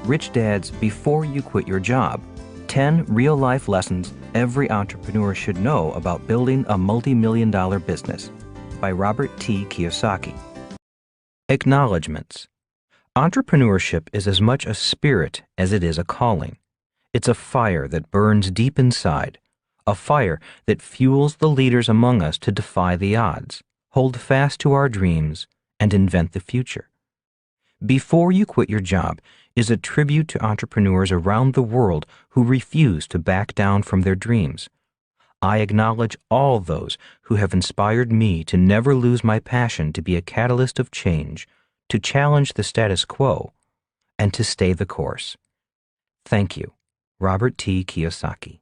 Rich Dad's Before You Quit Your Job, 10 real-life lessons every entrepreneur should know about building a multi-million-dollar business, by Robert Kiyosaki. Acknowledgements. Entrepreneurship is as much a spirit as it is a calling. It's a fire that burns deep inside, a fire that fuels the leaders among us to defy the odds, hold fast to our dreams, and invent the future. Before You Quit Your Job is a tribute to entrepreneurs around the world who refuse to back down from their dreams. I acknowledge all those who have inspired me to never lose my passion to be a catalyst of change, to challenge the status quo, and to stay the course. Thank you. Robert Kiyosaki.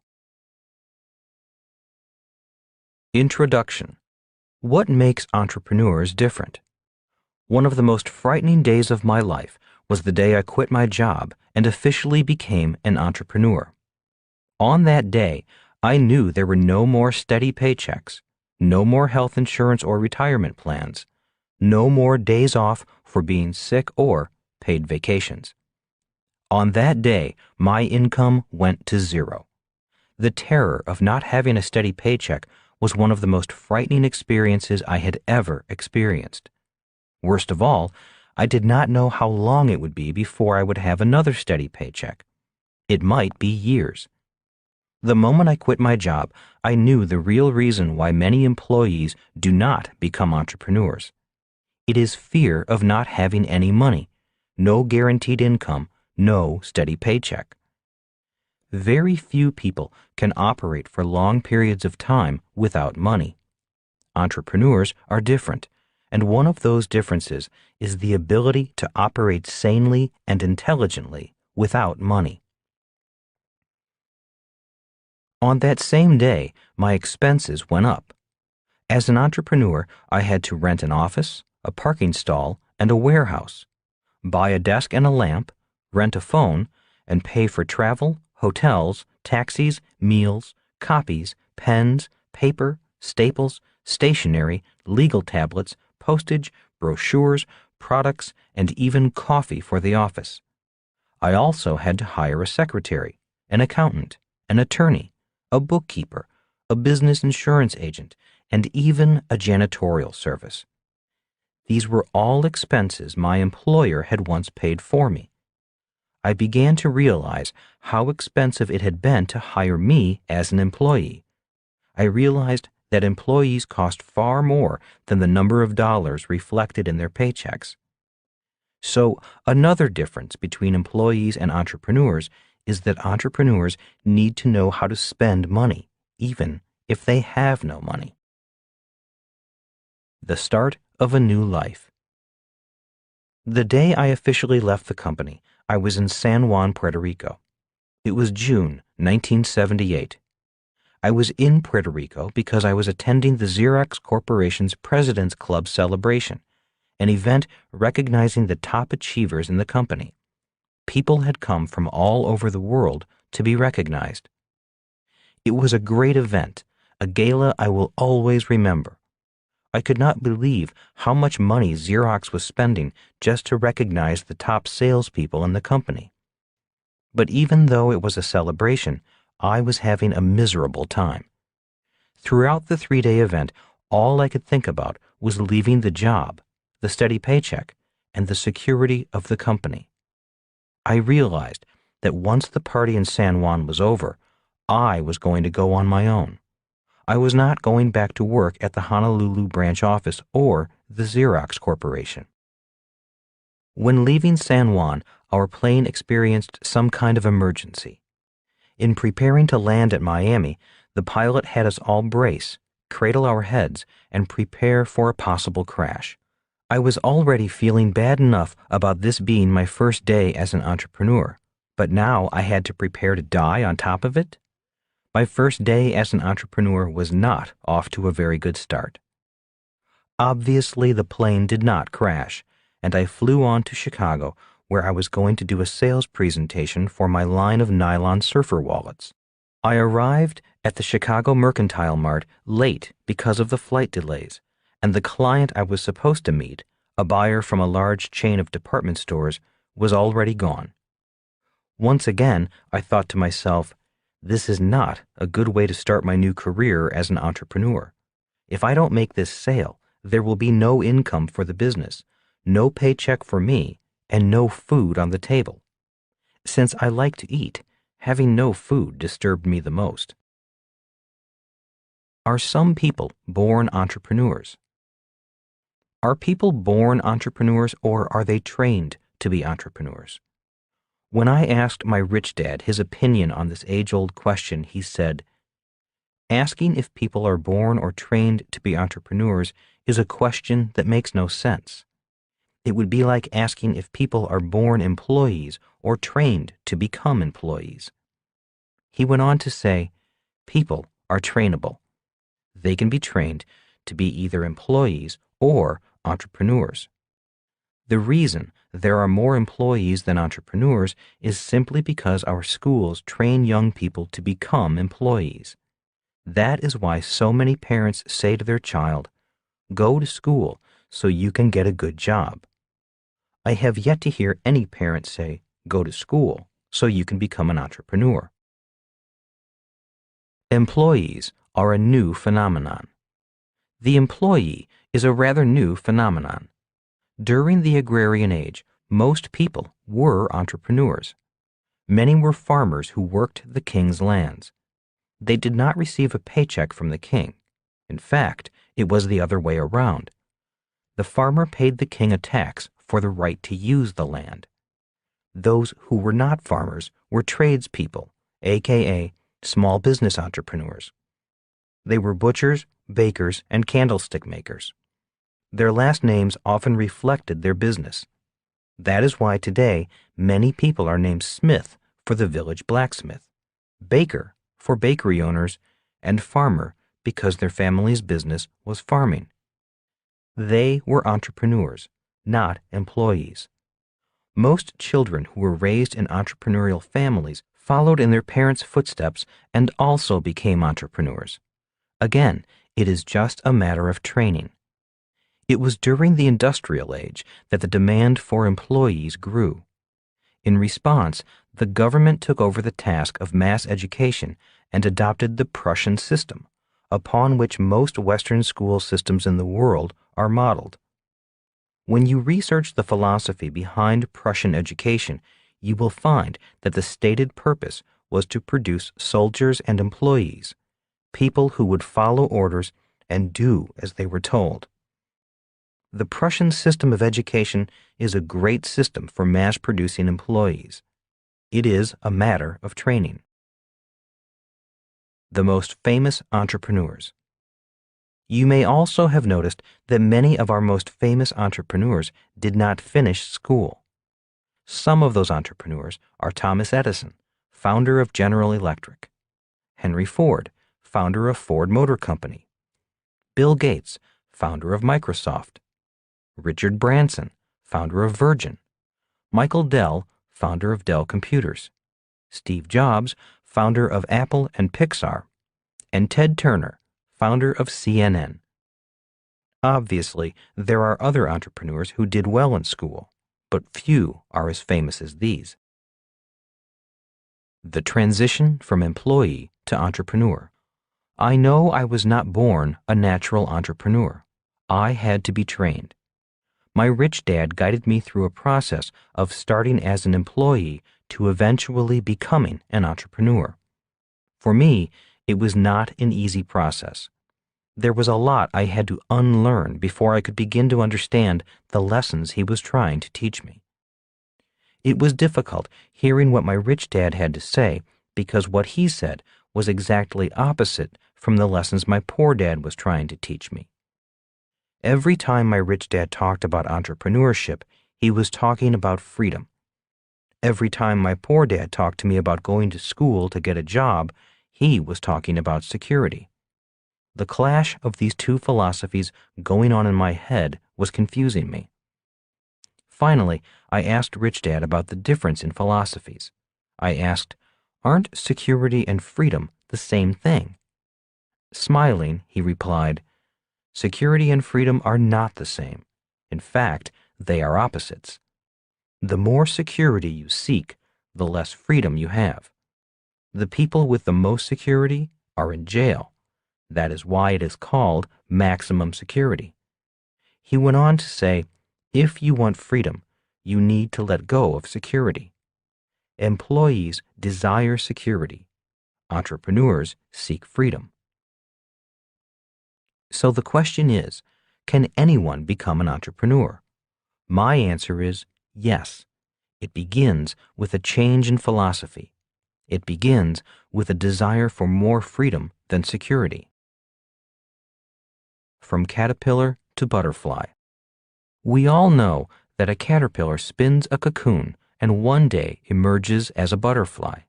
Introduction. What makes entrepreneurs different? One of the most frightening days of my life was the day I quit my job and officially became an entrepreneur. On that day, I knew there were no more steady paychecks, no more health insurance or retirement plans, no more days off for being sick or paid vacations. On that day, my income went to zero. The terror of not having a steady paycheck was one of the most frightening experiences I had ever experienced. Worst of all, I did not know how long it would be before I would have another steady paycheck. It might be years. The moment I quit my job, I knew the real reason why many employees do not become entrepreneurs. It is fear of not having any money, no guaranteed income, no steady paycheck. Very few people can operate for long periods of time without money. Entrepreneurs are different, and one of those differences is the ability to operate sanely and intelligently without money. On that same day, my expenses went up. As an entrepreneur, I had to rent an office, a parking stall, and a warehouse, buy a desk and a lamp, rent a phone, and pay for travel, hotels, taxis, meals, copies, pens, paper, staples, stationery, legal tablets, postage, brochures, products, and even coffee for the office. I also had to hire a secretary, an accountant, an attorney, a bookkeeper, a business insurance agent, and even a janitorial service. These were all expenses my employer had once paid for me. I began to realize how expensive it had been to hire me as an employee. I realized that employees cost far more than the number of dollars reflected in their paychecks. So, another difference between employees and entrepreneurs is that entrepreneurs need to know how to spend money, even if they have no money. The start of a new life. The day I officially left the company, I was in San Juan, Puerto Rico. It was June 1978. I was in Puerto Rico because I was attending the Xerox Corporation's President's Club celebration, an event recognizing the top achievers in the company. People had come from all over the world to be recognized. It was a great event, a gala I will always remember. I could not believe how much money Xerox was spending just to recognize the top salespeople in the company. But even though it was a celebration, I was having a miserable time. Throughout the 3-day event, all I could think about was leaving the job, the steady paycheck, and the security of the company. I realized that once the party in San Juan was over, I was going to go on my own. I was not going back to work at the Honolulu branch office or the Xerox Corporation. When leaving San Juan, our plane experienced some kind of emergency. In preparing to land at Miami, the pilot had us all brace, cradle our heads, and prepare for a possible crash. I was already feeling bad enough about this being my first day as an entrepreneur, but now I had to prepare to die on top of it? My first day as an entrepreneur was not off to a very good start. Obviously, the plane did not crash, and I flew on to Chicago, where I was going to do a sales presentation for my line of nylon surfer wallets. I arrived at the Chicago Mercantile Mart late because of the flight delays, and the client I was supposed to meet, a buyer from a large chain of department stores, was already gone. Once again, I thought to myself, this is not a good way to start my new career as an entrepreneur. If I don't make this sale, there will be no income for the business, no paycheck for me, and no food on the table. Since I like to eat, having no food disturbed me the most. Are some people born entrepreneurs? Are people born entrepreneurs, or are they trained to be entrepreneurs? When I asked my rich dad his opinion on this age-old question, he said, "Asking if people are born or trained to be entrepreneurs is a question that makes no sense. It would be like asking if people are born employees or trained to become employees." He went on to say, people are trainable. They can be trained to be either employees or entrepreneurs. The reason there are more employees than entrepreneurs is simply because our schools train young people to become employees. That is why so many parents say to their child, "Go to school so you can get a good job." I have yet to hear any parent say, "Go to school so you can become an entrepreneur." Employees are a new phenomenon. The employee is a rather new phenomenon. During the agrarian age, most people were entrepreneurs. Many were farmers who worked the king's lands. They did not receive a paycheck from the king. In fact, it was the other way around. The farmer paid the king a tax for the right to use the land. Those who were not farmers were tradespeople, aka small business entrepreneurs. They were butchers, bakers, and candlestick makers. Their last names often reflected their business. That is why today many people are named Smith for the village blacksmith, baker for bakery owners, and farmer because their family's business was farming. They were entrepreneurs, not employees. Most children who were raised in entrepreneurial families followed in their parents' footsteps and also became entrepreneurs. Again, it is just a matter of training. It was during the industrial age that the demand for employees grew. In response, the government took over the task of mass education and adopted the Prussian system, upon which most Western school systems in the world are modeled. When you research the philosophy behind Prussian education, you will find that the stated purpose was to produce soldiers and employees, people who would follow orders and do as they were told. The Prussian system of education is a great system for mass-producing employees. It is a matter of training. The most famous entrepreneurs. You may also have noticed that many of our most famous entrepreneurs did not finish school. Some of those entrepreneurs are Thomas Edison, founder of General Electric; Henry Ford, founder of Ford Motor Company; Bill Gates, founder of Microsoft; Richard Branson, founder of Virgin; Michael Dell, founder of Dell Computers; Steve Jobs, founder of Apple and Pixar; and Ted Turner, founder of CNN. Obviously, there are other entrepreneurs who did well in school, but few are as famous as these. The transition from employee to entrepreneur. I know I was not born a natural entrepreneur. I had to be trained. My rich dad guided me through a process of starting as an employee to eventually becoming an entrepreneur. For me, it was not an easy process. There was a lot I had to unlearn before I could begin to understand the lessons he was trying to teach me. It was difficult hearing what my rich dad had to say because what he said was exactly opposite from the lessons my poor dad was trying to teach me. Every time my rich dad talked about entrepreneurship, he was talking about freedom. Every time my poor dad talked to me about going to school to get a job, he was talking about security. The clash of these two philosophies going on in my head was confusing me. Finally, I asked Rich Dad about the difference in philosophies. I asked, "Aren't security and freedom the same thing?" Smiling, he replied, "Security and freedom are not the same. In fact, they are opposites. The more security you seek, the less freedom you have. The people with the most security are in jail. That is why it is called maximum security. He went on to say, if you want freedom, you need to let go of security. Employees desire security. Entrepreneurs seek freedom. So the question is, can anyone become an entrepreneur? My answer is yes. It begins with a change in philosophy. It begins with a desire for more freedom than security. From caterpillar to butterfly. We all know that a caterpillar spins a cocoon and one day emerges as a butterfly.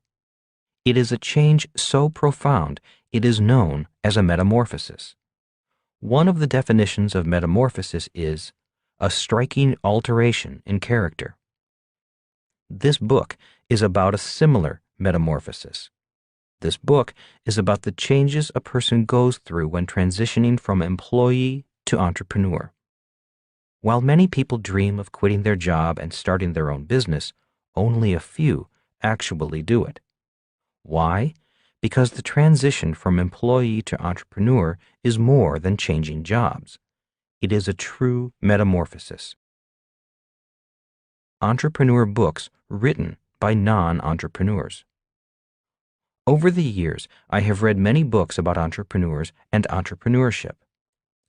It is a change so profound it is known as a metamorphosis. One of the definitions of metamorphosis is a striking alteration in character. This book is about a similar metamorphosis. This book is about the changes a person goes through when transitioning from employee to entrepreneur. While many people dream of quitting their job and starting their own business, only a few actually do it. Why? Because the transition from employee to entrepreneur is more than changing jobs. It is a true metamorphosis. Entrepreneur books written by non-entrepreneurs. Over the years, I have read many books about entrepreneurs and entrepreneurship.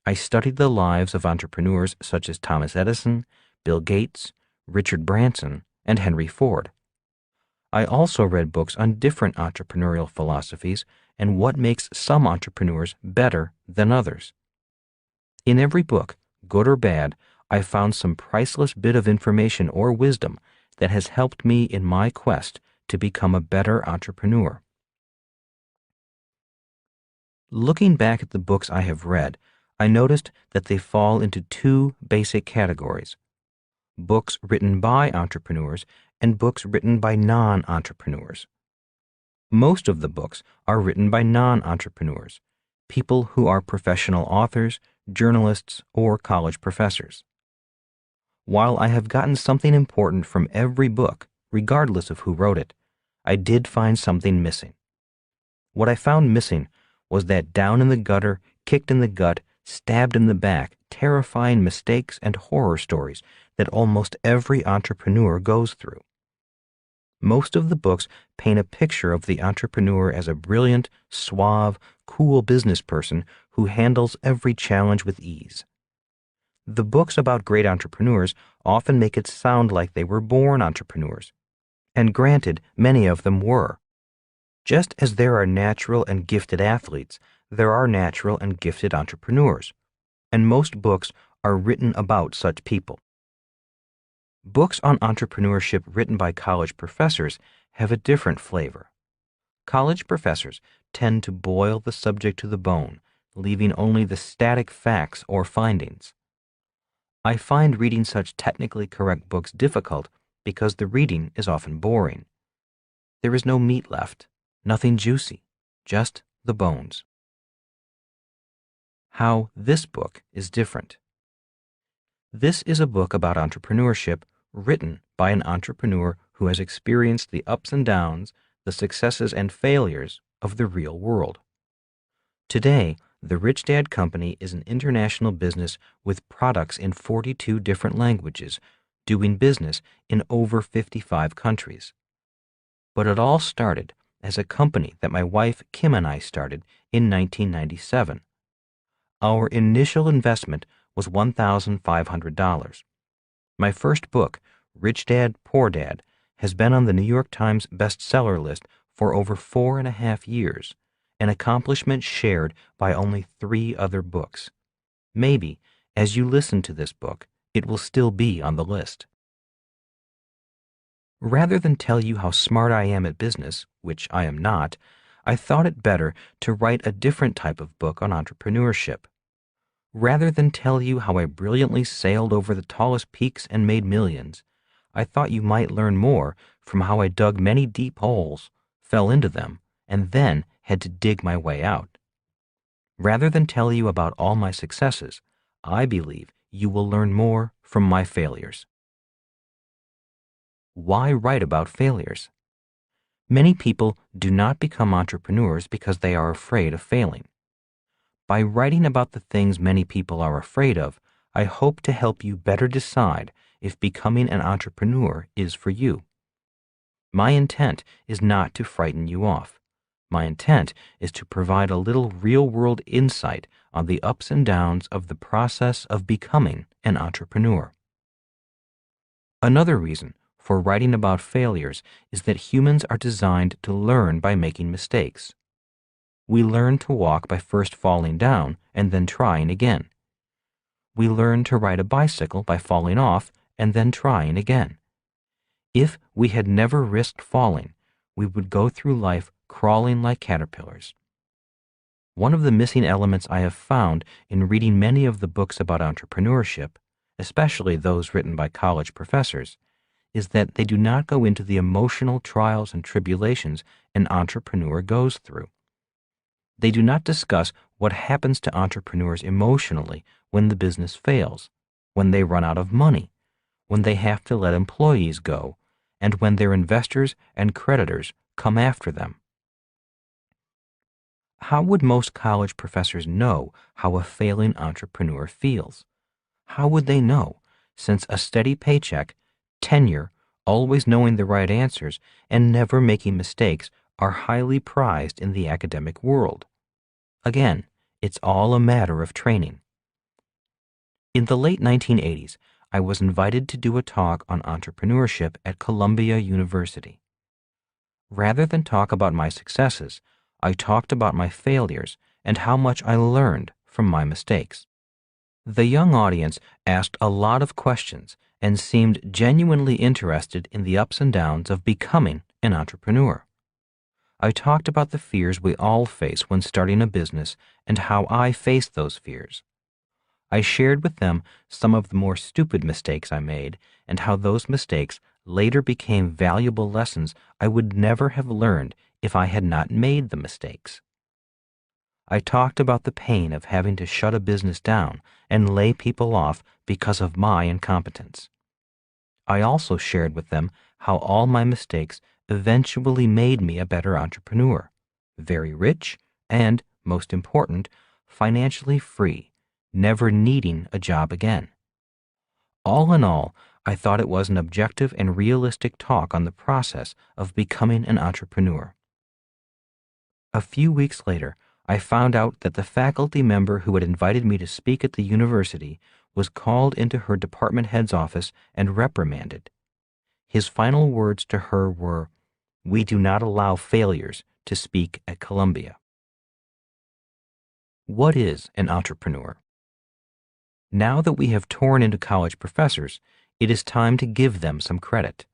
I studied the lives of entrepreneurs such as Thomas Edison, Bill Gates, Richard Branson, and Henry Ford. I also read books on different entrepreneurial philosophies and what makes some entrepreneurs better than others. In every book, good or bad, I found some priceless bit of information or wisdom that has helped me in my quest to become a better entrepreneur. Looking back at the books I have read, I noticed that they fall into two basic categories: books written by entrepreneurs and books written by non-entrepreneurs. Most of the books are written by non-entrepreneurs, people who are professional authors, journalists, or college professors. While I have gotten something important from every book, regardless of who wrote it, I did find something missing. What I found missing was that down in the gutter, kicked in the gut, stabbed in the back, terrifying mistakes and horror stories that almost every entrepreneur goes through. Most of the books paint a picture of the entrepreneur as a brilliant, suave, cool business person who handles every challenge with ease. The books about great entrepreneurs often make it sound like they were born entrepreneurs. And granted, many of them were. Just as there are natural and gifted athletes, there are natural and gifted entrepreneurs. And most books are written about such people. Books on entrepreneurship written by college professors have a different flavor. College professors tend to boil the subject to the bone, leaving only the static facts or findings. I find reading such technically correct books difficult because the reading is often boring. There is no meat left, nothing juicy, just the bones. How this book is different. This is a book about entrepreneurship written by an entrepreneur who has experienced the ups and downs, the successes and failures of the real world. Today, the Rich Dad Company is an international business with products in 42 different languages, doing business in over 55 countries. But it all started as a company that my wife Kim and I started in 1997. Our initial investment was $1,500. My first book, Rich Dad, Poor Dad, has been on the New York Times bestseller list for over 4.5 years, an accomplishment shared by only 3 other books. Maybe, as you listen to this book, it will still be on the list. Rather than tell you how smart I am at business, which I am not, I thought it better to write a different type of book on entrepreneurship. Rather than tell you how I brilliantly sailed over the tallest peaks and made millions, I thought you might learn more from how I dug many deep holes, fell into them, and then had to dig my way out. Rather than tell you about all my successes, I believe you will learn more from my failures. Why write about failures? Many people do not become entrepreneurs because they are afraid of failing. By writing about the things many people are afraid of, I hope to help you better decide if becoming an entrepreneur is for you. My intent is not to frighten you off. My intent is to provide a little real-world insight on the ups and downs of the process of becoming an entrepreneur. Another reason for writing about failures is that humans are designed to learn by making mistakes. We learn to walk by first falling down and then trying again. We learn to ride a bicycle by falling off and then trying again. If we had never risked falling, we would go through life crawling like caterpillars. One of the missing elements I have found in reading many of the books about entrepreneurship, especially those written by college professors, is that they do not go into the emotional trials and tribulations an entrepreneur goes through. They do not discuss what happens to entrepreneurs emotionally when the business fails, when they run out of money, when they have to let employees go, and when their investors and creditors come after them. How would most college professors know how a failing entrepreneur feels? How would they know, since a steady paycheck, tenure, always knowing the right answers, and never making mistakes are highly prized in the academic world? Again, it's all a matter of training. In the late 1980s, I was invited to do a talk on entrepreneurship at Columbia University. Rather than talk about my successes, I talked about my failures and how much I learned from my mistakes. The young audience asked a lot of questions and seemed genuinely interested in the ups and downs of becoming an entrepreneur. I talked about the fears we all face when starting a business and how I faced those fears. I shared with them some of the more stupid mistakes I made and how those mistakes later became valuable lessons I would never have learned if I had not made the mistakes. I talked about the pain of having to shut a business down and lay people off because of my incompetence. I also shared with them how all my mistakes eventually made me a better entrepreneur, very rich, and, most important, financially free, never needing a job again. All in all, I thought it was an objective and realistic talk on the process of becoming an entrepreneur. A few weeks later, I found out that the faculty member who had invited me to speak at the university was called into her department head's office and reprimanded. His final words to her were, "We do not allow failures to speak at Columbia." What is an entrepreneur? Now that we have torn into college professors, it is time to give them some credit.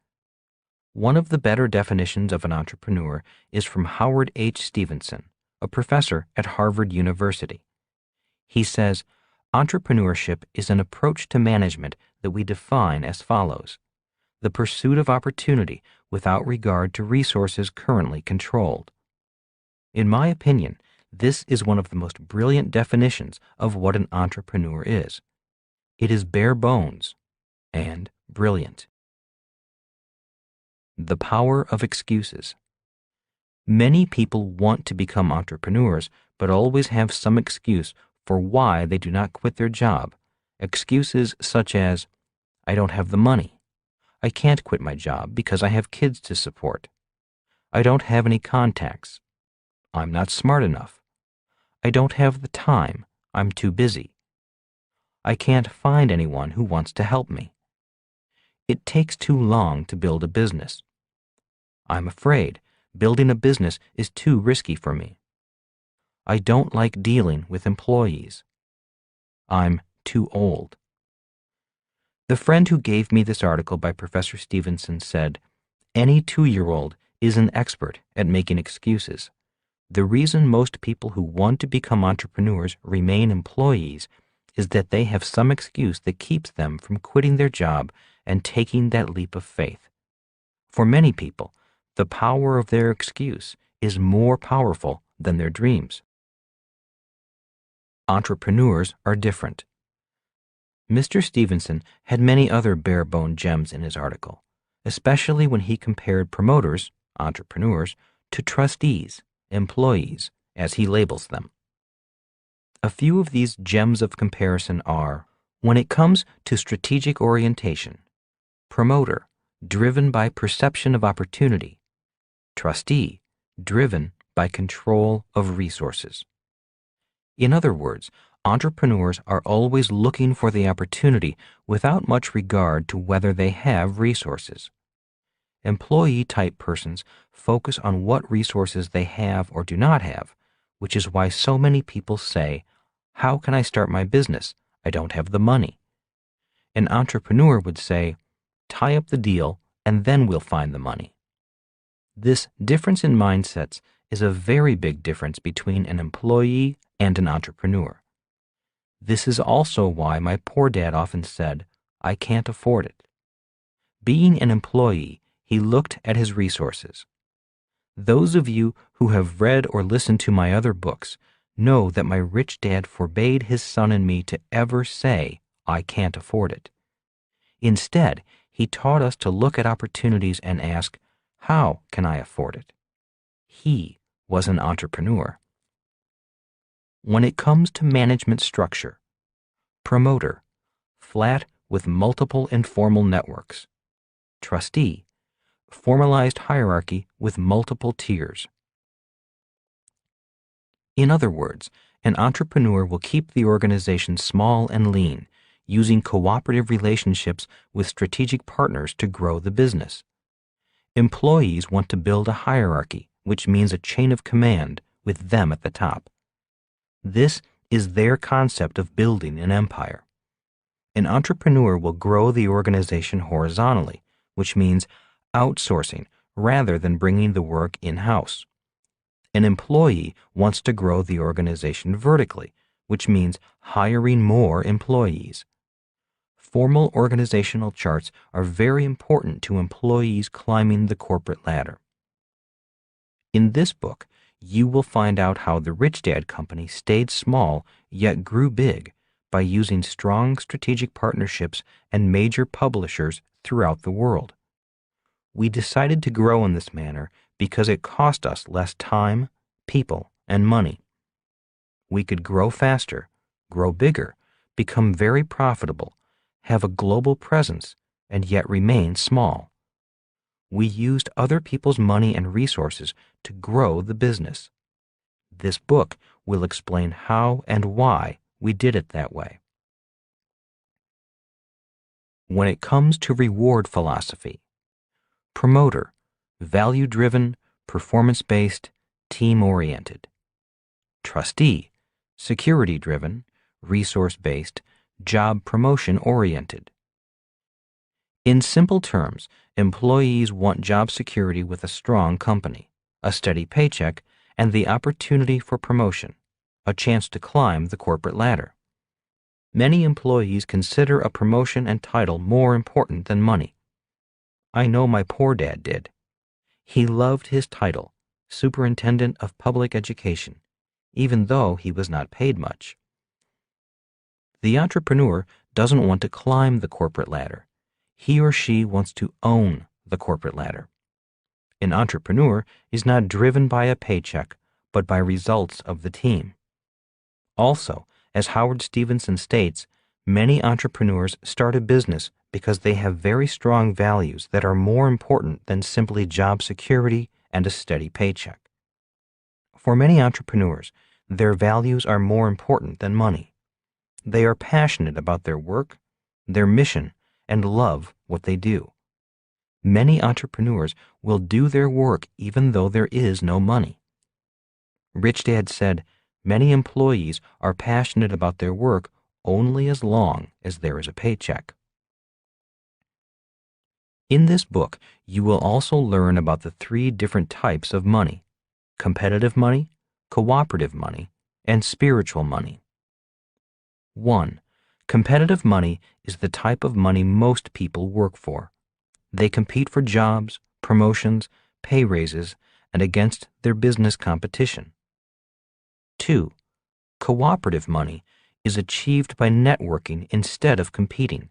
One of the better definitions of an entrepreneur is from Howard H. Stevenson, a professor at Harvard University. He says, entrepreneurship is an approach to management that we define as follows: the pursuit of opportunity without regard to resources currently controlled. In my opinion, this is one of the most brilliant definitions of what an entrepreneur is. It is bare bones and brilliant. The power of excuses. Many people want to become entrepreneurs, but always have some excuse for why they do not quit their job. Excuses such as, I don't have the money. I can't quit my job because I have kids to support. I don't have any contacts. I'm not smart enough. I don't have the time. I'm too busy. I can't find anyone who wants to help me. It takes too long to build a business. I'm afraid building a business is too risky for me. I don't like dealing with employees. I'm too old. The friend who gave me this article by Professor Stevenson said, any 2-year-old is an expert at making excuses. The reason most people who want to become entrepreneurs remain employees is that they have some excuse that keeps them from quitting their job and taking that leap of faith. For many people, the power of their excuse is more powerful than their dreams. Entrepreneurs are different. Mr. Stevenson had many other bare-bone gems in his article, especially when he compared promoters, entrepreneurs, to trustees, employees, as he labels them. A few of these gems of comparison are: when it comes to strategic orientation, promoter, driven by perception of opportunity; trustee, driven by control of resources. In other words, entrepreneurs are always looking for the opportunity without much regard to whether they have resources. Employee-type persons focus on what resources they have or do not have, which is why so many people say, "How can I start my business? I don't have the money." An entrepreneur would say, "Tie up the deal and then we'll find the money." This difference in mindsets is a very big difference between an employee and an entrepreneur. This is also why my poor dad often said, "I can't afford it." Being an employee, he looked at his resources. Those of you who have read or listened to my other books know that my rich dad forbade his son and me to ever say, "I can't afford it." Instead, he taught us to look at opportunities and ask, "How can I afford it?" He was an entrepreneur. When it comes to management structure, promoter, flat with multiple informal networks; trustee, formalized hierarchy with multiple tiers. In other words, an entrepreneur will keep the organization small and lean, using cooperative relationships with strategic partners to grow the business. Employees want to build a hierarchy, which means a chain of command with them at the top. This is their concept of building an empire. An entrepreneur will grow the organization horizontally, which means outsourcing rather than bringing the work in-house. An employee wants to grow the organization vertically, which means hiring more employees. Formal organizational charts are very important to employees climbing the corporate ladder. In this book, you will find out how the Rich Dad Company stayed small yet grew big by using strong strategic partnerships and major publishers throughout the world. We decided to grow in this manner because it cost us less time, people, and money. We could grow faster, grow bigger, become very profitable, have a global presence, and yet remain small. We used other people's money and resources to grow the business. This book will explain how and why we did it that way. When it comes to reward philosophy, promoter, value-driven, performance-based, team-oriented; trustee, security-driven, resource-based, job promotion-oriented. In simple terms, employees want job security with a strong company, a steady paycheck, and the opportunity for promotion, a chance to climb the corporate ladder. Many employees consider a promotion and title more important than money. I know my poor dad did. He loved his title, Superintendent of Public Education, even though he was not paid much. The entrepreneur doesn't want to climb the corporate ladder. He or she wants to own the corporate ladder. An entrepreneur is not driven by a paycheck, but by results of the team. Also, as Howard Stevenson states, many entrepreneurs start a business because they have very strong values that are more important than simply job security and a steady paycheck. For many entrepreneurs, their values are more important than money. They are passionate about their work, their mission, and love what they do. Many entrepreneurs will do their work even though there is no money. Rich Dad said, "Many employees are passionate about their work only as long as there is a paycheck." In this book, you will also learn about the 3 different types of money: competitive money, cooperative money, and spiritual money. 1. Competitive money is the type of money most people work for. They compete for jobs, promotions, pay raises, and against their business competition. 2. Cooperative money is achieved by networking instead of competing.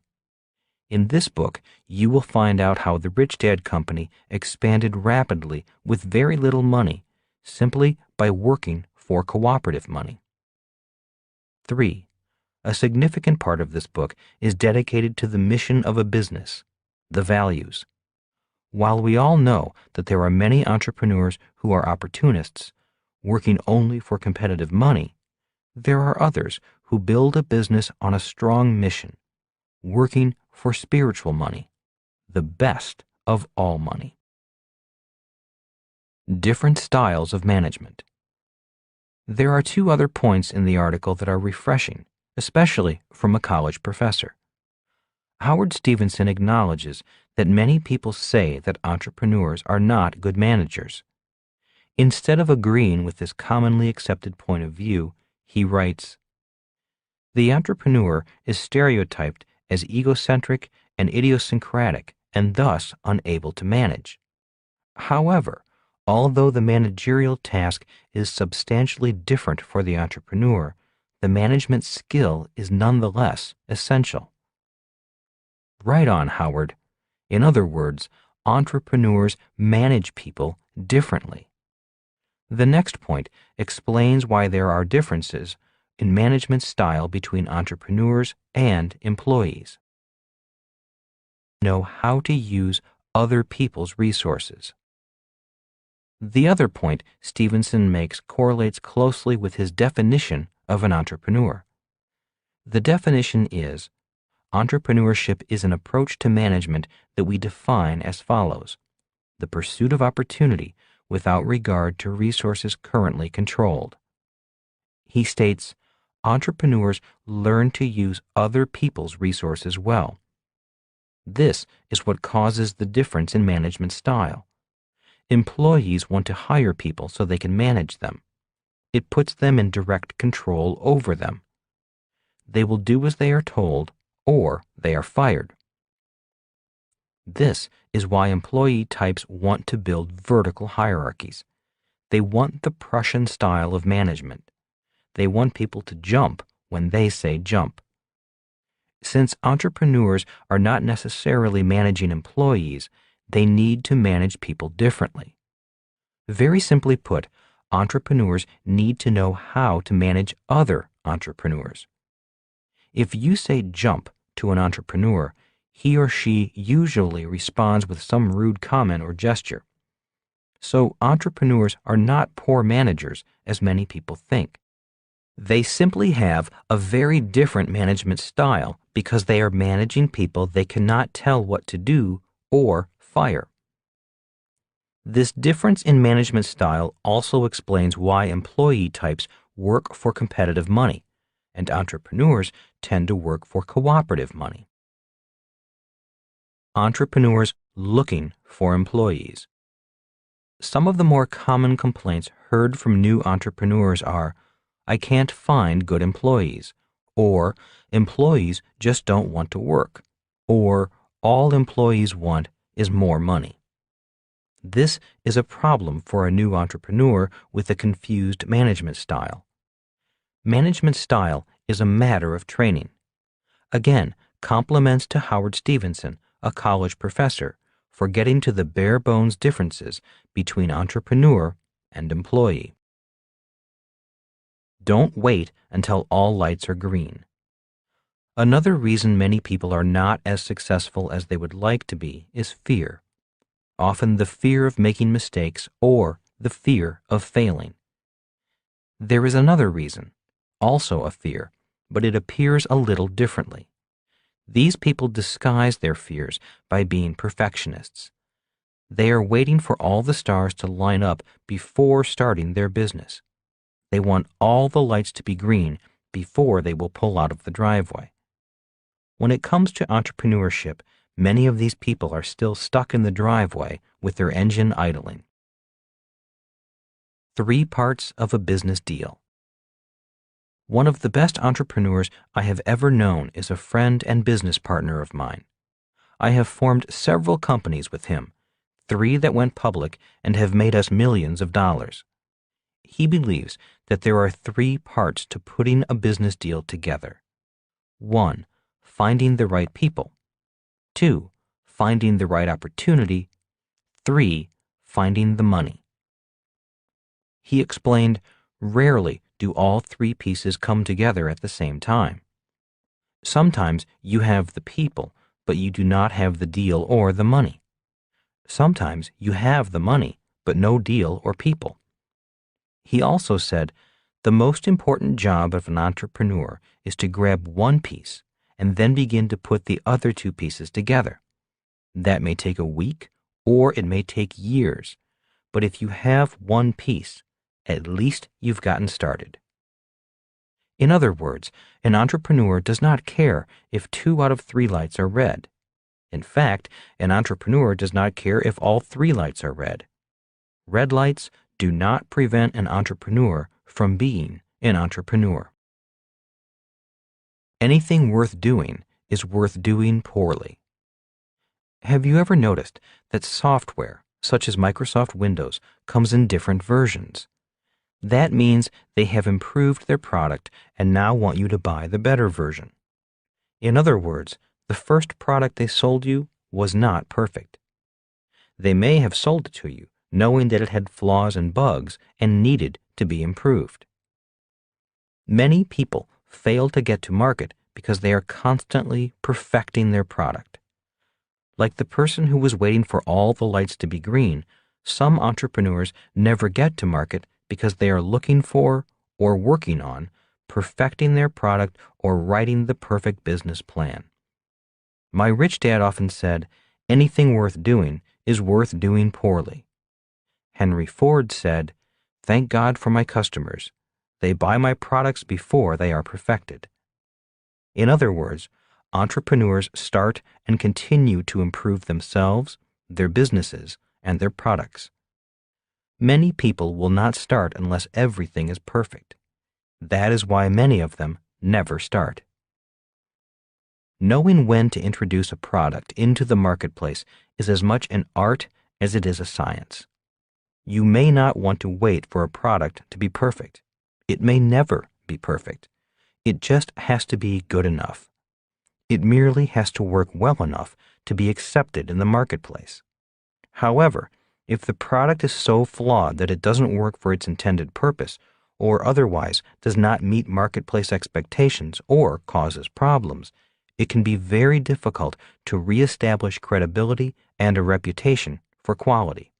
In this book, you will find out how the Rich Dad Company expanded rapidly with very little money, simply by working for cooperative money. 3. A significant part of this book is dedicated to the mission of a business, the values. While we all know that there are many entrepreneurs who are opportunists, working only for competitive money, there are others who build a business on a strong mission, working for spiritual money, the best of all money. Different styles of management. There are two other points in the article that are refreshing, especially from a college professor. Howard Stevenson acknowledges that many people say that entrepreneurs are not good managers. Instead of agreeing with this commonly accepted point of view, he writes, "The entrepreneur is stereotyped as egocentric and idiosyncratic and thus unable to manage. However, although the managerial task is substantially different for the entrepreneur, the management skill is nonetheless essential." Right on, Howard. In other words, entrepreneurs manage people differently. The next point explains why there are differences in management style between entrepreneurs and employees. Know how to use other people's resources. The other point Stevenson makes correlates closely with his definition of an entrepreneur. The definition is, entrepreneurship is an approach to management that we define as follows: the pursuit of opportunity without regard to resources currently controlled. He states, entrepreneurs learn to use other people's resources well. This is what causes the difference in management style. Employees want to hire people so they can manage them. It puts them in direct control over them. They will do as they are told, or they are fired. This is why employee types want to build vertical hierarchies. They want the Prussian style of management. They want people to jump when they say jump. Since entrepreneurs are not necessarily managing employees, they need to manage people differently. Very simply put, entrepreneurs need to know how to manage other entrepreneurs. If you say jump to an entrepreneur, he or she usually responds with some rude comment or gesture. So entrepreneurs are not poor managers, as many people think. They simply have a very different management style because they are managing people they cannot tell what to do or fire. This difference in management style also explains why employee types work for competitive money, and entrepreneurs tend to work for cooperative money. Entrepreneurs looking for employees. Some of the more common complaints heard from new entrepreneurs are, "I can't find good employees," or "employees just don't want to work," or "all employees want is more money." This is a problem for a new entrepreneur with a confused management style. Management style is a matter of training. Again, compliments to Howard Stevenson, a college professor, for getting to the bare bones differences between entrepreneur and employee. Don't wait until all lights are green. Another reason many people are not as successful as they would like to be is fear. Often the fear of making mistakes or the fear of failing. There is another reason, also a fear, but it appears a little differently. These people disguise their fears by being perfectionists. They are waiting for all the stars to line up before starting their business. They want all the lights to be green before they will pull out of the driveway. When it comes to entrepreneurship, many of these people are still stuck in the driveway with their engine idling. 3 parts of a business deal. One of the best entrepreneurs I have ever known is a friend and business partner of mine. I have formed several companies with him, 3 that went public and have made us millions of dollars. He believes that there are 3 parts to putting a business deal together. 1. Finding the right people. 2. Finding the right opportunity. 3. Finding the money. He explained, rarely do all three pieces come together at the same time. Sometimes you have the people, but you do not have the deal or the money. Sometimes you have the money, but no deal or people. He also said, the most important job of an entrepreneur is to grab one piece and then begin to put the other two pieces together. That may take a week or it may take years, but if you have one piece, at least you've gotten started. In other words, an entrepreneur does not care if 2 out of 3 lights are red. In fact, an entrepreneur does not care if all 3 lights are red. Red lights do not prevent an entrepreneur from being an entrepreneur. Anything worth doing is worth doing poorly. Have you ever noticed that software, such as Microsoft Windows, comes in different versions? That means they have improved their product and now want you to buy the better version. In other words, the first product they sold you was not perfect. They may have sold it to you knowing that it had flaws and bugs and needed to be improved. Many people fail to get to market because they are constantly perfecting their product. Like the person who was waiting for all the lights to be green, some entrepreneurs never get to market because they are looking for or working on perfecting their product or writing the perfect business plan. My rich dad often said, anything worth doing is worth doing poorly. Henry Ford said, thank God for my customers. They buy my products before they are perfected. In other words, entrepreneurs start and continue to improve themselves, their businesses, and their products. Many people will not start unless everything is perfect. That is why many of them never start. Knowing when to introduce a product into the marketplace is as much an art as it is a science. You may not want to wait for a product to be perfect. It may never be perfect. It just has to be good enough. It merely has to work well enough to be accepted in the marketplace. However, if the product is so flawed that it doesn't work for its intended purpose, or otherwise does not meet marketplace expectations or causes problems, it can be very difficult to reestablish credibility and a reputation for quality.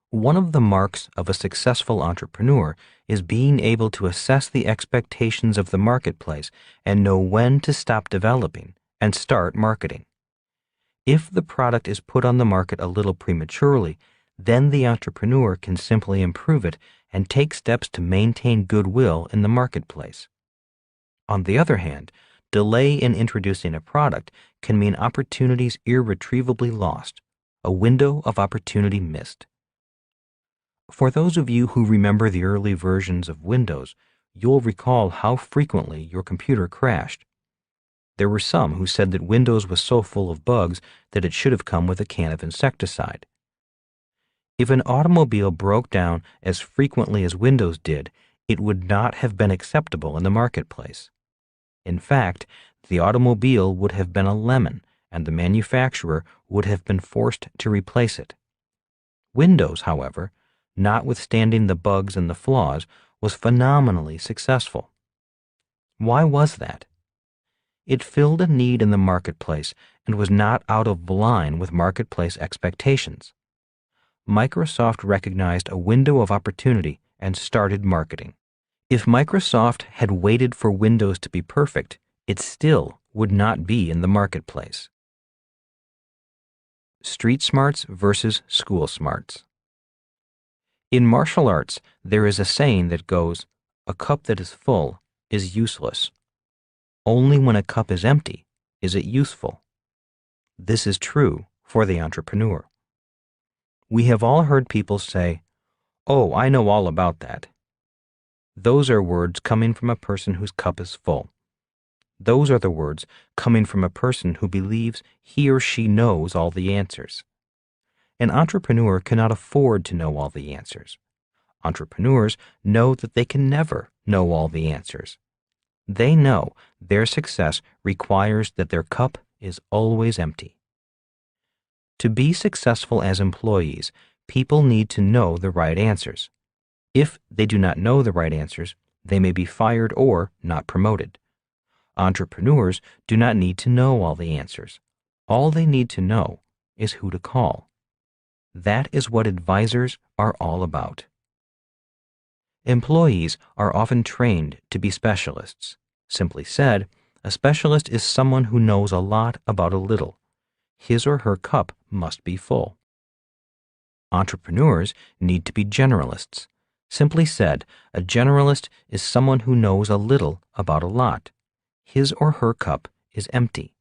One of the marks of a successful entrepreneur is being able to assess the expectations of the marketplace and know when to stop developing and start marketing. If the product is put on the market a little prematurely, then the entrepreneur can simply improve it and take steps to maintain goodwill in the marketplace. On the other hand, delay in introducing a product can mean opportunities irretrievably lost, a window of opportunity missed. For those of you who remember the early versions of Windows, you'll recall how frequently your computer crashed. There were some who said that Windows was so full of bugs that it should have come with a can of insecticide. If an automobile broke down as frequently as Windows did, it would not have been acceptable in the marketplace. In fact, the automobile would have been a lemon, and the manufacturer would have been forced to replace it. Windows, however, notwithstanding the bugs and the flaws, was phenomenally successful. Why was that? It filled a need in the marketplace and was not out of line with marketplace expectations. Microsoft recognized a window of opportunity and started marketing. If Microsoft had waited for Windows to be perfect, it still would not be in the marketplace. Street smarts versus school smarts. In martial arts, there is a saying that goes, a cup that is full is useless. Only when a cup is empty is it useful. This is true for the entrepreneur. We have all heard people say, "Oh, I know all about that." Those are words coming from a person whose cup is full. Those are the words coming from a person who believes he or she knows all the answers. An entrepreneur cannot afford to know all the answers. Entrepreneurs know that they can never know all the answers. They know their success requires that their cup is always empty. To be successful as employees, people need to know the right answers. If they do not know the right answers, they may be fired or not promoted. Entrepreneurs do not need to know all the answers. All they need to know is who to call. That is what advisors are all about. Employees are often trained to be specialists. Simply said, a specialist is someone who knows a lot about a little. His or her cup must be full. Entrepreneurs need to be generalists. Simply said, a generalist is someone who knows a little about a lot. His or her cup is empty.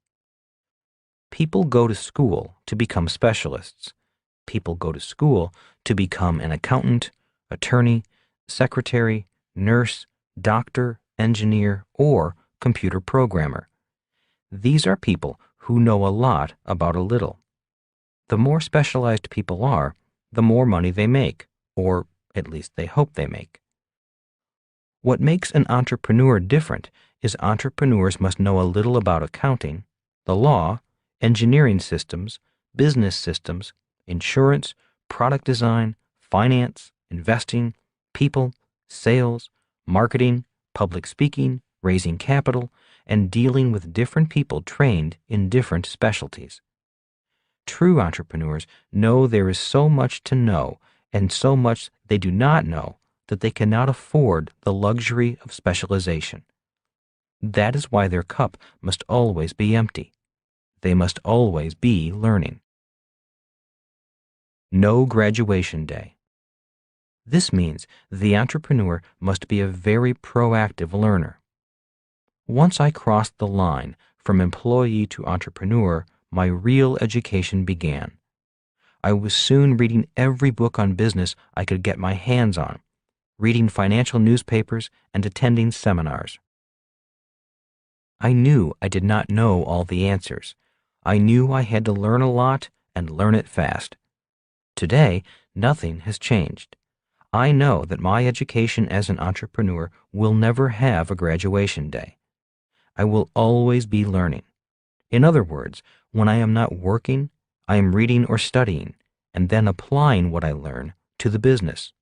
People go to school to become specialists. People go to school to become an accountant, attorney, secretary, nurse, doctor, engineer, or computer programmer. These are people who know a lot about a little. The more specialized people are, the more money they make, or at least they hope they make. What makes an entrepreneur different is entrepreneurs must know a little about accounting, the law, engineering systems, business systems, insurance, product design, finance, investing, people, sales, marketing, public speaking, raising capital, and dealing with different people trained in different specialties. True entrepreneurs know there is so much to know and so much they do not know that they cannot afford the luxury of specialization. That is why their cup must always be empty. They must always be learning. No graduation day. This means the entrepreneur must be a very proactive learner. Once I crossed the line from employee to entrepreneur, my real education began. I was soon reading every book on business I could get my hands on, reading financial newspapers and attending seminars. I knew I did not know all the answers. I knew I had to learn a lot and learn it fast. Today, nothing has changed. I know that my education as an entrepreneur will never have a graduation day. I will always be learning. In other words, when I am not working, I am reading or studying, and then applying what I learn to the business.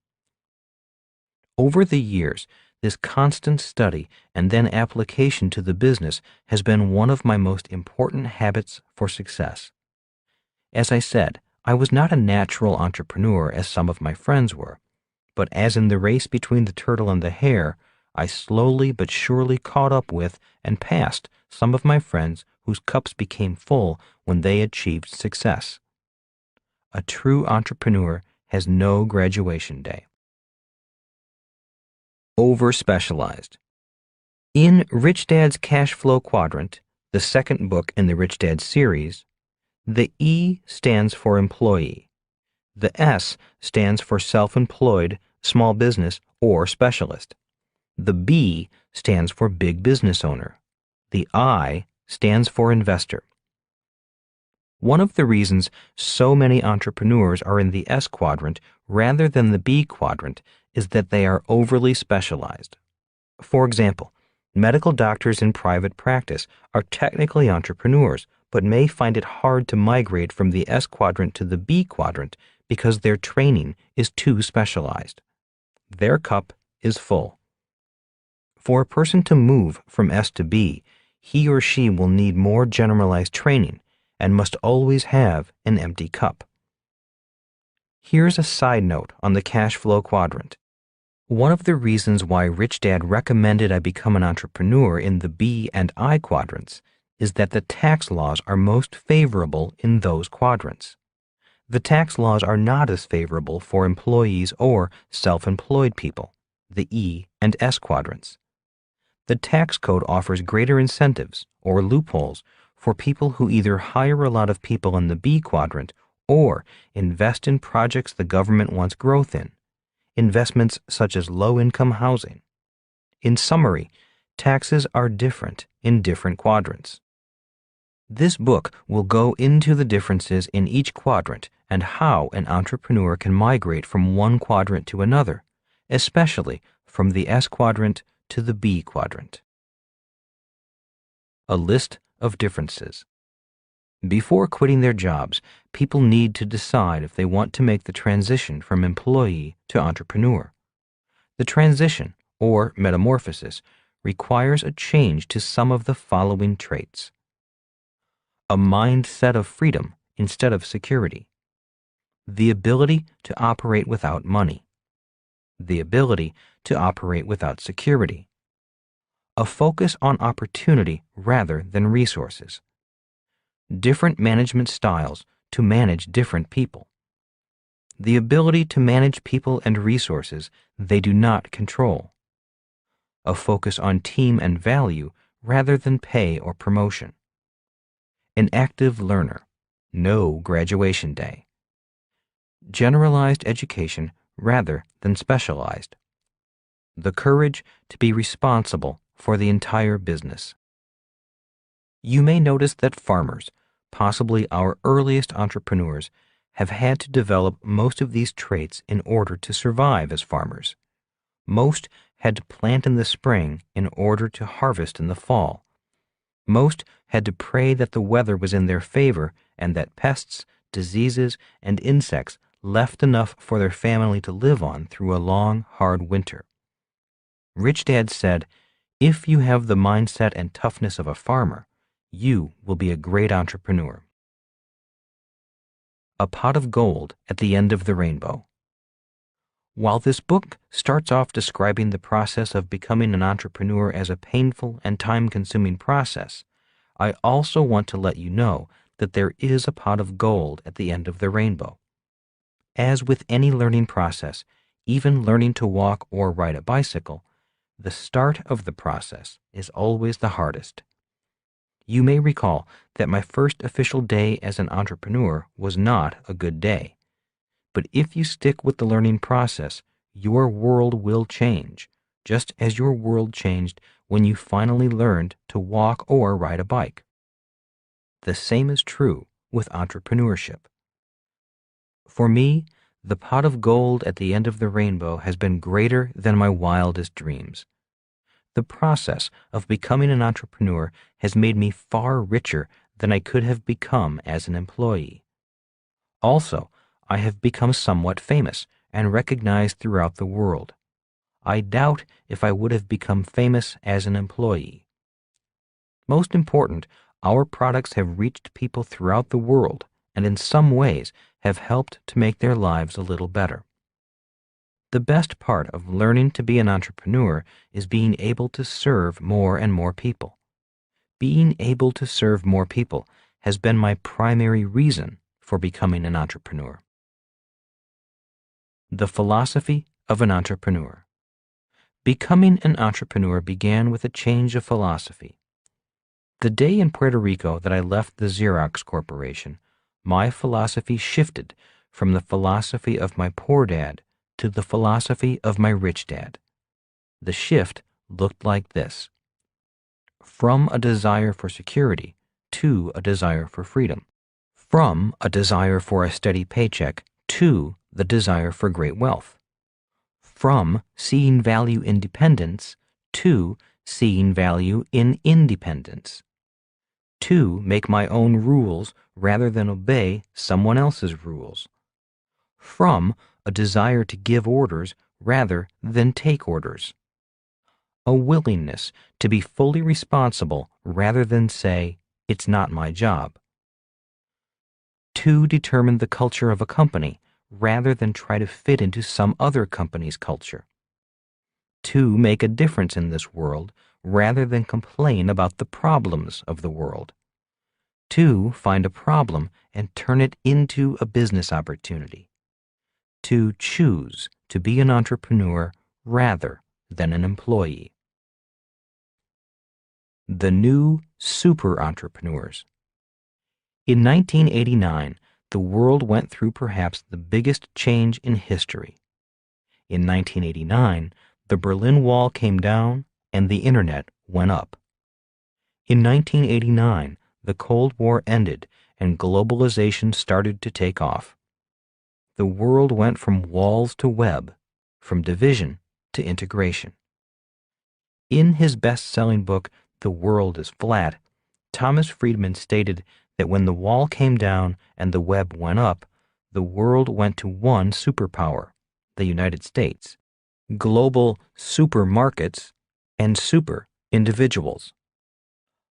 Over the years, this constant study and then application to the business has been one of my most important habits for success. As I said, I was not a natural entrepreneur as some of my friends were, but as in the race between the turtle and the hare, I slowly but surely caught up with and passed some of my friends whose cups became full when they achieved success. A true entrepreneur has no graduation day. Over-specialized. In Rich Dad's Cash Flow Quadrant, the second book in the Rich Dad series, the E stands for employee. The S stands for self-employed, small business, or specialist. The B stands for big business owner. The I stands for investor. One of the reasons so many entrepreneurs are in the S quadrant rather than the B quadrant is that they are overly specialized. For example, medical doctors in private practice are technically entrepreneurs, but may find it hard to migrate from the S quadrant to the B quadrant because their training is too specialized. Their cup is full. For a person to move from S to B, he or she will need more generalized training and must always have an empty cup. Here's a side note on the cash flow quadrant. One of the reasons why Rich Dad recommended I become an entrepreneur in the B and I quadrants is that the tax laws are most favorable in those quadrants. The tax laws are not as favorable for employees or self-employed people, the E and S quadrants. The tax code offers greater incentives, or loopholes, for people who either hire a lot of people in the B quadrant or invest in projects the government wants growth in, investments such as low-income housing. In summary, taxes are different in different quadrants. This book will go into the differences in each quadrant and how an entrepreneur can migrate from one quadrant to another, especially from the S quadrant to the B quadrant. A list of differences. Before quitting their jobs, people need to decide if they want to make the transition from employee to entrepreneur. The transition, or metamorphosis, requires a change to some of the following traits: a mindset of freedom instead of security, the ability to operate without money, the ability to operate without security, a focus on opportunity rather than resources, different management styles to manage different people, the ability to manage people and resources they do not control, a focus on team and value rather than pay or promotion, an active learner, no graduation day, generalized education rather than specialized, the courage to be responsible for the entire business. You may notice that farmers, possibly our earliest entrepreneurs, have had to develop most of these traits in order to survive as farmers. Most had to plant in the spring in order to harvest in the fall. Most had to pray that the weather was in their favor and that pests, diseases, and insects left enough for their family to live on through a long, hard winter. Rich Dad said, "If you have the mindset and toughness of a farmer, you will be a great entrepreneur." A pot of gold at the end of the rainbow. While this book starts off describing the process of becoming an entrepreneur as a painful and time-consuming process, I also want to let you know that there is a pot of gold at the end of the rainbow. As with any learning process, even learning to walk or ride a bicycle, the start of the process is always the hardest. You may recall that my first official day as an entrepreneur was not a good day. But if you stick with the learning process, your world will change, just as your world changed when you finally learned to walk or ride a bike. The same is true with entrepreneurship. For me, the pot of gold at the end of the rainbow has been greater than my wildest dreams. The process of becoming an entrepreneur has made me far richer than I could have become as an employee. Also, I have become somewhat famous and recognized throughout the world. I doubt if I would have become famous as an employee. Most important, our products have reached people throughout the world and in some ways have helped to make their lives a little better. The best part of learning to be an entrepreneur is being able to serve more and more people. Being able to serve more people has been my primary reason for becoming an entrepreneur. The philosophy of an entrepreneur. Becoming an entrepreneur began with a change of philosophy. The day in Puerto Rico that I left the Xerox Corporation, my philosophy shifted from the philosophy of my poor dad to the philosophy of my rich dad. The shift looked like this: from a desire for security to a desire for freedom, from a desire for a steady paycheck to the desire for great wealth, from seeing value in dependence to seeing value in independence, to make my own rules rather than obey someone else's rules, from a desire to give orders rather than take orders, a willingness to be fully responsible rather than say, "It's not my job," to determine the culture of a company rather than try to fit into some other company's culture, to make a difference in this world rather than complain about the problems of the world, to find a problem and turn it into a business opportunity, to choose to be an entrepreneur rather than an employee. The new super entrepreneurs. In 1989, the world went through perhaps the biggest change in history. In 1989, the Berlin Wall came down and the Internet went up. In 1989, the Cold War ended and globalization started to take off. The world went from walls to web, from division to integration. In his best-selling book, The World is Flat, Thomas Friedman stated that when the wall came down and the web went up, the world went to one superpower, the United States, global supermarkets, and super individuals.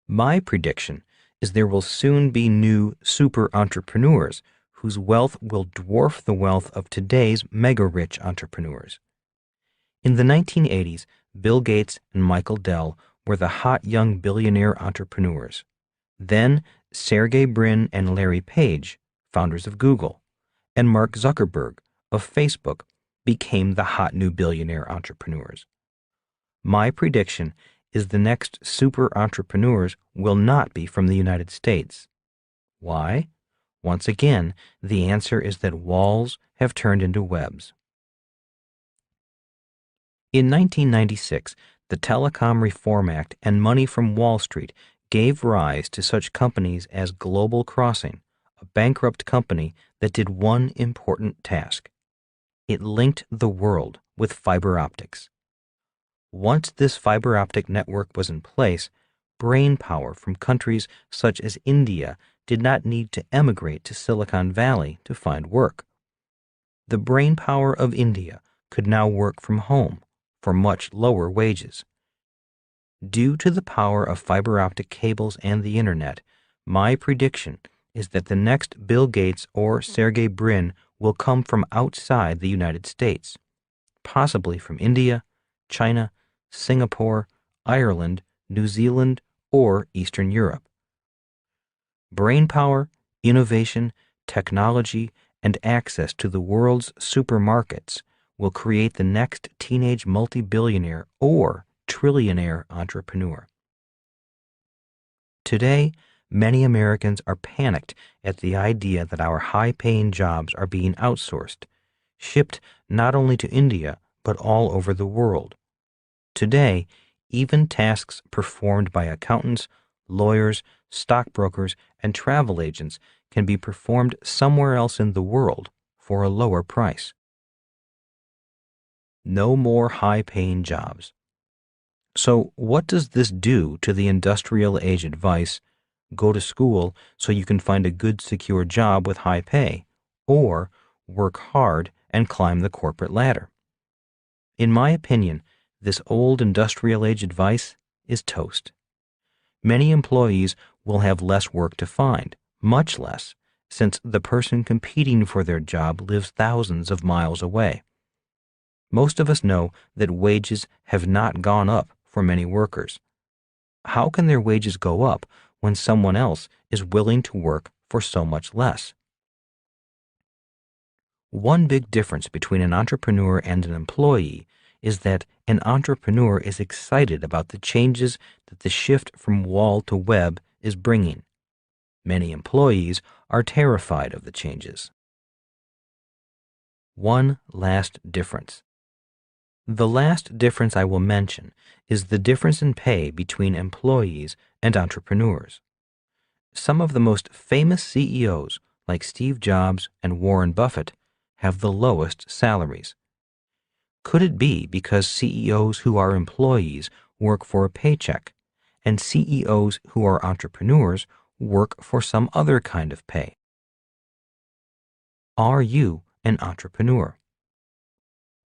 My prediction is there will soon be new super entrepreneurs whose wealth will dwarf the wealth of today's mega-rich entrepreneurs. In the 1980s, Bill Gates and Michael Dell were the hot young billionaire entrepreneurs. Then Sergey Brin and Larry Page, founders of Google, and Mark Zuckerberg of Facebook became the hot new billionaire entrepreneurs. My prediction is the next super entrepreneurs will not be from the United States. Why? Once again, the answer is that walls have turned into webs. In 1996, the Telecom Reform Act and money from Wall Street gave rise to such companies as Global Crossing, a bankrupt company that did one important task. It linked the world with fiber optics. Once this fiber optic network was in place, brain power from countries such as India did not need to emigrate to Silicon Valley to find work. The brain power of India could now work from home for much lower wages. Due to the power of fiber optic cables and the internet, my prediction is that the next Bill Gates or Sergey Brin will come from outside the United States, possibly from India, China, Singapore, Ireland, New Zealand, or Eastern Europe. Brainpower, innovation, technology, and access to the world's supermarkets will create the next teenage multi-billionaire or trillionaire entrepreneur. Today, many Americans are panicked at the idea that our high-paying jobs are being outsourced, shipped not only to India, but all over the world. Today, even tasks performed by accountants, lawyers, stockbrokers, and travel agents can be performed somewhere else in the world for a lower price. No more high-paying jobs. So what does this do to the industrial age advice, go to school so you can find a good secure job with high pay, or work hard and climb the corporate ladder? In my opinion, this old industrial age advice is toast. Many employees will have less work to find, much less, since the person competing for their job lives thousands of miles away. Most of us know that wages have not gone up for many workers. How can their wages go up when someone else is willing to work for so much less? One big difference between an entrepreneur and an employee is that an entrepreneur is excited about the changes that the shift from wall to web is bringing. Many employees are terrified of the changes. One last difference. The last difference I will mention is the difference in pay between employees and entrepreneurs. Some of the most famous CEOs, like Steve Jobs and Warren Buffett, have the lowest salaries. Could it be because CEOs who are employees work for a paycheck, and CEOs who are entrepreneurs work for some other kind of pay? Are you an entrepreneur?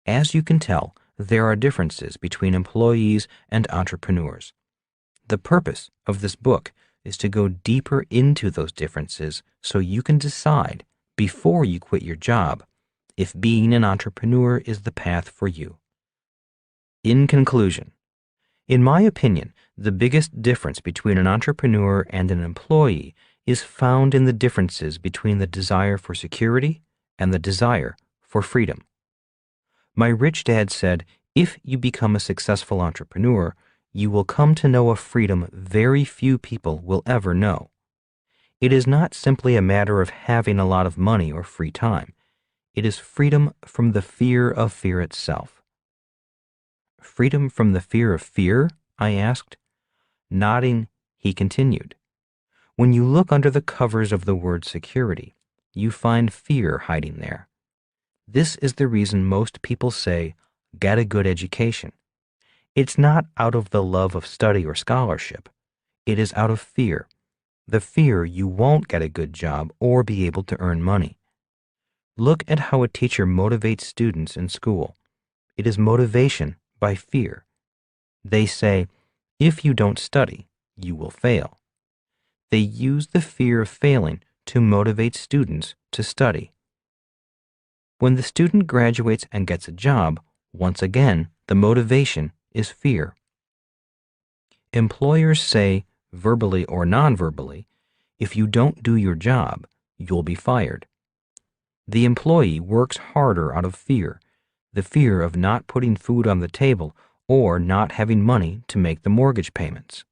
As you can tell, there are differences between employees and entrepreneurs. The purpose of this book is to go deeper into those differences so you can decide, before you quit your job, if being an entrepreneur is the path for you. In conclusion, in my opinion, the biggest difference between an entrepreneur and an employee is found in the differences between the desire for security and the desire for freedom. My rich dad said, if you become a successful entrepreneur, you will come to know a freedom very few people will ever know. It is not simply a matter of having a lot of money or free time. It is freedom from the fear of fear itself. Freedom from the fear of fear? I asked. Nodding, he continued. When you look under the covers of the word security, you find fear hiding there. This is the reason most people say, get a good education. It's not out of the love of study or scholarship. It is out of fear, the fear you won't get a good job or be able to earn money. Look at how a teacher motivates students in school. It is motivation by fear. They say, if you don't study, you will fail. They use the fear of failing to motivate students to study. When the student graduates and gets a job, once again, the motivation is fear. Employers say, verbally or non-verbally, if you don't do your job, you'll be fired. The employee works harder out of fear, the fear of not putting food on the table or not having money to make the mortgage payments.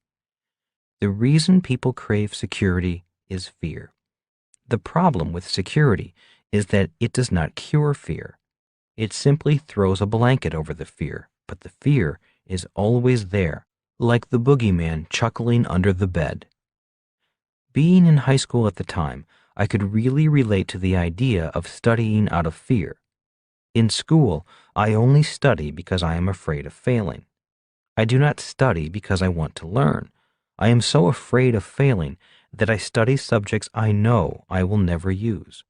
The reason people crave security is fear. The problem with security is that it does not cure fear. It simply throws a blanket over the fear, but the fear is always there, like the boogeyman chuckling under the bed. Being in high school at the time, I could really relate to the idea of studying out of fear. In school, I only study because I am afraid of failing. I do not study because I want to learn. I am so afraid of failing that I study subjects I know I will never use.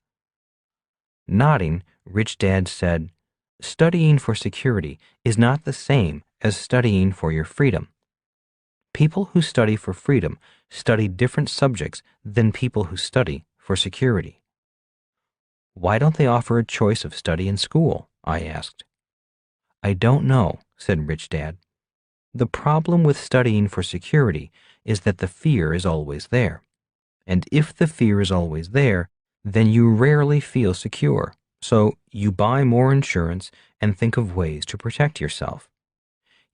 Nodding, Rich Dad said, studying for security is not the same as studying for your freedom. People who study for freedom study different subjects than people who study for security. Why don't they offer a choice of study in school? I asked. I don't know, said Rich Dad. The problem with studying for security is that the fear is always there. And if the fear is always there, then you rarely feel secure. So you buy more insurance and think of ways to protect yourself.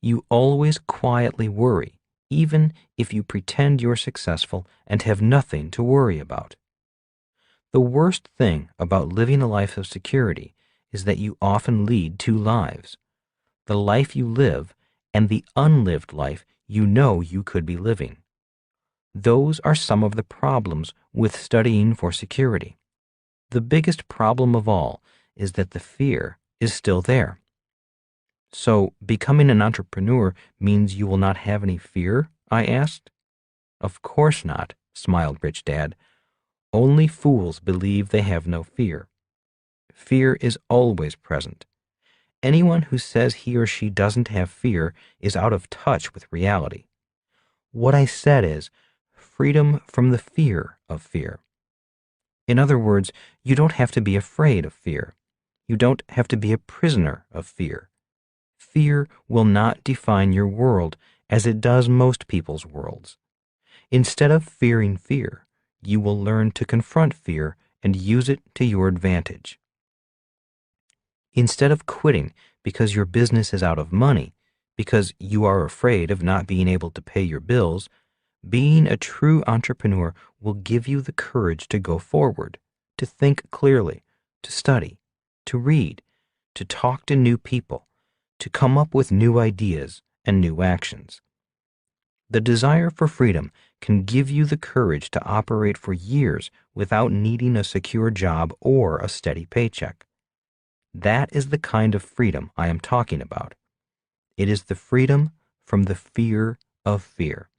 You always quietly worry, even if you pretend you're successful and have nothing to worry about. The worst thing about living a life of security is that you often lead two lives: the life you live and the unlived life you know you could be living. Those are some of the problems with studying for security. The biggest problem of all is that the fear is still there. So, becoming an entrepreneur means you will not have any fear? I asked. Of course not, smiled Rich Dad. Only fools believe they have no fear. Fear is always present. Anyone who says he or she doesn't have fear is out of touch with reality. What I said is freedom from the fear of fear. In other words, you don't have to be afraid of fear. You don't have to be a prisoner of fear. Fear will not define your world as it does most people's worlds. Instead of fearing fear, you will learn to confront fear and use it to your advantage. Instead of quitting because your business is out of money, because you are afraid of not being able to pay your bills, being a true entrepreneur will give you the courage to go forward, to think clearly, to study, to read, to talk to new people, to come up with new ideas and new actions. The desire for freedom can give you the courage to operate for years without needing a secure job or a steady paycheck. That is the kind of freedom I am talking about. It is the freedom from the fear of fear.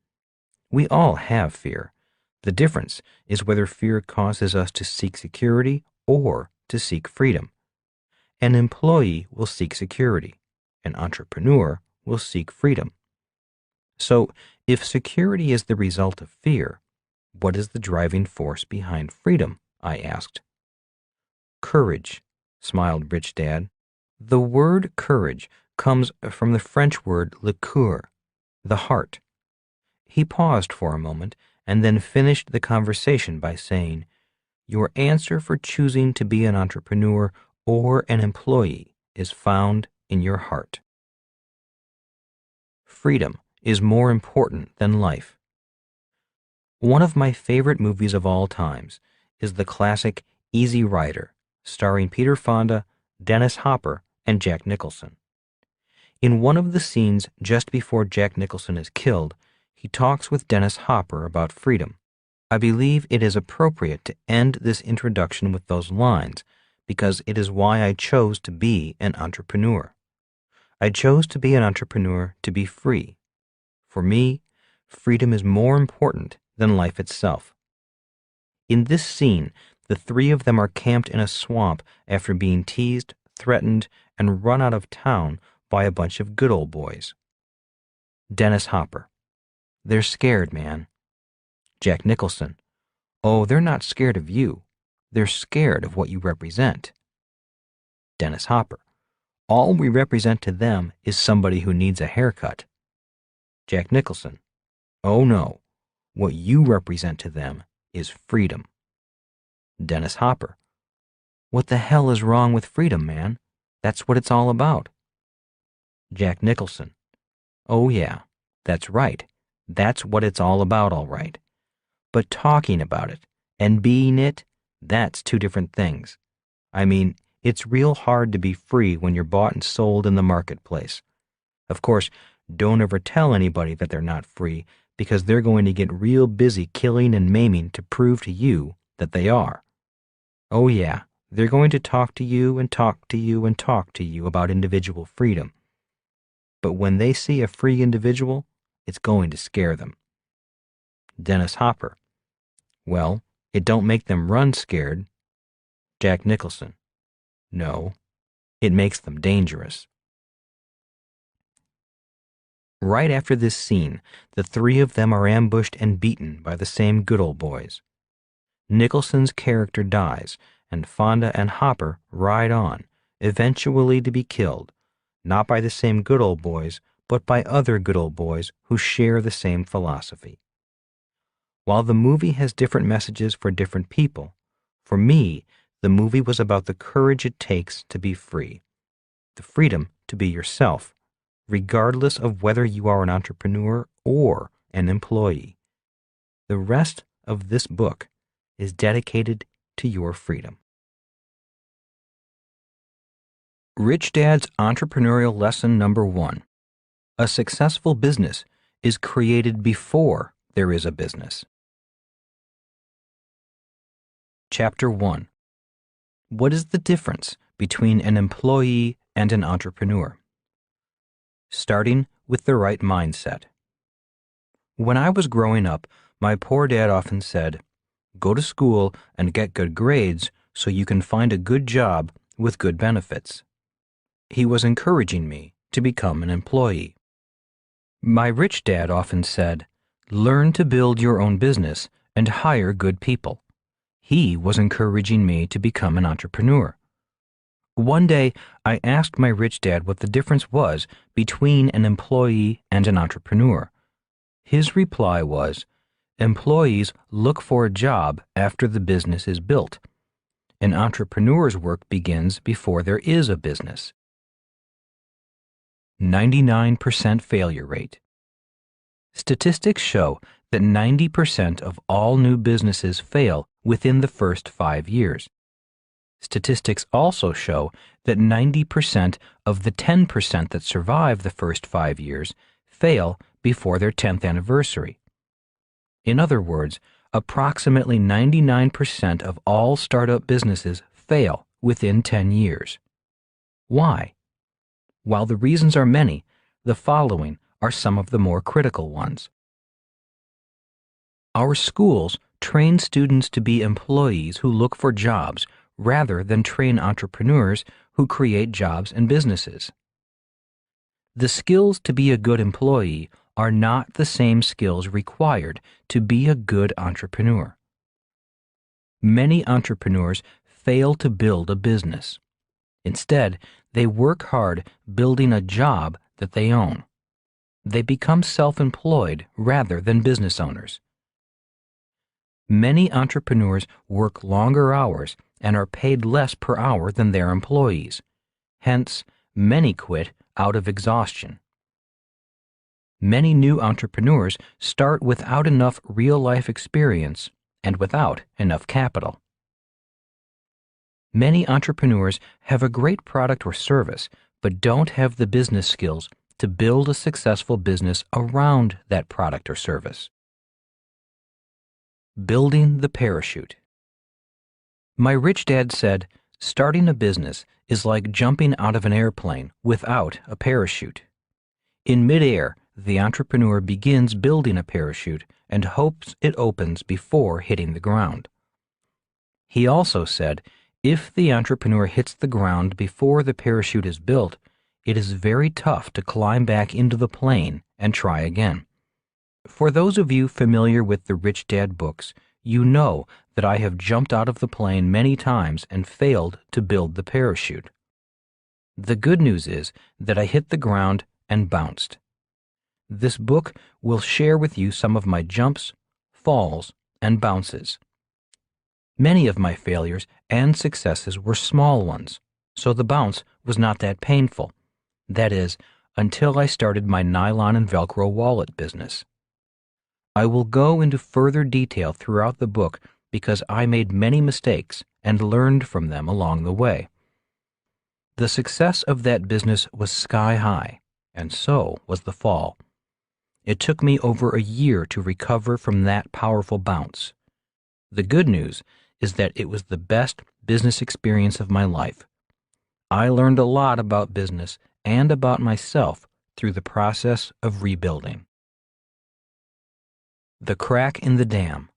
We all have fear. The difference is whether fear causes us to seek security or to seek freedom. An employee will seek security. An entrepreneur will seek freedom. So, if security is the result of fear, what is the driving force behind freedom? I asked. Courage, smiled Rich Dad. The word courage comes from the French word le cœur, the heart. He paused for a moment and then finished the conversation by saying, your answer for choosing to be an entrepreneur or an employee is found in your heart. Freedom is more important than life. One of my favorite movies of all times is the classic Easy Rider, starring Peter Fonda, Dennis Hopper, and Jack Nicholson. In one of the scenes just before Jack Nicholson is killed, he talks with Dennis Hopper about freedom. I believe it is appropriate to end this introduction with those lines because it is why I chose to be an entrepreneur. I chose to be an entrepreneur to be free. For me, freedom is more important than life itself. In this scene, the three of them are camped in a swamp after being teased, threatened, and run out of town by a bunch of good old boys. Dennis Hopper. They're scared, man. Jack Nicholson. Oh, they're not scared of you. They're scared of what you represent. Dennis Hopper. All we represent to them is somebody who needs a haircut. Jack Nicholson. Oh no, what you represent to them is freedom. Dennis Hopper. What the hell is wrong with freedom, man? That's what it's all about. Jack Nicholson. Oh yeah, that's right. That's what it's all about, all right. But talking about it and being it, that's two different things. I mean, it's real hard to be free when you're bought and sold in the marketplace. Of course, don't ever tell anybody that they're not free, because they're going to get real busy killing and maiming to prove to you that they are. Oh yeah, they're going to talk to you and talk to you and talk to you about individual freedom. But when they see a free individual, it's going to scare them. Dennis Hopper. Well, it don't make them run scared. Jack Nicholson. No, it makes them dangerous. Right after this scene, the three of them are ambushed and beaten by the same good old boys. Nicholson's character dies, and Fonda and Hopper ride on, eventually to be killed, not by the same good old boys, but by other good old boys who share the same philosophy. While the movie has different messages for different people, for me, the movie was about the courage it takes to be free, the freedom to be yourself, regardless of whether you are an entrepreneur or an employee. The rest of this book is dedicated to your freedom. Rich Dad's Entrepreneurial Lesson Number 1. A successful business is created before there is a business. Chapter 1. What is the difference between an employee and an entrepreneur? Starting with the right mindset. When I was growing up, my poor dad often said, "Go to school and get good grades so you can find a good job with good benefits." He was encouraging me to become an employee. My rich dad often said, "Learn to build your own business and hire good people." He was encouraging me to become an entrepreneur. One day, I asked my rich dad what the difference was between an employee and an entrepreneur. His reply was, "Employees look for a job after the business is built. An entrepreneur's work begins before there is a business." 99% failure rate. Statistics show that 90% of all new businesses fail within the first 5 years. Statistics also show that 90% of the 10% that survive the first 5 years fail before their 10th anniversary. In other words, approximately 99% of all startup businesses fail within 10 years. Why? While the reasons are many, the following are some of the more critical ones. Our schools train students to be employees who look for jobs rather than train entrepreneurs who create jobs and businesses. The skills to be a good employee are not the same skills required to be a good entrepreneur. Many entrepreneurs fail to build a business. Instead, they work hard building a job that they own. They become self-employed rather than business owners. Many entrepreneurs work longer hours and are paid less per hour than their employees. Hence, many quit out of exhaustion. Many new entrepreneurs start without enough real-life experience and without enough capital. Many entrepreneurs have a great product or service, but don't have the business skills to build a successful business around that product or service. Building the parachute. My rich dad said, "Starting a business is like jumping out of an airplane without a parachute." In midair, the entrepreneur begins building a parachute and hopes it opens before hitting the ground. He also said, if the entrepreneur hits the ground before the parachute is built, it is very tough to climb back into the plane and try again. For those of you familiar with the Rich Dad books, you know that I have jumped out of the plane many times and failed to build the parachute. The good news is that I hit the ground and bounced. This book will share with you some of my jumps, falls, and bounces. Many of my failures and successes were small ones, so the bounce was not that painful. That is, until I started my nylon and Velcro wallet business. I will go into further detail throughout the book because I made many mistakes and learned from them along the way. The success of that business was sky high, and so was the fall. It took me over a year to recover from that powerful bounce. The good news is that it was the best business experience of my life. I learned a lot about business and about myself through the process of rebuilding. The crack in the dam.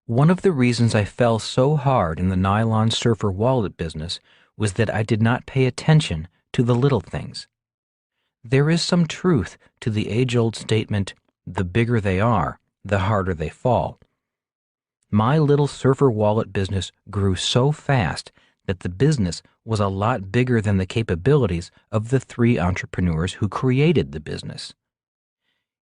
One of the reasons I fell so hard in the nylon surfer wallet business was that I did not pay attention to the little things. There is some truth to the age-old statement, the bigger they are, the harder they fall. My little surfer wallet business grew so fast that the business was a lot bigger than the capabilities of the 3 entrepreneurs who created the business.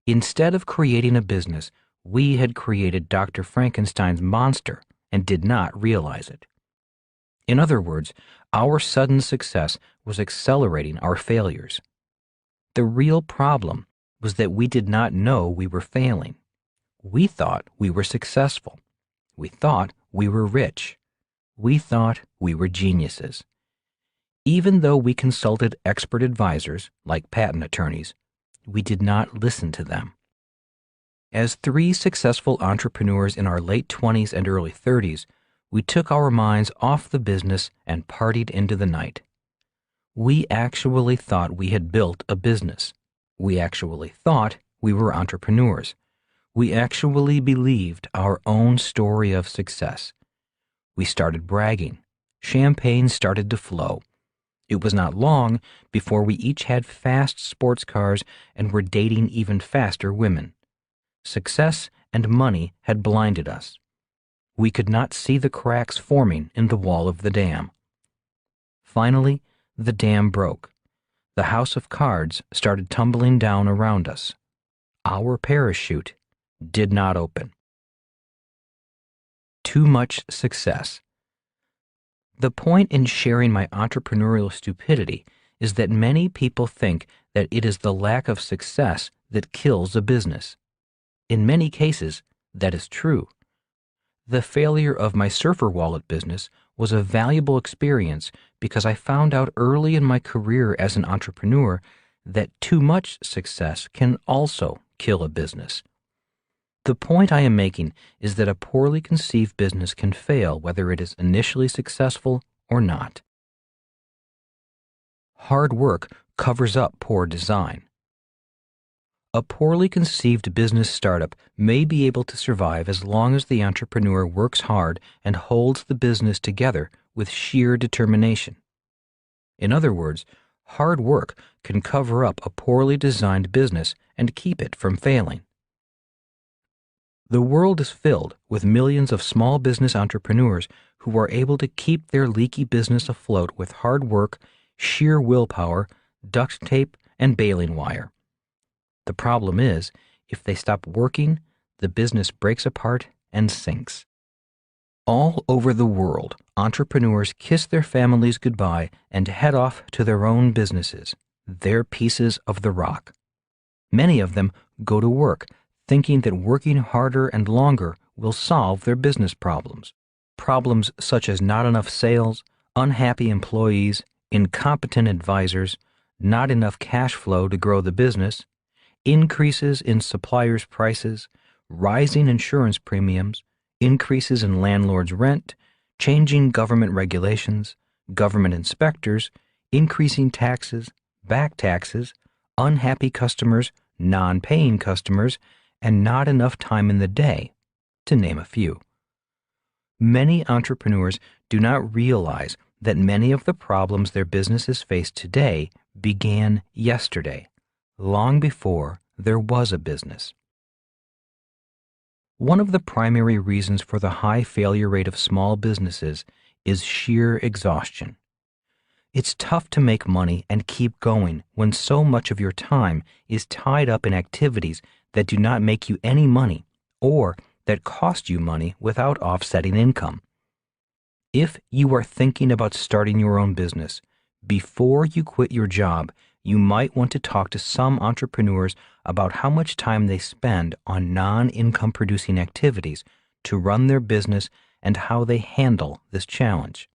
Instead of creating a business, we had created Dr. Frankenstein's monster and did not realize it. In other words, our sudden success was accelerating our failures. The real problem was that we did not know we were failing. We thought we were successful. We thought we were rich. We thought we were geniuses. Even though we consulted expert advisors, like patent attorneys, we did not listen to them. As 3 successful entrepreneurs in our late 20s and early 30s, we took our minds off the business and partied into the night. We actually thought we had built a business. We actually thought we were entrepreneurs. We actually believed our own story of success. We started bragging. Champagne started to flow. It was not long before we each had fast sports cars and were dating even faster women. Success and money had blinded us. We could not see the cracks forming in the wall of the dam. Finally, the dam broke. The house of cards started tumbling down around us. Our parachute did not open. Too much success. The point in sharing my entrepreneurial stupidity is that many people think that it is the lack of success that kills a business. In many cases, that is true. The failure of my surfer wallet business was a valuable experience because I found out early in my career as an entrepreneur that too much success can also kill a business. The point I am making is that a poorly conceived business can fail whether it is initially successful or not. Hard work covers up poor design. A poorly conceived business startup may be able to survive as long as the entrepreneur works hard and holds the business together with sheer determination. In other words, hard work can cover up a poorly designed business and keep it from failing. The world is filled with millions of small business entrepreneurs who are able to keep their leaky business afloat with hard work, sheer willpower, duct tape, and baling wire. The problem is, if they stop working, the business breaks apart and sinks. All over the world, entrepreneurs kiss their families goodbye and head off to their own businesses, their pieces of the rock. Many of them go to work, thinking that working harder and longer will solve their business problems. Problems such as not enough sales, unhappy employees, incompetent advisors, not enough cash flow to grow the business, increases in suppliers' prices, rising insurance premiums, increases in landlords' rent, changing government regulations, government inspectors, increasing taxes, back taxes, unhappy customers, non-paying customers, and not enough time in the day, to name a few. Many entrepreneurs do not realize that many of the problems their businesses face today began yesterday, long before there was a business. One of the primary reasons for the high failure rate of small businesses is sheer exhaustion. It's tough to make money and keep going when so much of your time is tied up in activities that do not make you any money or that cost you money without offsetting income. If you are thinking about starting your own business, before you quit your job, you might want to talk to some entrepreneurs about how much time they spend on non-income producing activities to run their business and how they handle this challenge.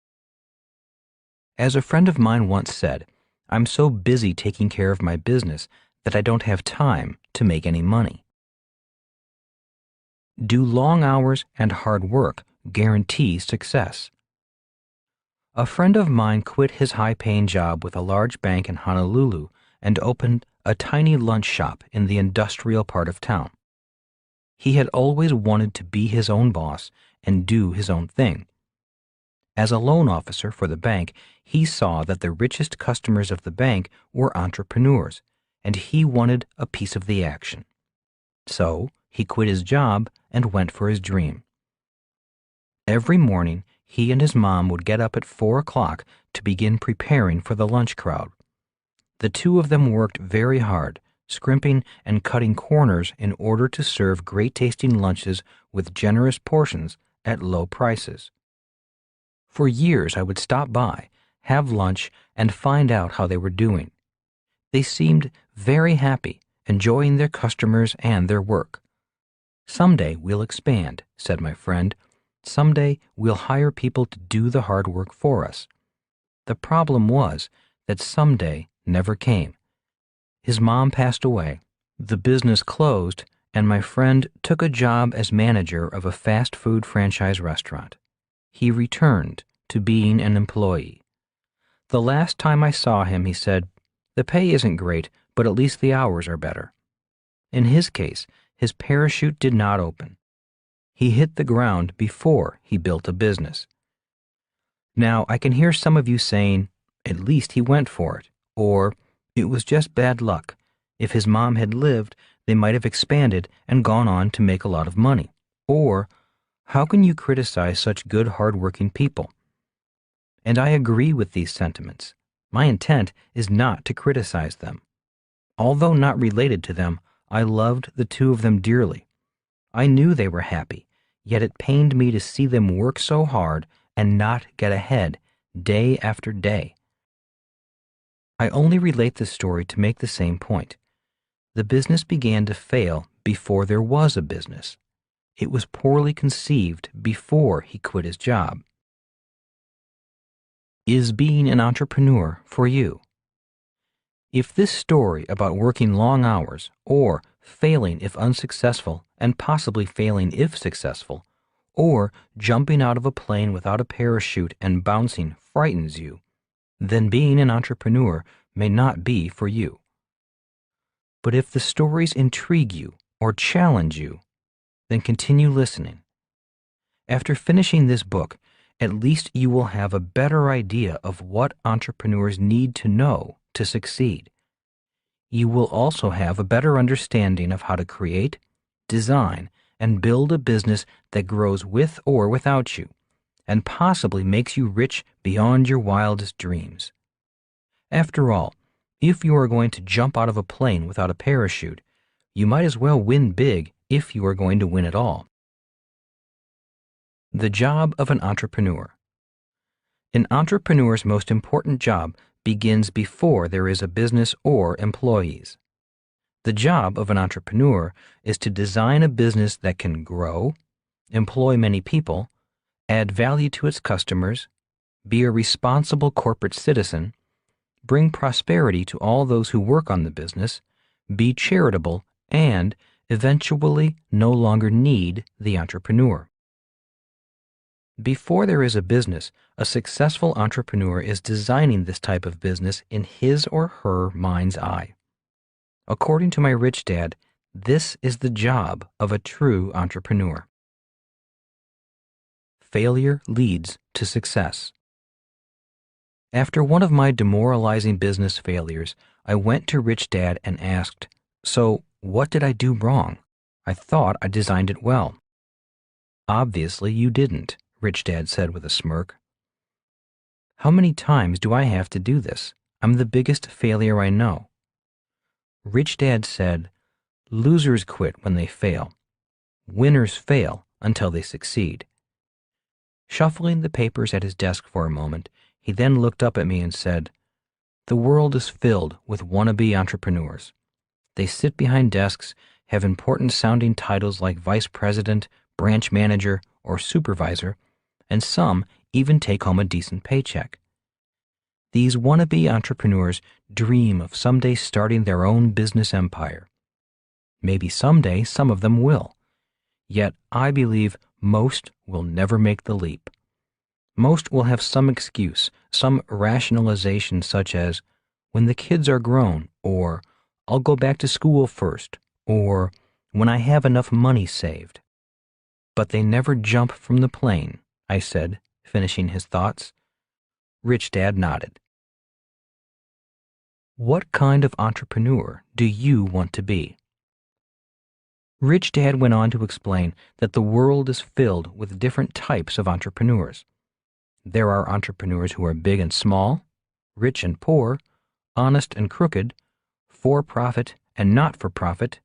As a friend of mine once said, "I'm so busy taking care of my business that I don't have time to make any money." Do long hours and hard work guarantee success? A friend of mine quit his high-paying job with a large bank in Honolulu and opened a tiny lunch shop in the industrial part of town. He had always wanted to be his own boss and do his own thing. As a loan officer for the bank, he saw that the richest customers of the bank were entrepreneurs, and he wanted a piece of the action. So he quit his job and went for his dream. Every morning, he and his mom would get up at 4 o'clock to begin preparing for the lunch crowd. The two of them worked very hard, scrimping and cutting corners in order to serve great-tasting lunches with generous portions at low prices. For years, I would stop by, have lunch, and find out how they were doing. They seemed very happy, enjoying their customers and their work. "Someday we'll expand," said my friend. "Someday we'll hire people to do the hard work for us." The problem was that someday never came. His mom passed away, the business closed, and my friend took a job as manager of a fast food franchise restaurant. He returned to being an employee. The last time I saw him, he said, "The pay isn't great, but at least the hours are better." In his case, his parachute did not open. He hit the ground before he built a business. Now, I can hear some of you saying, "At least he went for it," or "It was just bad luck. If his mom had lived, they might have expanded and gone on to make a lot of money," or "How can you criticize such good, hard-working people?" And I agree with these sentiments. My intent is not to criticize them. Although not related to them, I loved the two of them dearly. I knew they were happy, yet it pained me to see them work so hard and not get ahead day after day. I only relate this story to make the same point. The business began to fail before there was a business. It was poorly conceived before he quit his job. Is being an entrepreneur for you? If this story about working long hours, or failing if unsuccessful and possibly failing if successful, or jumping out of a plane without a parachute and bouncing frightens you, then being an entrepreneur may not be for you. But if the stories intrigue you or challenge you, then continue listening. After finishing this book, at least you will have a better idea of what entrepreneurs need to know to succeed. You will also have a better understanding of how to create, design, and build a business that grows with or without you, and possibly makes you rich beyond your wildest dreams. After all, if you are going to jump out of a plane without a parachute, you might as well win big if you are going to win at all. The job of an entrepreneur. An entrepreneur's most important job begins before there is a business or employees. The job of an entrepreneur is to design a business that can grow, employ many people, add value to its customers, be a responsible corporate citizen, bring prosperity to all those who work on the business, be charitable, and eventually no longer need the entrepreneur. Before there is a business, a successful entrepreneur is designing this type of business in his or her mind's eye. According to my rich dad, this is the job of a true entrepreneur. Failure leads to success. After one of my demoralizing business failures, I went to Rich Dad and asked, "So, what did I do wrong? I thought I designed it well." "Obviously, you didn't," Rich Dad said with a smirk. "How many times do I have to do this? I'm the biggest failure I know." Rich Dad said, "Losers quit when they fail. Winners fail until they succeed." Shuffling the papers at his desk for a moment, he then looked up at me and said, "The world is filled with wannabe entrepreneurs. They sit behind desks, have important sounding titles like vice president, branch manager, or supervisor, and some even take home a decent paycheck. These wannabe entrepreneurs dream of someday starting their own business empire. Maybe someday some of them will. Yet I believe most will never make the leap. Most will have some excuse, some rationalization such as, when the kids are grown, or I'll go back to school first, or when I have enough money saved. But they never jump from the plane," I said, finishing his thoughts. Rich Dad nodded. What kind of entrepreneur do you want to be? Rich Dad went on to explain that the world is filled with different types of entrepreneurs. There are entrepreneurs who are big and small, rich and poor, honest and crooked, for-profit and not-for-profit,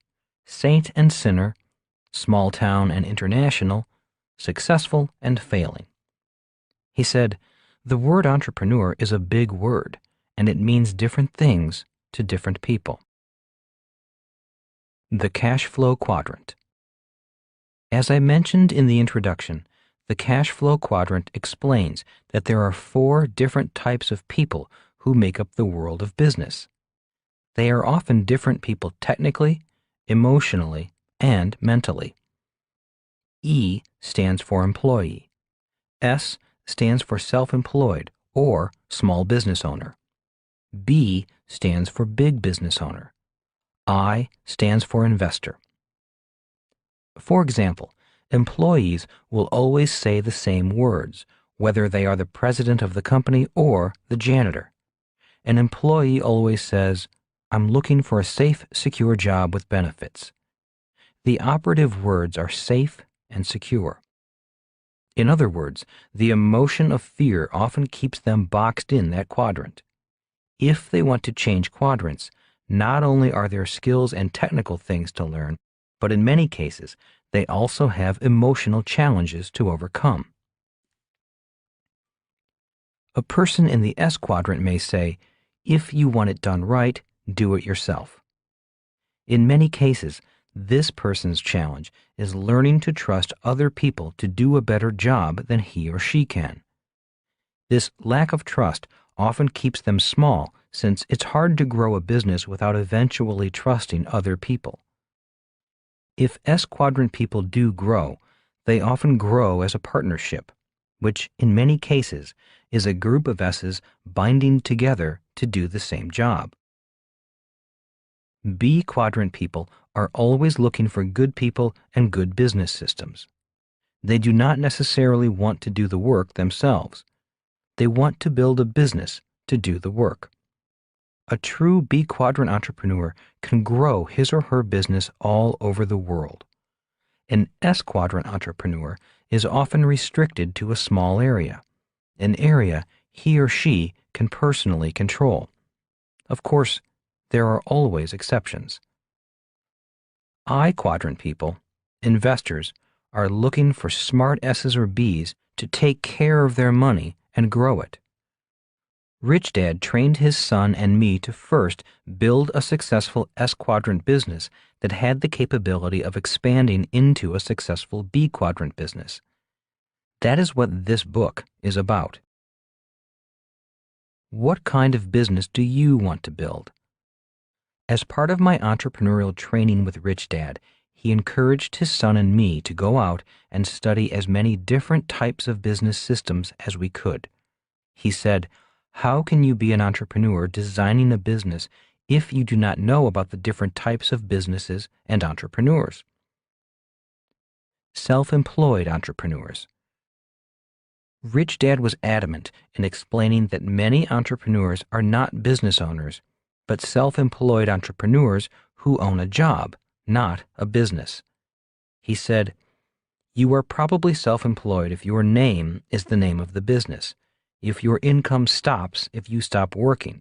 saint and sinner, small town and international, successful and failing. He said, "The word entrepreneur is a big word, and it means different things to different people." The cash flow quadrant. As I mentioned in the introduction, the cash flow quadrant explains that there are 4 different types of people who make up the world of business. They are often different people technically, emotionally, and mentally. E stands for employee. S stands for self-employed or small business owner. B stands for big business owner. I stands for investor. For example, employees will always say the same words, whether they are the president of the company or the janitor. An employee always says, "I'm looking for a safe, secure job with benefits." The operative words are safe and secure. In other words, the emotion of fear often keeps them boxed in that quadrant. If they want to change quadrants, not only are there skills and technical things to learn, but in many cases, they also have emotional challenges to overcome. A person in the S quadrant may say, "If you want it done right, do it yourself." In many cases, this person's challenge is learning to trust other people to do a better job than he or she can. This lack of trust often keeps them small, since it's hard to grow a business without eventually trusting other people. If S quadrant people do grow, they often grow as a partnership, which in many cases is a group of S's binding together to do the same job. B quadrant people are always looking for good people and good business systems. They do not necessarily want to do the work themselves. They want to build a business to do the work. A true B quadrant entrepreneur can grow his or her business all over the world. An S quadrant entrepreneur is often restricted to a small area, an area he or she can personally control. Of course, there are always exceptions. I quadrant people, investors, are looking for smart S's or B's to take care of their money and grow it. Rich Dad trained his son and me to first build a successful S quadrant business that had the capability of expanding into a successful B quadrant business. That is what this book is about. What kind of business do you want to build? As part of my entrepreneurial training with Rich Dad, he encouraged his son and me to go out and study as many different types of business systems as we could. He said, "How can you be an entrepreneur designing a business if you do not know about the different types of businesses and entrepreneurs?" Self-employed entrepreneurs. Rich Dad was adamant in explaining that many entrepreneurs are not business owners, but self-employed entrepreneurs who own a job, not a business. He said, "You are probably self-employed if your name is the name of the business, if your income stops if you stop working,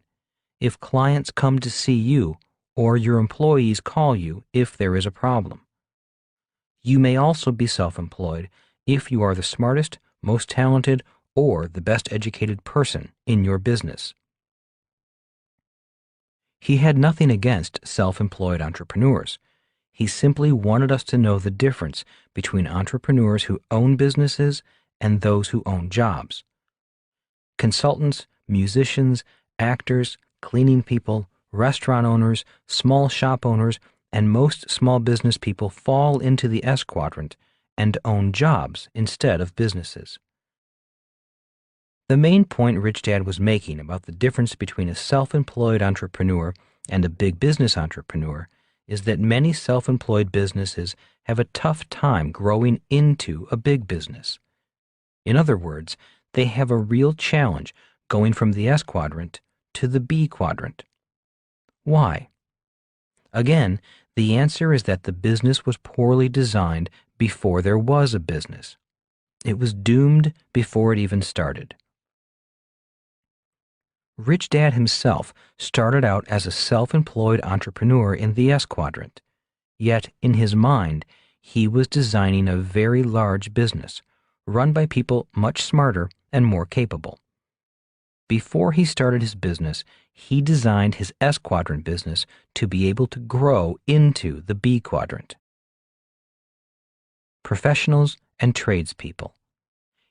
if clients come to see you, or your employees call you if there is a problem. You may also be self-employed if you are the smartest, most talented, or the best educated person in your business." He had nothing against self-employed entrepreneurs. He simply wanted us to know the difference between entrepreneurs who own businesses and those who own jobs. Consultants, musicians, actors, cleaning people, restaurant owners, small shop owners, and most small business people fall into the S quadrant and own jobs instead of businesses. The main point Rich Dad was making about the difference between a self-employed entrepreneur and a big business entrepreneur is that many self-employed businesses have a tough time growing into a big business. In other words, they have a real challenge going from the S quadrant to the B quadrant. Why? Again, the answer is that the business was poorly designed before there was a business. It was doomed before it even started. Rich Dad himself started out as a self-employed entrepreneur in the S quadrant, yet in his mind, he was designing a very large business, run by people much smarter and more capable. Before he started his business, he designed his S quadrant business to be able to grow into the B quadrant. Professionals and tradespeople.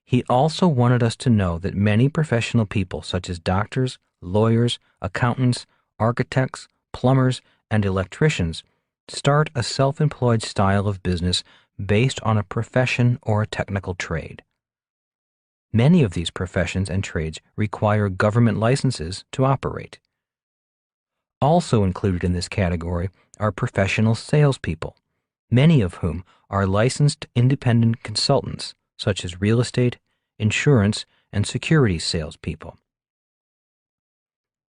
He also wanted us to know that many professional people, such as doctors, lawyers, accountants, architects, plumbers, and electricians, start a self-employed style of business based on a profession or a technical trade. Many of these professions and trades require government licenses to operate. Also included in this category are professional salespeople, many of whom are licensed independent consultants, such as real estate, insurance, and securities salespeople.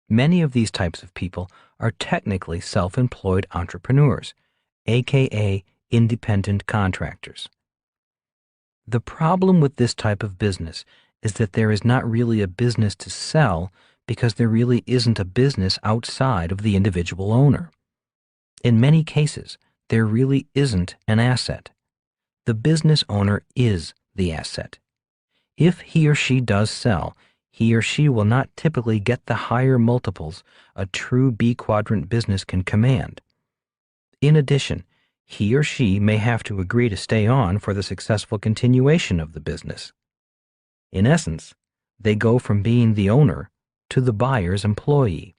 Many of these types of people are technically self-employed entrepreneurs, aka independent contractors. The problem with this type of business is that there is not really a business to sell because there really isn't a business outside of the individual owner. In many cases, there really isn't an asset. The business owner is the asset. If he or she does sell, he or she will not typically get the higher multiples a true B quadrant business can command. In addition, he or she may have to agree to stay on for the successful continuation of the business. In essence, they go from being the owner to the buyer's employee.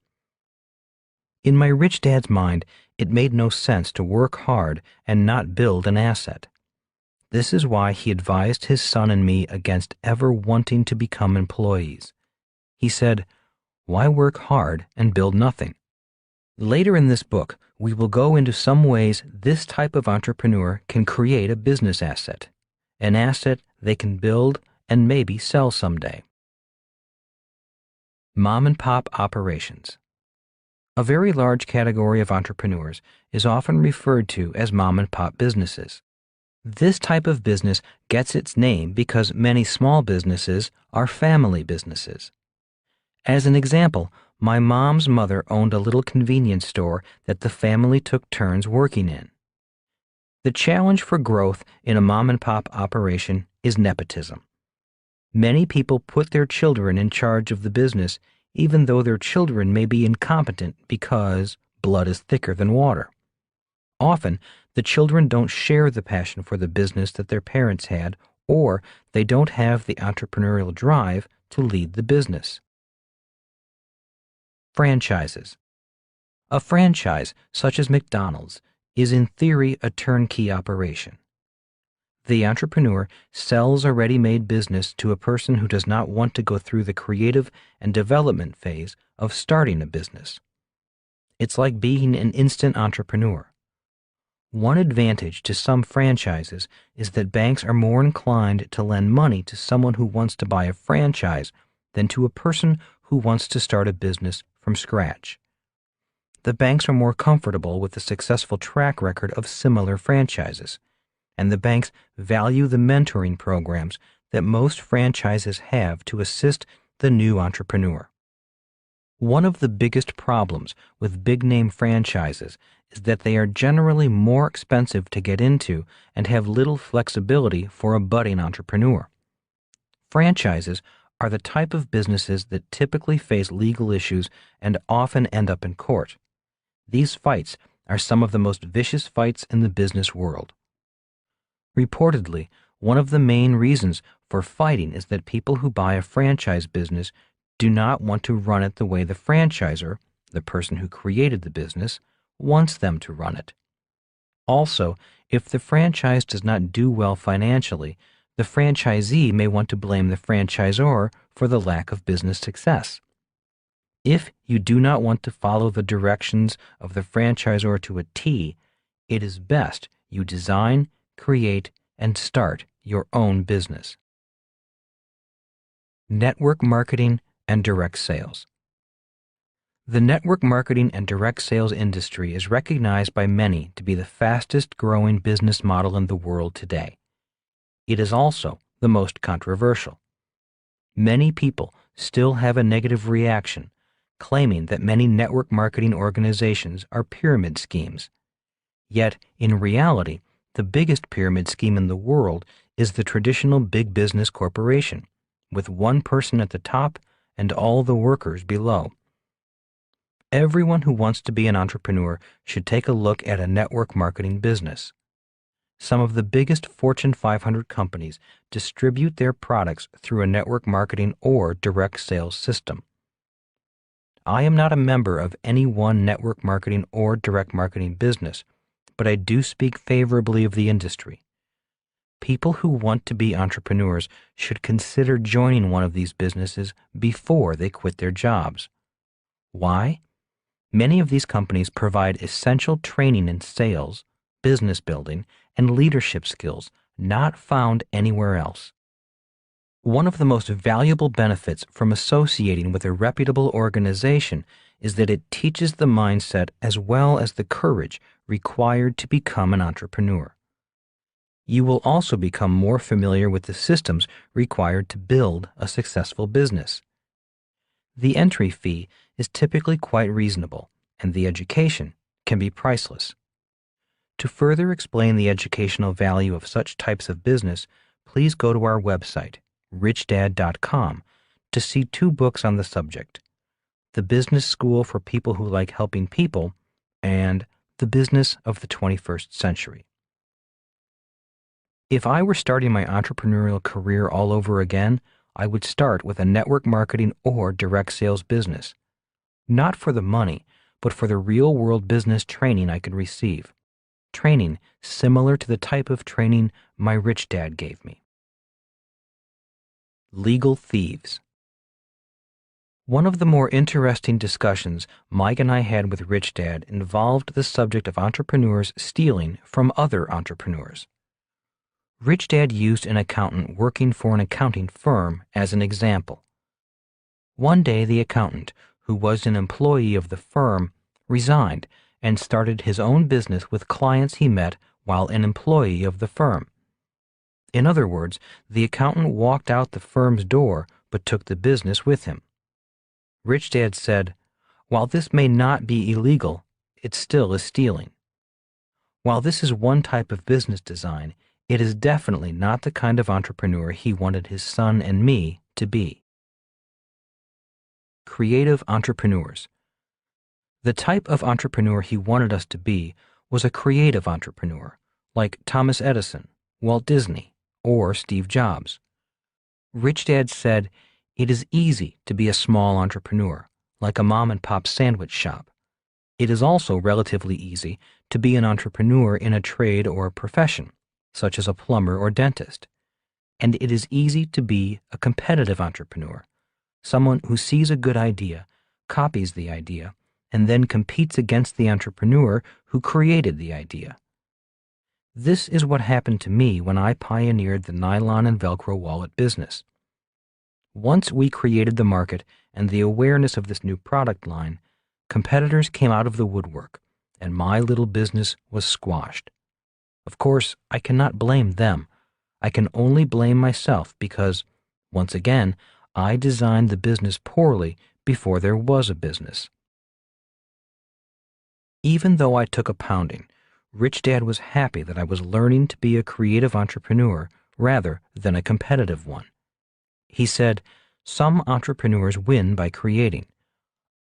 In my rich dad's mind, it made no sense to work hard and not build an asset. This is why he advised his son and me against ever wanting to become employees. He said, "Why work hard and build nothing?" Later in this book, we will go into some ways this type of entrepreneur can create a business asset, an asset they can build and maybe sell someday. Mom and pop operations. A very large category of entrepreneurs is often referred to as mom and pop businesses. This type of business gets its name because many small businesses are family businesses. As an example, my mom's mother owned a little convenience store that the family took turns working in. The challenge for growth in a mom and pop operation is nepotism. Many people put their children in charge of the business even though their children may be incompetent because blood is thicker than water. Often, the children don't share the passion for the business that their parents had, or they don't have the entrepreneurial drive to lead the business. Franchises. A franchise, such as McDonald's, is in theory a turnkey operation. The entrepreneur sells a ready-made business to a person who does not want to go through the creative and development phase of starting a business. It's like being an instant entrepreneur. One advantage to some franchises is that banks are more inclined to lend money to someone who wants to buy a franchise than to a person who wants to start a business from scratch. The banks are more comfortable with the successful track record of similar franchises, and the banks value the mentoring programs that most franchises have to assist the new entrepreneur. One of the biggest problems with big-name franchises is that they are generally more expensive to get into and have little flexibility for a budding entrepreneur. Franchises are the type of businesses that typically face legal issues and often end up in court. These fights are some of the most vicious fights in the business world. Reportedly, one of the main reasons for fighting is that people who buy a franchise business do not want to run it the way the franchisor, the person who created the business, wants them to run it. Also, if the franchise does not do well financially, the franchisee may want to blame the franchisor for the lack of business success. If you do not want to follow the directions of the franchisor to a T, it is best you design, create, and start your own business. Network marketing and direct sales. The network marketing and direct sales industry is recognized by many to be the fastest growing business model in the world today. It is also the most controversial. Many people still have a negative reaction, claiming that many network marketing organizations are pyramid schemes. Yet, in reality, the biggest pyramid scheme in the world is the traditional big business corporation, with one person at the top and all the workers below. Everyone who wants to be an entrepreneur should take a look at a network marketing business. Some of the biggest Fortune 500 companies distribute their products through a network marketing or direct sales system. I am not a member of any one network marketing or direct marketing business, but I do speak favorably of the industry. People who want to be entrepreneurs should consider joining one of these businesses before they quit their jobs. Why? Many of these companies provide essential training in sales, business building, and leadership skills not found anywhere else. One of the most valuable benefits from associating with a reputable organization is that it teaches the mindset as well as the courage required to become an entrepreneur. You will also become more familiar with the systems required to build a successful business. The entry fee is typically quite reasonable, and the education can be priceless. To further explain the educational value of such types of business, please go to our website, richdad.com, to see 2 books on the subject: The Business School for People Who Like Helping People and The Business of the 21st Century. If I were starting my entrepreneurial career all over again, I would start with a network marketing or direct sales business. Not for the money, but for the real-world business training I could receive. Training similar to the type of training my rich dad gave me. Legal thieves. One of the more interesting discussions Mike and I had with Rich Dad involved the subject of entrepreneurs stealing from other entrepreneurs. Rich Dad used an accountant working for an accounting firm as an example. One day the accountant, who was an employee of the firm, resigned and started his own business with clients he met while an employee of the firm. In other words, the accountant walked out the firm's door but took the business with him. Rich Dad said, "While this may not be illegal, it still is stealing." While this is one type of business design, it is definitely not the kind of entrepreneur he wanted his son and me to be. Creative entrepreneurs. The type of entrepreneur he wanted us to be was a creative entrepreneur, like Thomas Edison, Walt Disney, or Steve Jobs. Rich Dad said, "It is easy to be a small entrepreneur, like a mom-and-pop sandwich shop. It is also relatively easy to be an entrepreneur in a trade or a profession, such as a plumber or dentist. And it is easy to be a competitive entrepreneur, someone who sees a good idea, copies the idea, and then competes against the entrepreneur who created the idea. This is what happened to me when I pioneered the nylon and Velcro wallet business. Once we created the market and the awareness of this new product line, competitors came out of the woodwork, and my little business was squashed. Of course, I cannot blame them. I can only blame myself because, once again, I designed the business poorly before there was a business. Even though I took a pounding, Rich Dad was happy that I was learning to be a creative entrepreneur rather than a competitive one. He said, "Some entrepreneurs win by creating.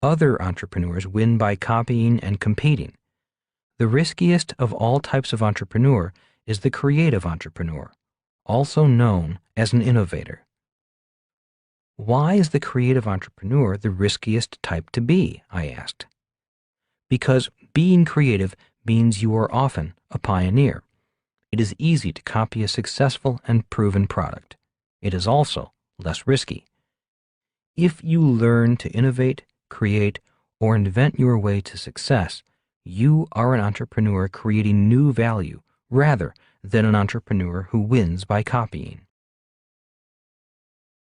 Other entrepreneurs win by copying and competing. The riskiest of all types of entrepreneur is the creative entrepreneur, also known as an innovator." Why is the creative entrepreneur the riskiest type to be? I asked. Because being creative means you are often a pioneer. It is easy to copy a successful and proven product. It is also less risky. If you learn to innovate, create, or invent your way to success, you are an entrepreneur creating new value rather than an entrepreneur who wins by copying.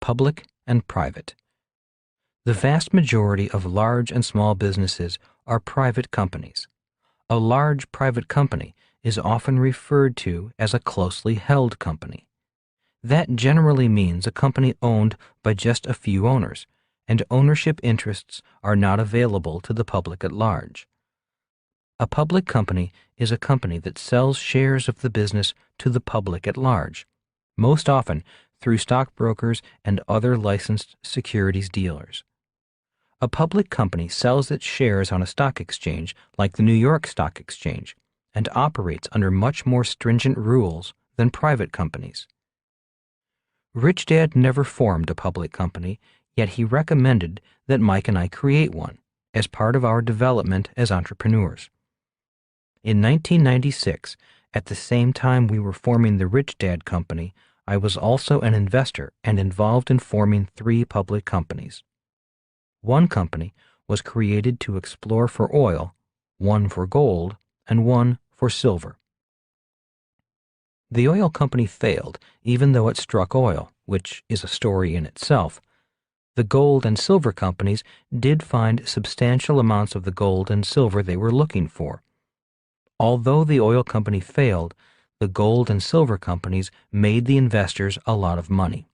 Public and private. The vast majority of large and small businesses are private companies. A large private company is often referred to as a closely held company. That generally means a company owned by just a few owners, and ownership interests are not available to the public at large. A public company is a company that sells shares of the business to the public at large, most often through stockbrokers and other licensed securities dealers. A public company sells its shares on a stock exchange like the New York Stock Exchange and operates under much more stringent rules than private companies. Rich Dad never formed a public company, yet he recommended that Mike and I create one as part of our development as entrepreneurs. In 1996, at the same time we were forming the Rich Dad Company, I was also an investor and involved in forming 3 public companies. One company was created to explore for oil, one for gold, and one for silver. The oil company failed, even though it struck oil, which is a story in itself. The gold and silver companies did find substantial amounts of the gold and silver they were looking for. Although the oil company failed, the gold and silver companies made the investors a lot of money.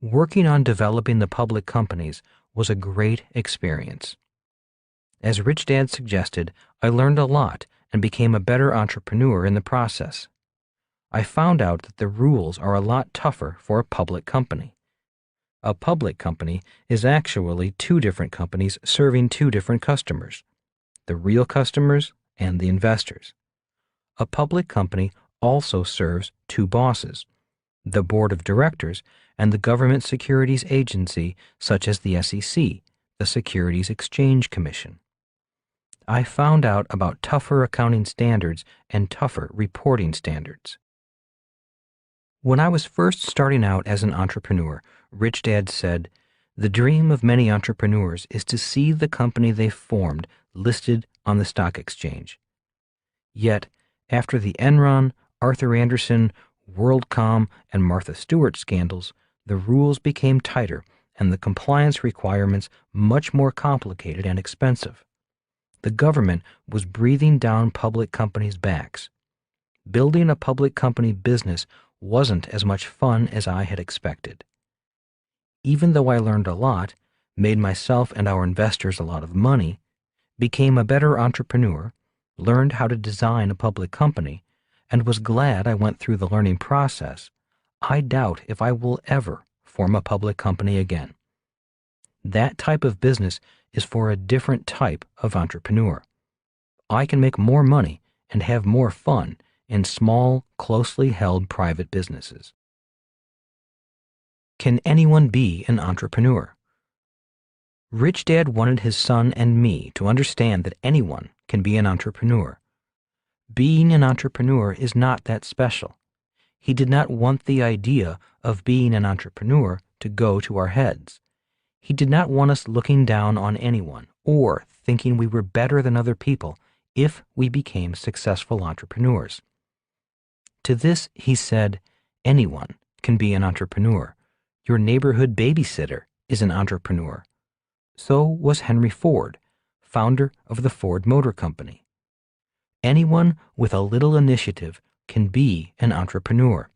Working on developing the public companies was a great experience. As Rich Dad suggested, I learned a lot and became a better entrepreneur in the process. I found out that the rules are a lot tougher for a public company. A public company is actually 2 different companies serving 2 different customers, the real customers and the investors. A public company also serves 2 bosses, the board of directors and the government securities agency such as the SEC, the Securities Exchange Commission. I found out about tougher accounting standards and tougher reporting standards. When I was first starting out as an entrepreneur, Rich Dad said, "The dream of many entrepreneurs is to see the company they formed listed on the stock exchange." Yet, after the Enron, Arthur Andersen, WorldCom, and Martha Stewart scandals, the rules became tighter and the compliance requirements much more complicated and expensive. The government was breathing down public companies' backs. Building a public company business wasn't as much fun as I had expected. Even though I learned a lot, made myself and our investors a lot of money, became a better entrepreneur, learned how to design a public company, and was glad I went through the learning process, I doubt if I will ever form a public company again. That type of business is for a different type of entrepreneur. I can make more money and have more fun in small, closely held private businesses. Can anyone be an entrepreneur? Rich Dad wanted his son and me to understand that anyone can be an entrepreneur. Being an entrepreneur is not that special. He did not want the idea of being an entrepreneur to go to our heads. He did not want us looking down on anyone or thinking we were better than other people if we became successful entrepreneurs. To this, he said, anyone can be an entrepreneur. Your neighborhood babysitter is an entrepreneur. So was Henry Ford, founder of the Ford Motor Company. Anyone with a little initiative can be an entrepreneur.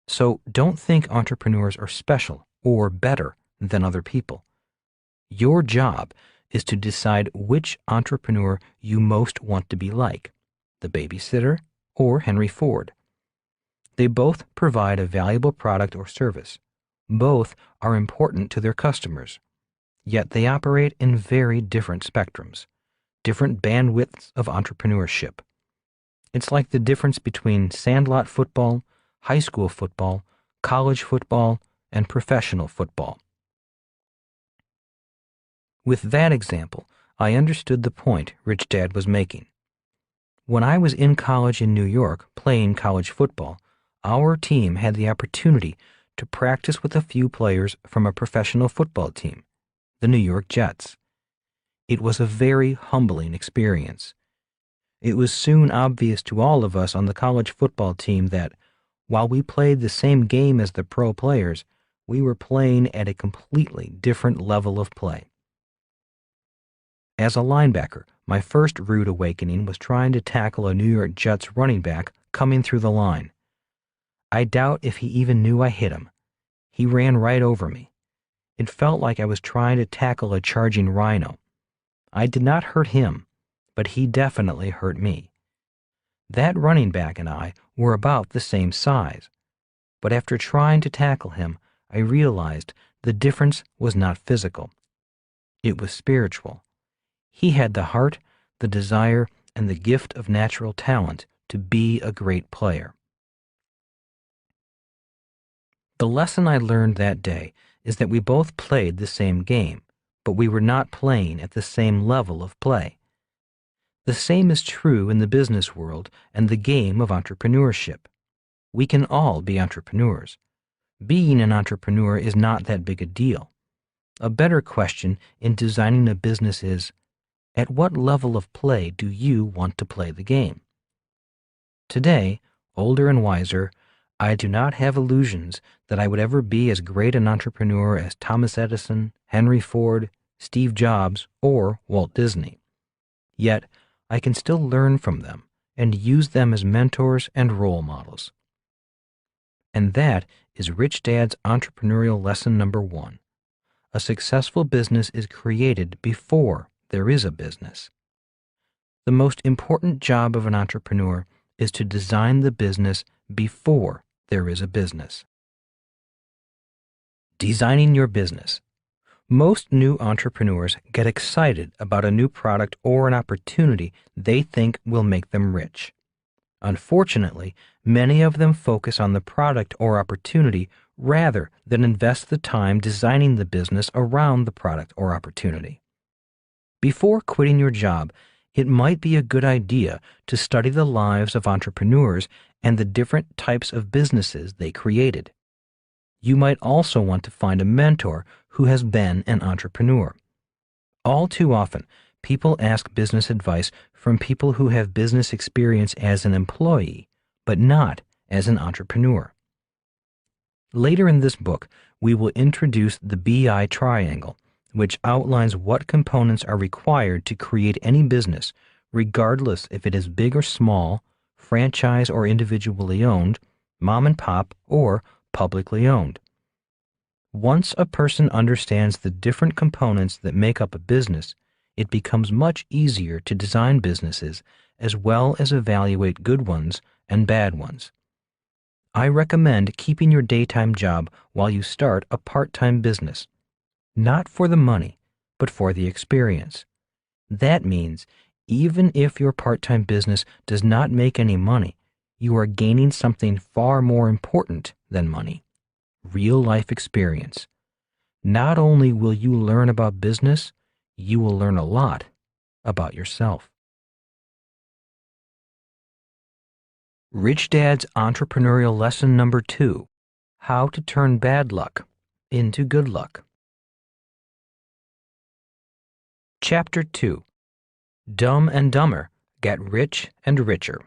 So don't think entrepreneurs are special or better than other people. Your job is to decide which entrepreneur you most want to be like, the babysitter or Henry Ford. They both provide a valuable product or service. Both are important to their customers. Yet they operate in very different spectrums, different bandwidths of entrepreneurship. It's like the difference between sandlot football, high school football, college football, and professional football. With that example, I understood the point Rich Dad was making. When I was in college in New York playing college football, our team had the opportunity to practice with a few players from a professional football team, the New York Jets. It was a very humbling experience. It was soon obvious to all of us on the college football team that, while we played the same game as the pro players, we were playing at a completely different level of play. As a linebacker, my first rude awakening was trying to tackle a New York Jets running back coming through the line. I doubt if he even knew I hit him. He ran right over me. It felt like I was trying to tackle a charging rhino. I did not hurt him, but he definitely hurt me. That running back and I were about the same size, but after trying to tackle him, I realized the difference was not physical. It was spiritual. He had the heart, the desire, and the gift of natural talent to be a great player. The lesson I learned that day is that we both played the same game, but we were not playing at the same level of play. The same is true in the business world and the game of entrepreneurship. We can all be entrepreneurs. Being an entrepreneur is not that big a deal. A better question in designing a business is, at what level of play do you want to play the game? Today, older and wiser, I do not have illusions that I would ever be as great an entrepreneur as Thomas Edison, Henry Ford, Steve Jobs, or Walt Disney. Yet, I can still learn from them and use them as mentors and role models. And that is Rich Dad's entrepreneurial lesson number 1. A successful business is created before there is a business. The most important job of an entrepreneur is to design the business before there is a business. Designing your business. Most new entrepreneurs get excited about a new product or an opportunity they think will make them rich. Unfortunately, many of them focus on the product or opportunity rather than invest the time designing the business around the product or opportunity. Before quitting your job, it might be a good idea to study the lives of entrepreneurs and the different types of businesses they created. You might also want to find a mentor who has been an entrepreneur. All too often, people ask business advice from people who have business experience as an employee, but not as an entrepreneur. Later in this book, we will introduce the BI triangle, which outlines what components are required to create any business, regardless if it is big or small, franchise or individually owned, mom and pop, or publicly owned. Once a person understands the different components that make up a business, it becomes much easier to design businesses as well as evaluate good ones and bad ones. I recommend keeping your daytime job while you start a part-time business, not for the money, but for the experience. That means even if your part-time business does not make any money, you are gaining something far more important than money: real-life experience. Not only will you learn about business, you will learn a lot about yourself. Rich Dad's entrepreneurial lesson number 2: how to turn bad luck into good luck. Chapter 2: Dumb and Dumber Get rich and richer.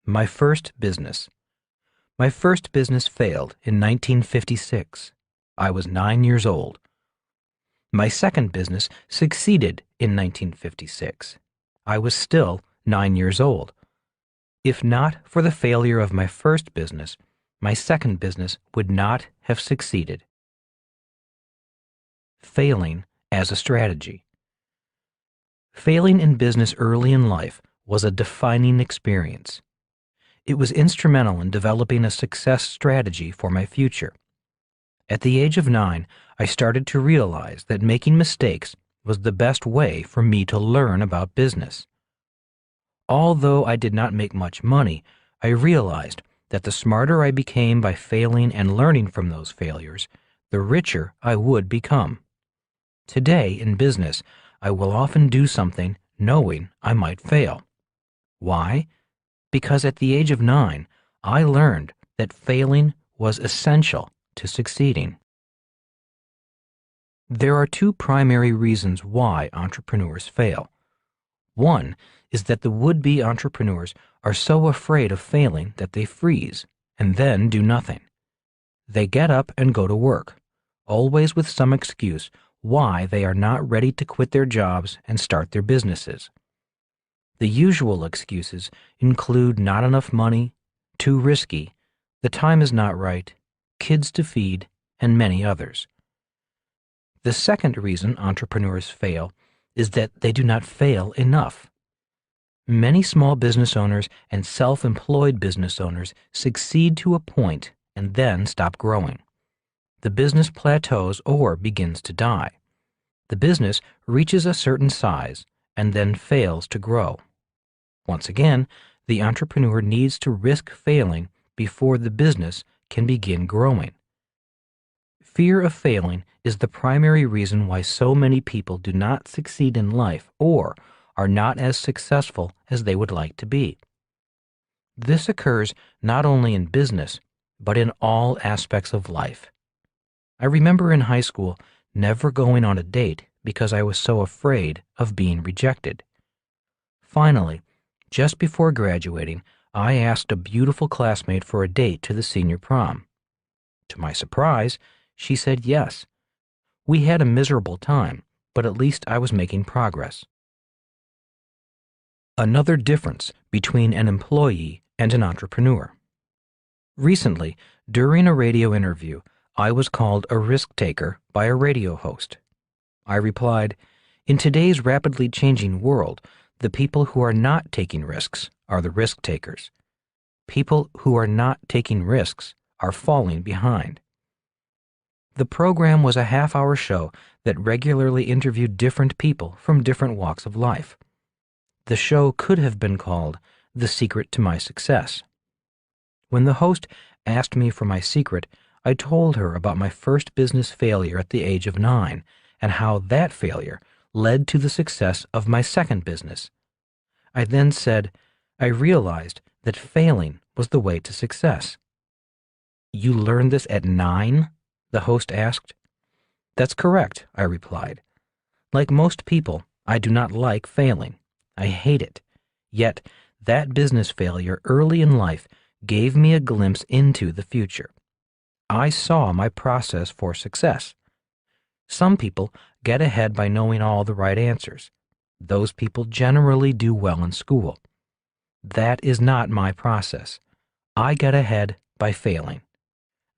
My first business. My first business failed in 1956. I was 9 years old. My second business succeeded in 1956. I was still 9 years old. If not for the failure of my first business, my second business would not have succeeded. Failing as a strategy. Failing in business early in life was a defining experience. It was instrumental in developing a success strategy for my future. At the age of 9, I started to realize that making mistakes was the best way for me to learn about business. Although I did not make much money, I realized that the smarter I became by failing and learning from those failures, the richer I would become. Today, in business, I will often do something knowing I might fail. Why? Because at the age of 9, I learned that failing was essential to succeeding. There are two primary reasons why entrepreneurs fail. One is that the would-be entrepreneurs are so afraid of failing that they freeze and then do nothing. They get up and go to work, always with some excuse why they are not ready to quit their jobs and start their businesses. The usual excuses include not enough money, too risky, the time is not right, kids to feed, and many others. The second reason entrepreneurs fail is that they do not fail enough. Many small business owners and self-employed business owners succeed to a point and then stop growing. The business plateaus or begins to die. The business reaches a certain size and then fails to grow. Once again, the entrepreneur needs to risk failing before the business can begin growing. Fear of failing is the primary reason why so many people do not succeed in life or are not as successful as they would like to be. This occurs not only in business, but in all aspects of life. I remember in high school never going on a date because I was so afraid of being rejected. Finally, just before graduating, I asked a beautiful classmate for a date to the senior prom. To my surprise, she said yes. We had a miserable time, but at least I was making progress. Another difference between an employee and an entrepreneur. Recently, during a radio interview, I was called a risk taker by a radio host. I replied, "In today's rapidly changing world, the people who are not taking risks are the risk takers. People who are not taking risks are falling behind." The program was a half-hour show that regularly interviewed different people from different walks of life. The show could have been called The Secret to My Success. When the host asked me for my secret, I told her about my first business failure at the age of 9 and how that failure led to the success of my second business. I then said, I realized that failing was the way to success. "You learned this at 9? The host asked. "That's correct," I replied. "Like most people, I do not like failing. I hate it. Yet, that business failure early in life gave me a glimpse into the future. I saw my process for success. Some people get ahead by knowing all the right answers. Those people generally do well in school. That is not my process. I get ahead by failing.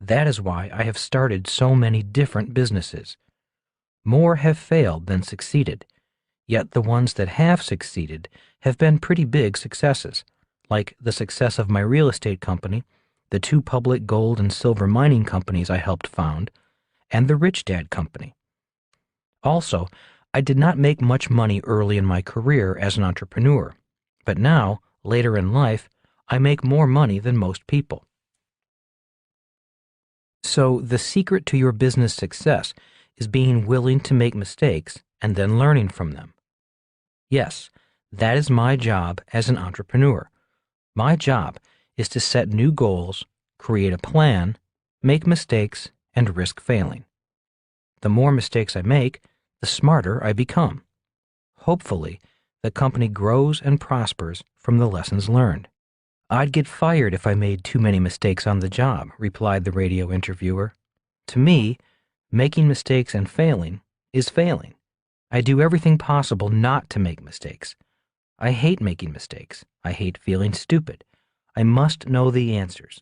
That is why I have started so many different businesses. More have failed than succeeded, yet the ones that have succeeded have been pretty big successes, like the success of my real estate company, the 2 public gold and silver mining companies I helped found, and the Rich Dad Company. Also, I did not make much money early in my career as an entrepreneur, but now, later in life, I make more money than most people. So, the secret to your business success is being willing to make mistakes and then learning from them. Yes, that is my job as an entrepreneur. My job is to set new goals, create a plan, make mistakes, and risk failing. The more mistakes I make, the smarter I become. Hopefully, The company grows and prospers from the lessons learned. I'd get fired if I made too many mistakes on the job, replied the radio interviewer. To me, making mistakes and failing is failing. I do everything possible not to make mistakes. I hate making mistakes. I hate feeling stupid. I must know the answers.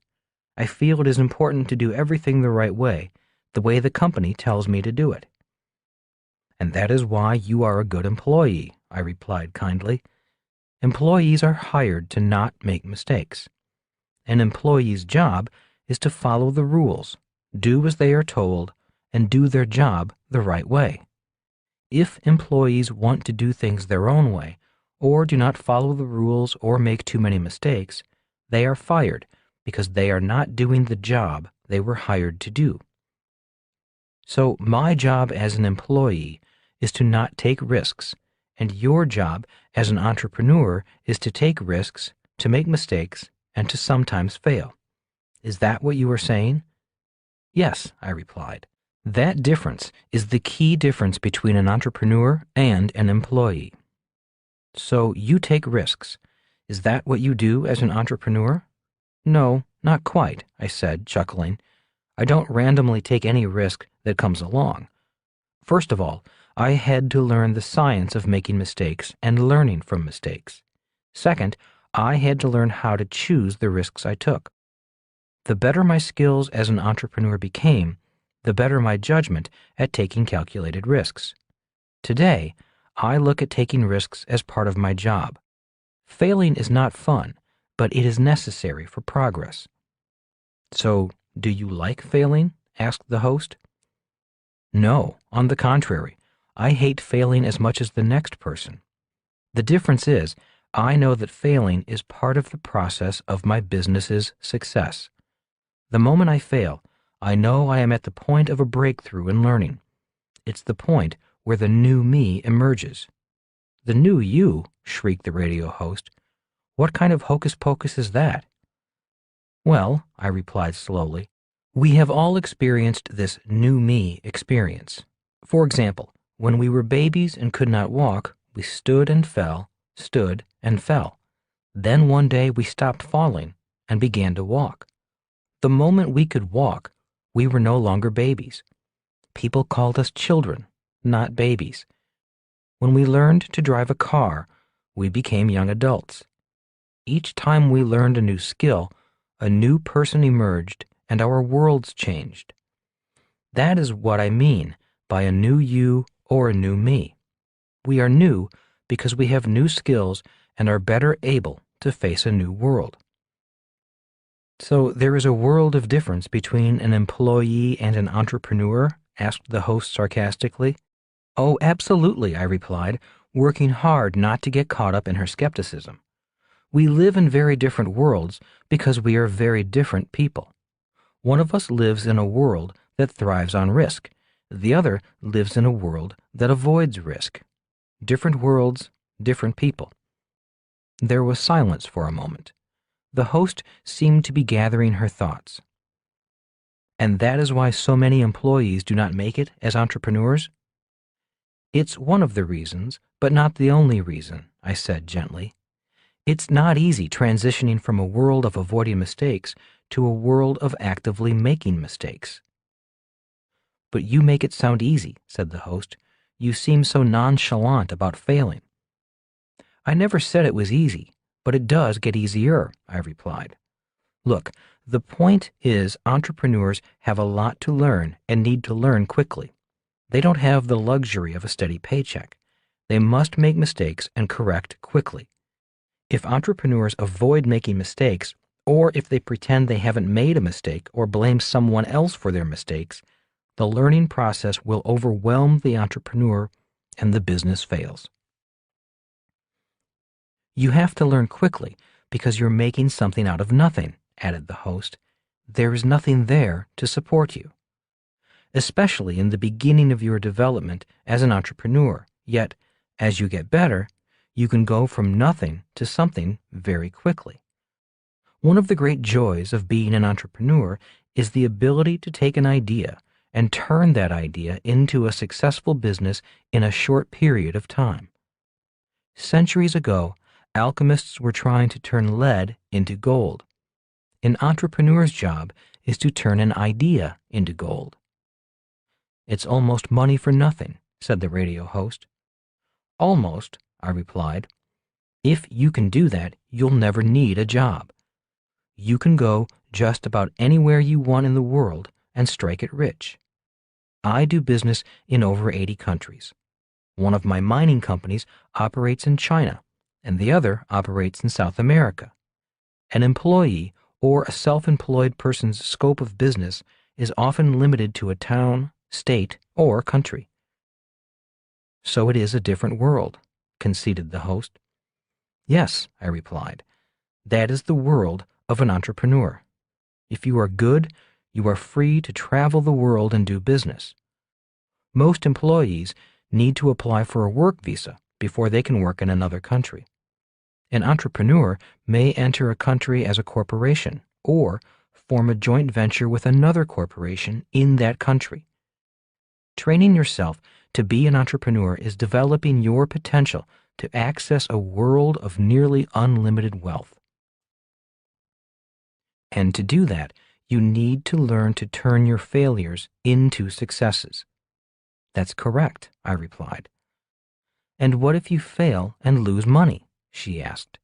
I feel it is important to do everything the way the company tells me to do it. And that is why you are a good employee, I replied kindly. Employees are hired to not make mistakes. An employee's job is to follow the rules, do as they are told, and do their job the right way. If employees want to do things their own way, or do not follow the rules or make too many mistakes, they are fired because they are not doing the job they were hired to do. So my job as an employee is to not take risks, and your job as an entrepreneur is to take risks, to make mistakes, and to sometimes fail. Is that what you are saying? Yes, I replied. That difference is the key difference between an entrepreneur and an employee. So you take risks. Is that what you do as an entrepreneur? No, not quite, I said, chuckling. I don't randomly take any risk that comes along. First of all, I had to learn the science of making mistakes and learning from mistakes. Second, I had to learn how to choose the risks I took. The better my skills as an entrepreneur became, the better my judgment at taking calculated risks. Today, I look at taking risks as part of my job. Failing is not fun, but it is necessary for progress. So, do you like failing? Asked the host. No, on the contrary, I hate failing as much as the next person. The difference is, I know that failing is part of the process of my business's success. The moment I fail, I know I am at the point of a breakthrough in learning. It's the point where the new me emerges. The new you, shrieked the radio host. What kind of hocus pocus is that? Well, I replied slowly, we have all experienced this new me experience. For example, when we were babies and could not walk, we stood and fell, stood and fell. Then one day we stopped falling and began to walk. The moment we could walk, we were no longer babies. People called us children, not babies. When we learned to drive a car, we became young adults. Each time we learned a new skill, a new person emerged and our worlds changed. That is what I mean by a new you or a new me. We are new because we have new skills and are better able to face a new world. So there is a world of difference between an employee and an entrepreneur? Asked the host sarcastically. Oh, absolutely, I replied, working hard not to get caught up in her skepticism. We live in very different worlds because we are very different people. One of us lives in a world that thrives on risk. The other lives in a world that avoids risk. Different worlds, different people. There was silence for a moment. The host seemed to be gathering her thoughts. And that is why so many employees do not make it as entrepreneurs? It's one of the reasons, but not the only reason, I said gently. It's not easy transitioning from a world of avoiding mistakes to a world of actively making mistakes. But you make it sound easy, said the host. You seem so nonchalant about failing. I never said it was easy, but it does get easier, I replied. Look, the point is entrepreneurs have a lot to learn and need to learn quickly. They don't have the luxury of a steady paycheck. They must make mistakes and correct quickly. If entrepreneurs avoid making mistakes, or if they pretend they haven't made a mistake or blame someone else for their mistakes, the learning process will overwhelm the entrepreneur and the business fails. You have to learn quickly because you're making something out of nothing, added the host. There is nothing there to support you. Especially in the beginning of your development as an entrepreneur, yet, as you get better, you can go from nothing to something very quickly. One of the great joys of being an entrepreneur is the ability to take an idea and turn that idea into a successful business in a short period of time. Centuries ago, alchemists were trying to turn lead into gold. An entrepreneur's job is to turn an idea into gold. It's almost money for nothing, said the radio host. Almost, I replied. If you can do that, you'll never need a job. You can go just about anywhere you want in the world and strike it rich. I do business in over 80 countries. One of my mining companies operates in China, and the other operates in South America. An employee or a self-employed person's scope of business is often limited to a town, state, or country. So it is a different world, conceded the host. Yes, I replied. That is the world of an entrepreneur. If you are good, you are free to travel the world and do business. Most employees need to apply for a work visa before they can work in another country. An entrepreneur may enter a country as a corporation or form a joint venture with another corporation in that country. Training yourself to be an entrepreneur is developing your potential to access a world of nearly unlimited wealth. And to do that, you need to learn to turn your failures into successes. That's correct, I replied. And what if you fail and lose money? She asked.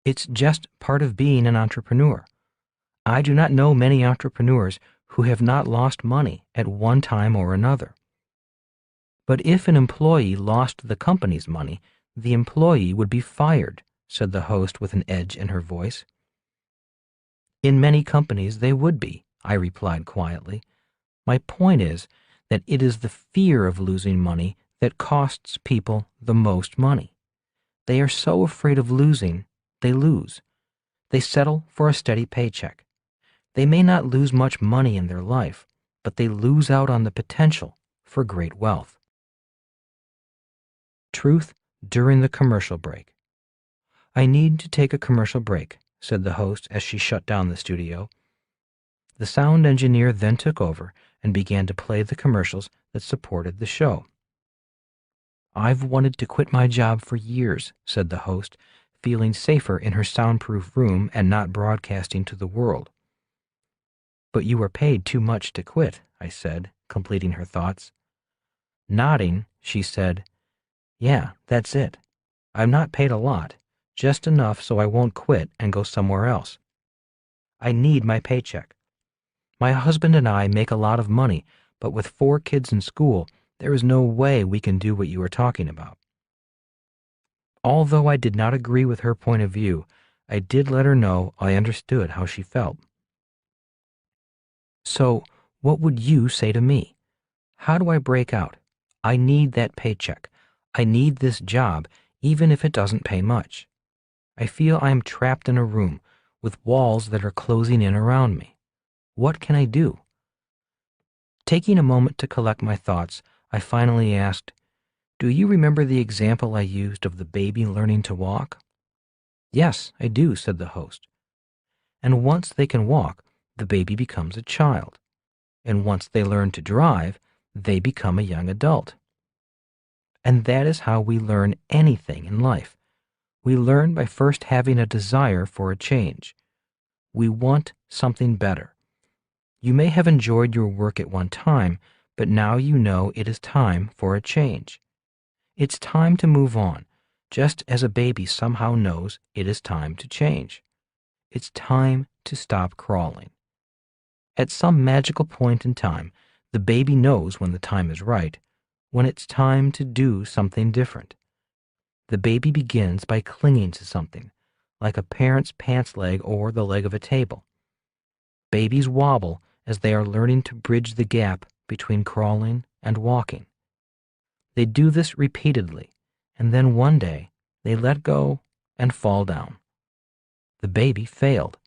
It's just part of being an entrepreneur. I do not know many entrepreneurs who have not lost money at one time or another. But if an employee lost the company's money, the employee would be fired, said the host with an edge in her voice. In many companies they would be, I replied quietly. My point is that it is the fear of losing money that costs people the most money. They are so afraid of losing, they lose. They settle for a steady paycheck. They may not lose much money in their life, but they lose out on the potential for great wealth. Truth during the commercial break. I need to take a commercial break, said the host as she shut down the studio. The sound engineer then took over and began to play the commercials that supported the show. I've wanted to quit my job for years, said the host, feeling safer in her soundproof room and not broadcasting to the world. But you are paid too much to quit, I said, completing her thoughts. Nodding, she said, Yeah, that's it. I'm not paid a lot, just enough so I won't quit and go somewhere else. I need my paycheck. My husband and I make a lot of money, but with 4 kids in school, there is no way we can do what you are talking about. Although I did not agree with her point of view, I did let her know I understood how she felt. So, what would you say to me? How do I break out? I need that paycheck. I need this job, even if it doesn't pay much. I feel I am trapped in a room with walls that are closing in around me. What can I do? Taking a moment to collect my thoughts, I finally asked, Do you remember the example I used of the baby learning to walk? Yes, I do, said the host. And once they can walk, the baby becomes a child. And once they learn to drive, they become a young adult. And that is how we learn anything in life. We learn by first having a desire for a change. We want something better. You may have enjoyed your work at one time, but now you know it is time for a change. It's time to move on, just as a baby somehow knows it is time to change. It's time to stop crawling. At some magical point in time, the baby knows when the time is right, when it's time to do something different. The baby begins by clinging to something, like a parent's pants leg or the leg of a table. Babies wobble as they are learning to bridge the gap between crawling and walking. They do this repeatedly, and then one day they let go and fall down. The baby failed.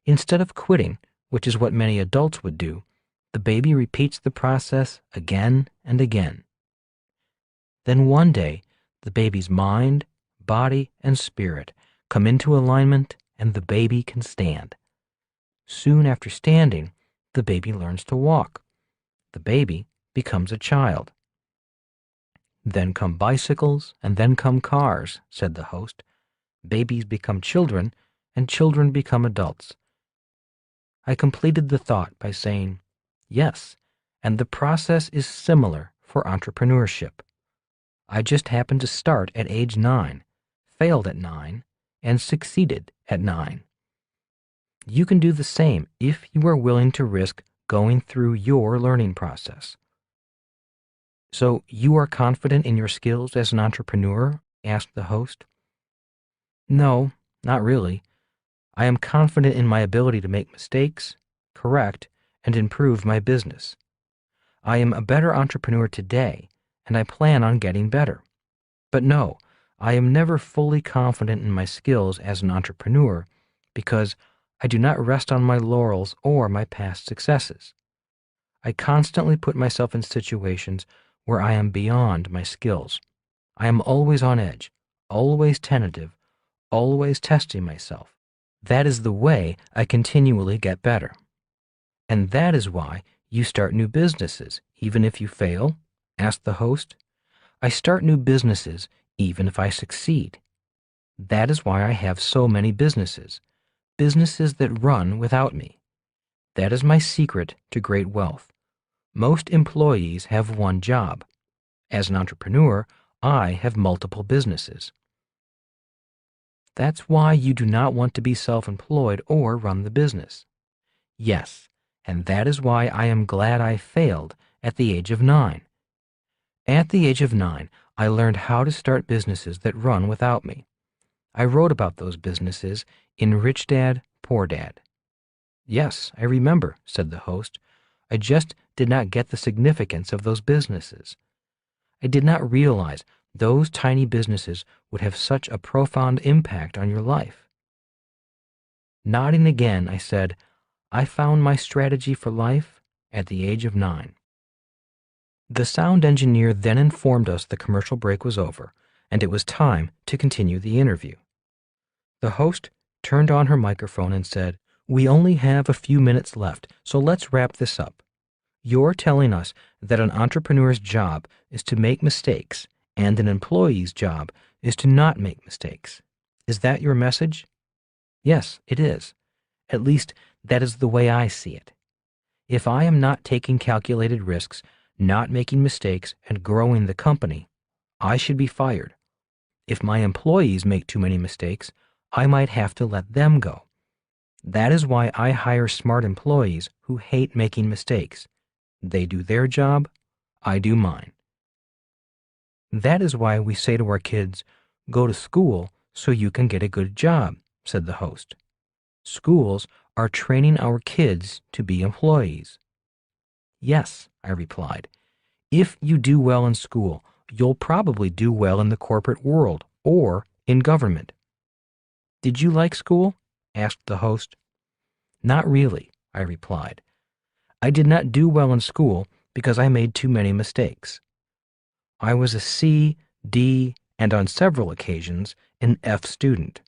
Instead of quitting, which is what many adults would do, the baby repeats the process again and again. Then one day, the baby's mind, body, and spirit come into alignment and the baby can stand. Soon after standing, the baby learns to walk. The baby becomes a child. Then come bicycles, and then come cars, said the host. Babies become children, and children become adults. I completed the thought by saying, yes, and the process is similar for entrepreneurship. I just happened to start at age 9, failed at 9, and succeeded at 9. You can do the same if you are willing to risk going through your learning process. So, you are confident in your skills as an entrepreneur? Asked the host. No, not really. I am confident in my ability to make mistakes, correct, and improve my business. I am a better entrepreneur today, and I plan on getting better. But no, I am never fully confident in my skills as an entrepreneur because I do not rest on my laurels or my past successes. I constantly put myself in situations where I am beyond my skills. I am always on edge, always tentative, always testing myself. That is the way I continually get better. And that is why you start new businesses, even if you fail? Asked the host. I start new businesses even if I succeed. That is why I have so many businesses that run without me. That is my secret to great wealth. Most employees have one job. As an entrepreneur, I have multiple businesses. That's why you do not want to be self-employed or run the business. Yes, and that is why I am glad I failed at the age of 9. At the age of 9, I learned how to start businesses that run without me. I wrote about those businesses in Rich Dad, Poor Dad. Yes, I remember, said the host. I just did not get the significance of those businesses. I did not realize those tiny businesses would have such a profound impact on your life. Nodding again, I said, I found my strategy for life at the age of 9. The sound engineer then informed us the commercial break was over, and it was time to continue the interview. The host turned on her microphone and said, we only have a few minutes left, so let's wrap this up. You're telling us that an entrepreneur's job is to make mistakes and an employee's job is to not make mistakes. Is that your message? Yes, it is. At least that is the way I see it. If I am not taking calculated risks, not making mistakes, and growing the company, I should be fired. If my employees make too many mistakes, I might have to let them go. That is why I hire smart employees who hate making mistakes. They do their job, I do mine. That is why we say to our kids, go to school so you can get a good job, said the host. Schools are training our kids to be employees. Yes, I replied. If you do well in school, you'll probably do well in the corporate world or in government. Did you like school? Asked the host. Not really, I replied. I did not do well in school because I made too many mistakes. I was a C, D, and on several occasions, an F student.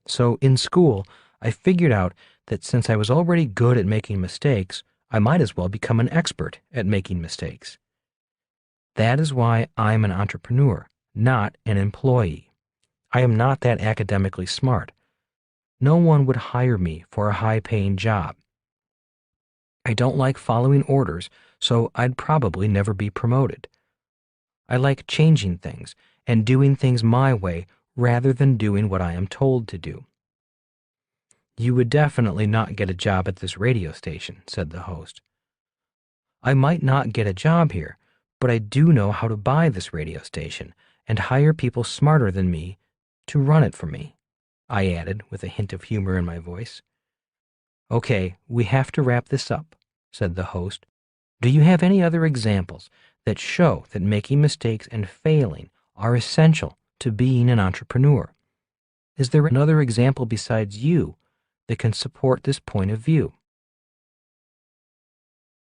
So in school, I figured out that since I was already good at making mistakes, I might as well become an expert at making mistakes. That is why I'm an entrepreneur, not an employee. I am not that academically smart. No one would hire me for a high-paying job. I don't like following orders, so I'd probably never be promoted. I like changing things and doing things my way rather than doing what I am told to do. You would definitely not get a job at this radio station, said the host. I might not get a job here, but I do know how to buy this radio station and hire people smarter than me to run it for me, I added with a hint of humor in my voice. Okay, we have to wrap this up, said the host. Do you have any other examples that show that making mistakes and failing are essential to being an entrepreneur? Is there another example besides you that can support this point of view?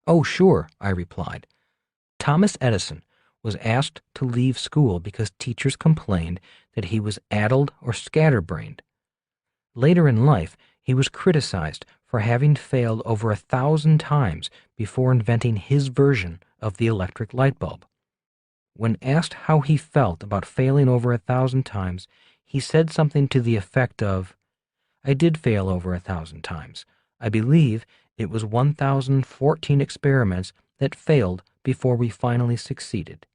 Oh, sure, I replied. Thomas Edison was asked to leave school because teachers complained that he was addled or scatterbrained. Later in life, he was criticized for having failed over 1,000 times before inventing his version of the electric light bulb. When asked how he felt about failing over 1,000 times, he said something to the effect of, "I did fail over 1,000 times. I believe it was 1,014 experiments that failed before we finally succeeded.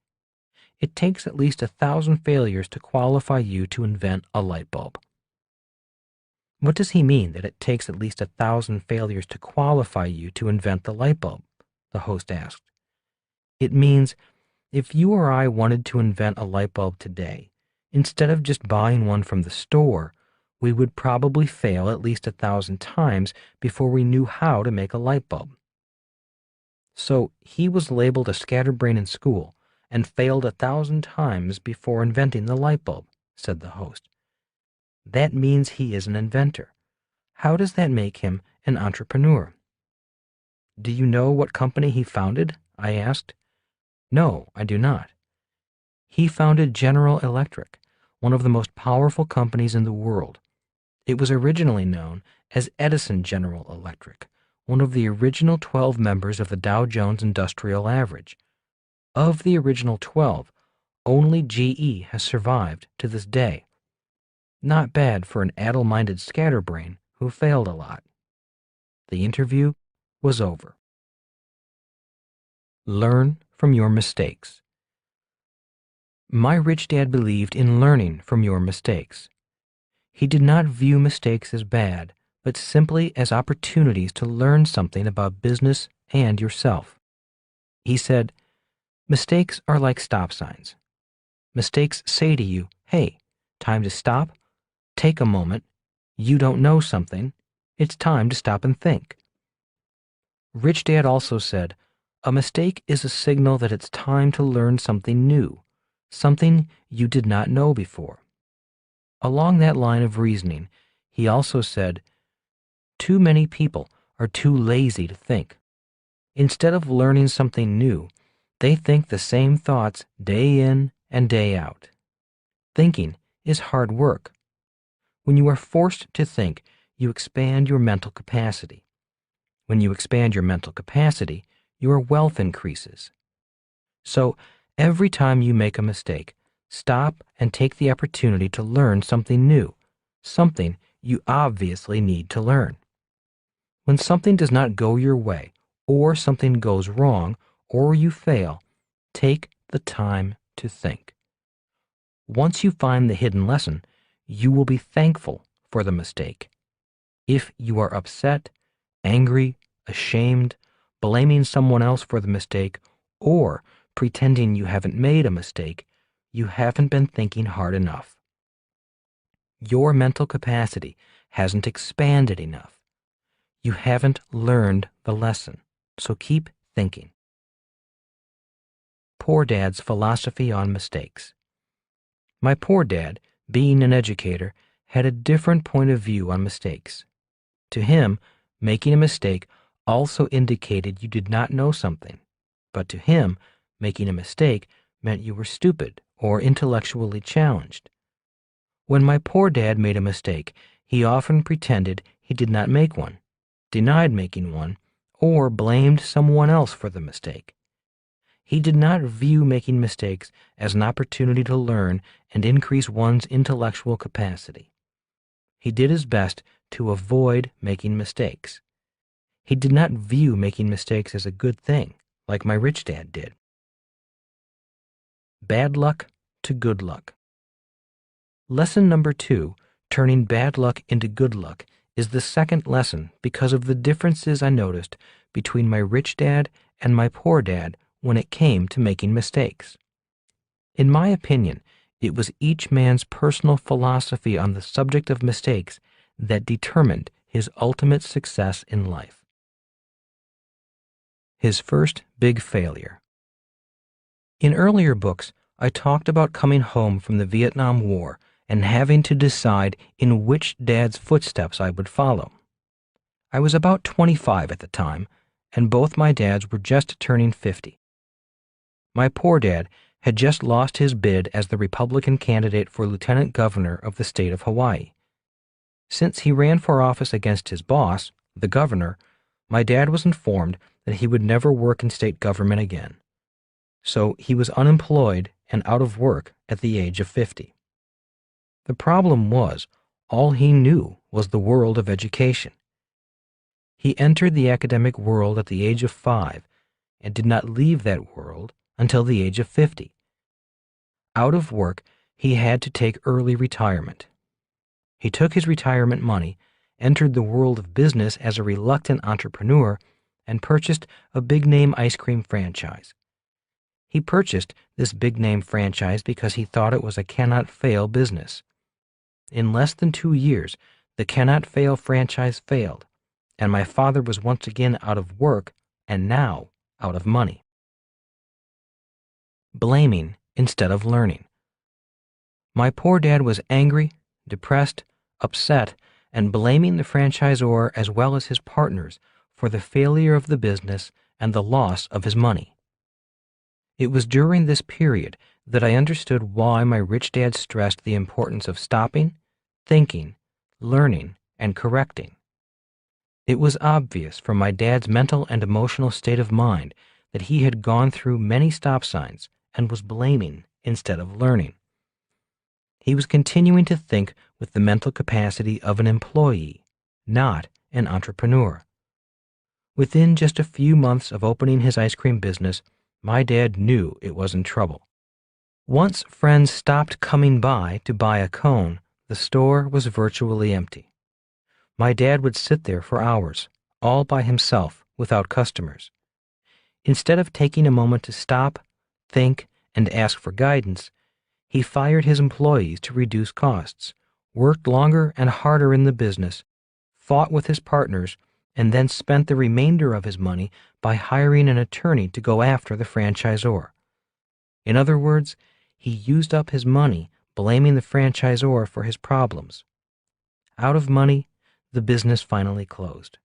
It takes at least 1,000 failures to qualify you to invent a light bulb." What does he mean that it takes at least 1,000 failures to qualify you to invent the light bulb? The host asked. It means if you or I wanted to invent a light bulb today, instead of just buying one from the store, we would probably fail at least 1,000 times before we knew how to make a light bulb. So he was labeled a scatterbrain in school and failed 1,000 times before inventing the light bulb, said the host. That means he is an inventor. How does that make him an entrepreneur? Do you know what company he founded? I asked. No, I do not. He founded General Electric, one of the most powerful companies in the world. It was originally known as Edison General Electric, one of the original 12 members of the Dow Jones Industrial Average. Of the original 12, only GE has survived to this day. Not bad for an addle-minded scatterbrain who failed a lot. The interview was over. Learn from your mistakes. My rich dad believed in learning from your mistakes. He did not view mistakes as bad, but simply as opportunities to learn something about business and yourself. He said, mistakes are like stop signs. Mistakes say to you, hey, time to stop, take a moment, you don't know something, it's time to stop and think. Rich Dad also said, a mistake is a signal that it's time to learn something new, something you did not know before. Along that line of reasoning, he also said, too many people are too lazy to think. Instead of learning something new, they think the same thoughts day in and day out. Thinking is hard work. When you are forced to think, you expand your mental capacity. When you expand your mental capacity, your wealth increases. So, every time you make a mistake, stop and take the opportunity to learn something new, something you obviously need to learn. When something does not go your way, or something goes wrong, or you fail, take the time to think. Once you find the hidden lesson, you will be thankful for the mistake. If you are upset, angry, ashamed, blaming someone else for the mistake, or pretending you haven't made a mistake, you haven't been thinking hard enough. Your mental capacity hasn't expanded enough. You haven't learned the lesson, so keep thinking. Poor Dad's philosophy on mistakes. My poor dad, being an educator, had a different point of view on mistakes. To him, making a mistake also indicated you did not know something, but to him, making a mistake meant you were stupid or intellectually challenged. When my poor dad made a mistake, he often pretended he did not make one, denied making one, or blamed someone else for the mistake. He did not view making mistakes as an opportunity to learn and increase one's intellectual capacity. He did his best to avoid making mistakes. He did not view making mistakes as a good thing, like my rich dad did. Bad luck to good luck. Lesson number 2, turning bad luck into good luck, is the second lesson because of the differences I noticed between my rich dad and my poor dad when it came to making mistakes. In my opinion, it was each man's personal philosophy on the subject of mistakes that determined his ultimate success in life. His first big failure. In earlier books, I talked about coming home from the Vietnam War and having to decide in which dad's footsteps I would follow. I was about 25 at the time, and both my dads were just turning 50. My poor dad had just lost his bid as the Republican candidate for lieutenant governor of the state of Hawaii. Since he ran for office against his boss, the governor, my dad was informed that he would never work in state government again. so he was unemployed and out of work at the age of 50. The problem was, all he knew was the world of education. He entered the academic world at the age of 5 and did not leave that world until the age of 50. Out of work, he had to take early retirement. He took his retirement money, entered the world of business as a reluctant entrepreneur, and purchased a big-name ice cream franchise. He purchased this big-name franchise because he thought it was a cannot-fail business. In less than 2 years, the cannot-fail franchise failed, and my father was once again out of work and now out of money. Blaming instead of learning. My poor dad was angry, depressed, upset, and blaming the franchisor as well as his partners for the failure of the business and the loss of his money. It was during this period that I understood why my rich dad stressed the importance of stopping, thinking, learning, and correcting. It was obvious from my dad's mental and emotional state of mind that he had gone through many stop signs and was blaming instead of learning. He was continuing to think with the mental capacity of an employee, not an entrepreneur. Within just a few months of opening his ice cream business, my dad knew it was in trouble. Once friends stopped coming by to buy a cone, the store was virtually empty. My dad would sit there for hours, all by himself, without customers. Instead of taking a moment to stop, think, and ask for guidance, he fired his employees to reduce costs, worked longer and harder in the business, fought with his partners, and then spent the remainder of his money by hiring an attorney to go after the franchisor. In other words, he used up his money blaming the franchisor for his problems. Out of money, the business finally closed.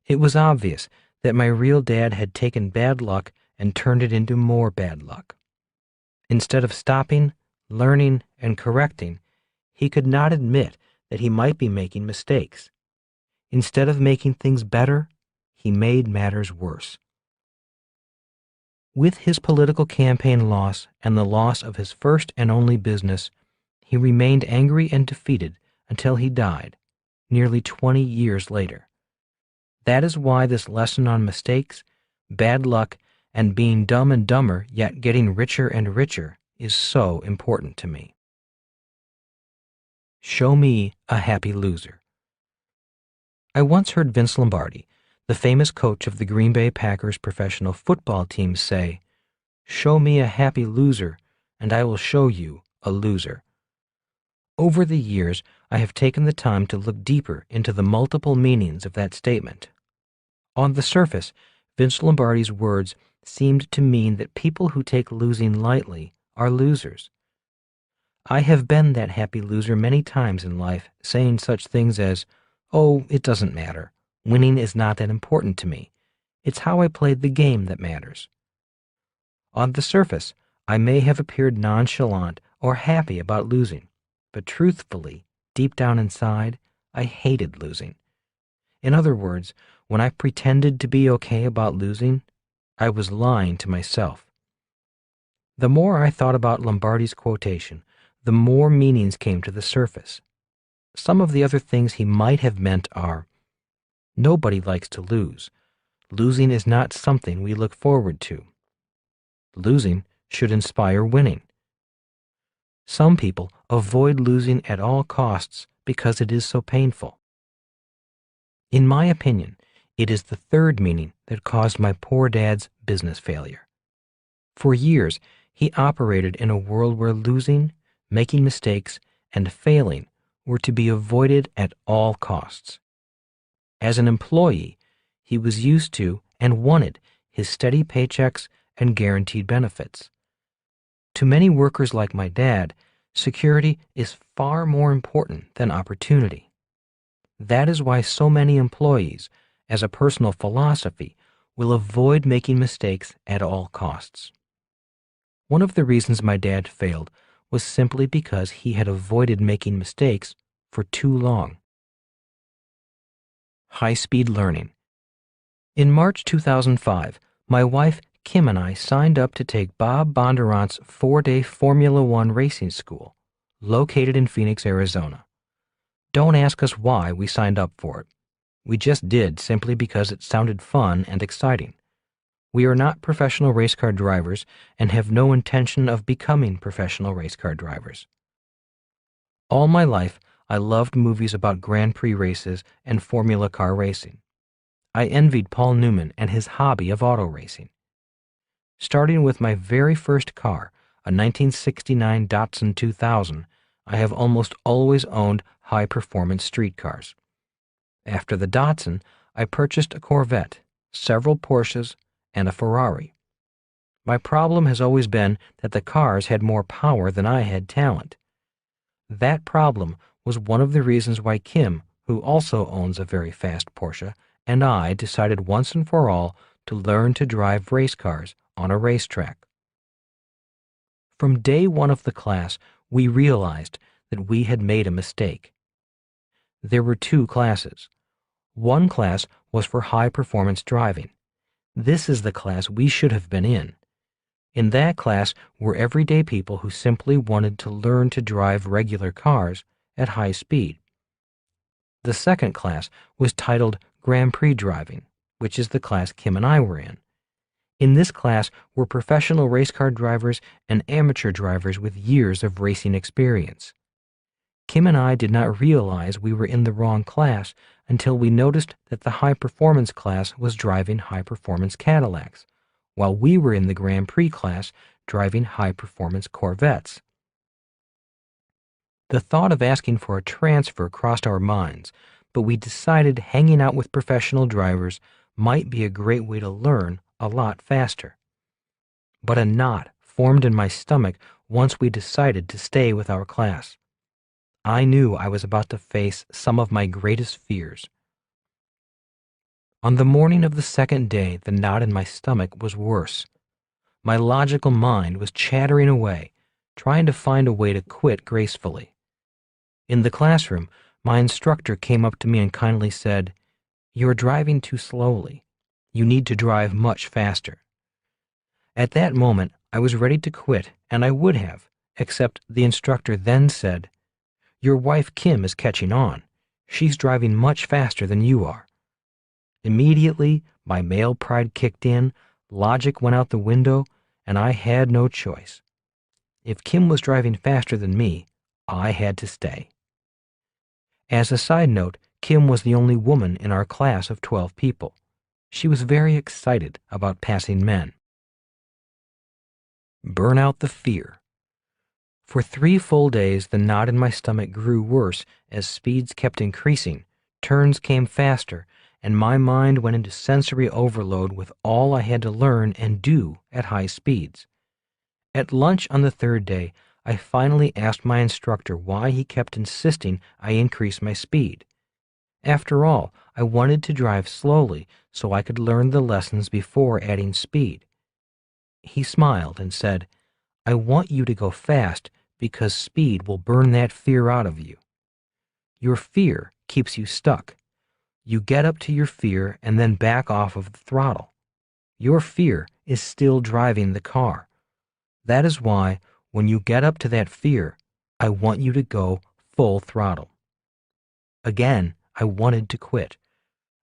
It was obvious that my real dad had taken bad luck and turned it into more bad luck. Instead of stopping, learning, and correcting, he could not admit that he might be making mistakes. Instead of making things better, he made matters worse. With his political campaign loss and the loss of his first and only business, he remained angry and defeated until he died, nearly 20 years later. That is why this lesson on mistakes, bad luck, and being dumb and dumber yet getting richer and richer is so important to me. Show me a happy loser. I once heard Vince Lombardi, the famous coach of the Green Bay Packers professional football team, say, "Show me a happy loser, and I will show you a loser." Over the years, I have taken the time to look deeper into the multiple meanings of that statement. On the surface, Vince Lombardi's words seemed to mean that people who take losing lightly are losers. I have been that happy loser many times in life, saying such things as, "Oh, it doesn't matter. Winning is not that important to me. It's how I played the game that matters." On the surface, I may have appeared nonchalant or happy about losing, but truthfully, deep down inside, I hated losing. In other words, when I pretended to be okay about losing, I was lying to myself. The more I thought about Lombardi's quotation, the more meanings came to the surface. Some of the other things he might have meant are, nobody likes to lose. Losing is not something we look forward to. Losing should inspire winning. Some people avoid losing at all costs because it is so painful. In my opinion, it is the third meaning that caused my poor dad's business failure. For years, he operated in a world where losing, making mistakes, and failing were to be avoided at all costs. As an employee, he was used to and wanted his steady paychecks and guaranteed benefits. To many workers like my dad, security is far more important than opportunity. That is why so many employees, as a personal philosophy, will avoid making mistakes at all costs. One of the reasons my dad failed was simply because he had avoided making mistakes for too long. High-speed learning. In March 2005, my wife, Kim and I signed up to take Bob Bondurant's 4-day Formula One racing school, located in Phoenix, Arizona. Don't ask us why we signed up for it. We just did simply because it sounded fun and exciting. We are not professional race car drivers and have no intention of becoming professional race car drivers. All my life, I loved movies about Grand Prix races and Formula car racing. I envied Paul Newman and his hobby of auto racing. Starting with my very first car, a 1969 Datsun 2000, I have almost always owned high-performance street cars. After the Datsun, I purchased a Corvette, several Porsches, and a Ferrari. My problem has always been that the cars had more power than I had talent. That problem was one of the reasons why Kim, who also owns a very fast Porsche, and I decided once and for all to learn to drive race cars on a racetrack. From day one of the class, we realized that we had made a mistake. There were two classes. One class was for high-performance driving. This is the class we should have been in. In that class were everyday people who simply wanted to learn to drive regular cars at high speed. The second class was titled Grand Prix Driving, which is the class Kim and I were in. In this class were professional race car drivers and amateur drivers with years of racing experience. Kim and I did not realize we were in the wrong class until we noticed that the high-performance class was driving high-performance Cadillacs, while we were in the Grand Prix class driving high-performance Corvettes. The thought of asking for a transfer crossed our minds, but we decided hanging out with professional drivers might be a great way to learn a lot faster. But a knot formed in my stomach once we decided to stay with our class. I knew I was about to face some of my greatest fears. On the morning of the second day, the knot in my stomach was worse. My logical mind was chattering away, trying to find a way to quit gracefully. In the classroom, my instructor came up to me and kindly said, "You're driving too slowly. You need to drive much faster." At that moment, I was ready to quit, and I would have, except the instructor then said, "Your wife Kim is catching on. She's driving much faster than you are." Immediately, my male pride kicked in, logic went out the window, and I had no choice. If Kim was driving faster than me, I had to stay. As a side note, Kim was the only woman in our class of 12 people. She was very excited about passing men. Burn out the fear. For 3 full days, the knot in my stomach grew worse as speeds kept increasing, turns came faster, and my mind went into sensory overload with all I had to learn and do at high speeds. At lunch on the 3rd day, I finally asked my instructor why he kept insisting I increase my speed. After all, I wanted to drive slowly so I could learn the lessons before adding speed. He smiled and said, "I want you to go fast because speed will burn that fear out of you. Your fear keeps you stuck. You get up to your fear and then back off of the throttle. Your fear is still driving the car. That is why, when you get up to that fear, I want you to go full throttle." Again, I wanted to quit.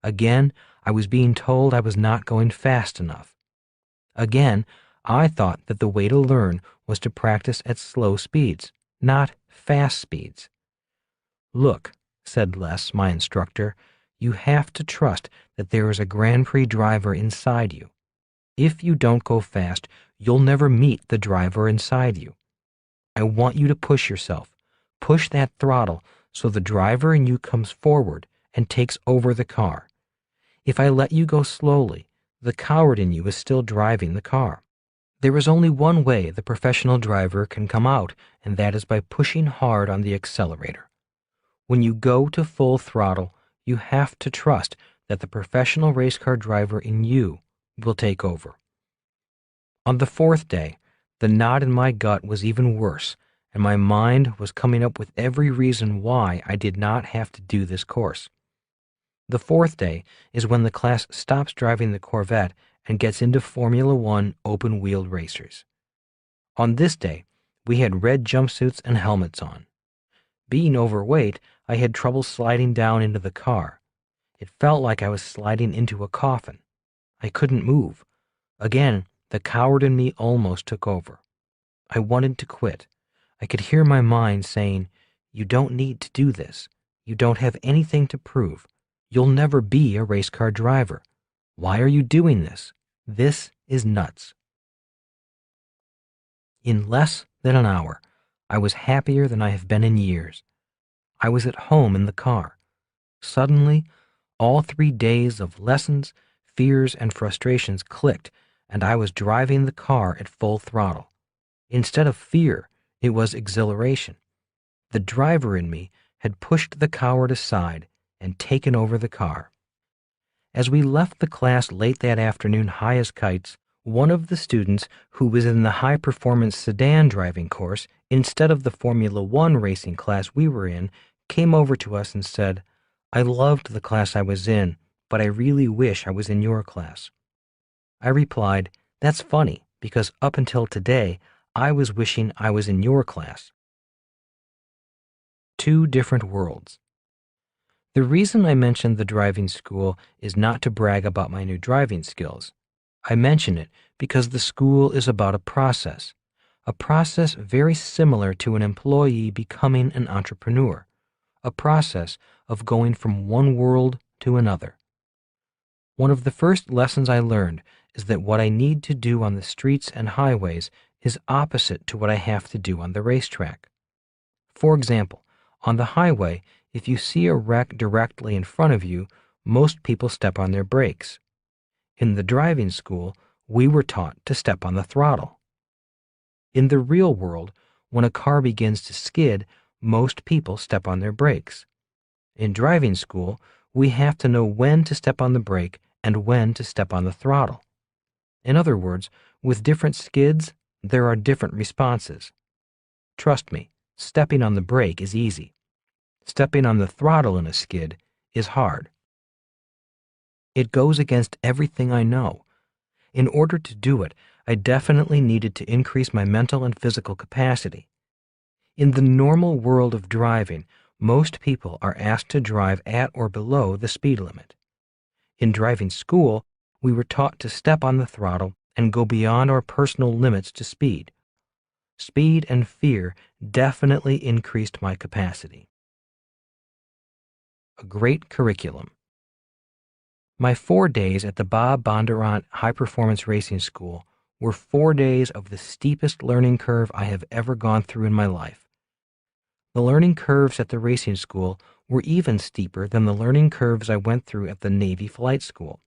Again, I was being told I was not going fast enough. Again, I thought that the way to learn was to practice at slow speeds, not fast speeds. "Look," said Les, my instructor, "you have to trust that there is a Grand Prix driver inside you. If you don't go fast, you'll never meet the driver inside you. I want you to push yourself. Push that throttle so the driver in you comes forward and takes over the car. If I let you go slowly, the coward in you is still driving the car. There is only one way the professional driver can come out, and that is by pushing hard on the accelerator. When you go to full throttle, you have to trust that the professional race car driver in you will take over." On the 4th day, the knot in my gut was even worse, and my mind was coming up with every reason why I did not have to do this course. The 4th day is when the class stops driving the Corvette and gets into Formula One open-wheeled racers. On this day, we had red jumpsuits and helmets on. Being overweight, I had trouble sliding down into the car. It felt like I was sliding into a coffin. I couldn't move. Again, the coward in me almost took over. I wanted to quit. I could hear my mind saying, "You don't need to do this. You don't have anything to prove. You'll never be a race car driver. Why are you doing this? This is nuts." In less than an hour, I was happier than I have been in years. I was at home in the car. Suddenly, all 3 days of lessons, fears, and frustrations clicked, and I was driving the car at full throttle. Instead of fear, it was exhilaration. The driver in me had pushed the coward aside and taken over the car. As we left the class late that afternoon high as kites, one of the students who was in the high-performance sedan driving course instead of the Formula One racing class we were in came over to us and said, "I loved the class I was in, but I really wish I was in your class." I replied, "That's funny, because up until today, I was wishing I was in your class." Two different worlds. The reason I mentioned the driving school is not to brag about my new driving skills. I mention it because the school is about a process very similar to an employee becoming an entrepreneur, a process of going from one world to another. One of the first lessons I learned is that what I need to do on the streets and highways is opposite to what I have to do on the racetrack. For example, on the highway, if you see a wreck directly in front of you, most people step on their brakes. In the driving school, we were taught to step on the throttle. In the real world, when a car begins to skid, most people step on their brakes. In driving school, we have to know when to step on the brake and when to step on the throttle. In other words, with different skids, there are different responses. Trust me, stepping on the brake is easy. Stepping on the throttle in a skid is hard. It goes against everything I know. In order to do it, I definitely needed to increase my mental and physical capacity. In the normal world of driving, most people are asked to drive at or below the speed limit. In driving school, we were taught to step on the throttle and go beyond our personal limits to speed. Speed and fear definitely increased my capacity. A great curriculum. My 4 days at the Bob Bondurant High Performance Racing School were 4 days of the steepest learning curve I have ever gone through in my life. The learning curves at the racing school were even steeper than the learning curves I went through at the Navy Flight School.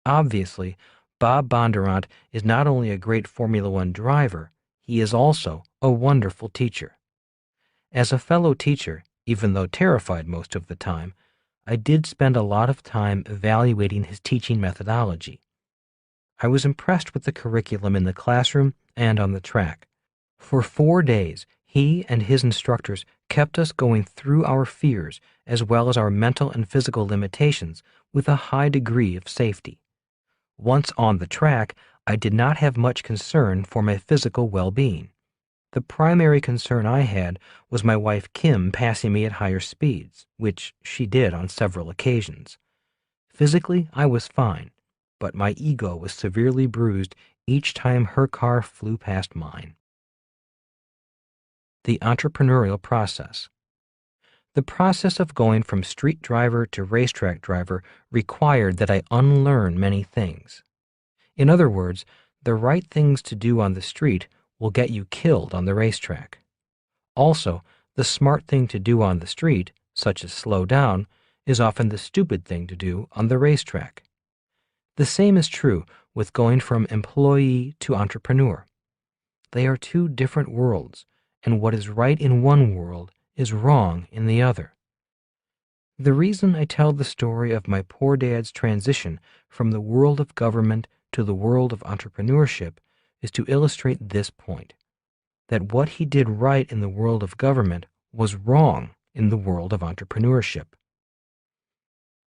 Obviously, Bob Bondurant is not only a great Formula One driver, he is also a wonderful teacher. As a fellow teacher, even though terrified most of the time, I did spend a lot of time evaluating his teaching methodology. I was impressed with the curriculum in the classroom and on the track. For 4 days, he and his instructors kept us going through our fears as well as our mental and physical limitations with a high degree of safety. Once on the track, I did not have much concern for my physical well-being. The primary concern I had was my wife Kim passing me at higher speeds, which she did on several occasions. Physically, I was fine, but my ego was severely bruised each time her car flew past mine. The entrepreneurial process. The process of going from street driver to racetrack driver required that I unlearn many things. In other words, the right things to do on the street will get you killed on the racetrack. Also, the smart thing to do on the street, such as slow down, is often the stupid thing to do on the racetrack. The same is true with going from employee to entrepreneur. They are two different worlds, and what is right in one world is wrong in the other. The reason I tell the story of my poor dad's transition from the world of government to the world of entrepreneurship is to illustrate this point, that what he did right in the world of government was wrong in the world of entrepreneurship.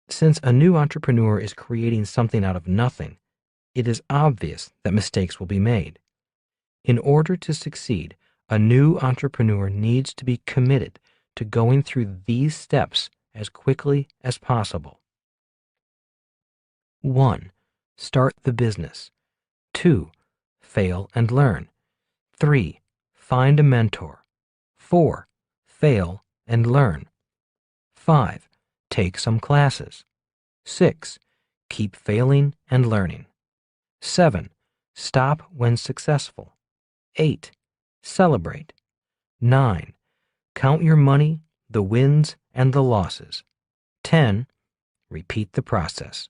Since a new entrepreneur is creating something out of nothing, It is obvious that mistakes will be made. In order to succeed, a new entrepreneur needs to be committed to going through these steps as quickly as possible. 1. Start the business. 2. Fail and learn. 3. Find a mentor. 4. Fail and learn. 5. Take some classes. 6. Keep failing and learning. 7. Stop when successful. 8. Celebrate. 9. Count your money, the wins and the losses. 10. Repeat the process.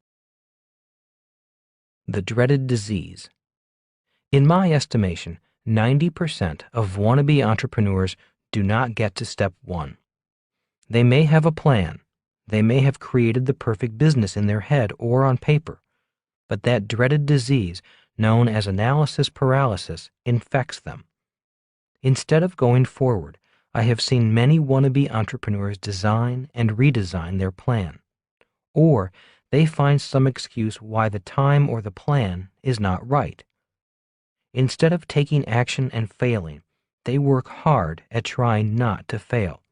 The dreaded disease. In my estimation, 90% of wannabe entrepreneurs do not get to step 1. They may have a plan. They may have created the perfect business in their head or on paper, but that dreaded disease, known as analysis paralysis, infects them. Instead of going forward, I have seen many wannabe entrepreneurs design and redesign their plan, or they find some excuse why the time or the plan is not right. Instead of taking action and failing, they work hard at trying not to fail.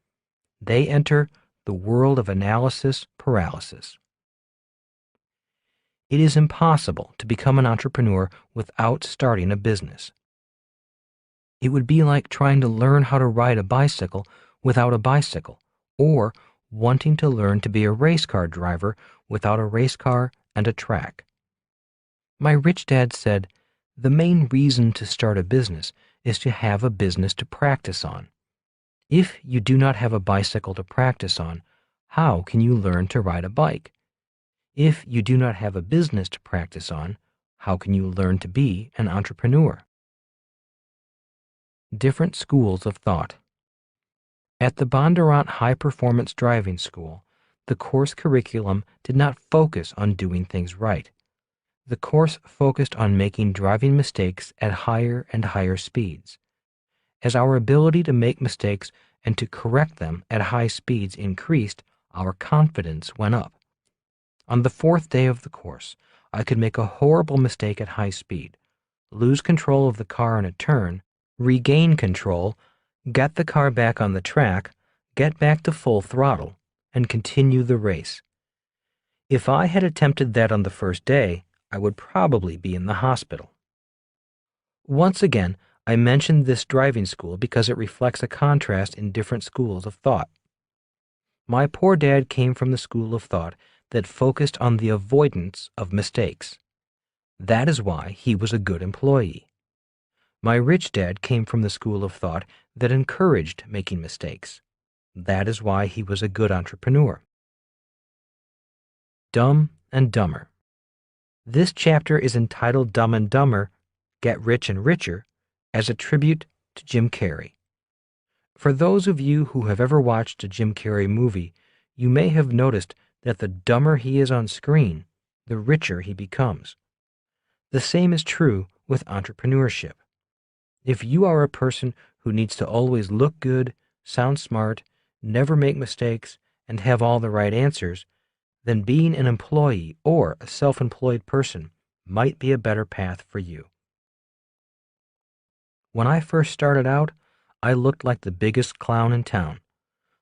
They enter the world of analysis paralysis. It is impossible to become an entrepreneur without starting a business. It would be like trying to learn how to ride a bicycle without a bicycle, or wanting to learn to be a race car driver without a race car and a track. My rich dad said, "The main reason to start a business is to have a business to practice on. If you do not have a bicycle to practice on, how can you learn to ride a bike? If you do not have a business to practice on, how can you learn to be an entrepreneur?" Different schools of thought. At the Bondurant High Performance Driving School, the course curriculum did not focus on doing things right. The course focused on making driving mistakes at higher and higher speeds. As our ability to make mistakes and to correct them at high speeds increased, our confidence went up. On the 4th day of the course, I could make a horrible mistake at high speed, lose control of the car in a turn, regain control, get the car back on the track, get back to full throttle, and continue the race. If I had attempted that on the first day, I would probably be in the hospital. Once again, I mentioned this driving school because it reflects a contrast in different schools of thought. My poor dad came from the school of thought that focused on the avoidance of mistakes. That is why he was a good employee. My rich dad came from the school of thought that encouraged making mistakes. That is why he was a good entrepreneur. Dumb and Dumber. This chapter is entitled Dumb and Dumber, Get Rich and Richer, as a tribute to Jim Carrey. For those of you who have ever watched a Jim Carrey movie, you may have noticed that the dumber he is on screen, the richer he becomes. The same is true with entrepreneurship. If you are a person who needs to always look good, sound smart, never make mistakes, and have all the right answers, then being an employee or a self-employed person might be a better path for you. When I first started out, I looked like the biggest clown in town.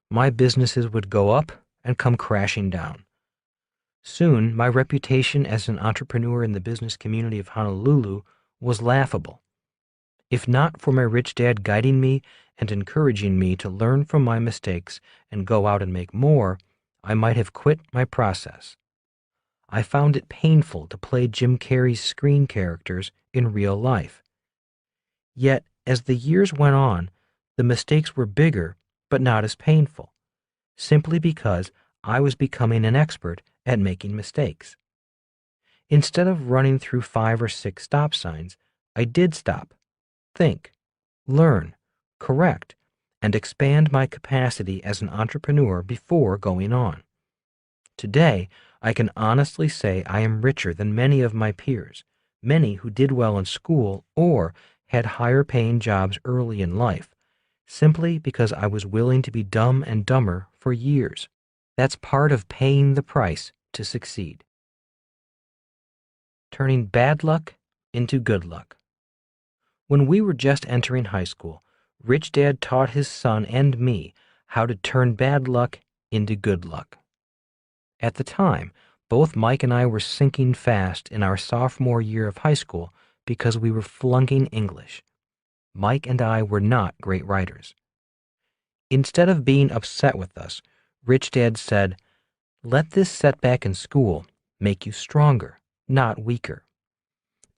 My businesses would go up and come crashing down. Soon, my reputation as an entrepreneur in the business community of Honolulu was laughable. If not for my rich dad guiding me and encouraging me to learn from my mistakes and go out and make more, I might have quit my process. I found it painful to play Jim Carrey's screen characters in real life. Yet, as the years went on, the mistakes were bigger but not as painful, simply because I was becoming an expert at making mistakes. Instead of running through 5 or 6 stop signs, I did stop, think, learn, correct, and expand my capacity as an entrepreneur before going on. Today, I can honestly say I am richer than many of my peers, many who did well in school or had higher paying jobs early in life, simply because I was willing to be dumb and dumber for years. That's part of paying the price to succeed. Turning bad luck into good luck. When we were just entering high school, Rich Dad taught his son and me how to turn bad luck into good luck. At the time, both Mike and I were sinking fast in our sophomore year of high school because we were flunking English. Mike and I were not great writers. Instead of being upset with us, Rich Dad said, "Let this setback in school make you stronger, not weaker.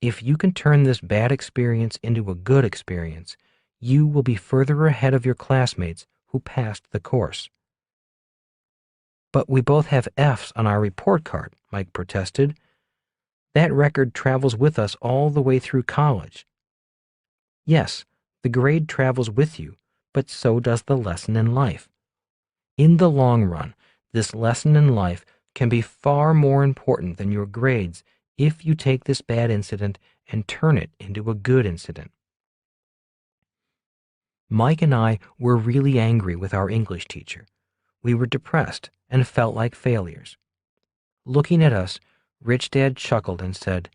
If you can turn this bad experience into a good experience, you will be further ahead of your classmates who passed the course." "But we both have F's on our report card," Mike protested. "That record travels with us all the way through college." "Yes, the grade travels with you, but so does the lesson in life. In the long run, this lesson in life can be far more important than your grades if you take this bad incident and turn it into a good incident." Mike and I were really angry with our English teacher. We were depressed and felt like failures. Looking at us, Rich Dad chuckled and said,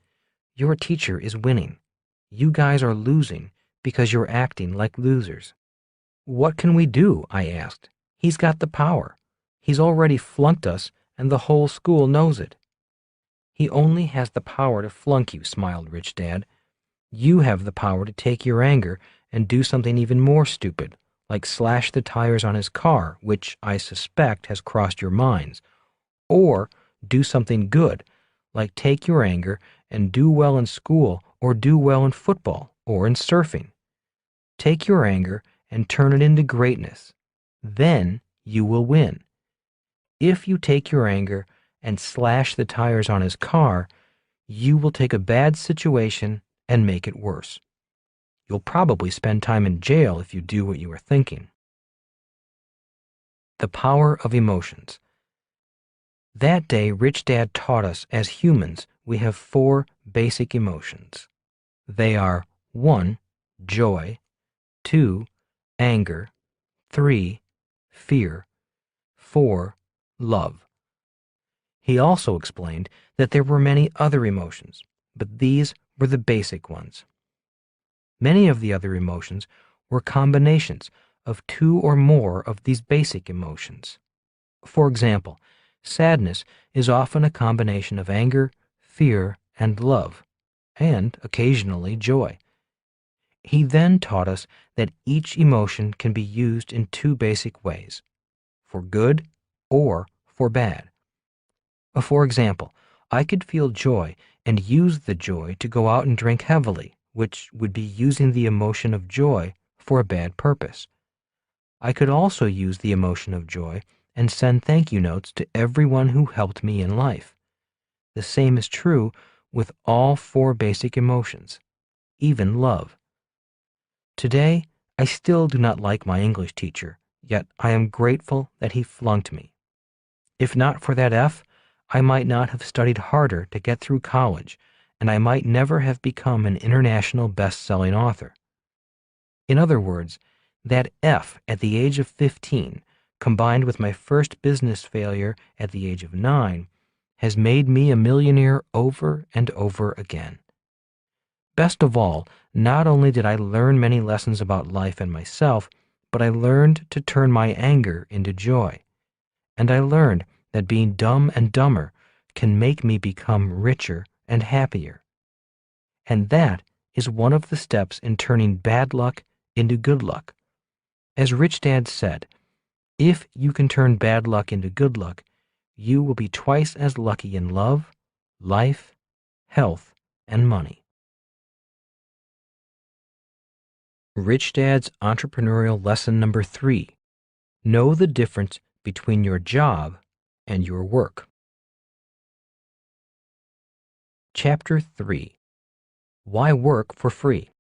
"Your teacher is winning. You guys are losing because you're acting like losers." "What can we do?" I asked. "He's got the power. He's already flunked us, and the whole school knows it." "He only has the power to flunk you," smiled Rich Dad. "You have the power to take your anger and do something even more stupid, like slash the tires on his car, which I suspect has crossed your minds, or do something good, like take your anger and do well in school or do well in football or in surfing. Take your anger and turn it into greatness. Then you will win. If you take your anger and slash the tires on his car, you will take a bad situation and make it worse. You'll probably spend time in jail if you do what you are thinking." The power of emotions. That day, Rich Dad taught us as humans we have 4 basic emotions. They are 1. Joy, 2. Anger, 3. Fear, 4. Love. He also explained that there were many other emotions, but these were the basic ones. Many of the other emotions were combinations of 2 or more of these basic emotions. For example, sadness is often a combination of anger, fear, and love, and occasionally joy. He then taught us that each emotion can be used in 2 basic ways, for good or for bad. For example, I could feel joy and use the joy to go out and drink heavily, which would be using the emotion of joy for a bad purpose. I could also use the emotion of joy and send thank you notes to everyone who helped me in life. The same is true with all 4 basic emotions, even love. Today, I still do not like my English teacher, yet I am grateful that he flunked me. If not for that F, I might not have studied harder to get through college, and I might never have become an international best-selling author. In other words, that F at the age of 15, combined with my first business failure at the age of 9, has made me a millionaire over and over again. Best of all, not only did I learn many lessons about life and myself, but I learned to turn my anger into joy. And I learned that being dumb and dumber can make me become richer and happier. And that is one of the steps in turning bad luck into good luck. As Rich Dad said, if you can turn bad luck into good luck, you will be twice as lucky in love, life, health, and money. Rich Dad's entrepreneurial lesson number 3. Know the difference between your job and your work. Chapter 3. Why work for free?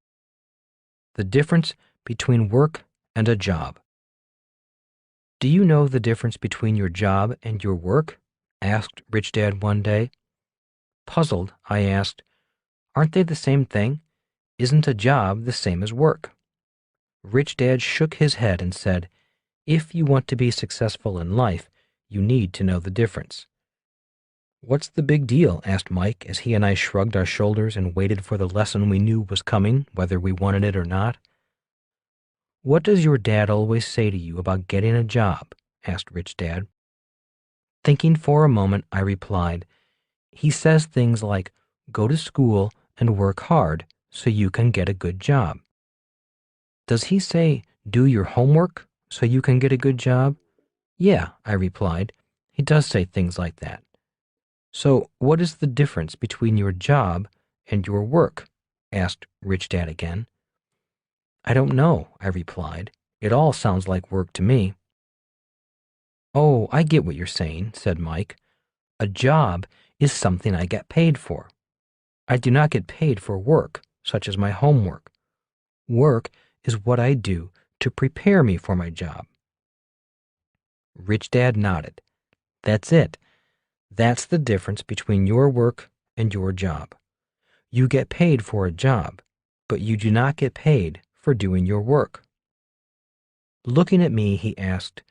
The difference between work and a job. "Do you know the difference between your job and your work?" asked Rich Dad one day. Puzzled, I asked, "Aren't they the same thing? Isn't a job the same as work?" Rich Dad shook his head and said, "If you want to be successful in life, you need to know the difference. "What's the big deal?" asked Mike as he and I shrugged our shoulders and waited for the lesson we knew was coming, whether we wanted it or not. "What does your dad always say to you about getting a job?" asked Rich Dad. Thinking for a moment, I replied, "He says things like, go to school and work hard so you can get a good job." "Does he say, do your homework so you can get a good job?" "Yeah," I replied. "He does say things like that." "So what is the difference between your job and your work?" asked Rich Dad again. "I don't know," I replied. "It all sounds like work to me." "Oh, I get what you're saying," said Mike. "A job is something I get paid for. I do not get paid for work, such as my homework. Work is what I do to prepare me for my job." Rich Dad nodded. "That's it. That's the difference between your work and your job. You get paid for a job, but you do not get paid for doing your work." Looking at me, he asked,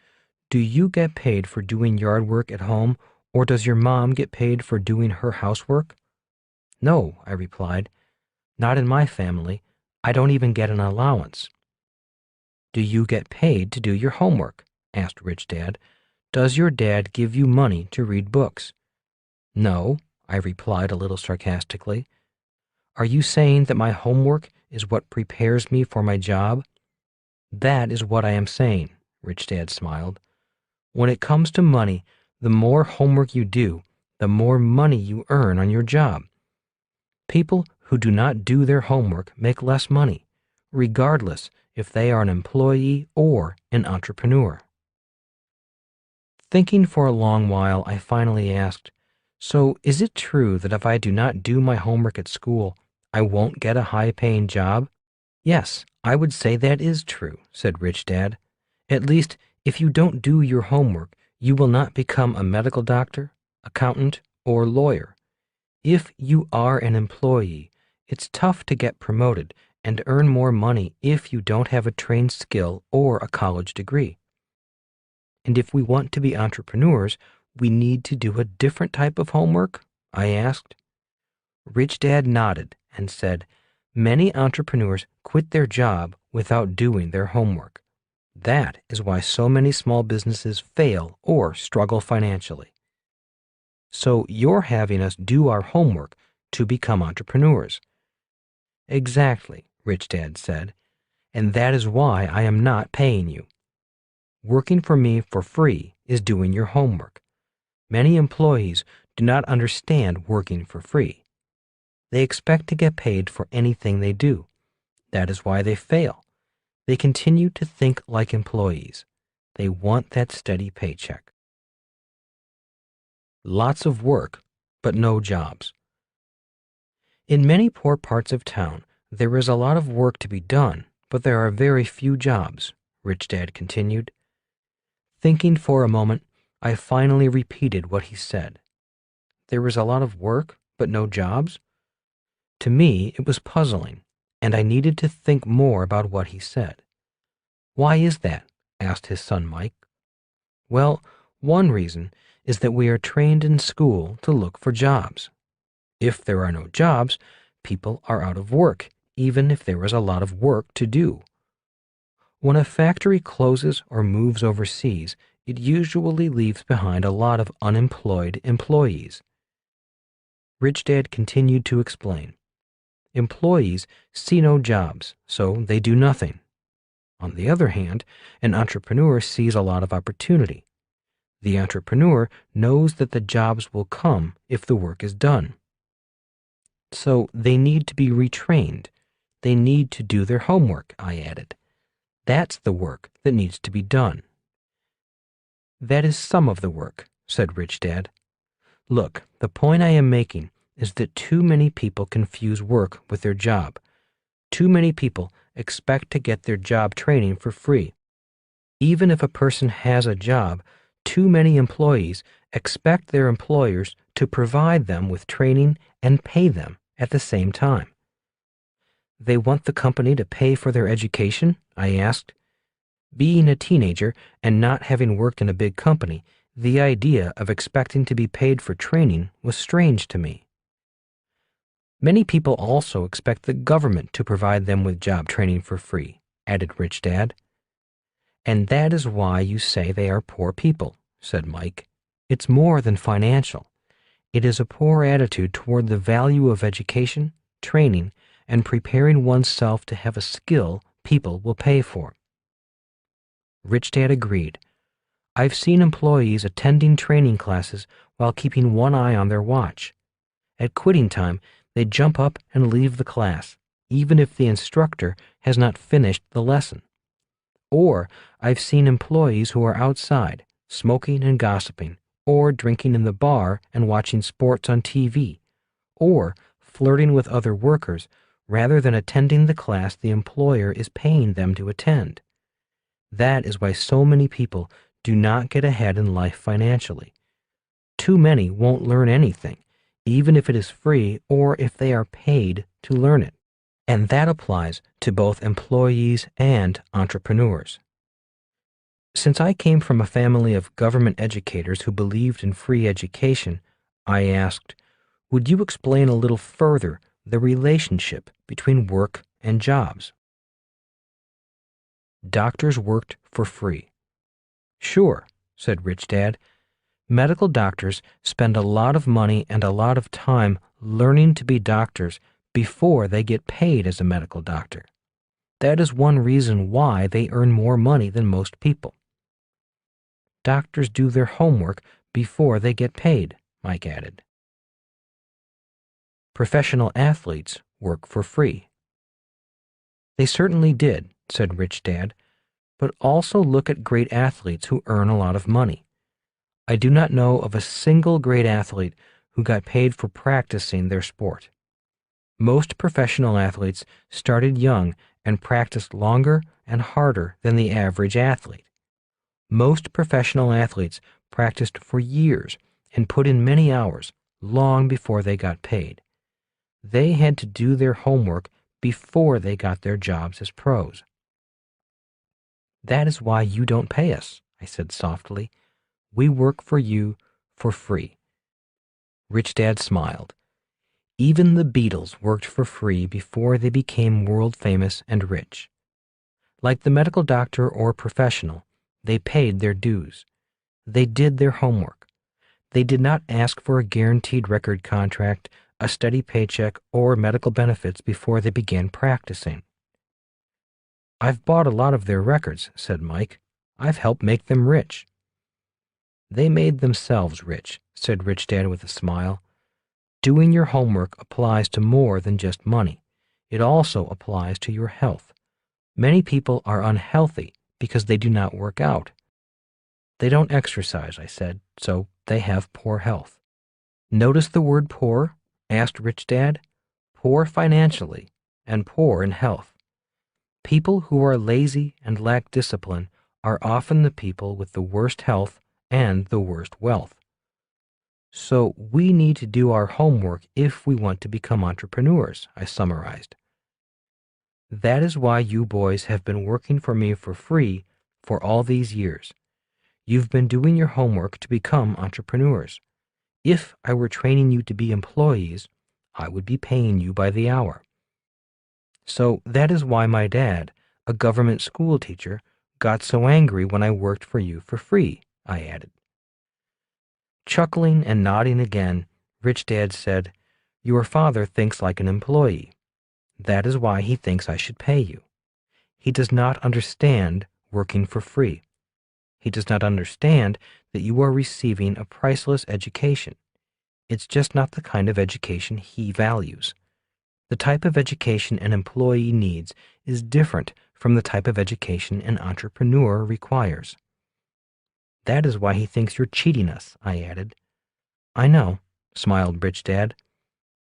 "Do you get paid for doing yard work at home, or does your mom get paid for doing her housework?" "No," I replied. "Not in my family. I don't even get an allowance." "Do you get paid to do your homework?" asked Rich Dad. "Does your dad give you money to read books?" "No," I replied a little sarcastically. "Are you saying that my homework is what prepares me for my job?" "That is what I am saying," Rich Dad smiled. "When it comes to money, the more homework you do, the more money you earn on your job. People who do not do their homework make less money, regardless if they are an employee or an entrepreneur." Thinking for a long while, I finally asked, "So is it true that if I do not do my homework at school, I won't get a high-paying job?" "Yes, I would say that is true," said Rich Dad. "At least, if you don't do your homework, you will not become a medical doctor, accountant, or lawyer. If you are an employee, it's tough to get promoted and earn more money if you don't have a trained skill or a college degree. And if we want to be entrepreneurs, we need to do a different type of homework?" I asked. Rich Dad nodded and said, "Many entrepreneurs quit their job without doing their homework. That is why so many small businesses fail or struggle financially. So you're having us do our homework to become entrepreneurs." "Exactly," Rich Dad said, "and that is why I am not paying you. Working for me for free is doing your homework. Many employees do not understand working for free. They expect to get paid for anything they do. That is why they fail. They continue to think like employees. They want that steady paycheck." Lots of work, but no jobs. In many poor parts of town, there is a lot of work to be done, but there are very few jobs, Rich Dad continued. Thinking for a moment, I finally repeated what he said. There is a lot of work, but no jobs? To me, it was puzzling, and I needed to think more about what he said. "Why is that?" asked his son Mike. "Well, one reason is that we are trained in school to look for jobs. If there are no jobs, people are out of work, even if there is a lot of work to do. When a factory closes or moves overseas, it usually leaves behind a lot of unemployed employees." Rich Dad continued to explain. "Employees see no jobs, so they do nothing. On the other hand, an entrepreneur sees a lot of opportunity. The entrepreneur knows that the jobs will come if the work is done. So they need to be retrained. They need to do their homework," I added. "That's the work that needs to be done." "That is some of the work," said Rich Dad. "Look, the point I am making is that too many people confuse work with their job. Too many people expect to get their job training for free. Even if a person has a job, too many employees expect their employers to provide them with training and pay them at the same time." "They want the company to pay for their education?" I asked. Being a teenager and not having worked in a big company The idea of expecting to be paid for training was strange to me. Many people also expect the government to provide them with job training for free, added Rich Dad. And that is why you say they are poor people, said Mike. It's more than financial. It is a poor attitude toward the value of education, training, and preparing oneself to have a skill people will pay for. Rich Dad agreed. I've seen employees attending training classes while keeping one eye on their watch. At quitting time, they jump up and leave the class, even if the instructor has not finished the lesson. Or I've seen employees who are outside, smoking and gossiping, or drinking in the bar and watching sports on TV, or flirting with other workers rather than attending the class the employer is paying them to attend. That is why so many people do not get ahead in life financially. Too many won't learn anything, even if it is free or if they are paid to learn it. And that applies to both employees and entrepreneurs. Since I came from a family of government educators who believed in free education, I asked, would you explain a little further the relationship between work and jobs? Doctors worked for free. Sure, said Rich Dad. Medical doctors spend a lot of money and a lot of time learning to be doctors before they get paid as a medical doctor. That is one reason why they earn more money than most people. Doctors do their homework before they get paid, Mike added. Professional athletes work for free. They certainly did, said Rich Dad, but also look at great athletes who earn a lot of money. I do not know of a single great athlete who got paid for practicing their sport. Most professional athletes started young and practiced longer and harder than the average athlete. Most professional athletes practiced for years and put in many hours long before they got paid. They had to do their homework before they got their jobs as pros. That is why you don't pay us, I said softly. We work for you for free. Rich Dad smiled. Even the Beatles worked for free before they became world famous and rich. Like the medical doctor or professional, they paid their dues. They did their homework. They did not ask for a guaranteed record contract, a steady paycheck, or medical benefits before they began practicing. I've bought a lot of their records, said Mike. I've helped make them rich. They made themselves rich, said Rich Dad with a smile. Doing your homework applies to more than just money. It also applies to your health. Many people are unhealthy because they do not work out. They don't exercise, I said, so they have poor health. Notice the word poor? Asked Rich Dad. Poor financially and poor in health. People who are lazy and lack discipline are often the people with the worst health and the worst wealth. So we need to do our homework if we want to become entrepreneurs, I summarized. That is why you boys have been working for me for free for all these years. You've been doing your homework to become entrepreneurs. If I were training you to be employees, I would be paying you by the hour. So that is why my dad, a government school teacher, got so angry when I worked for you for free, I added. Chuckling and nodding again, Rich Dad said, Your father thinks like an employee. That is why he thinks I should pay you. He does not understand working for free. He does not understand that you are receiving a priceless education. It's just not the kind of education he values. The type of education an employee needs is different from the type of education an entrepreneur requires. That is why he thinks you're cheating us, I added. I know, smiled Rich Dad.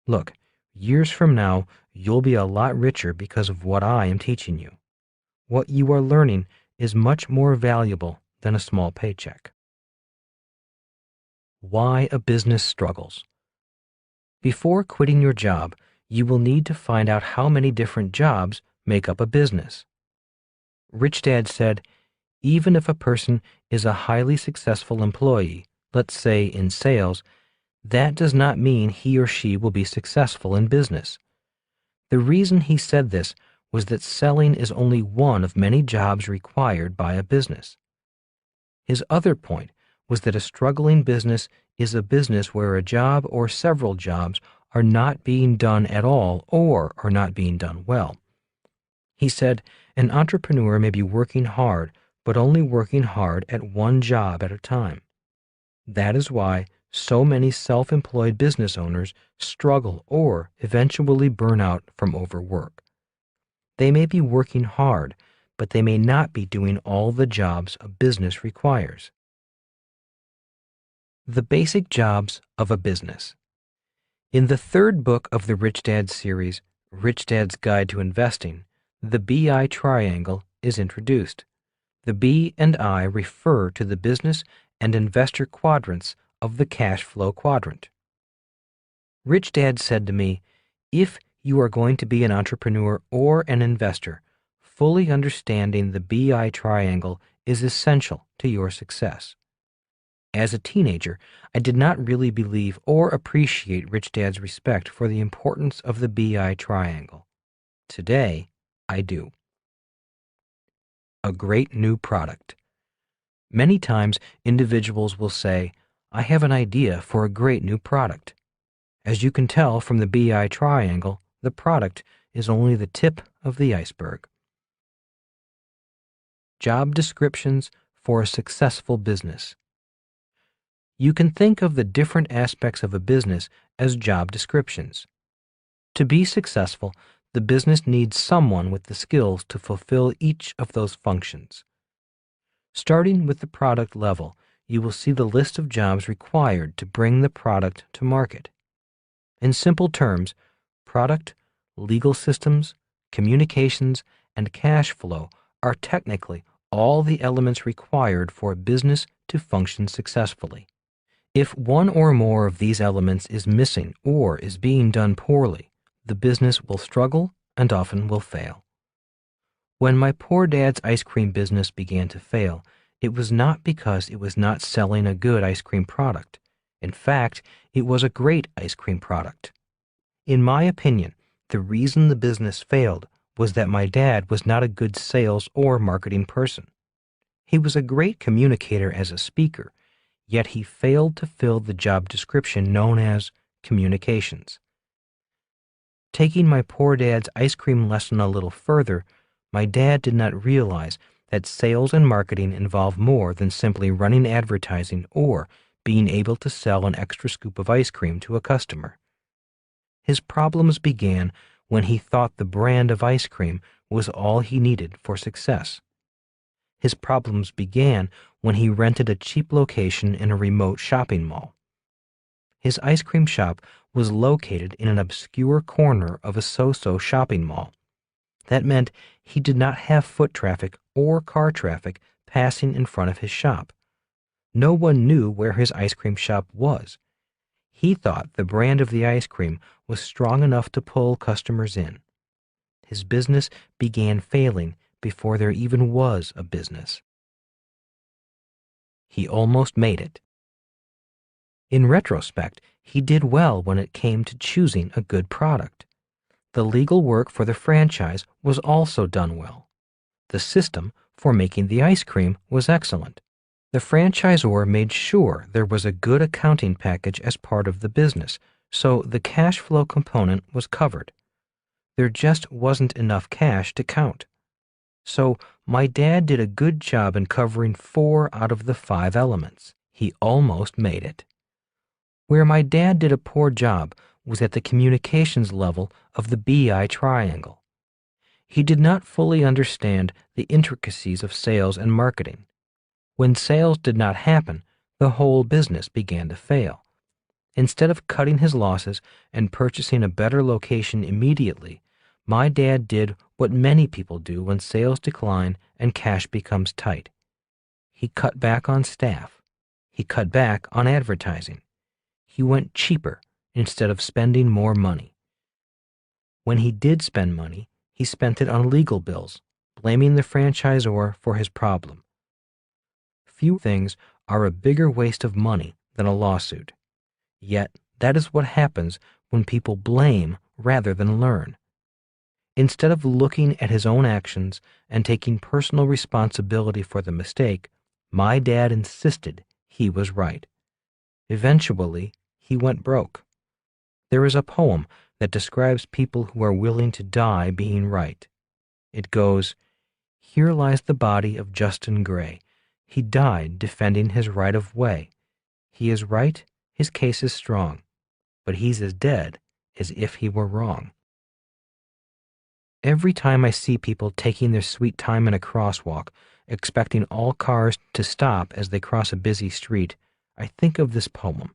Look, years from now, you'll be a lot richer because of what I am teaching you. What you are learning is much more valuable than a small paycheck. Why a business struggles. Before quitting your job, you will need to find out how many different jobs make up a business. Rich Dad said, Even if a person is a highly successful employee, let's say in sales, that does not mean he or she will be successful in business. The reason he said this was that selling is only one of many jobs required by a business. His other point was that a struggling business is a business where a job or several jobs are not being done at all or are not being done well. He said, an entrepreneur may be working hard, but only working hard at one job at a time. That is why so many self-employed business owners struggle or eventually burn out from overwork. They may be working hard, but they may not be doing all the jobs a business requires. The basic jobs of a business. In the third book of the Rich Dad series, Rich Dad's Guide to Investing, the BI triangle is introduced. The B and I refer to the business and investor quadrants of the cash flow quadrant. Rich Dad said to me, if you are going to be an entrepreneur or an investor, fully understanding the BI triangle is essential to your success. As a teenager, I did not really believe or appreciate Rich Dad's respect for the importance of the BI triangle. Today, I do. A great new product. Many times, individuals will say, I have an idea for a great new product. As you can tell from the BI triangle, the product is only the tip of the iceberg. Job descriptions for a successful business. You can think of the different aspects of a business as job descriptions. To be successful, the business needs someone with the skills to fulfill each of those functions. Starting with the product level, you will see the list of jobs required to bring the product to market. In simple terms, product, legal systems, communications, and cash flow are technically all the elements required for a business to function successfully. If one or more of these elements is missing or is being done poorly, the business will struggle and often will fail. When my poor dad's ice cream business began to fail, it was not because it was not selling a good ice cream product. In fact, it was a great ice cream product. In my opinion, the reason the business failed was that my dad was not a good sales or marketing person. He was a great communicator as a speaker, yet he failed to fill the job description known as communications. Taking my poor dad's ice cream lesson a little further, my dad did not realize that sales and marketing involve more than simply running advertising or being able to sell an extra scoop of ice cream to a customer. His problems began when he thought the brand of ice cream was all he needed for success. His problems began when he rented a cheap location in a remote shopping mall. His ice cream shop was located in an obscure corner of a so-so shopping mall. That meant he did not have foot traffic or car traffic passing in front of his shop. No one knew where his ice cream shop was. He thought the brand of the ice cream was strong enough to pull customers in. His business began failing before there even was a business. He almost made it. In retrospect, he did well when it came to choosing a good product. The legal work for the franchise was also done well. The system for making the ice cream was excellent. The franchisor made sure there was a good accounting package as part of the business, so the cash flow component was covered. There just wasn't enough cash to count. So my dad did a good job in covering 4 out of the 5 elements. He almost made it. Where my dad did a poor job was at the communications level of the BI triangle. He did not fully understand the intricacies of sales and marketing. When sales did not happen, the whole business began to fail. Instead of cutting his losses and purchasing a better location immediately, my dad did what many people do when sales decline and cash becomes tight. He cut back on staff. He cut back on advertising. He went cheaper instead of spending more money. When he did spend money, he spent it on legal bills, blaming the franchisor for his problem. few things are a bigger waste of money than a lawsuit. Yet, that is what happens when people blame rather than learn. Instead of looking at his own actions and taking personal responsibility for the mistake, my dad insisted he was right. Eventually, he went broke. There is a poem that describes people who are willing to die being right. It goes, "Here lies the body of Justin Gray. He died defending his right of way. He is right, his case is strong, but he's as dead as if he were wrong." Every time I see people taking their sweet time in a crosswalk, expecting all cars to stop as they cross a busy street, I think of this poem.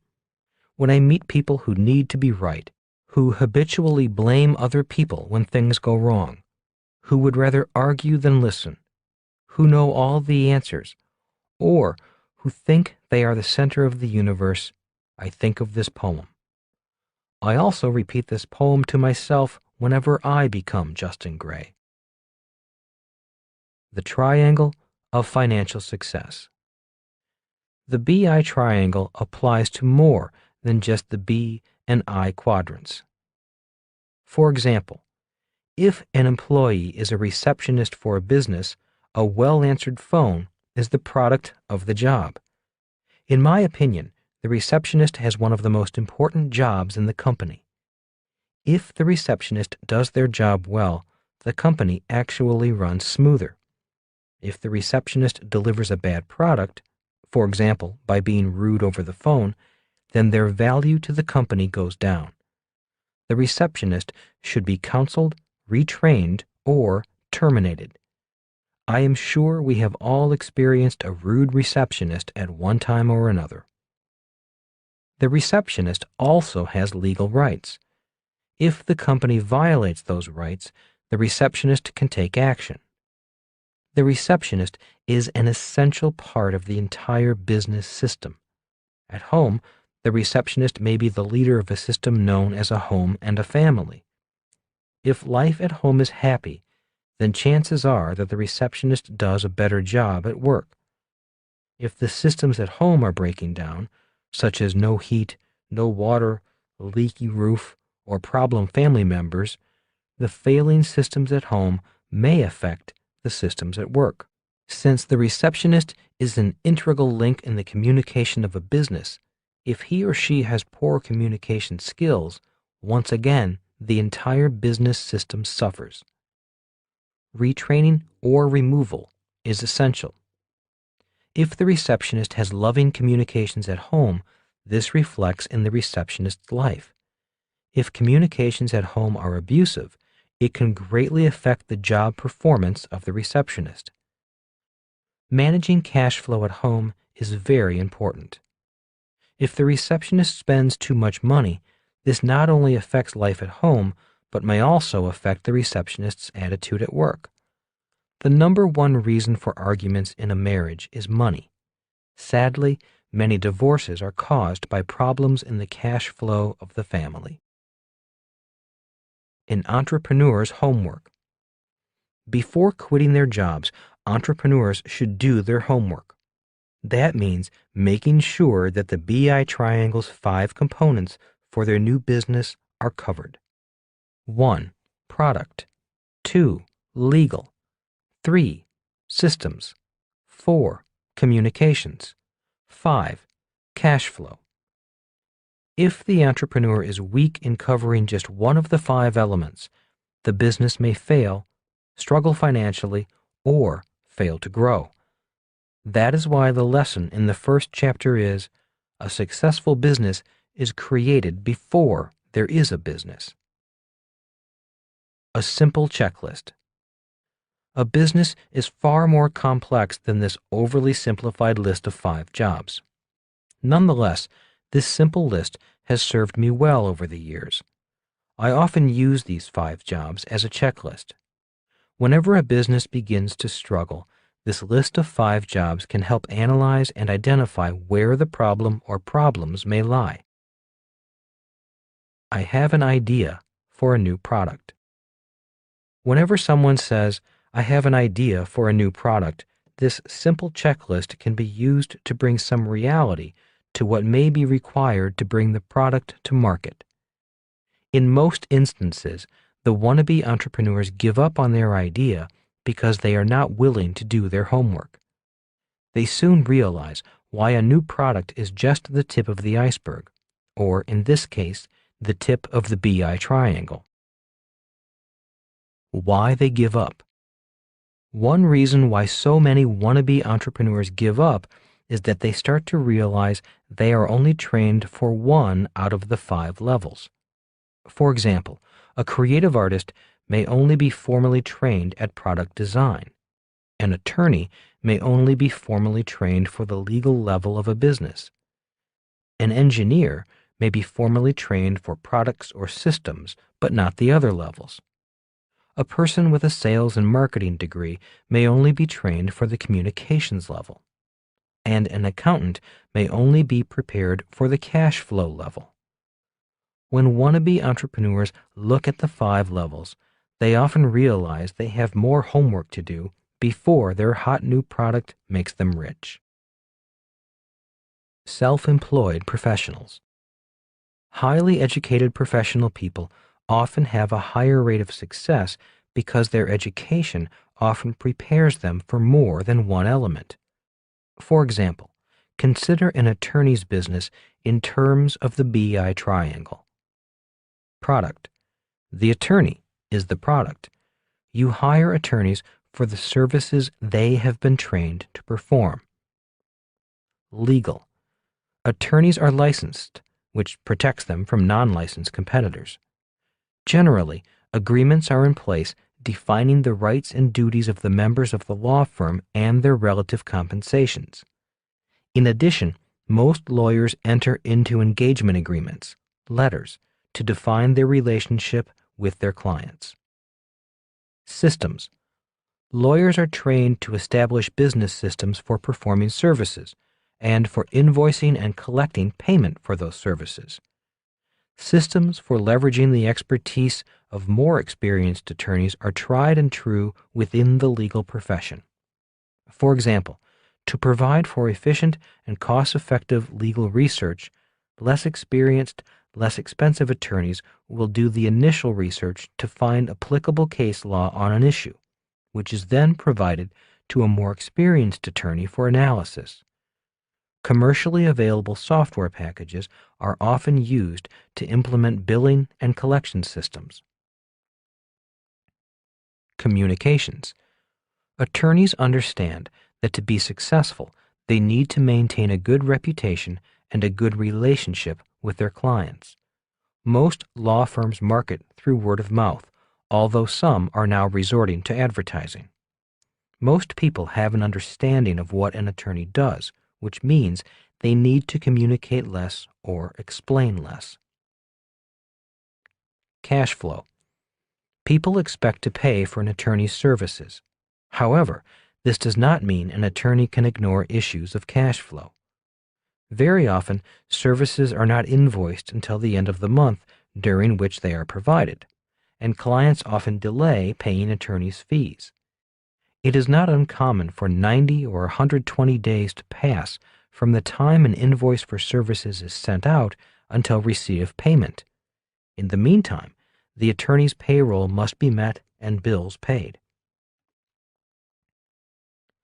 When I meet people who need to be right, who habitually blame other people when things go wrong, who would rather argue than listen, who know all the answers, or who think they are the center of the universe, I think of this poem. I also repeat this poem to myself whenever I become Justin Gray. The Triangle of Financial Success. The BI triangle applies to more than just the B and I quadrants. For example, if an employee is a receptionist for a business, a well-answered phone is the product of the job. In my opinion, the receptionist has one of the most important jobs in the company. If the receptionist does their job well, the company actually runs smoother. If the receptionist delivers a bad product, for example, by being rude over the phone, then their value to the company goes down. The receptionist should be counseled, retrained, or terminated. I am sure we have all experienced a rude receptionist at one time or another. The receptionist also has legal rights. If the company violates those rights, the receptionist can take action. The receptionist is an essential part of the entire business system. At home, the receptionist may be the leader of a system known as a home and a family. If life at home is happy, then chances are that the receptionist does a better job at work. If the systems at home are breaking down, such as no heat, no water, leaky roof, or problem family members, the failing systems at home may affect the systems at work. Since the receptionist is an integral link in the communication of a business, if he or she has poor communication skills, once again, the entire business system suffers. Retraining or removal is essential. If the receptionist has loving communications at home, this reflects in the receptionist's life. If communications at home are abusive, it can greatly affect the job performance of the receptionist. Managing cash flow at home is very important. If the receptionist spends too much money, this not only affects life at home, but may also affect the receptionist's attitude at work. The number one reason for arguments in a marriage is money. Sadly, many divorces are caused by problems in the cash flow of the family. An entrepreneur's homework. Before quitting their jobs, entrepreneurs should do their homework. That means making sure that the BI Triangle's 5 components for their new business are covered. 1. Product. 2. Legal. 3. Systems. 4. Communications. 5. Cash flow. If the entrepreneur is weak in covering just one of the 5 elements, the business may fail, struggle financially, or fail to grow. That is why the lesson in the first chapter is, a successful business is created before there is a business. A simple checklist. A business is far more complex than this overly simplified list of 5 jobs. Nonetheless, this simple list has served me well over the years. I often use these 5 jobs as a checklist. Whenever a business begins to struggle, this list of 5 jobs can help analyze and identify where the problem or problems may lie. I have an idea for a new product. Whenever someone says, "I have an idea for a new product," This simple checklist can be used to bring some reality to what may be required to bring the product to market. In most instances, the wannabe entrepreneurs give up on their idea because they are not willing to do their homework. They soon realize why a new product is just the tip of the iceberg, or in this case, the tip of the BI triangle. Why they give up. One reason why so many wannabe entrepreneurs give up is that they start to realize they are only trained for one out of the 5 levels. For example, a creative artist may only be formally trained at product design. An attorney may only be formally trained for the legal level of a business. An engineer may be formally trained for products or systems, but not the other levels. A person with a sales and marketing degree may only be trained for the communications level. And an accountant may only be prepared for the cash flow level. When wannabe entrepreneurs look at the 5 levels, they often realize they have more homework to do before their hot new product makes them rich. Self-employed professionals. Highly educated professional people often have a higher rate of success because their education often prepares them for more than one element. For example, consider an attorney's business in terms of the BI triangle. Product. The attorney is the product. You hire attorneys for the services they have been trained to perform. Legal. Attorneys are licensed, which protects them from non-licensed competitors. Generally, agreements are in place defining the rights and duties of the members of the law firm and their relative compensations. In addition, most lawyers enter into engagement agreements, letters, to define their relationship with their clients. Systems. Lawyers are trained to establish business systems for performing services and for invoicing and collecting payment for those services. Systems for leveraging the expertise of more experienced attorneys are tried and true within the legal profession. For example, to provide for efficient and cost-effective legal research, less experienced, less expensive attorneys will do the initial research to find applicable case law on an issue, which is then provided to a more experienced attorney for analysis. Commercially available software packages are often used to implement billing and collection systems. Communications. Attorneys understand that to be successful, they need to maintain a good reputation and a good relationship with their clients. Most law firms market through word of mouth, although some are now resorting to advertising. Most people have an understanding of what an attorney does, which means they need to communicate less or explain less. Cash flow. People expect to pay for an attorney's services. However, this does not mean an attorney can ignore issues of cash flow. Very often, services are not invoiced until the end of the month during which they are provided, and clients often delay paying attorneys' fees. It is not uncommon for 90 or 120 days to pass from the time an invoice for services is sent out until receipt of payment. In the meantime, the attorney's payroll must be met and bills paid.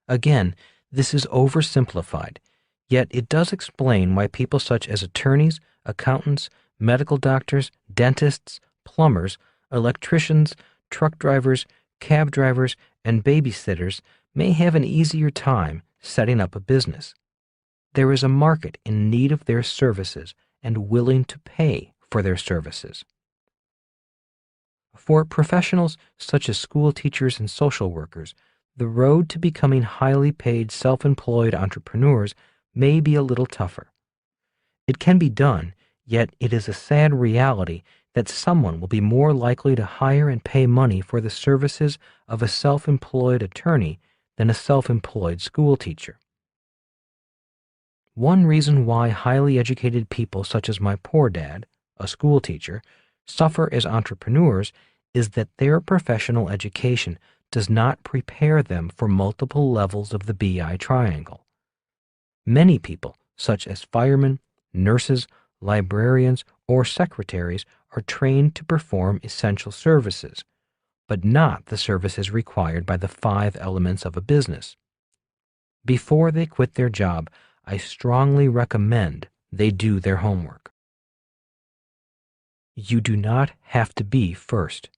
Again, this is oversimplified, yet it does explain why people such as attorneys, accountants, medical doctors, dentists, plumbers, electricians, truck drivers, cab drivers, and babysitters may have an easier time setting up a business. There is a market in need of their services and willing to pay for their services. For professionals such as school teachers and social workers, the road to becoming highly paid self-employed entrepreneurs may be a little tougher. It can be done, yet it is a sad reality that someone will be more likely to hire and pay money for the services of a self-employed attorney than a self-employed school teacher. One reason why highly educated people such as my poor dad, a school teacher, suffer as entrepreneurs is that their professional education does not prepare them for multiple levels of the BI triangle. Many people, such as firemen, nurses, librarians, or secretaries, are trained to perform essential services, but not the services required by the 5 elements of a business. Before they quit their job, I strongly recommend they do their homework. You do not have to be first.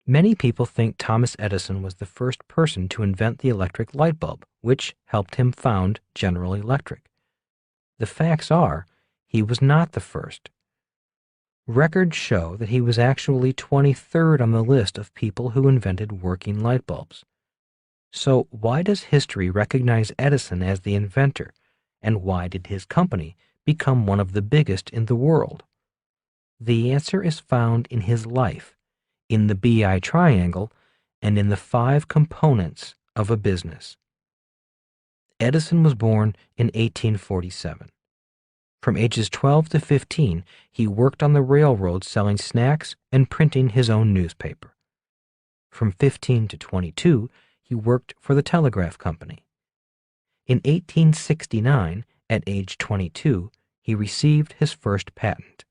Many people think Thomas Edison was the first person to invent the electric light bulb, which helped him found General Electric. The facts are, he was not the first. Records show that he was actually 23rd on the list of people who invented working light bulbs. So why does history recognize Edison as the inventor, and why did his company become one of the biggest in the world? The answer is found in his life, in the BI triangle, and in the 5 components of a business. Edison was born in 1847. From ages 12 to 15, he worked on the railroad selling snacks and printing his own newspaper. From 15 to 22, he worked for the telegraph company. In 1869, at age 22, he received his first patent.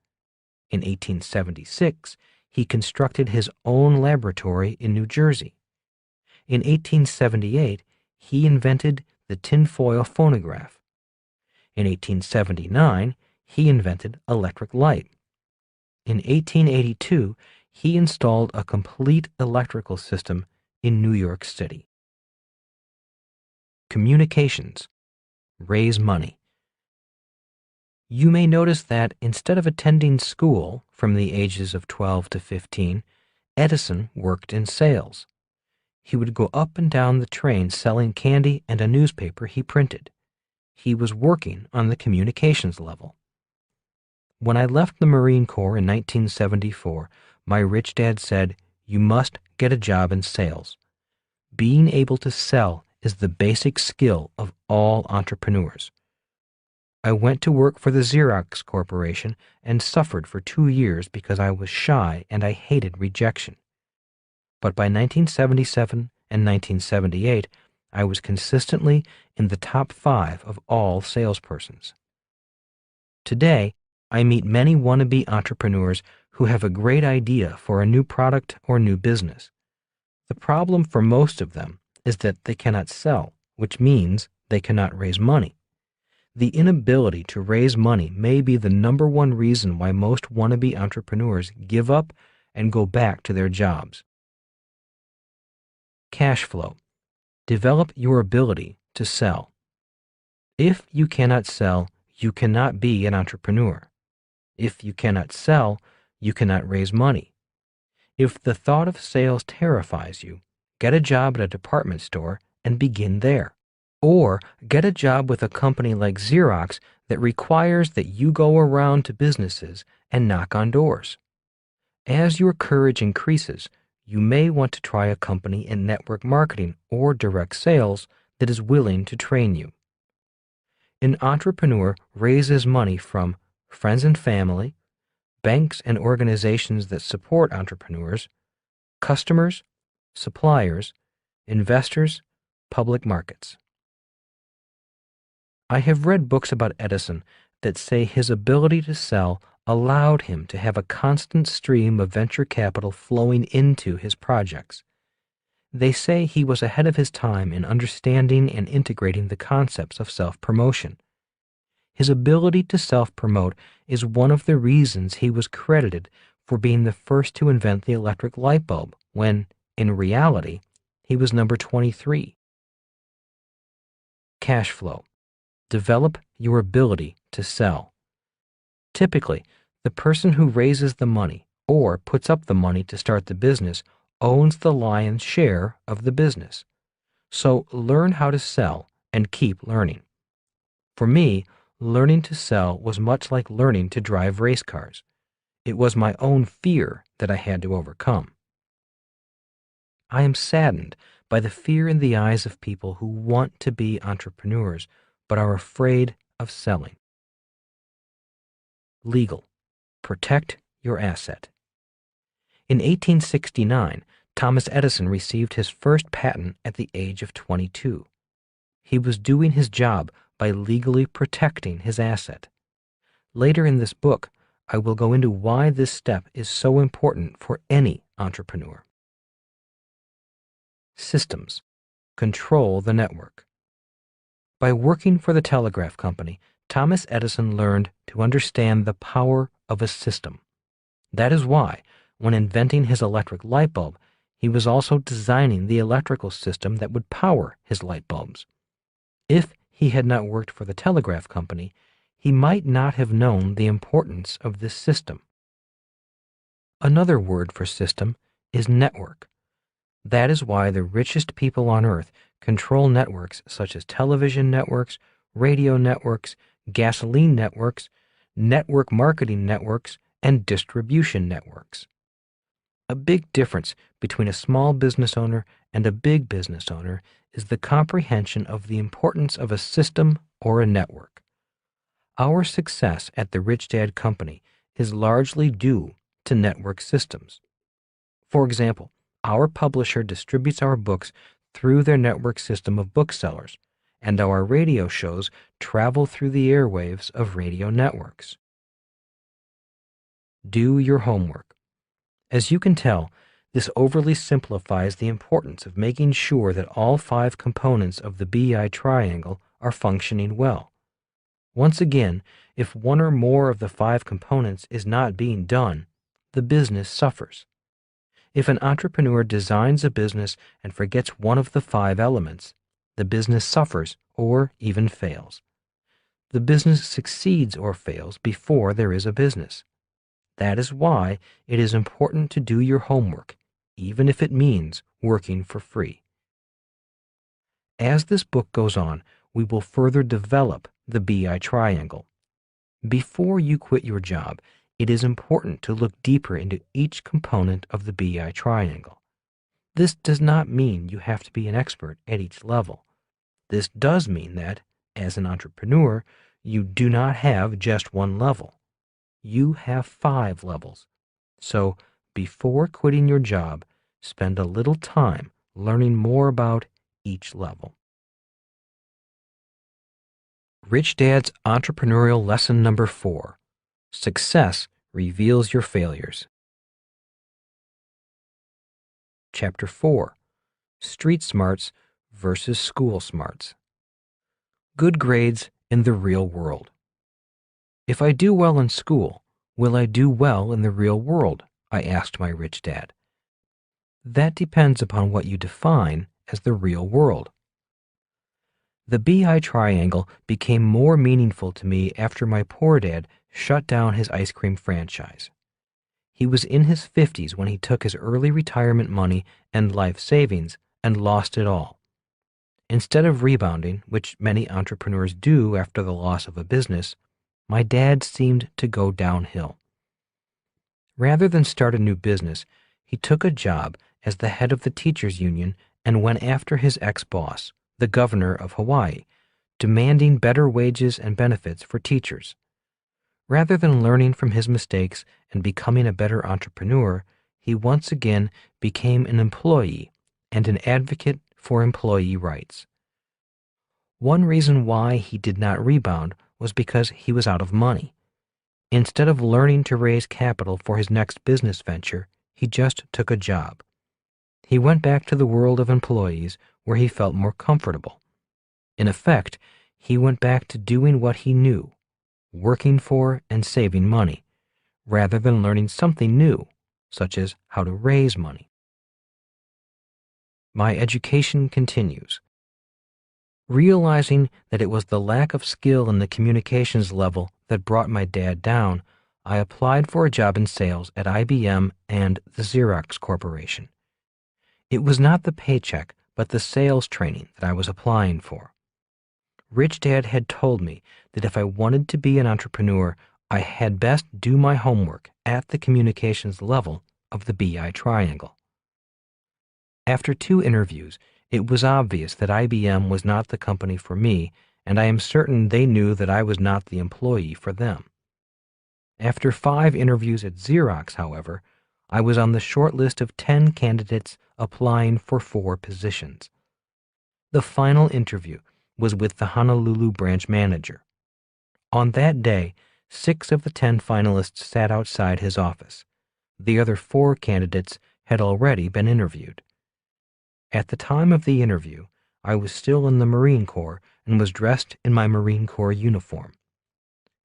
In 1876, he constructed his own laboratory in New Jersey. In 1878, he invented the tinfoil phonograph. In 1879, he invented electric light. In 1882, he installed a complete electrical system in New York City. Communications. Raise money. You may notice that instead of attending school from the ages of 12 to 15, Edison worked in sales. He would go up and down the train selling candy and a newspaper he printed. He was working on the communications level. When I left the Marine Corps in 1974, my rich dad said, "You must get a job in sales." Being able to sell is the basic skill of all entrepreneurs. I went to work for the Xerox Corporation and suffered for 2 years because I was shy and I hated rejection. But by 1977 and 1978, I was consistently in the top 5 of all salespersons. Today, I meet many wannabe entrepreneurs who have a great idea for a new product or new business. The problem for most of them is that they cannot sell, which means they cannot raise money. The inability to raise money may be the number one reason why most wannabe entrepreneurs give up and go back to their jobs. Cash flow. Develop your ability to sell. If you cannot sell, you cannot be an entrepreneur. If you cannot sell, you cannot raise money. If the thought of sales terrifies you, get a job at a department store and begin there. Or get a job with a company like Xerox that requires that you go around to businesses and knock on doors. As your courage increases, you may want to try a company in network marketing or direct sales that is willing to train you. An entrepreneur raises money from friends and family, banks and organizations that support entrepreneurs, customers, suppliers, investors, public markets. I have read books about Edison that say his ability to sell allowed him to have a constant stream of venture capital flowing into his projects. They say he was ahead of his time in understanding and integrating the concepts of self-promotion. His ability to self-promote is one of the reasons he was credited for being the first to invent the electric light bulb, when, in reality, he was number 23. Cash flow. Develop your ability to sell. Typically, the person who raises the money or puts up the money to start the business owns the lion's share of the business. So learn how to sell and keep learning. For me, learning to sell was much like learning to drive race cars. It was my own fear that I had to overcome. I am saddened by the fear in the eyes of people who want to be entrepreneurs but are afraid of selling. Legal. Protect your asset. In 1869, Thomas Edison received his first patent at the age of 22. He was doing his job by legally protecting his asset. Later in this book, I will go into why this step is so important for any entrepreneur. Systems. Control the network. By working for the telegraph company, Thomas Edison learned to understand the power of a system. That is why, when inventing his electric light bulb, he was also designing the electrical system that would power his light bulbs. If he had not worked for the telegraph company, he might not have known the importance of this system. Another word for system is network. That is why the richest people on earth control networks such as television networks, radio networks, gasoline networks, network marketing networks, and distribution networks. A big difference between a small business owner and a big business owner is the comprehension of the importance of a system or a network. Our success at the Rich Dad Company is largely due to network systems. For example, our publisher distributes our books through their network system of booksellers, and our radio shows travel through the airwaves of radio networks. Do your homework. As you can tell, this overly simplifies the importance of making sure that all 5 components of the BI triangle are functioning well. Once again, if one or more of the 5 components is not being done, the business suffers. If an entrepreneur designs a business and forgets one of the 5 elements, the business suffers or even fails. The business succeeds or fails before there is a business. That is why it is important to do your homework, even if it means working for free. As this book goes on, we will further develop the BI triangle. Before you quit your job, it is important to look deeper into each component of the BI triangle. This does not mean you have to be an expert at each level. This does mean that, as an entrepreneur, you do not have just one level. You have 5 levels. So, before quitting your job, spend a little time learning more about each level. Rich Dad's Entrepreneurial Lesson Number 4. Success reveals your failures. Chapter 4. Street Smarts versus School Smarts. Good grades in the real world. If I do well in school, will I do well in the real world? I asked my rich dad. That depends upon what you define as the real world. The BI triangle became more meaningful to me after my poor dad shut down his ice cream franchise. He was in his 50s when he took his early retirement money and life savings and lost it all. Instead of rebounding, which many entrepreneurs do after the loss of a business, my dad seemed to go downhill. Rather than start a new business, he took a job as the head of the teachers union and went after his ex-boss, the governor of Hawaii, demanding better wages and benefits for teachers. Rather than learning from his mistakes and becoming a better entrepreneur, he once again became an employee and an advocate for employee rights. One reason why he did not rebound was because he was out of money. Instead of learning to raise capital for his next business venture, he just took a job. He went back to the world of employees where he felt more comfortable. In effect, he went back to doing what he knew, working for and saving money, rather than learning something new, such as how to raise money. My education continues. Realizing that it was the lack of skill in the communications level that brought my dad down, I applied for a job in sales at IBM and the Xerox Corporation. It was not the paycheck, but the sales training that I was applying for. Rich Dad had told me that if I wanted to be an entrepreneur, I had best do my homework at the communications level of the BI triangle. After 2 interviews, it was obvious that IBM was not the company for me, and I am certain they knew that I was not the employee for them. After 5 interviews at Xerox, however, I was on the short list of 10 candidates applying for 4 positions. The final interview was with the Honolulu branch manager. On that day, 6 of the 10 finalists sat outside his office. The other 4 candidates had already been interviewed. At the time of the interview, I was still in the Marine Corps and was dressed in my Marine Corps uniform.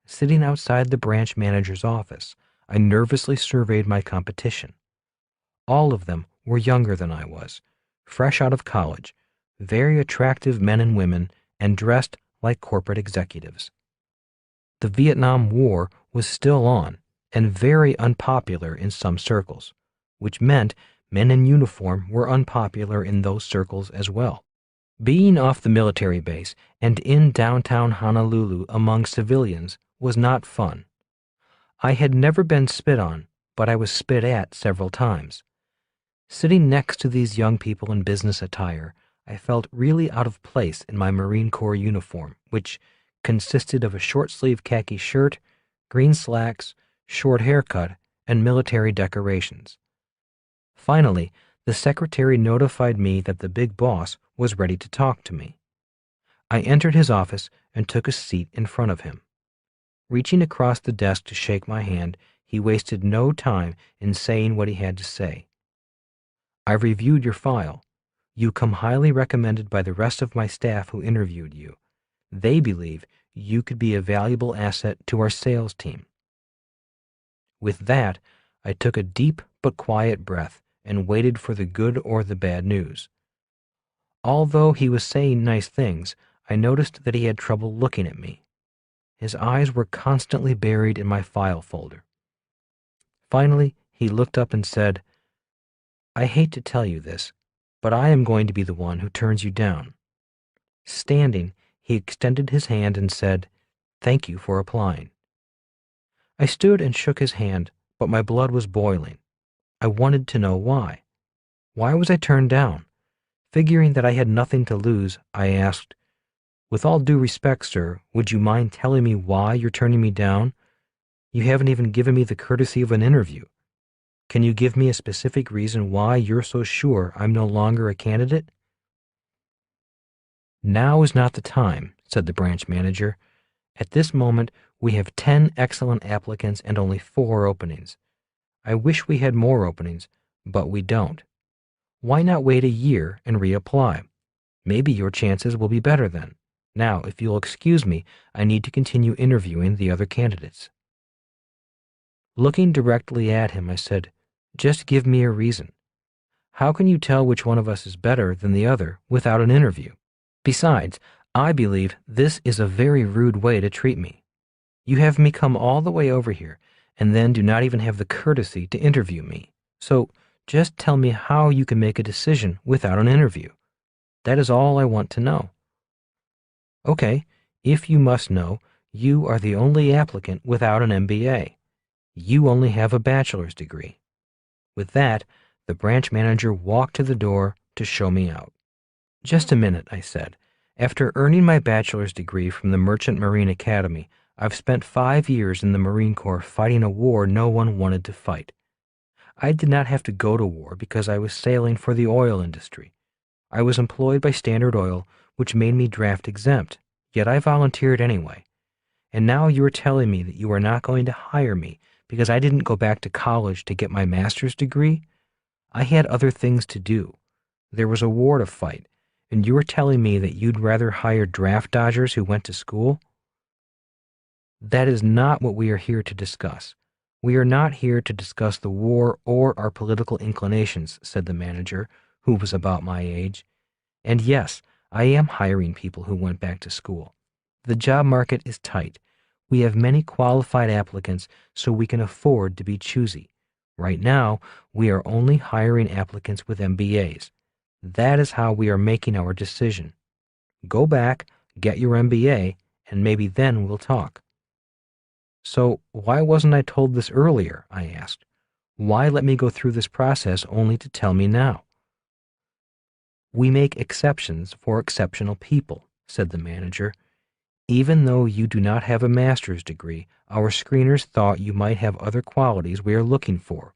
Sitting outside the branch manager's office, I nervously surveyed my competition. All of them were younger than I was, fresh out of college, very attractive men and women, and dressed like corporate executives. The Vietnam War was still on and very unpopular in some circles, which meant men in uniform were unpopular in those circles as well. Being off the military base and in downtown Honolulu among civilians was not fun. I had never been spit on, but I was spit at several times. Sitting next to these young people in business attire, I felt really out of place in my Marine Corps uniform, which consisted of a short-sleeved khaki shirt, green slacks, short haircut, and military decorations. Finally, the secretary notified me that the big boss was ready to talk to me. I entered his office and took a seat in front of him. Reaching across the desk to shake my hand, he wasted no time in saying what he had to say. "I've reviewed your file. You come highly recommended by the rest of my staff who interviewed you. They believe you could be a valuable asset to our sales team." With that, I took a deep but quiet breath and waited for the good or the bad news. Although he was saying nice things, I noticed that he had trouble looking at me. His eyes were constantly buried in my file folder. Finally, he looked up and said, "I hate to tell you this, but I am going to be the one who turns you down." Standing, he extended his hand and said, "Thank you for applying." I stood and shook his hand, but my blood was boiling. I wanted to know why. Why was I turned down? Figuring that I had nothing to lose, I asked, "With all due respect, sir, would you mind telling me why you're turning me down? You haven't even given me the courtesy of an interview. Can you give me a specific reason why you're so sure I'm no longer a candidate?" "Now is not the time," said the branch manager. "At this moment, we have 10 excellent applicants and only 4 openings. I wish we had more openings, but we don't. Why not wait a year and reapply? Maybe your chances will be better then. Now, if you'll excuse me, I need to continue interviewing the other candidates." Looking directly at him, I said, "Just give me a reason. How can you tell which one of us is better than the other without an interview? Besides, I believe this is a very rude way to treat me. You have me come all the way over here and then do not even have the courtesy to interview me. So just tell me how you can make a decision without an interview. That is all I want to know." "Okay, if you must know, you are the only applicant without an MBA. You only have a bachelor's degree." With that, the branch manager walked to the door to show me out. "Just a minute," I said. "After earning my bachelor's degree from the Merchant Marine Academy, I've spent 5 years in the Marine Corps fighting a war no one wanted to fight. I did not have to go to war because I was sailing for the oil industry. I was employed by Standard Oil, which made me draft exempt, yet I volunteered anyway. And now you are telling me that you are not going to hire me because I didn't go back to college to get my master's degree? I had other things to do. There was a war to fight, and you are telling me that you'd rather hire draft dodgers who went to school?" "That is not what we are here to discuss. We are not here to discuss the war or our political inclinations," said the manager, who was about my age. "And yes, I am hiring people who went back to school. The job market is tight. We have many qualified applicants, so we can afford to be choosy. Right now, we are only hiring applicants with MBAs. That is how we are making our decision. Go back, get your MBA, and maybe then we'll talk." "So why wasn't I told this earlier?" I asked. "Why let me go through this process only to tell me now?" "We make exceptions for exceptional people," said the manager. "Even though you do not have a master's degree, our screeners thought you might have other qualities we are looking for.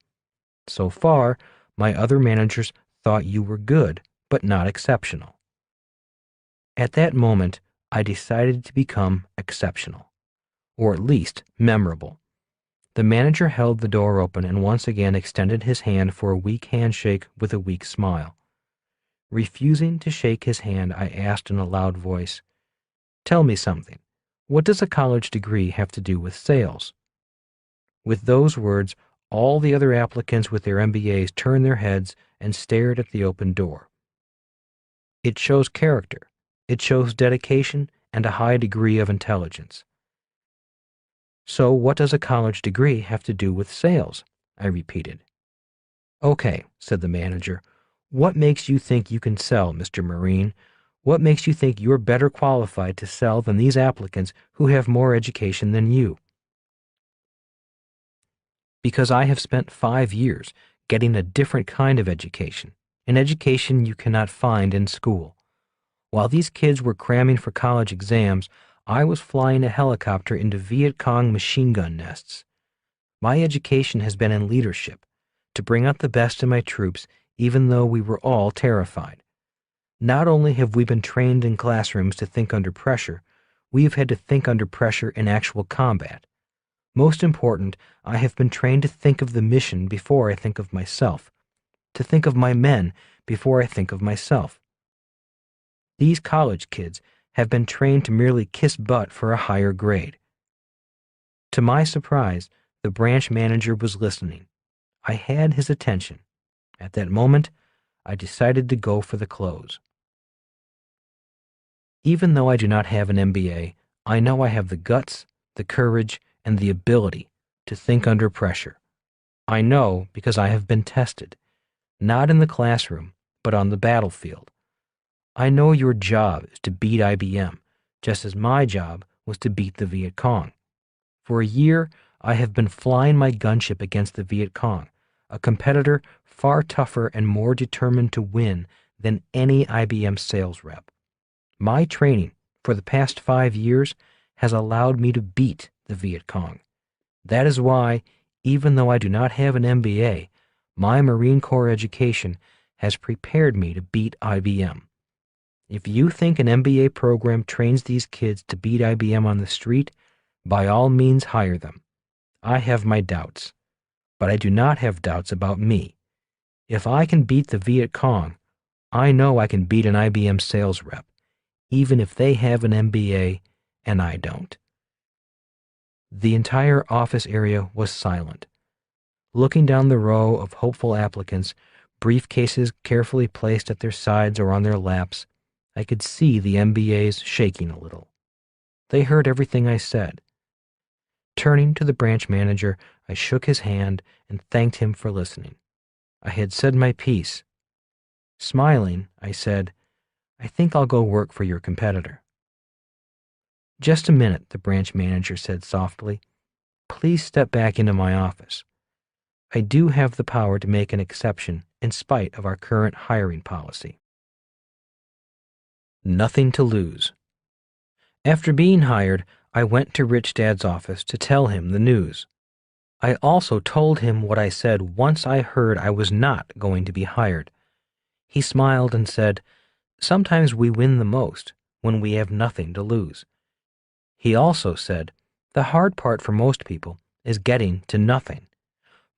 So far, my other managers thought you were good, but not exceptional. At that moment, I decided to become exceptional, or at least memorable. The manager held the door open and once again extended his hand for a weak handshake with a weak smile. Refusing to shake his hand, I asked in a loud voice, "Tell me something. What does a college degree have to do with sales?" With those words, all the other applicants with their MBAs turned their heads and stared at the open door. It shows character. It shows dedication and a high degree of intelligence. "So what does a college degree have to do with sales?" I repeated. "Okay," said the manager. "What makes you think you can sell, Mr. Marine? What makes you think you're better qualified to sell than these applicants who have more education than you?" "Because I have spent 5 years getting a different kind of education, an education you cannot find in school. While these kids were cramming for college exams, I was flying a helicopter into Viet Cong machine gun nests. My education has been in leadership, to bring out the best in my troops even though we were all terrified. Not only have we been trained in classrooms to think under pressure, we have had to think under pressure in actual combat. Most important, I have been trained to think of the mission before I think of myself, to think of my men before I think of myself. These college kids have been trained to merely kiss butt for a higher grade." To my surprise, the branch manager was listening. I had his attention. At that moment, I decided to go for the close. Even though I do not have an MBA, I know I have the guts, the courage, and the ability to think under pressure. I know because I have been tested, not in the classroom, but on the battlefield. I know your job is to beat IBM, just as my job was to beat the Viet Cong. For a year, I have been flying my gunship against the Viet Cong, a competitor far tougher and more determined to win than any IBM sales rep. My training for the past 5 years has allowed me to beat the Viet Cong. That is why, even though I do not have an MBA, my Marine Corps education has prepared me to beat IBM. If you think an MBA program trains these kids to beat IBM on the street, by all means hire them. I have my doubts, but I do not have doubts about me. If I can beat the Viet Cong, I know I can beat an IBM sales rep, even if they have an MBA and I don't." The entire office area was silent. Looking down the row of hopeful applicants, briefcases carefully placed at their sides or on their laps, I could see the MBAs shaking a little. They heard everything I said. Turning to the branch manager, I shook his hand and thanked him for listening. I had said my piece. Smiling, I said, "I think I'll go work for your competitor." "Just a minute," the branch manager said softly. "Please step back into my office. I do have the power to make an exception in spite of our current hiring policy." Nothing to lose. After being hired, I went to Rich Dad's office to tell him the news. I also told him what I said once I heard I was not going to be hired. He smiled and said, "Sometimes we win the most when we have nothing to lose." He also said, "The hard part for most people is getting to nothing.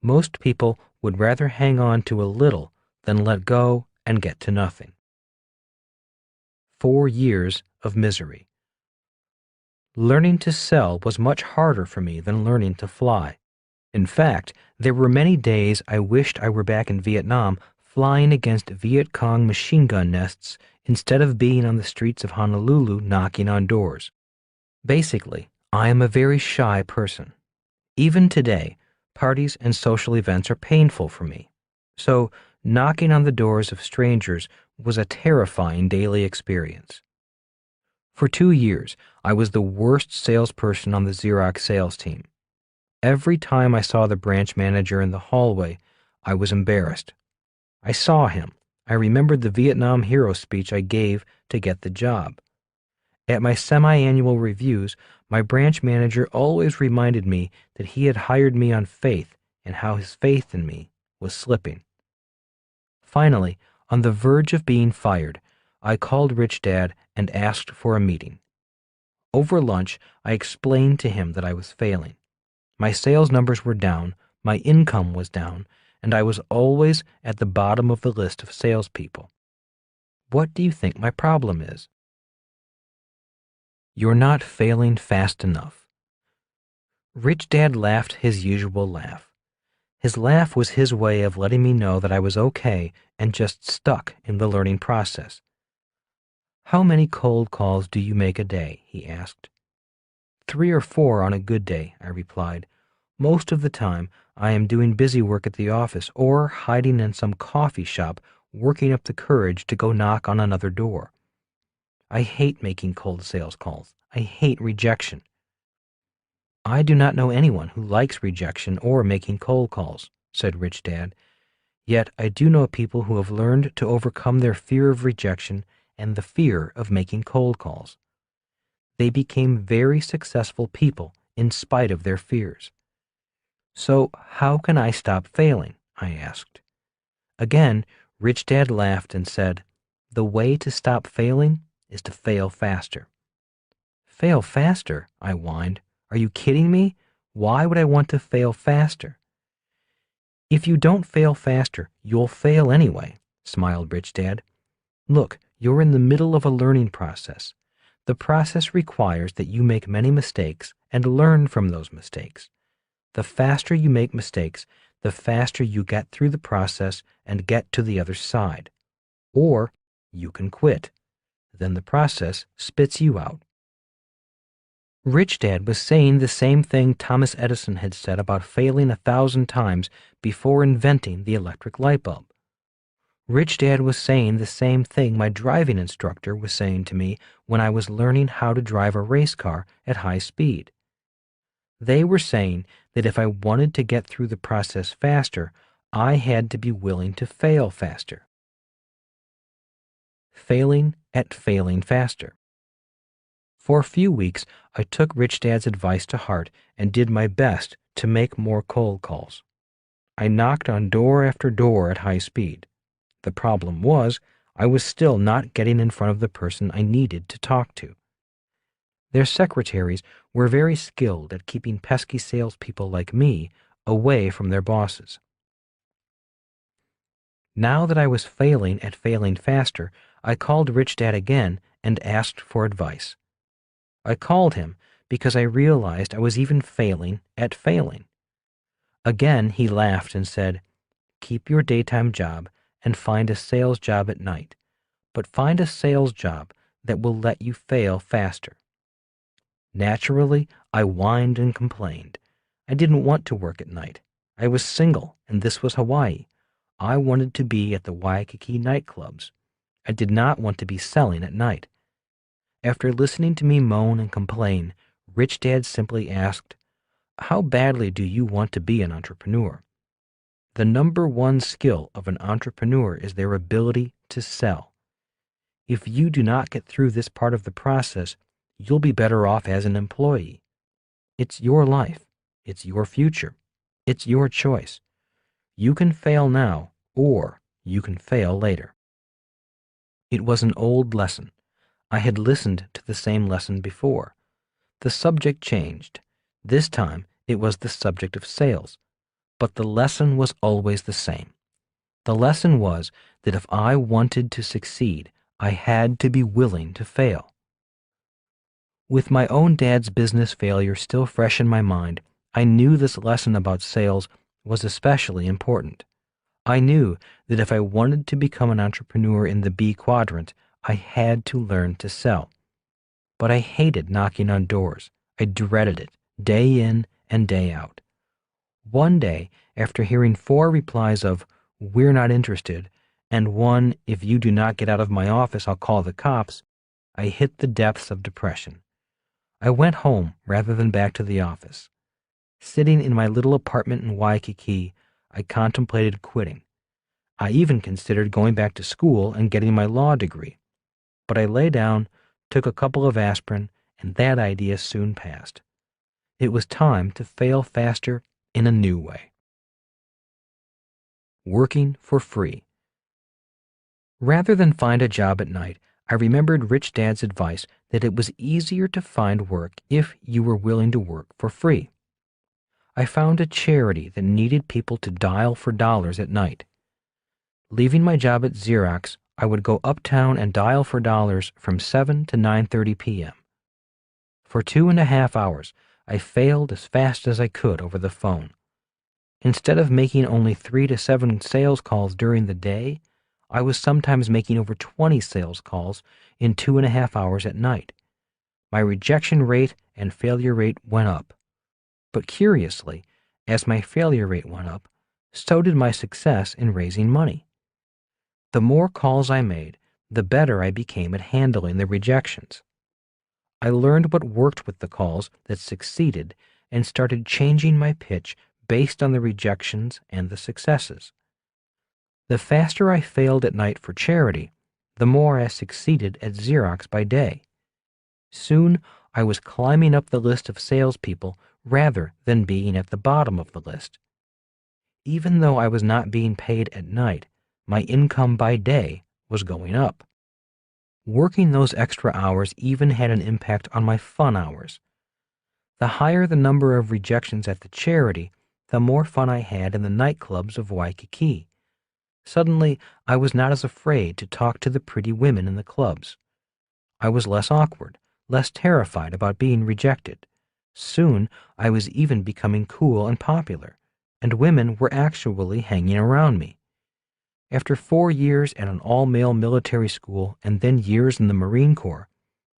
Most people would rather hang on to a little than let go and get to nothing." 4 years of misery. Learning to sell was much harder for me than learning to fly. In fact, there were many days I wished I were back in Vietnam flying against Viet Cong machine gun nests instead of being on the streets of Honolulu knocking on doors. Basically, I am a very shy person. Even today, parties and social events are painful for me. So, knocking on the doors of strangers was a terrifying daily experience. For 2 years, I was the worst salesperson on the Xerox sales team. Every time I saw the branch manager in the hallway, I was embarrassed. I saw him. I remembered the Vietnam hero speech I gave to get the job. At my semi-annual reviews, my branch manager always reminded me that he had hired me on faith and how his faith in me was slipping. Finally, on the verge of being fired, I called Rich Dad and asked for a meeting. Over lunch, I explained to him that I was failing. My sales numbers were down, my income was down, and I was always at the bottom of the list of salespeople. What do you think my problem is? You're not failing fast enough. Rich Dad laughed his usual laugh. His laugh was his way of letting me know that I was okay and just stuck in the learning process. How many cold calls do you make a day? He asked. 3 or 4 on a good day, I replied. Most of the time, I am doing busy work at the office or hiding in some coffee shop, working up the courage to go knock on another door. I hate making cold sales calls. I hate rejection. I do not know anyone who likes rejection or making cold calls, said Rich Dad. Yet I do know people who have learned to overcome their fear of rejection and the fear of making cold calls. They became very successful people in spite of their fears. So how can I stop failing? I asked. Again, Rich Dad laughed and said, the way to stop failing is to fail faster. Fail faster? I whined. Are you kidding me? Why would I want to fail faster? If you don't fail faster, you'll fail anyway, smiled Rich Dad. Look, you're in the middle of a learning process. The process requires that you make many mistakes and learn from those mistakes. The faster you make mistakes, the faster you get through the process and get to the other side. Or you can quit. Then the process spits you out. Rich Dad was saying the same thing Thomas Edison had said about failing 1,000 times before inventing the electric light bulb. Rich Dad was saying the same thing my driving instructor was saying to me when I was learning how to drive a race car at high speed. They were saying that if I wanted to get through the process faster, I had to be willing to fail faster. Failing at failing faster. For a few weeks, I took Rich Dad's advice to heart and did my best to make more cold calls. I knocked on door after door at high speed. The problem was, I was still not getting in front of the person I needed to talk to. Their secretaries were very skilled at keeping pesky salespeople like me away from their bosses. Now that I was failing at failing faster, I called Rich Dad again and asked for advice. I called him because I realized I was even failing at failing. Again, he laughed and said, keep your daytime job and find a sales job at night, but find a sales job that will let you fail faster. Naturally, I whined and complained. I didn't want to work at night. I was single, and this was Hawaii. I wanted to be at the Waikiki nightclubs. I did not want to be selling at night. After listening to me moan and complain, Rich Dad simply asked, how badly do you want to be an entrepreneur? The number one skill of an entrepreneur is their ability to sell. If you do not get through this part of the process, you'll be better off as an employee. It's your life. It's your future. It's your choice. You can fail now, or you can fail later. It was an old lesson. I had listened to the same lesson before. The subject changed. This time, it was the subject of sales. But the lesson was always the same. The lesson was that if I wanted to succeed, I had to be willing to fail. With my own dad's business failure still fresh in my mind, I knew this lesson about sales was especially important. I knew that if I wanted to become an entrepreneur in the B quadrant, I had to learn to sell. But I hated knocking on doors. I dreaded it, day in and day out. One day, after hearing 4 replies of, "We're not interested," and one, "If you do not get out of my office, I'll call the cops," I hit the depths of depression. I went home rather than back to the office. Sitting in my little apartment in Waikiki, I contemplated quitting. I even considered going back to school and getting my law degree. But I lay down, took a couple of aspirin, and that idea soon passed. It was time to fail faster in a new way. Working for free. Rather than find a job at night, I remembered Rich Dad's advice that it was easier to find work if you were willing to work for free. I found a charity that needed people to dial for dollars at night. Leaving my job at Xerox, I would go uptown and dial for dollars from 7 to 9:30 p.m. For 2.5 hours, I failed as fast as I could over the phone. Instead of making only 3 to 7 sales calls during the day, I was sometimes making over 20 sales calls in 2.5 hours at night. My rejection rate and failure rate went up. But curiously, as my failure rate went up, so did my success in raising money. The more calls I made, the better I became at handling the rejections. I learned what worked with the calls that succeeded and started changing my pitch based on the rejections and the successes. The faster I failed at night for charity, the more I succeeded at Xerox by day. Soon, I was climbing up the list of salespeople rather than being at the bottom of the list. Even though I was not being paid at night, my income by day was going up. Working those extra hours even had an impact on my fun hours. The higher the number of rejections at the charity, the more fun I had in the nightclubs of Waikiki. Suddenly, I was not as afraid to talk to the pretty women in the clubs. I was less awkward, less terrified about being rejected. Soon, I was even becoming cool and popular, and women were actually hanging around me. After 4 years at an all-male military school and then years in the Marine Corps,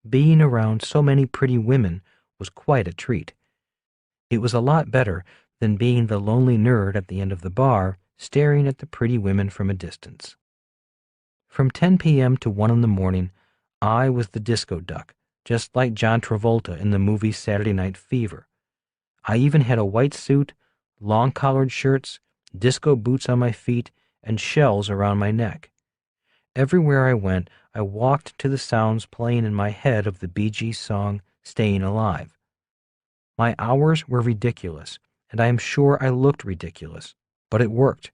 being around so many pretty women was quite a treat. It was a lot better than being the lonely nerd at the end of the bar, staring at the pretty women from a distance. From 10 p.m. to 1 in the morning, I was the disco duck, just like John Travolta in the movie Saturday Night Fever. I even had a white suit, long-collared shirts, disco boots on my feet, and shells around my neck. Everywhere I went, I walked to the sounds playing in my head of the Bee Gees song, Staying Alive. My hours were ridiculous, and I am sure I looked ridiculous, but it worked.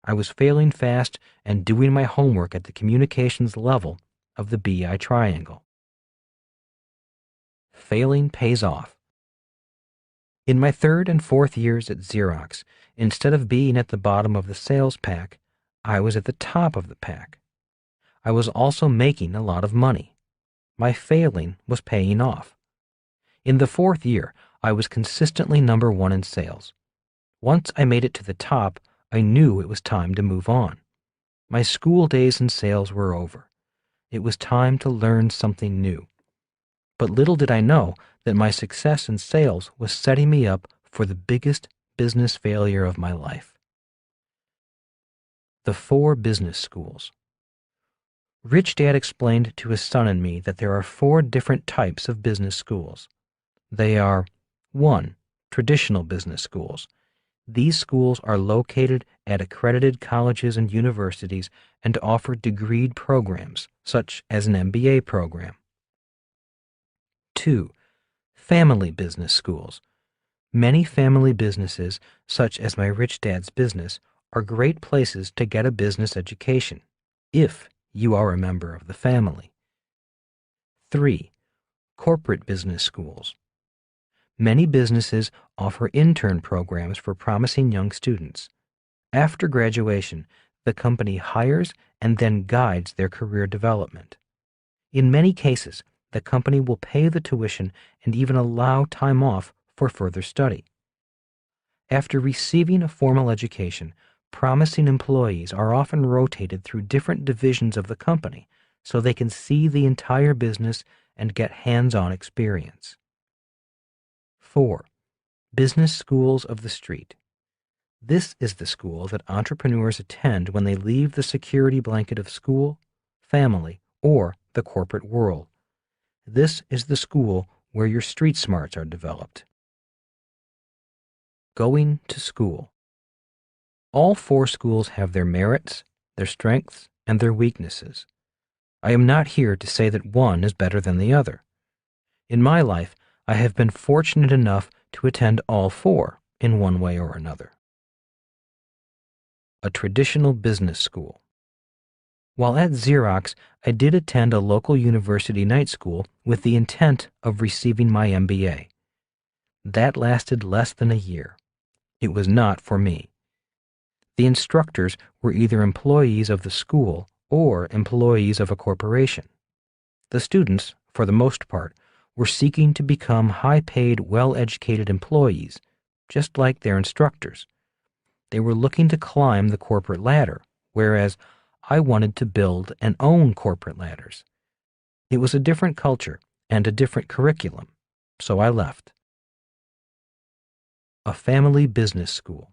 I was failing fast and doing my homework at the communications level of the BI triangle. Failing pays off. In my 3rd and 4th years at Xerox, instead of being at the bottom of the sales pack, I was at the top of the pack. I was also making a lot of money. My failing was paying off. In the 4th year, I was consistently number 1 in sales. Once I made it to the top, I knew it was time to move on. My school days in sales were over. It was time to learn something new. But little did I know that my success in sales was setting me up for the biggest business failure of my life. The 4 business schools. Rich Dad explained to his son and me that there are 4 different types of business schools. They are 1. Traditional business schools. These schools are located at accredited colleges and universities and offer degreed programs, such as an MBA program. 2. Family business schools. Many family businesses, such as my Rich Dad's business, are great places to get a business education, if you are a member of the family. 3. Corporate business schools. Many businesses offer intern programs for promising young students. After graduation, the company hires and then guides their career development. In many cases, the company will pay the tuition and even allow time off for further study. After receiving a formal education, promising employees are often rotated through different divisions of the company so they can see the entire business and get hands-on experience. 4. Business schools of the street. This is the school that entrepreneurs attend when they leave the security blanket of school, family, or the corporate world. This is the school where your street smarts are developed. Going to school. All 4 schools have their merits, their strengths, and their weaknesses. I am not here to say that one is better than the other. In my life, I have been fortunate enough to attend all 4 in one way or another. a traditional business school. While at Xerox, I did attend a local university night school with the intent of receiving my MBA. That lasted less than a year. It was not for me. The instructors were either employees of the school or employees of a corporation. The students, for the most part, were seeking to become high-paid, well-educated employees, just like their instructors. They were looking to climb the corporate ladder, whereas I wanted to build and own corporate ladders. It was a different culture and a different curriculum, so I left. A family business school.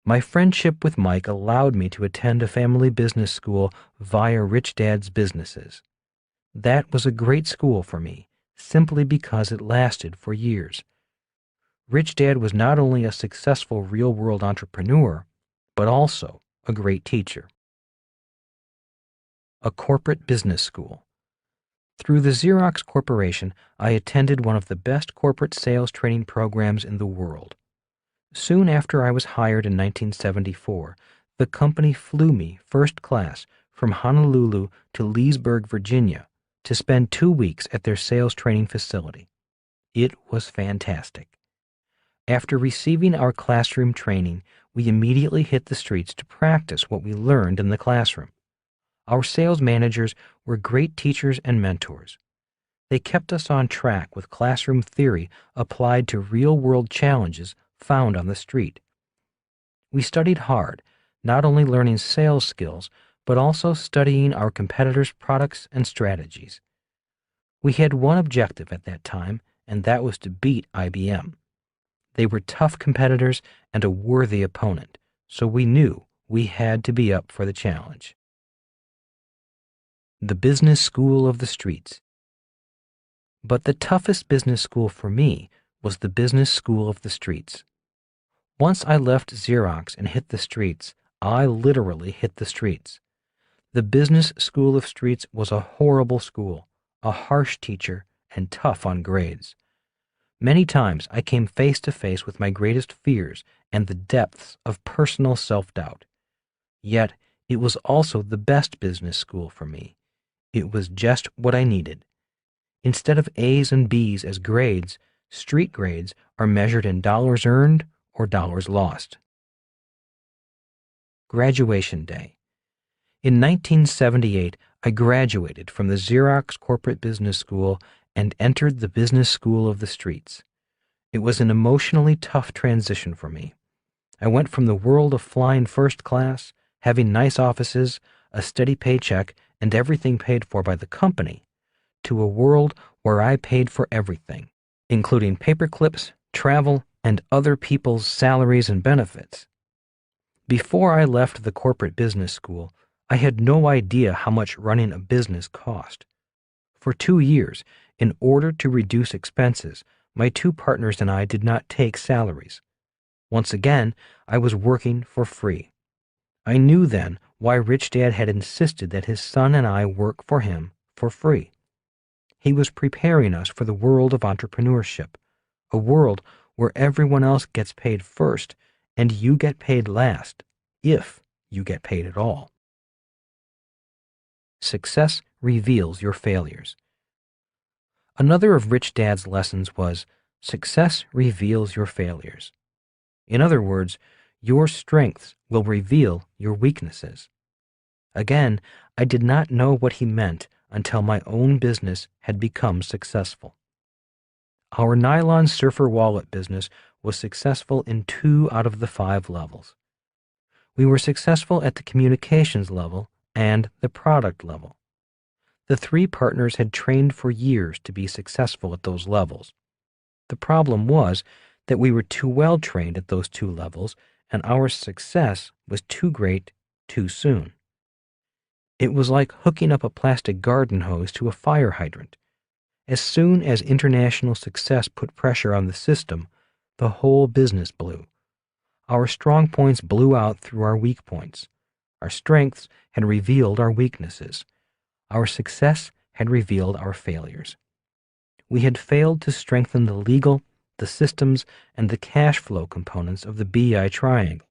My friendship with Mike allowed me to attend a family business school via Rich Dad's Businesses. That was a great school for me, simply because it lasted for years. Rich Dad was not only a successful real-world entrepreneur, but also a great teacher. A corporate business school. Through the Xerox Corporation, I attended one of the best corporate sales training programs in the world. Soon after I was hired in 1974, the company flew me first class from Honolulu to Leesburg, Virginia, to spend 2 weeks at their sales training facility. It was fantastic. After receiving our classroom training, we immediately hit the streets to practice what we learned in the classroom. Our sales managers were great teachers and mentors. They kept us on track with classroom theory applied to real-world challenges found on the street. We studied hard, not only learning sales skills, but also studying our competitors' products and strategies. We had one objective at that time, and that was to beat IBM. They were tough competitors and a worthy opponent, so we knew we had to be up for the challenge. The business school of the streets. But the toughest business school for me was the business school of the streets. Once I left Xerox and hit the streets, I literally hit the streets. The business school of streets was a horrible school, a harsh teacher, and tough on grades. Many times I came face to face with my greatest fears and the depths of personal self-doubt. Yet it was also the best business school for me. It was just what I needed. Instead of A's and B's as grades, street grades are measured in dollars earned or dollars lost. Graduation Day. In 1978, I graduated from the Xerox Corporate Business School and entered the Business School of the Streets. It was an emotionally tough transition for me. I went from the world of flying first class, having nice offices, a steady paycheck, and everything paid for by the company, to a world where I paid for everything, including paper clips, travel, and other people's salaries and benefits. Before I left the corporate business school, I had no idea how much running a business cost. For 2 years, in order to reduce expenses, my 2 partners and I did not take salaries. Once again, I was working for free. I knew then why Rich Dad had insisted that his son and I work for him for free. He was preparing us for the world of entrepreneurship, a world where everyone else gets paid first and you get paid last, if you get paid at all. Success reveals your failures. Another of Rich Dad's lessons was, success reveals your failures. In other words, your strengths will reveal your weaknesses. Again, I did not know what he meant until my own business had become successful. Our nylon surfer wallet business was successful in 2 out of the 5 levels. We were successful at the communications level and the product level. The 3 partners had trained for years to be successful at those levels. The problem was that we were too well trained at those 2 levels, and our success was too great too soon. It was like hooking up a plastic garden hose to a fire hydrant. As soon as international success put pressure on the system, the whole business blew. Our strong points blew out through our weak points. Our strengths had revealed our weaknesses. Our success had revealed our failures. We had failed to strengthen the legal, the systems, and the cash flow components of the BI triangle.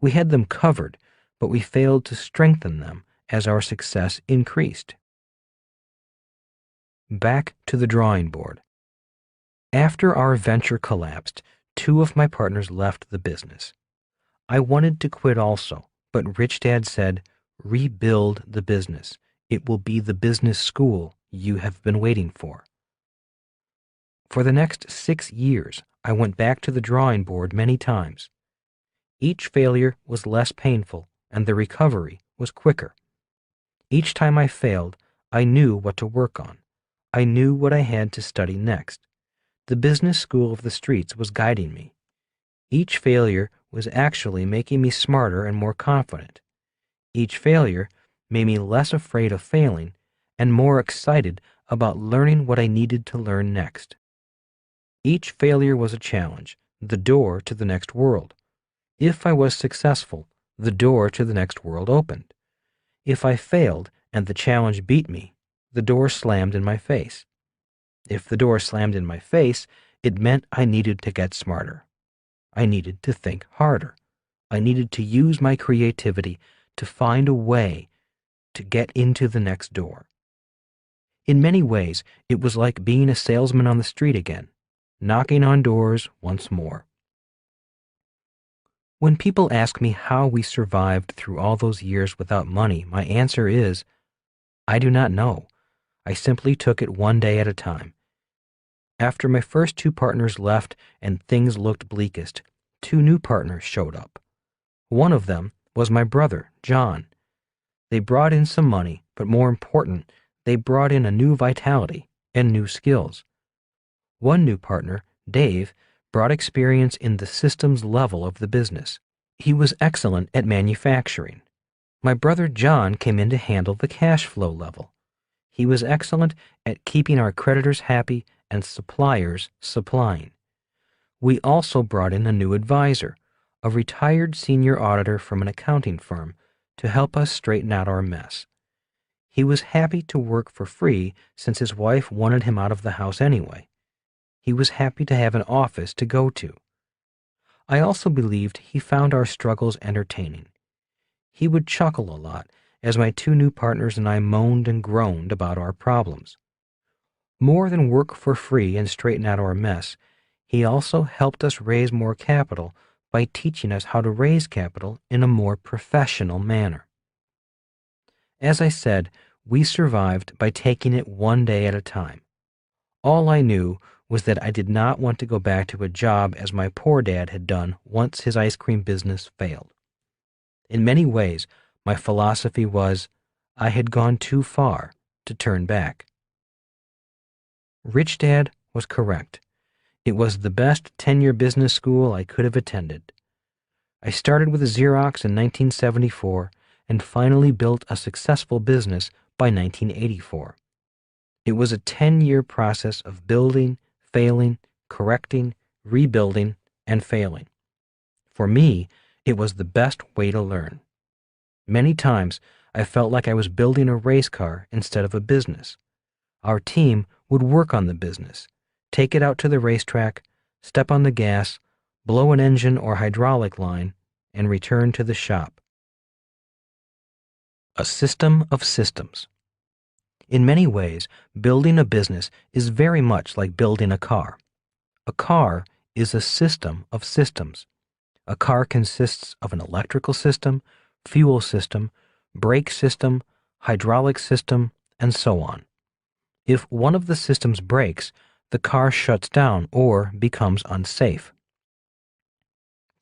We had them covered, but we failed to strengthen them as our success increased. Back to the drawing board. After our venture collapsed, 2 of my partners left the business. I wanted to quit also, but Rich Dad said, "Rebuild the business. It will be the business school you have been waiting for." For the next 6 years, I went back to the drawing board many times. Each failure was less painful, and the recovery was quicker. Each time I failed, I knew what to work on. I knew what I had to study next. The business school of the streets was guiding me. Each failure was actually making me smarter and more confident. Each failure made me less afraid of failing and more excited about learning what I needed to learn next. Each failure was a challenge, the door to the next world. If I was successful, the door to the next world opened. If I failed and the challenge beat me, the door slammed in my face. If the door slammed in my face, it meant I needed to get smarter. I needed to think harder. I needed to use my creativity to find a way to get into the next door. In many ways, it was like being a salesman on the street again, knocking on doors once more. When people ask me how we survived through all those years without money, my answer is, I do not know. I simply took it one day at a time. After my first 2 partners left and things looked bleakest, 2 new partners showed up. One of them was my brother, John. They brought in some money, but more important, they brought in a new vitality and new skills. One new partner, Dave, brought experience in the systems level of the business. He was excellent at manufacturing. My brother John came in to handle the cash flow level. He was excellent at keeping our creditors happy and suppliers supplying. We also brought in a new advisor, a retired senior auditor from an accounting firm, to help us straighten out our mess. He was happy to work for free since his wife wanted him out of the house anyway. He was happy to have an office to go to. I also believed he found our struggles entertaining. He would chuckle a lot as my 2 new partners and I moaned and groaned about our problems. More than work for free and straighten out our mess, he also helped us raise more capital by teaching us how to raise capital in a more professional manner. As I said, we survived by taking it one day at a time. All I knew was that I did not want to go back to a job as my poor dad had done once his ice cream business failed. In many ways, my philosophy was, I had gone too far to turn back. Rich Dad was correct. It was the best 10-year business school I could have attended. I started with a Xerox in 1974 and finally built a successful business by 1984. It was a 10-year process of building, failing, correcting, rebuilding, and failing. For me, it was the best way to learn. Many times, I felt like I was building a race car instead of a business. Our team would work on the business, take it out to the racetrack, step on the gas, blow an engine or hydraulic line, and return to the shop. A system of systems. In many ways, building a business is very much like building a car. A car is a system of systems. A car consists of an electrical system, fuel system, brake system, hydraulic system, and so on. If one of the systems breaks, the car shuts down or becomes unsafe.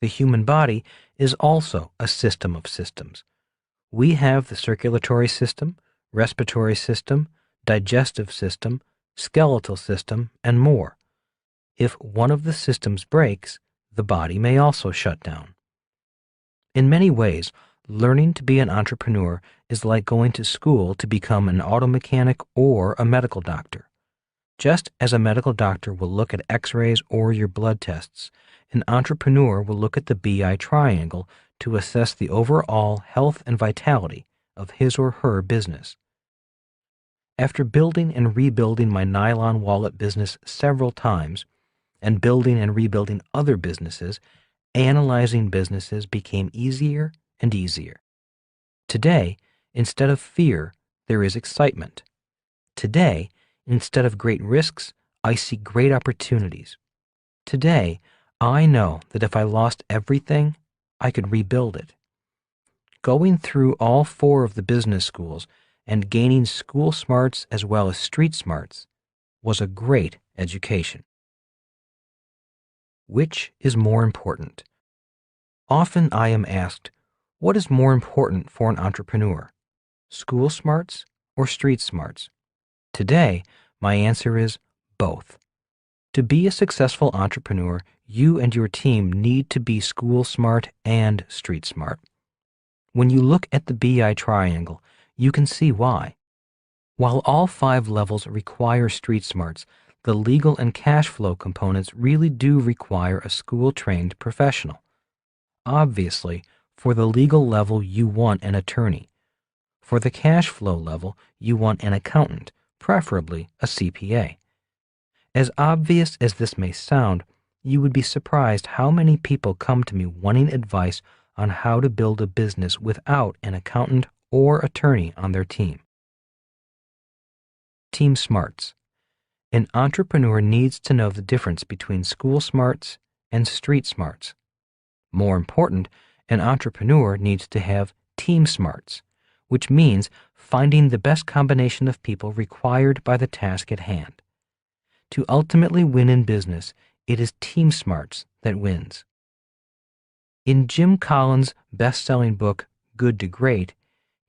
The human body is also a system of systems. We have the circulatory system, respiratory system, digestive system, skeletal system, and more. If one of the systems breaks, the body may also shut down. In many ways, learning to be an entrepreneur is like going to school to become an auto mechanic or a medical doctor. Just as a medical doctor will look at x-rays or your blood tests, an entrepreneur will look at the BI triangle to assess the overall health and vitality of his or her business. After building and rebuilding my nylon wallet business several times, and building and rebuilding other businesses, Analyzing businesses became easier and easier. Today, instead of fear, there is excitement. Today, instead of great risks, I see great opportunities. Today, I know that if I lost everything, I could rebuild it. Going through all 4 of the business schools and gaining school smarts as well as street smarts was a great education. Which is more important? Often I am asked, what is more important for an entrepreneur, school smarts or street smarts? Today, my answer is both. To be a successful entrepreneur, you and your team need to be school smart and street smart. When you look at the BI triangle, you can see why. While all 5 levels require street smarts, the legal and cash flow components really do require a school-trained professional. Obviously, for the legal level, you want an attorney. For the cash flow level, you want an accountant, preferably a CPA. As obvious as this may sound, you would be surprised how many people come to me wanting advice on how to build a business without an accountant or attorney on their team. Team smarts. An entrepreneur needs to know the difference between school smarts and street smarts. More important, an entrepreneur needs to have team smarts, which means finding the best combination of people required by the task at hand. To ultimately win in business, it is team smarts that wins. In Jim Collins' best-selling book, Good to Great,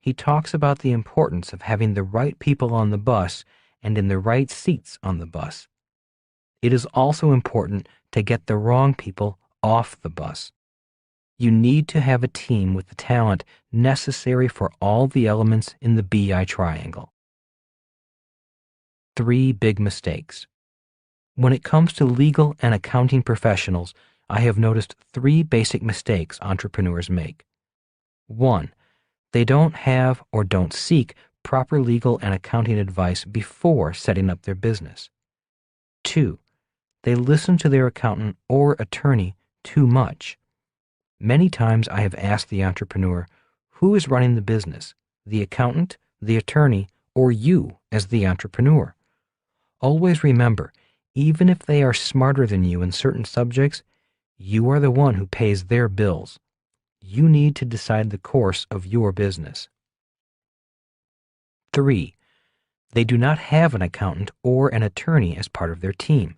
he talks about the importance of having the right people on the bus and in the right seats on the bus. It is also important to get the wrong people off the bus. You need to have a team with the talent necessary for all the elements in the BI triangle. 3 big mistakes. When it comes to legal and accounting professionals, I have noticed 3 basic mistakes entrepreneurs make. 1. They don't have or don't seek proper legal and accounting advice before setting up their business. 2. They listen to their accountant or attorney too much. Many times I have asked the entrepreneur, who is running the business, the accountant, the attorney, or you as the entrepreneur? Always remember, even if they are smarter than you in certain subjects, you are the one who pays their bills. You need to decide the course of your business. 3. They do not have an accountant or an attorney as part of their team.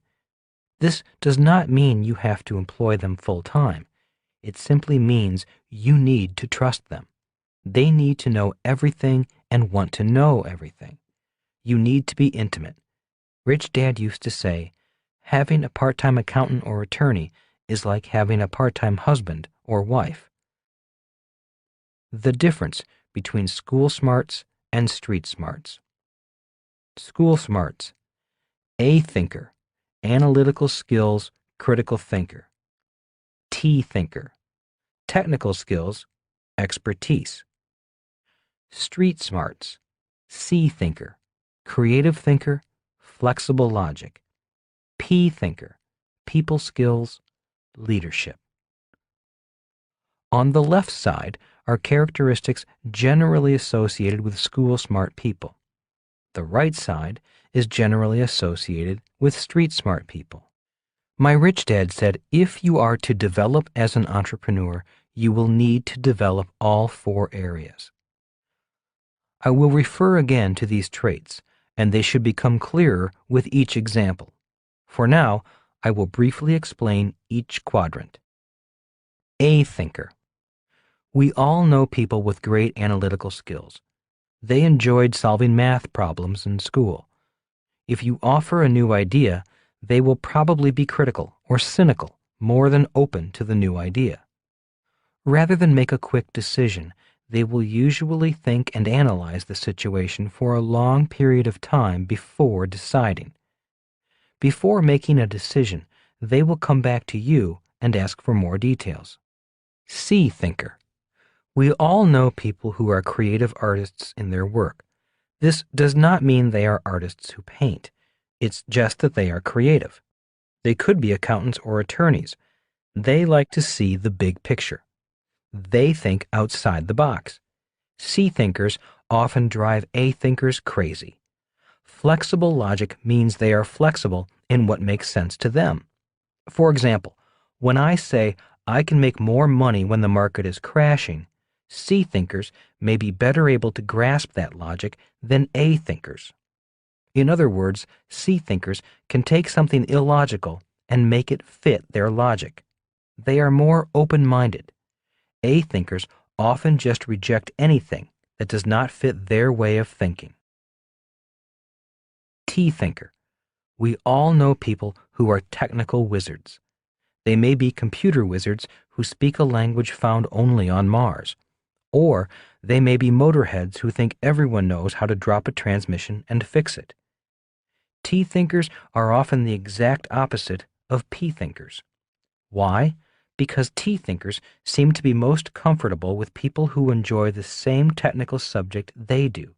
This does not mean you have to employ them full-time. It simply means you need to trust them. They need to know everything and want to know everything. You need to be intimate. Rich Dad used to say, having a part-time accountant or attorney is like having a part-time husband or wife. The difference between school smarts and street smarts. School smarts. A thinker, analytical skills, critical thinker. T thinker, technical skills, expertise. Street smarts. C thinker, creative thinker, flexible logic. P thinker, people skills, leadership. On the left side are characteristics generally associated with school smart people. The right side is generally associated with street smart people. My rich dad said, if you are to develop as an entrepreneur, you will need to develop all 4 areas. I will refer again to these traits, and they should become clearer with each example. For now, I will briefly explain each quadrant. A thinker. We all know people with great analytical skills. They enjoyed solving math problems in school. If you offer a new idea, they will probably be critical or cynical more than open to the new idea. Rather than make a quick decision, they will usually think and analyze the situation for a long period of time before deciding. Before making a decision, they will come back to you and ask for more details. C thinker. We all know people who are creative artists in their work. This does not mean they are artists who paint. It's just that they are creative. They could be accountants or attorneys. They like to see the big picture. They think outside the box. C thinkers often drive A thinkers crazy. Flexible logic means they are flexible in what makes sense to them. For example, when I say I can make more money when the market is crashing, C thinkers may be better able to grasp that logic than A thinkers. In other words, C thinkers can take something illogical and make it fit their logic. They are more open-minded. A thinkers often just reject anything that does not fit their way of thinking. T thinker. We all know people who are technical wizards. They may be computer wizards who speak a language found only on Mars. Or they may be motorheads who think everyone knows how to drop a transmission and fix it. T thinkers are often the exact opposite of P thinkers. Why? Because T thinkers seem to be most comfortable with people who enjoy the same technical subject they do.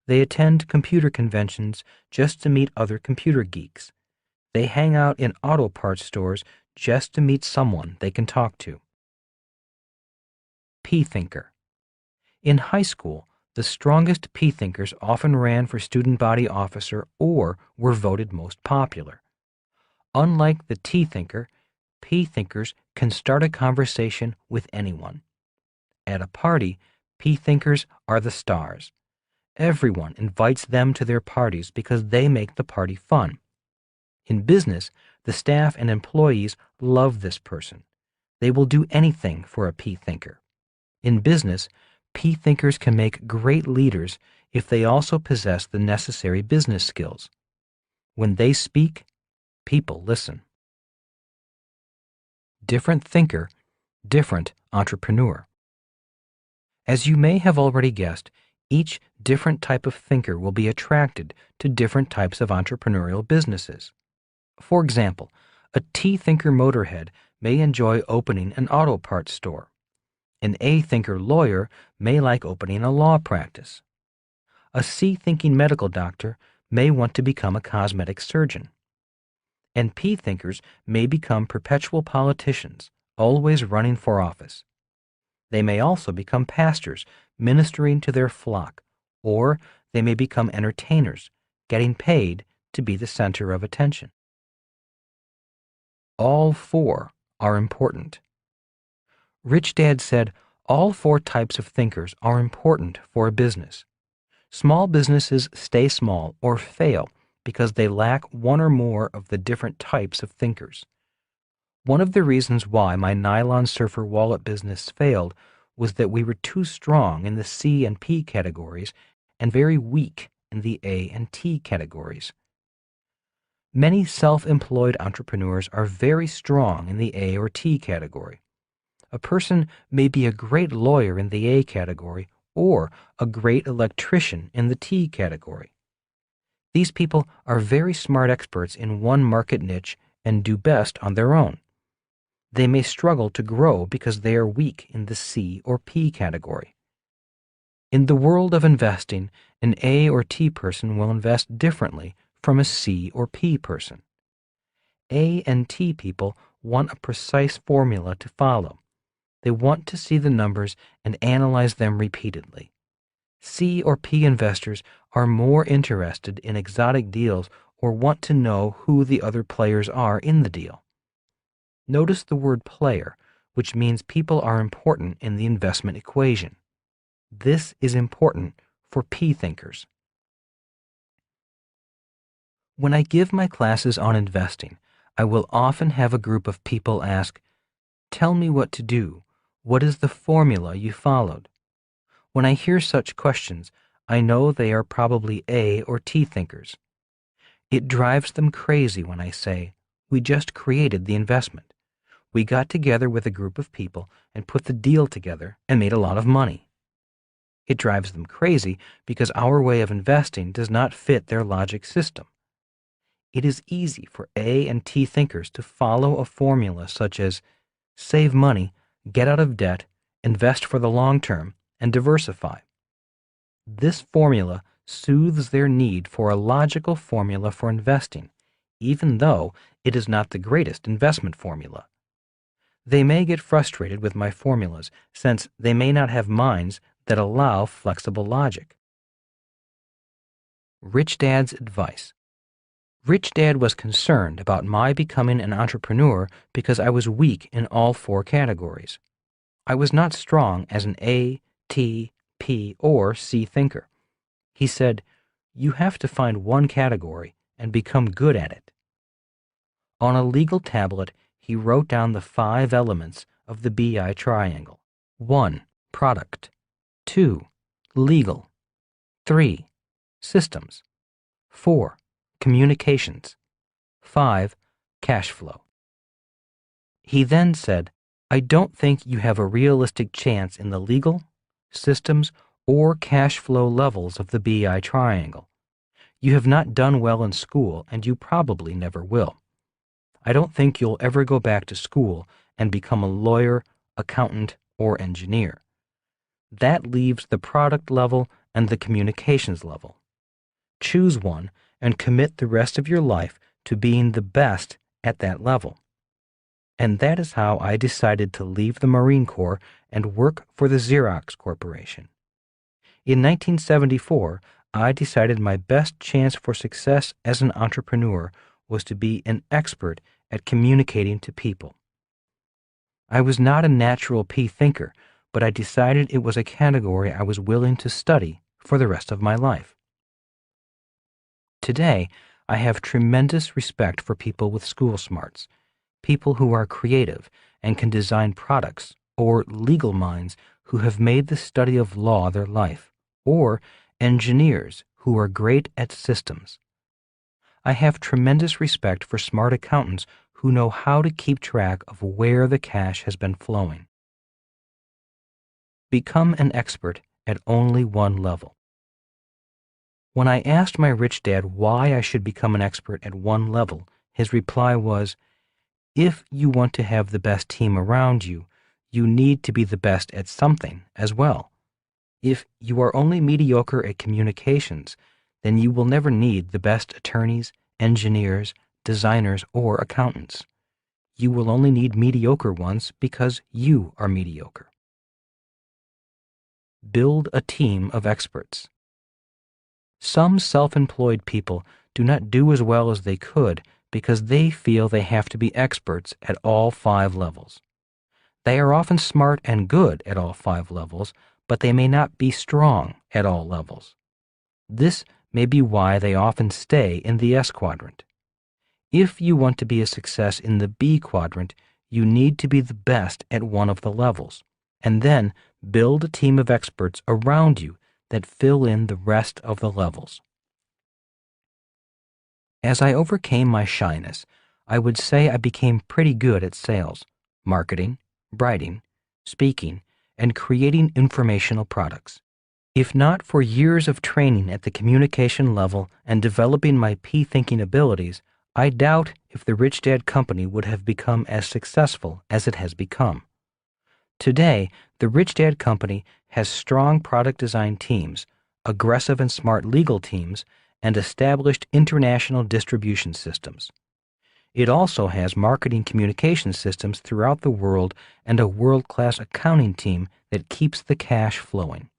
They attend computer conventions just to meet other computer geeks. They hang out in auto parts stores just to meet someone they can talk to. P thinker. In high school, the strongest P thinkers often ran for student body officer or were voted most popular. Unlike the T thinker, P thinkers can start a conversation with anyone. At a party, P thinkers are the stars. Everyone invites them to their parties because they make the party fun. In business, the staff and employees love this person. They will do anything for a P thinker. In business, P thinkers can make great leaders if they also possess the necessary business skills. When they speak, people listen. Different thinker, different entrepreneur. As you may have already guessed, each different type of thinker will be attracted to different types of entrepreneurial businesses. For example, a T thinker motorhead may enjoy opening an auto parts store. An A thinker lawyer may like opening a law practice. A C thinking medical doctor may want to become a cosmetic surgeon. And P thinkers may become perpetual politicians, always running for office. They may also become pastors, ministering to their flock, or they may become entertainers, getting paid to be the center of attention. All four are important. Rich Dad said, all four types of thinkers are important for a business. Small businesses stay small or fail because they lack one or more of the different types of thinkers. One of the reasons why my nylon surfer wallet business failed was that we were too strong in the C and P categories and very weak in the A and T categories. Many self-employed entrepreneurs are very strong in the A or T category. A person may be a great lawyer in the A category or a great electrician in the T category. These people are very smart experts in one market niche and do best on their own. They may struggle to grow because they are weak in the C or P category. In the world of investing, an A or T person will invest differently from a C or P person. A and T people want a precise formula to follow. They want to see the numbers and analyze them repeatedly. C or P investors are more interested in exotic deals or want to know who the other players are in the deal. Notice the word player, which means people are important in the investment equation. This is important for P thinkers. When I give my classes on investing, I will often have a group of people ask, "Tell me what to do. What is the formula you followed?" When I hear such questions, I know they are probably A or T thinkers. It drives them crazy when I say, "We just created the investment. We got together with a group of people and put the deal together and made a lot of money." It drives them crazy because our way of investing does not fit their logic system. It is easy for A and T thinkers to follow a formula such as save money, get out of debt, invest for the long term, and diversify. This formula soothes their need for a logical formula for investing, even though it is not the greatest investment formula. They may get frustrated with my formulas since they may not have minds that allow flexible logic. Rich Dad's advice. Rich Dad was concerned about my becoming an entrepreneur because I was weak in all four categories. I was not strong as an A, T, P, or C thinker. He said, "You have to find one category and become good at it." On a legal tablet, he wrote down the 5 elements of the BI triangle. 1. Product. 2. Legal. 3. Systems. 4. Communications. 5. Cash flow. He then said, "I don't think you have a realistic chance in the legal, systems, or cash flow levels of the BI triangle. You have not done well in school, and you probably never will. I don't think you'll ever go back to school and become a lawyer, accountant, or engineer. That leaves the product level and the communications level. Choose one and commit the rest of your life to being the best at that level." And that is how I decided to leave the Marine Corps and work for the Xerox Corporation. In 1974, I decided my best chance for success as an entrepreneur was to be an expert at communicating to people. I was not a natural P thinker, but I decided it was a category I was willing to study for the rest of my life. Today, I have tremendous respect for people with school smarts, people who are creative and can design products, or legal minds who have made the study of law their life, or engineers who are great at systems. I have tremendous respect for smart accountants who know how to keep track of where the cash has been flowing. Become an expert at only one level. When I asked my rich dad why I should become an expert at one level, his reply was, "If you want to have the best team around you, you need to be the best at something as well. If you are only mediocre at communications, then you will never need the best attorneys, engineers, designers, or accountants. You will only need mediocre ones because you are mediocre." Build a team of experts. Some self-employed people do not do as well as they could because they feel they have to be experts at all 5 levels. They are often smart and good at all 5 levels, but they may not be strong at all levels. This may be why they often stay in the S quadrant. If you want to be a success in the B quadrant, you need to be the best at one of the levels, and then build a team of experts around you that fill in the rest of the levels. As I overcame my shyness, I would say I became pretty good at sales, marketing, writing, speaking, and creating informational products. If not for years of training at the communication level and developing my P-thinking abilities, I doubt if the Rich Dad Company would have become as successful as it has become. Today, the Rich Dad Company has strong product design teams, aggressive and smart legal teams, and established international distribution systems. It also has marketing communication systems throughout the world and a world-class accounting team that keeps the cash flowing.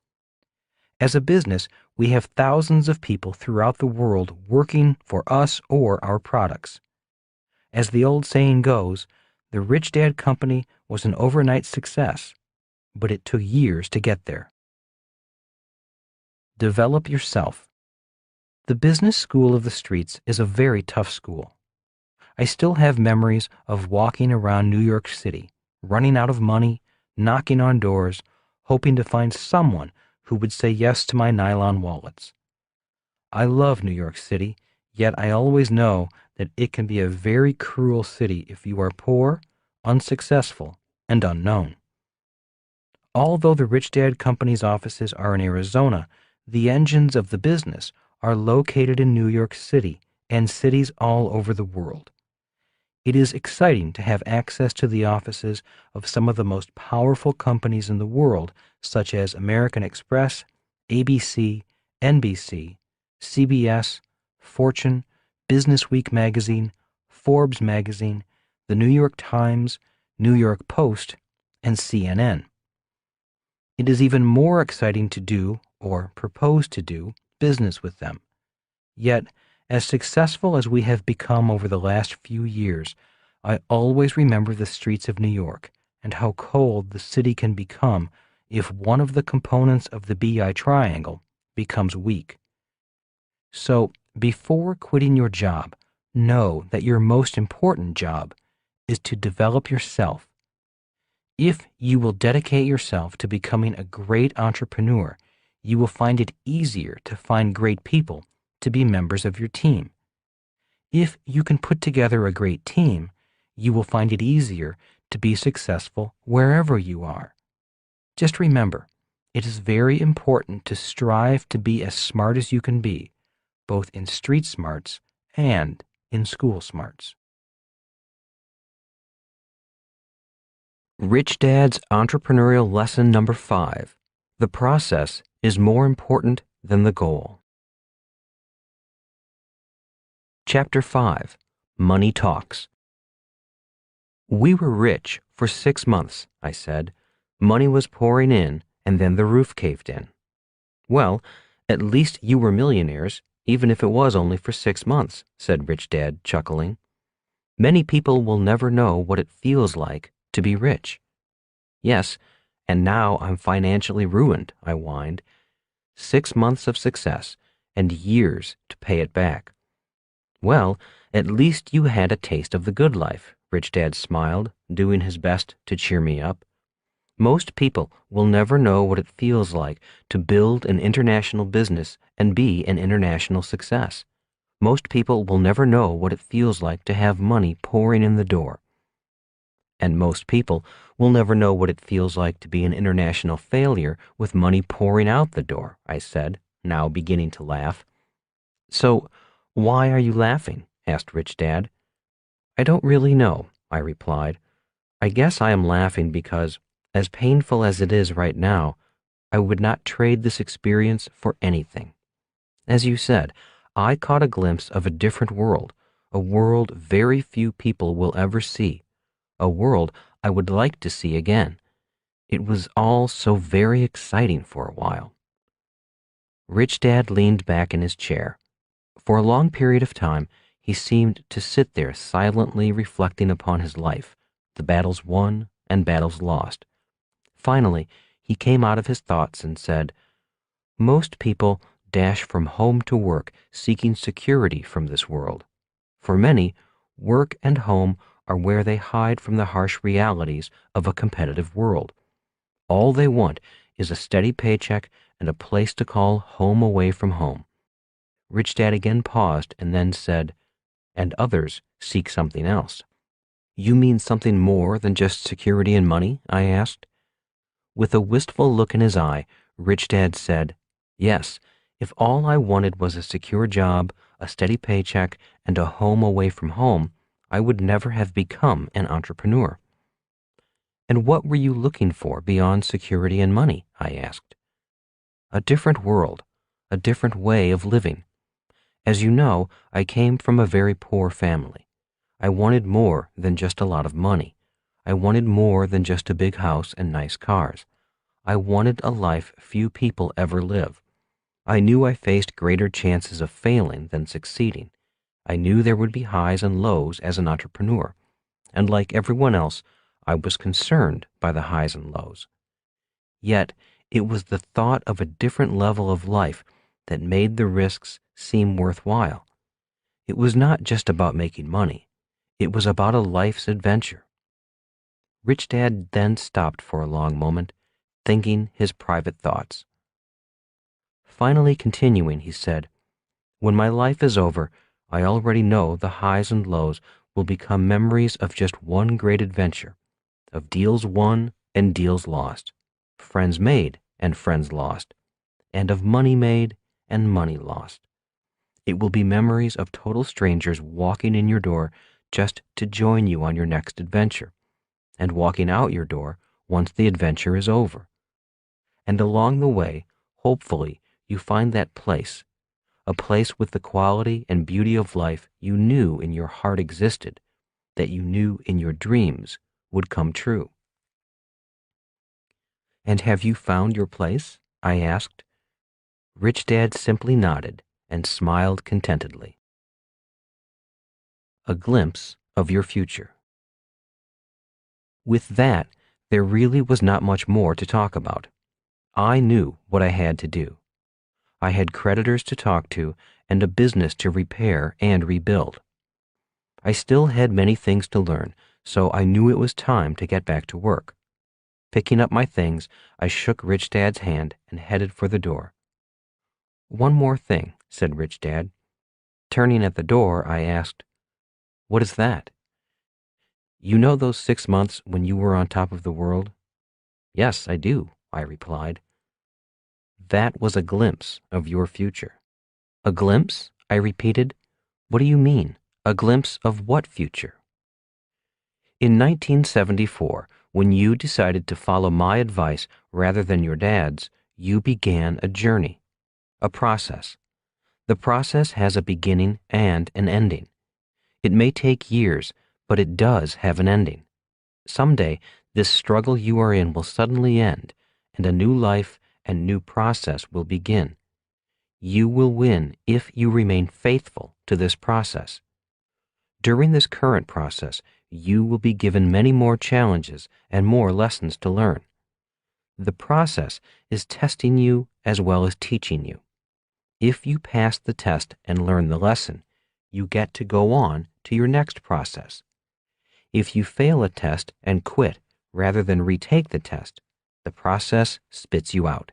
As a business, we have thousands of people throughout the world working for us or our products. As the old saying goes, the Rich Dad Company was an overnight success, but it took years to get there. Develop yourself. The business school of the streets is a very tough school. I still have memories of walking around New York City, running out of money, knocking on doors, hoping to find someone who would say yes to my nylon wallets. I love New York City, yet I always know that it can be a very cruel city if you are poor, unsuccessful, and unknown. Although the Rich Dad Company's offices are in Arizona, the engines of the business are located in New York City and cities all over the world. It is exciting to have access to the offices of some of the most powerful companies in the world, such as American Express, ABC, NBC, CBS, Fortune, Business Week magazine, Forbes magazine, the New York Times, New York Post, and CNN. It is even more exciting to do, or propose to do, business with them. Yet, as successful as we have become over the last few years, I always remember the streets of New York and how cold the city can become if one of the components of the BI triangle becomes weak. So, before quitting your job, know that your most important job is to develop yourself. If you will dedicate yourself to becoming a great entrepreneur, you will find it easier to find great people to be members of your team. If you can put together a great team, you will find it easier to be successful wherever you are. Just remember, it is very important to strive to be as smart as you can be, both in street smarts and in school smarts. Rich Dad's Entrepreneurial Lesson Number 5. The process is more important than the goal. Chapter 5. Money Talks. We were rich for 6 months, I said. Money was pouring in, and then the roof caved in. Well, at least you were millionaires, even if it was only for 6 months, said Rich Dad, chuckling. Many people will never know what it feels like to be rich. Yes, and now I'm financially ruined, I whined. 6 months of success and years to pay it back. Well, at least you had a taste of the good life, Rich Dad smiled, doing his best to cheer me up. Most people will never know what it feels like to build an international business and be an international success. Most people will never know what it feels like to have money pouring in the door. And most people will never know what it feels like to be an international failure with money pouring out the door, I said, now beginning to laugh. So, why are you laughing? Asked Rich Dad. I don't really know, I replied. I guess I am laughing because, as painful as it is right now, I would not trade this experience for anything. As you said, I caught a glimpse of a different world, a world very few people will ever see, a world I would like to see again. It was all so very exciting for a while. Rich Dad leaned back in his chair. For a long period of time, he seemed to sit there silently reflecting upon his life, the battles won and battles lost. Finally, he came out of his thoughts and said, Most people dash from home to work seeking security from this world. For many, work and home are where they hide from the harsh realities of a competitive world. All they want is a steady paycheck and a place to call home away from home. Rich Dad again paused and then said, and others seek something else. You mean something more than just security and money? I asked. With a wistful look in his eye, Rich Dad said, yes, if all I wanted was a secure job, a steady paycheck, and a home away from home, I would never have become an entrepreneur. And what were you looking for beyond security and money? I asked. A different world, a different way of living. As you know, I came from a very poor family. I wanted more than just a lot of money. I wanted more than just a big house and nice cars. I wanted a life few people ever live. I knew I faced greater chances of failing than succeeding. I knew there would be highs and lows as an entrepreneur. And like everyone else, I was concerned by the highs and lows. Yet, it was the thought of a different level of life that made the risks seem worthwhile. It was not just about making money. It was about a life's adventure. Rich Dad then stopped for a long moment, thinking his private thoughts. Finally continuing, he said, when my life is over, I already know the highs and lows will become memories of just one great adventure, of deals won and deals lost, friends made and friends lost, and of money made and money lost. It will be memories of total strangers walking in your door just to join you on your next adventure, and walking out your door once the adventure is over. And along the way, hopefully, you find that place, a place with the quality and beauty of life you knew in your heart existed, that you knew in your dreams would come true. "And have you found your place?" I asked. Rich Dad simply nodded and smiled contentedly. A glimpse of your future. With that, there really was not much more to talk about. I knew what I had to do. I had creditors to talk to and a business to repair and rebuild. I still had many things to learn, so I knew it was time to get back to work. Picking up my things, I shook Rich Dad's hand and headed for the door. "One more thing," said Rich Dad. Turning at the door, I asked, "What is that?" "You know those 6 months when you were on top of the world?" "Yes, I do," I replied. "That was a glimpse of your future." "A glimpse?" I repeated. "What do you mean? A glimpse of what future?" "In 1974, when you decided to follow my advice rather than your dad's, you began a journey, a process. The process has a beginning and an ending. It may take years, but it does have an ending. Someday, this struggle you are in will suddenly end, and a new life and new process will begin. You will win if you remain faithful to this process. During this current process, you will be given many more challenges and more lessons to learn. The process is testing you as well as teaching you. If you pass the test and learn the lesson, you get to go on to your next process. If you fail a test and quit rather than retake the test, the process spits you out.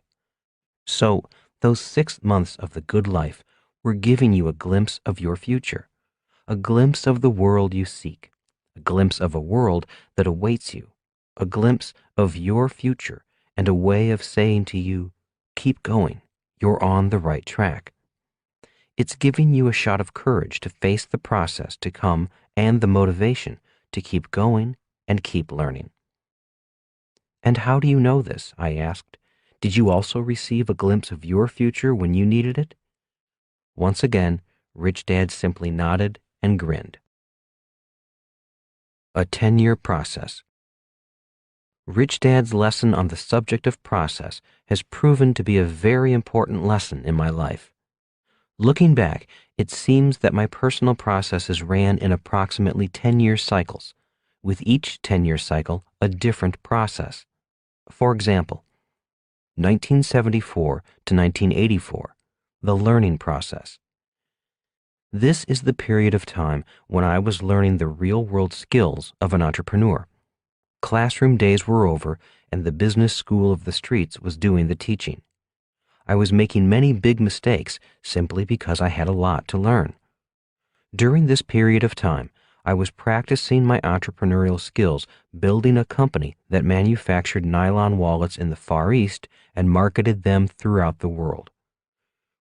So, those 6 months of the good life were giving you a glimpse of your future, a glimpse of the world you seek, a glimpse of a world that awaits you, a glimpse of your future, and a way of saying to you, keep going, you're on the right track. It's giving you a shot of courage to face the process to come and the motivation to keep going and keep learning. "And how do you know this?" I asked. "Did you also receive a glimpse of your future when you needed it?" Once again, Rich Dad simply nodded and grinned. A 10-year process. Rich Dad's lesson on the subject of process has proven to be a very important lesson in my life. Looking back, it seems that my personal processes ran in approximately 10-year cycles, with each 10-year cycle a different process. For example, 1974 to 1984, the learning process. This is the period of time when I was learning the real-world skills of an entrepreneur. Classroom days were over, and the business school of the streets was doing the teaching. I was making many big mistakes simply because I had a lot to learn. During this period of time, I was practicing my entrepreneurial skills, building a company that manufactured nylon wallets in the Far East and marketed them throughout the world.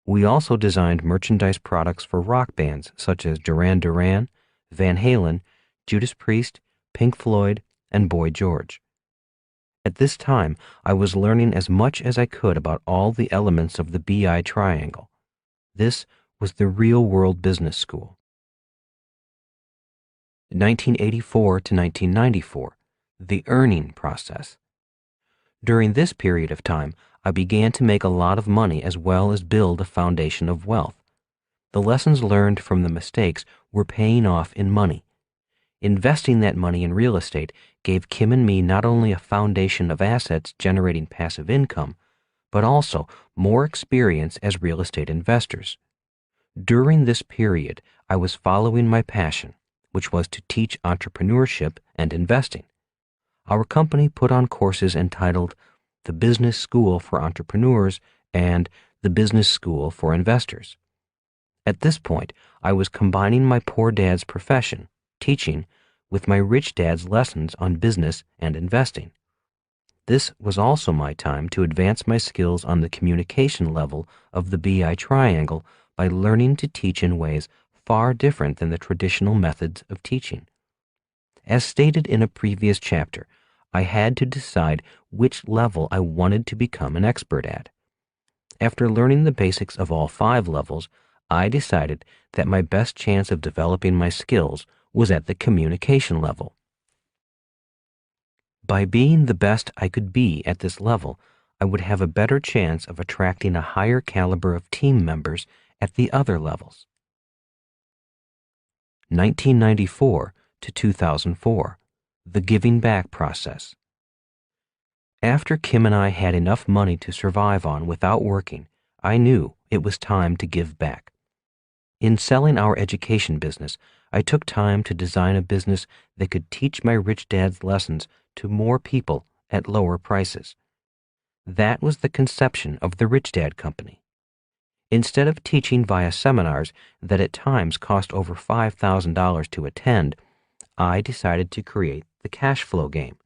We also designed merchandise products for rock bands such as Duran Duran, Van Halen, Judas Priest, Pink Floyd, and Boy George. At this time, I was learning as much as I could about all the elements of the BI triangle. This was the real-world business school. 1984 to 1994, the earning process. During this period of time, I began to make a lot of money as well as build a foundation of wealth. The lessons learned from the mistakes were paying off in money. Investing that money in real estate gave Kim and me not only a foundation of assets generating passive income, but also more experience as real estate investors. During this period, I was following my passion, which was to teach entrepreneurship and investing. Our company put on courses entitled The Business School for Entrepreneurs and The Business School for Investors. At this point, I was combining my poor dad's profession, teaching, with my rich dad's lessons on business and investing. This was also my time to advance my skills on the communication level of the BI triangle by learning to teach in ways far different than the traditional methods of teaching. As stated in a previous chapter, I had to decide which level I wanted to become an expert at. After learning the basics of all 5 levels, I decided that my best chance of developing my skills was at the communication level. By being the best I could be at this level, I would have a better chance of attracting a higher caliber of team members at the other levels. 1994 to 2004, the giving back process. After Kim and I had enough money to survive on without working, I knew it was time to give back. In selling our education business, I took time to design a business that could teach my rich dad's lessons to more people at lower prices. That was the conception of the Rich Dad Company. Instead of teaching via seminars that at times cost over $5,000 to attend, I decided to create the cash flow game.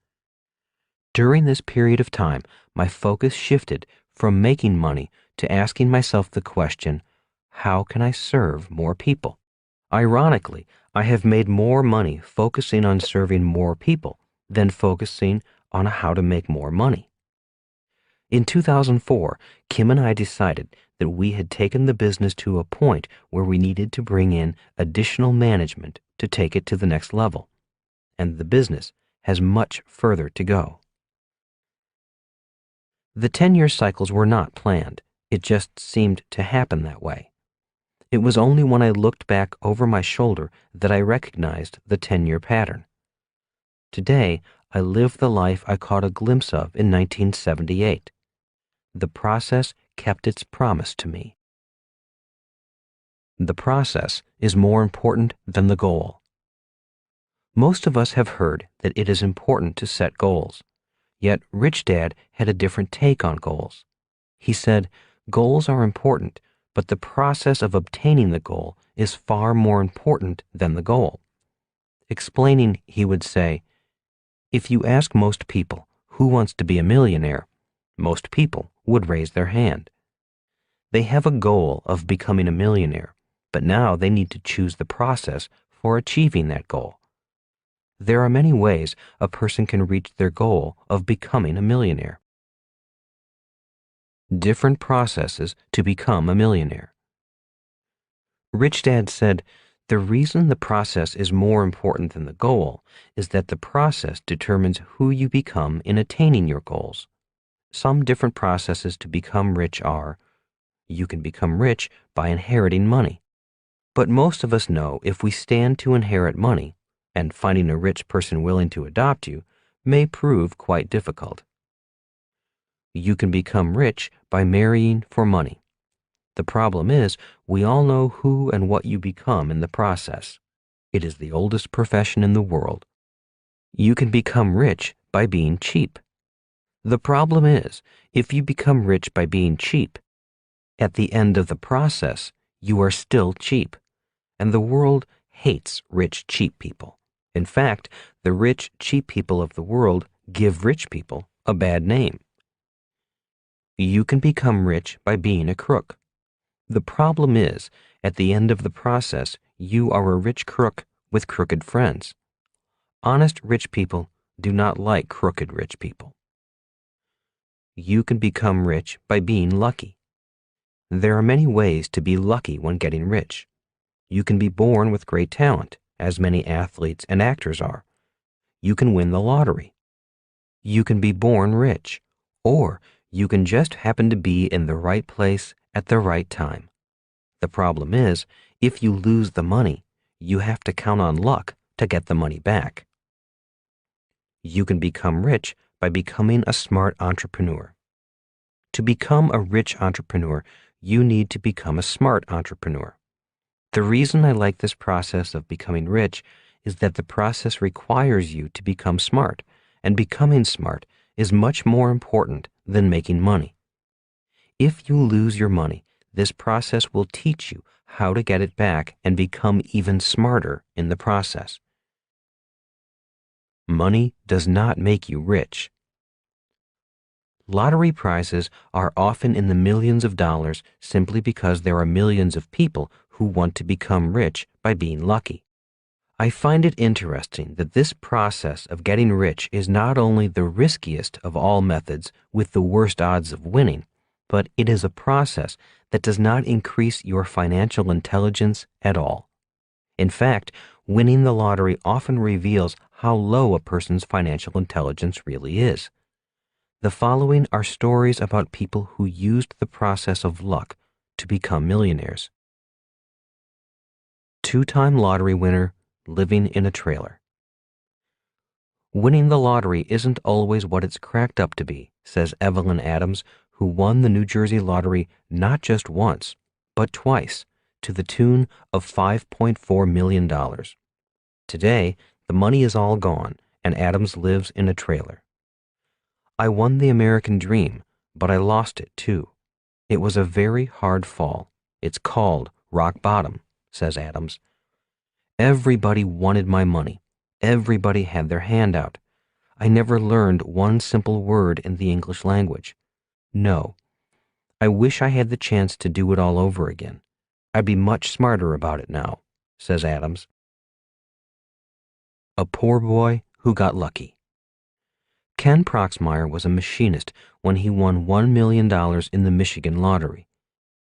During this period of time, my focus shifted from making money to asking myself the question, how can I serve more people? Ironically, I have made more money focusing on serving more people than focusing on how to make more money. In 2004, Kim and I decided that we had taken the business to a point where we needed to bring in additional management to take it to the next level, and the business has much further to go. The 10-year cycles were not planned. It just seemed to happen that way. It was only when I looked back over my shoulder that I recognized the 10-year pattern. Today, I live the life I caught a glimpse of in 1978. The process kept its promise to me. The process is more important than the goal. Most of us have heard that it is important to set goals. Yet Rich Dad had a different take on goals. He said, goals are important, but the process of obtaining the goal is far more important than the goal. Explaining, he would say, if you ask most people who wants to be a millionaire, most people would raise their hand. They have a goal of becoming a millionaire, but now they need to choose the process for achieving that goal. There are many ways a person can reach their goal of becoming a millionaire. Different processes to become a millionaire. Rich Dad said, the reason the process is more important than the goal is that the process determines who you become in attaining your goals. Some different processes to become rich are, you can become rich by inheriting money. But most of us know if we stand to inherit money, and finding a rich person willing to adopt you may prove quite difficult. You can become rich by marrying for money. The problem is, we all know who and what you become in the process. It is the oldest profession in the world. You can become rich by being cheap. The problem is, if you become rich by being cheap, at the end of the process, you are still cheap, and the world hates rich, cheap people. In fact, the rich, cheap people of the world give rich people a bad name. You can become rich by being a crook. The problem is, at the end of the process, you are a rich crook with crooked friends. Honest rich people do not like crooked rich people. You can become rich by being lucky. There are many ways to be lucky when getting rich. You can be born with great talent, as many athletes and actors are. You can win the lottery. You can be born rich, or you can just happen to be in the right place at the right time. The problem is, if you lose the money, you have to count on luck to get the money back. You can become rich by becoming a smart entrepreneur. To become a rich entrepreneur, you need to become a smart entrepreneur. The reason I like this process of becoming rich is that the process requires you to become smart, and becoming smart is much more important than making money. If you lose your money, this process will teach you how to get it back and become even smarter in the process. Money does not make you rich. Lottery prizes are often in the millions of dollars simply because there are millions of people who want to become rich by being lucky. I find it interesting that this process of getting rich is not only the riskiest of all methods with the worst odds of winning, but it is a process that does not increase your financial intelligence at all. In fact, winning the lottery often reveals how low a person's financial intelligence really is. The following are stories about people who used the process of luck to become millionaires. Two-time lottery winner living in a trailer. Winning the lottery isn't always what it's cracked up to be, says Evelyn Adams, who won the New Jersey lottery not just once, but twice, to the tune of $5.4 million. Today, the money is all gone, and Adams lives in a trailer. I won the American dream, but I lost it too. It was a very hard fall. It's called rock bottom, says Adams. Everybody wanted my money. Everybody had their hand out. I never learned one simple word in the English language. No. I wish I had the chance to do it all over again. I'd be much smarter about it now, says Adams. A poor boy who got lucky. Ken Proxmire was a machinist when he won $1 million in the Michigan lottery.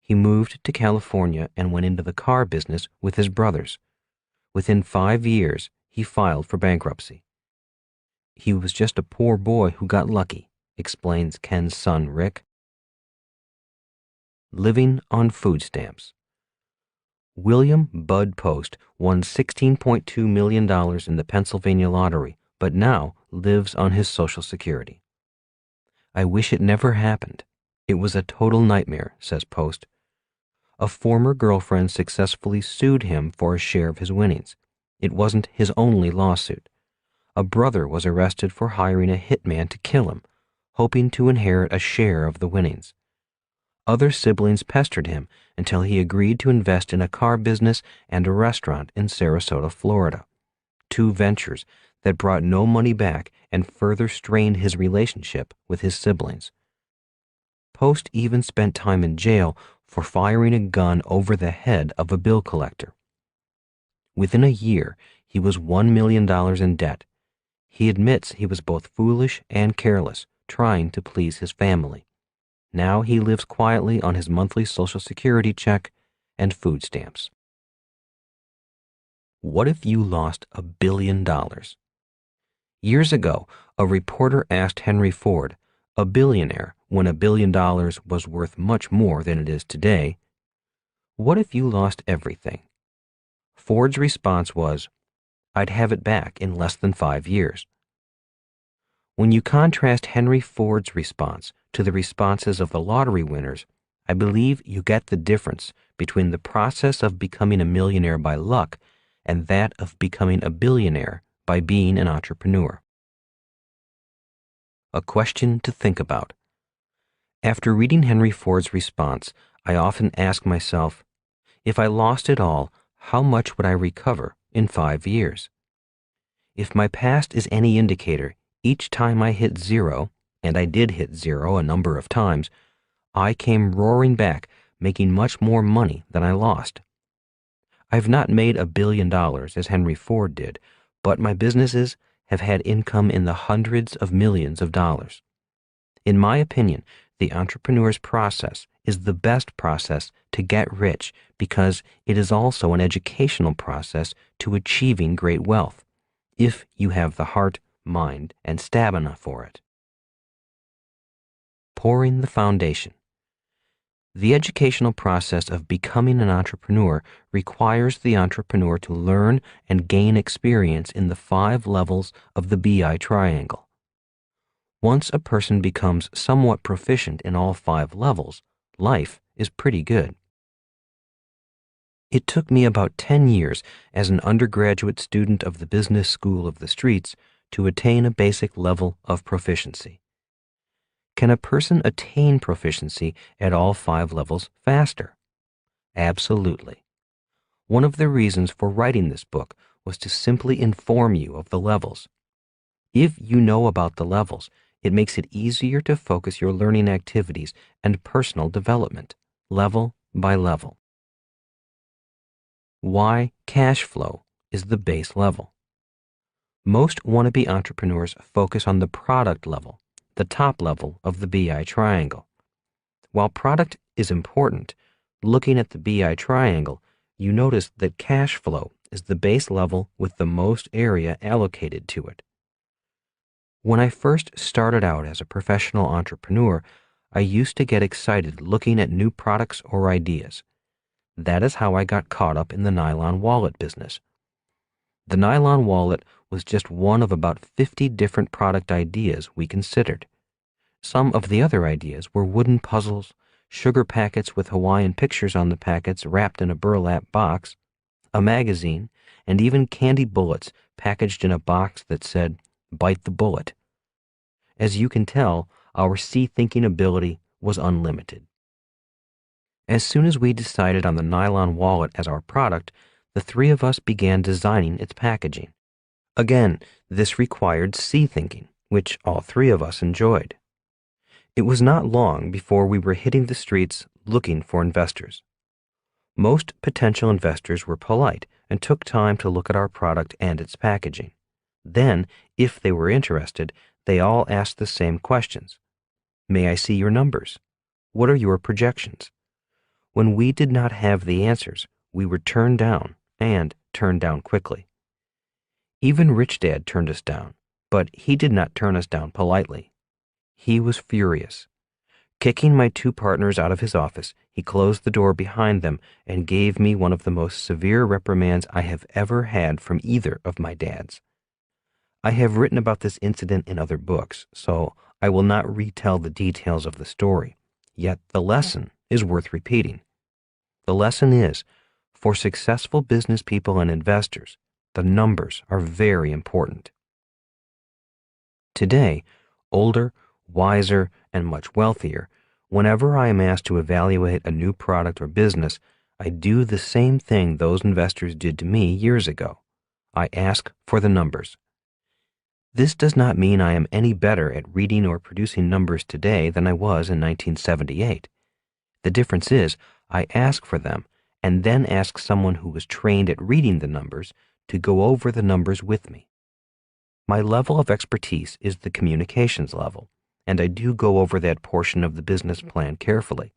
He moved to California and went into the car business with his brothers. Within 5 years, he filed for bankruptcy. He was just a poor boy who got lucky, explains Ken's son, Rick. Living on food stamps. William Bud Post won $16.2 million in the Pennsylvania lottery, but now lives on his Social Security. I wish it never happened. It was a total nightmare, says Post. A former girlfriend successfully sued him for a share of his winnings. It wasn't his only lawsuit. A brother was arrested for hiring a hitman to kill him, hoping to inherit a share of the winnings. Other siblings pestered him until he agreed to invest in a car business and a restaurant in Sarasota, Florida. Two ventures that brought no money back and further strained his relationship with his siblings. Post even spent time in jail for firing a gun over the head of a bill collector. Within a year, he was $1 million in debt. He admits he was both foolish and careless, trying to please his family. Now he lives quietly on his monthly Social Security check and food stamps. What if you lost $1 billion? Years ago, a reporter asked Henry Ford, a billionaire when $1 billion was worth much more than it is today, what if you lost everything? Ford's response was, I'd have it back in less than 5 years. When you contrast Henry Ford's response to the responses of the lottery winners, I believe you get the difference between the process of becoming a millionaire by luck and that of becoming a billionaire by being an entrepreneur. A question to think about. After reading Henry Ford's response, I often ask myself, if I lost it all, how much would I recover in 5 years? If my past is any indicator, each time I hit zero, and I did hit zero a number of times, I came roaring back, making much more money than I lost. I've not made $1 billion as Henry Ford did, but my businesses have had income in the hundreds of millions of dollars. In my opinion, the entrepreneur's process is the best process to get rich because it is also an educational process to achieving great wealth, if you have the heart, mind, and stamina for it. Pouring the foundation. The educational process of becoming an entrepreneur requires the entrepreneur to learn and gain experience in the 5 levels of the BI triangle. Once a person becomes somewhat proficient in all 5 levels, life is pretty good. It took me about 10 years as an undergraduate student of the Business School of the Streets to attain a basic level of proficiency. Can a person attain proficiency at all 5 levels faster? Absolutely. One of the reasons for writing this book was to simply inform you of the levels. If you know about the levels, it makes it easier to focus your learning activities and personal development, level by level. Why cash flow is the base level. Most wannabe entrepreneurs focus on the product level, the top level of the BI triangle. While product is important, looking at the BI triangle, you notice that cash flow is the base level with the most area allocated to it. When I first started out as a professional entrepreneur, I used to get excited looking at new products or ideas. That is how I got caught up in the nylon wallet business. The nylon wallet was just one of about 50 different product ideas we considered. Some of the other ideas were wooden puzzles, sugar packets with Hawaiian pictures on the packets wrapped in a burlap box, a magazine, and even candy bullets packaged in a box that said, "Bite the bullet." As you can tell, our thinking ability was unlimited. As soon as we decided on the nylon wallet as our product, the three of us began designing its packaging. Again, this required thinking, which all three of us enjoyed. It was not long before we were hitting the streets looking for investors. Most potential investors were polite and took time to look at our product and its packaging. Then, if they were interested, they all asked the same questions. May I see your numbers? What are your projections? When we did not have the answers, we were turned down, and turned down quickly. Even Rich Dad turned us down, but he did not turn us down politely. He was furious. Kicking my two partners out of his office, he closed the door behind them and gave me one of the most severe reprimands I have ever had from either of my dads. I have written about this incident in other books, so I will not retell the details of the story, yet the lesson is worth repeating. The lesson is, for successful business people and investors, the numbers are very important. Today, older, wiser, and much wealthier, whenever I am asked to evaluate a new product or business, I do the same thing those investors did to me years ago. I ask for the numbers. This does not mean I am any better at reading or producing numbers today than I was in 1978. The difference is, I ask for them and then ask someone who was trained at reading the numbers to go over the numbers with me. My level of expertise is the communications level, and I do go over that portion of the business plan carefully.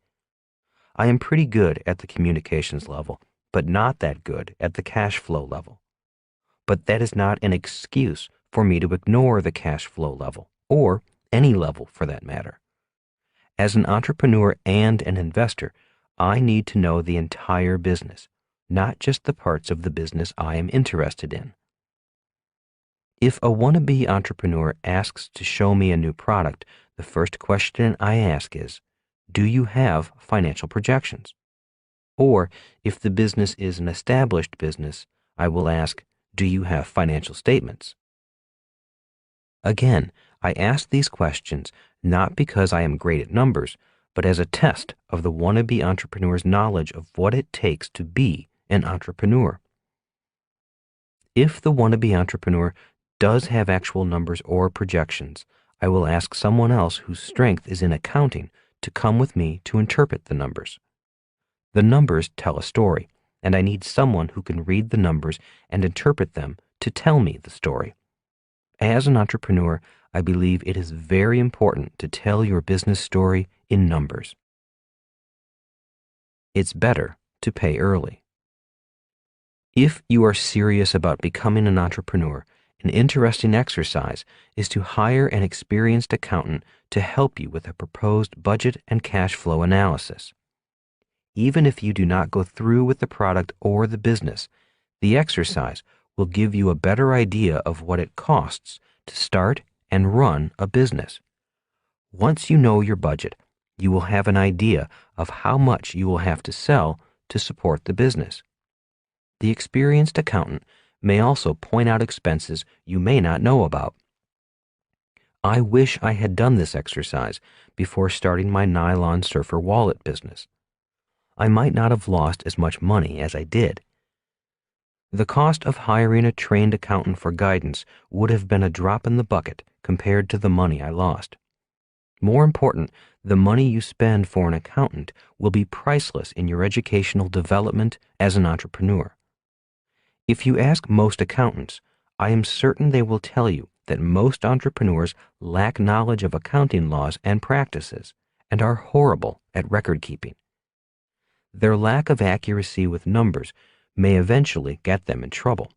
I am pretty good at the communications level, but not that good at the cash flow level. But that is not an excuse for me to ignore the cash flow level, or any level for that matter. As an entrepreneur and an investor, I need to know the entire business, not just the parts of the business I am interested in. If a wannabe entrepreneur asks to show me a new product, the first question I ask is, do you have financial projections? Or, if the business is an established business, I will ask, do you have financial statements? Again, I ask these questions not because I am great at numbers, but as a test of the wannabe entrepreneur's knowledge of what it takes to be an entrepreneur. If the wannabe entrepreneur does have actual numbers or projections, I will ask someone else whose strength is in accounting to come with me to interpret the numbers. The numbers tell a story, and I need someone who can read the numbers and interpret them to tell me the story. As an entrepreneur, I believe it is very important to tell your business story in numbers. It's better to pay early. If you are serious about becoming an entrepreneur, an interesting exercise is to hire an experienced accountant to help you with a proposed budget and cash flow analysis. Even if you do not go through with the product or the business, the exercise will give you a better idea of what it costs to start and run a business. Once you know your budget, you will have an idea of how much you will have to sell to support the business. The experienced accountant may also point out expenses you may not know about. I wish I had done this exercise before starting my nylon surfer wallet business. I might not have lost as much money as I did. The cost of hiring a trained accountant for guidance would have been a drop in the bucket compared to the money I lost. More important, the money you spend for an accountant will be priceless in your educational development as an entrepreneur. If you ask most accountants, I am certain they will tell you that most entrepreneurs lack knowledge of accounting laws and practices and are horrible at record keeping. Their lack of accuracy with numbers may eventually get them in trouble.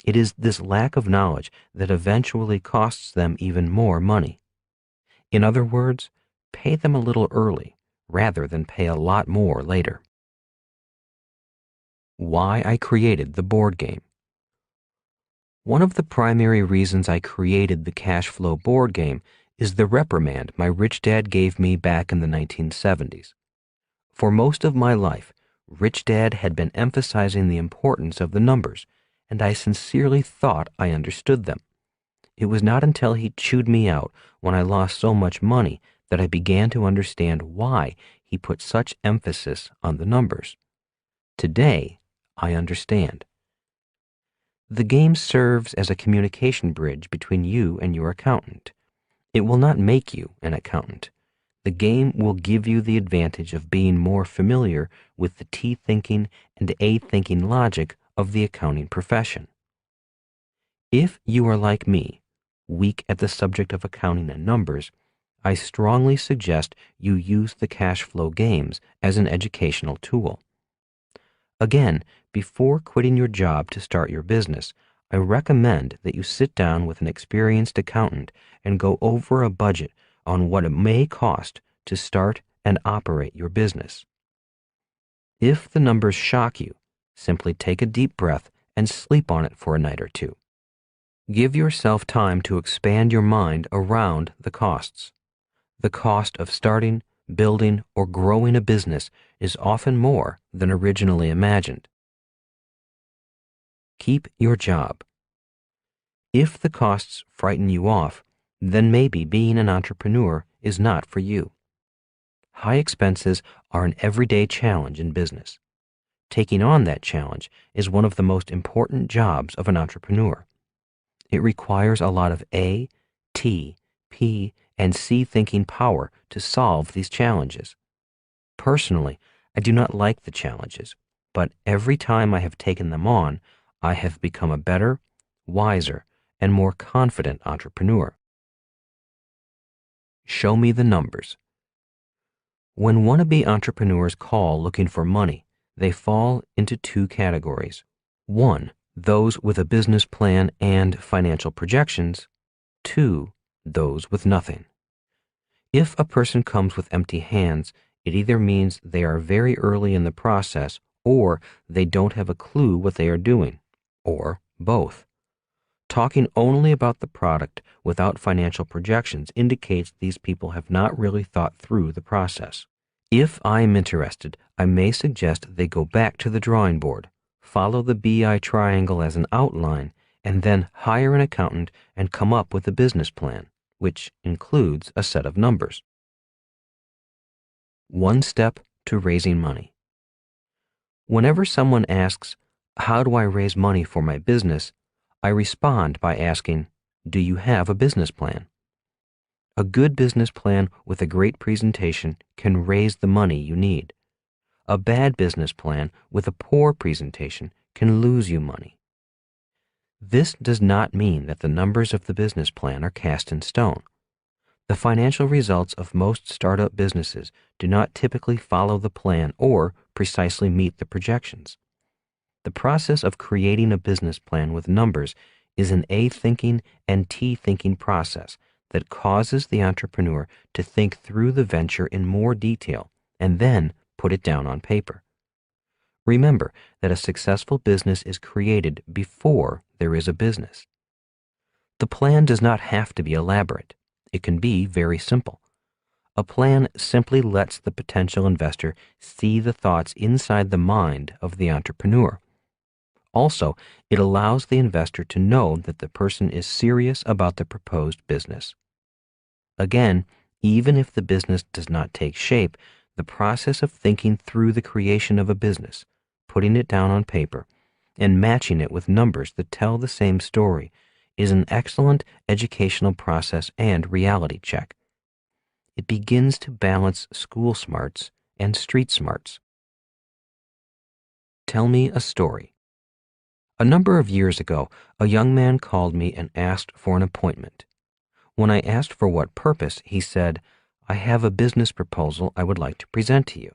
It is this lack of knowledge that eventually costs them even more money. In other words, pay them a little early rather than pay a lot more later. Why I created the board game. One of the primary reasons I created the cash flow board game is the reprimand my rich dad gave me back in the 1970s. For most of my life, Rich Dad had been emphasizing the importance of the numbers, and I sincerely thought I understood them. It was not until he chewed me out when I lost so much money that I began to understand why he put such emphasis on the numbers. Today, I understand. The game serves as a communication bridge between you and your accountant. It will not make you an accountant. The game will give you the advantage of being more familiar with the T thinking and A thinking logic of the accounting profession. If you are like me, weak at the subject of accounting and numbers, I strongly suggest you use the cash flow games as an educational tool. Again, before quitting your job to start your business, I recommend that you sit down with an experienced accountant and go over a budget on what it may cost to start and operate your business. If the numbers shock you, simply take a deep breath and sleep on it for a night or two. Give yourself time to expand your mind around the costs. The cost of starting, building, or growing a business is often more than originally imagined. Keep your job. If the costs frighten you off, then maybe being an entrepreneur is not for you. High expenses are an everyday challenge in business. Taking on that challenge is one of the most important jobs of an entrepreneur. It requires a lot of A, T, P, and C thinking power to solve these challenges. Personally, I do not like the challenges, but every time I have taken them on, I have become a better, wiser, and more confident entrepreneur. Show me the numbers. When wannabe entrepreneurs call looking for money, they fall into two categories. One, those with a business plan and financial projections. Two, those with nothing. If a person comes with empty hands, it either means they are very early in the process or they don't have a clue what they are doing, or both. Talking only about the product without financial projections indicates these people have not really thought through the process. If I am interested, I may suggest they go back to the drawing board, follow the BI triangle as an outline, and then hire an accountant and come up with a business plan, which includes a set of numbers. One step to raising money. Whenever someone asks, "How do I raise money for my business?" I respond by asking, "Do you have a business plan?" A good business plan with a great presentation can raise the money you need. A bad business plan with a poor presentation can lose you money. This does not mean that the numbers of the business plan are cast in stone. The financial results of most startup businesses do not typically follow the plan or precisely meet the projections. The process of creating a business plan with numbers is an A thinking and T thinking process that causes the entrepreneur to think through the venture in more detail and then put it down on paper. Remember that a successful business is created before there is a business. The plan does not have to be elaborate. It can be very simple. A plan simply lets the potential investor see the thoughts inside the mind of the entrepreneur. Also, it allows the investor to know that the person is serious about the proposed business. Again, even if the business does not take shape, the process of thinking through the creation of a business, putting it down on paper, and matching it with numbers that tell the same story is an excellent educational process and reality check. It begins to balance school smarts and street smarts. Tell me a story. A number of years ago, a young man called me and asked for an appointment. When I asked for what purpose, he said, "I have a business proposal I would like to present to you."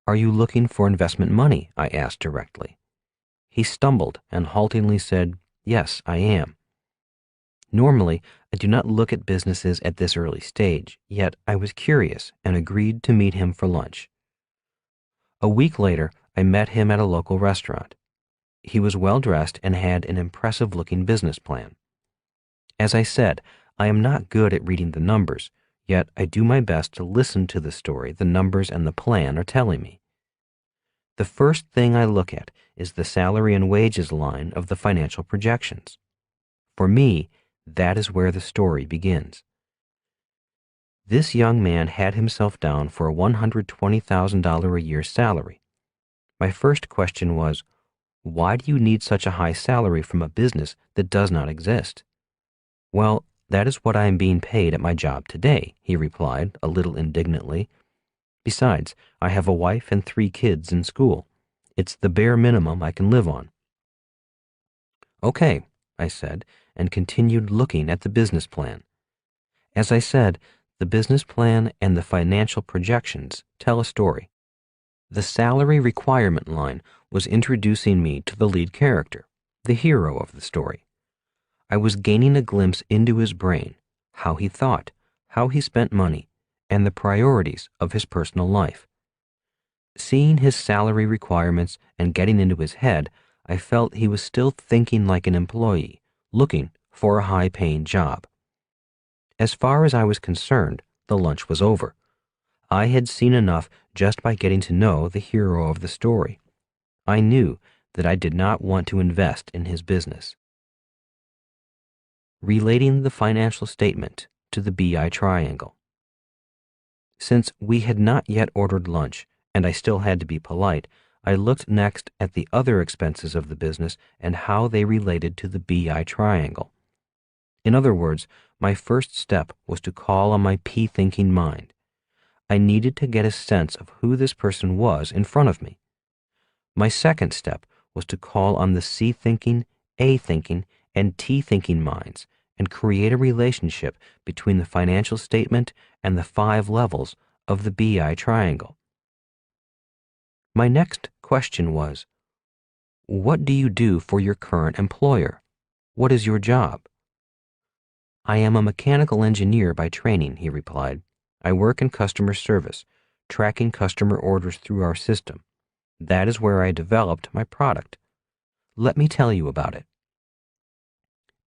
"Are you looking for investment money?" I asked directly. He stumbled and haltingly said, "Yes, I am." Normally, I do not look at businesses at this early stage, yet I was curious and agreed to meet him for lunch. A week later, I met him at a local restaurant. He was well dressed and had an impressive-looking business plan. As I said, I am not good at reading the numbers, yet I do my best to listen to the story the numbers and the plan are telling me. The first thing I look at is the salary and wages line of the financial projections. For me, that is where the story begins. This young man had himself down for a $120,000 a year salary. My first question was, why do you need such a high salary from a business that does not exist? Well, that is what I am being paid at my job today, he replied, a little indignantly. Besides, I have a wife and 3 kids in school. It's the bare minimum I can live on. Okay, I said, and continued looking at the business plan. As I said, the business plan and the financial projections tell a story. The salary requirement line was introducing me to the lead character, the hero of the story. I was gaining a glimpse into his brain, how he thought, how he spent money, and the priorities of his personal life. Seeing his salary requirements and getting into his head, I felt he was still thinking like an employee, looking for a high-paying job. As far as I was concerned, the lunch was over. I had seen enough just by getting to know the hero of the story. I knew that I did not want to invest in his business. Relating the financial statement to the BI triangle. Since we had not yet ordered lunch, and I still had to be polite, I looked next at the other expenses of the business and how they related to the BI triangle. In other words, my first step was to call on my P-thinking mind. I needed to get a sense of who this person was in front of me. My second step was to call on the C-thinking, A-thinking, and T-thinking minds and create a relationship between the financial statement and the 5 levels of the BI triangle. My next question was, what do you do for your current employer? What is your job? I am a mechanical engineer by training, he replied. I work in customer service, tracking customer orders through our system. That is where I developed my product. Let me tell you about it.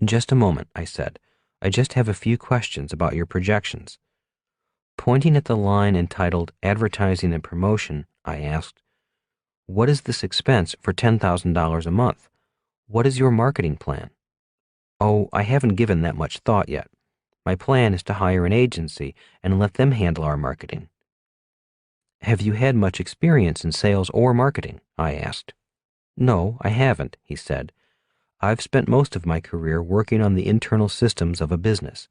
Just a moment, I said. I just have a few questions about your projections. Pointing at the line entitled Advertising and Promotion, I asked, what is this expense for $10,000 a month? What is your marketing plan? Oh, I haven't given that much thought yet. My plan is to hire an agency and let them handle our marketing. Have you had much experience in sales or marketing? I asked. No, I haven't, he said. I've spent most of my career working on the internal systems of a business.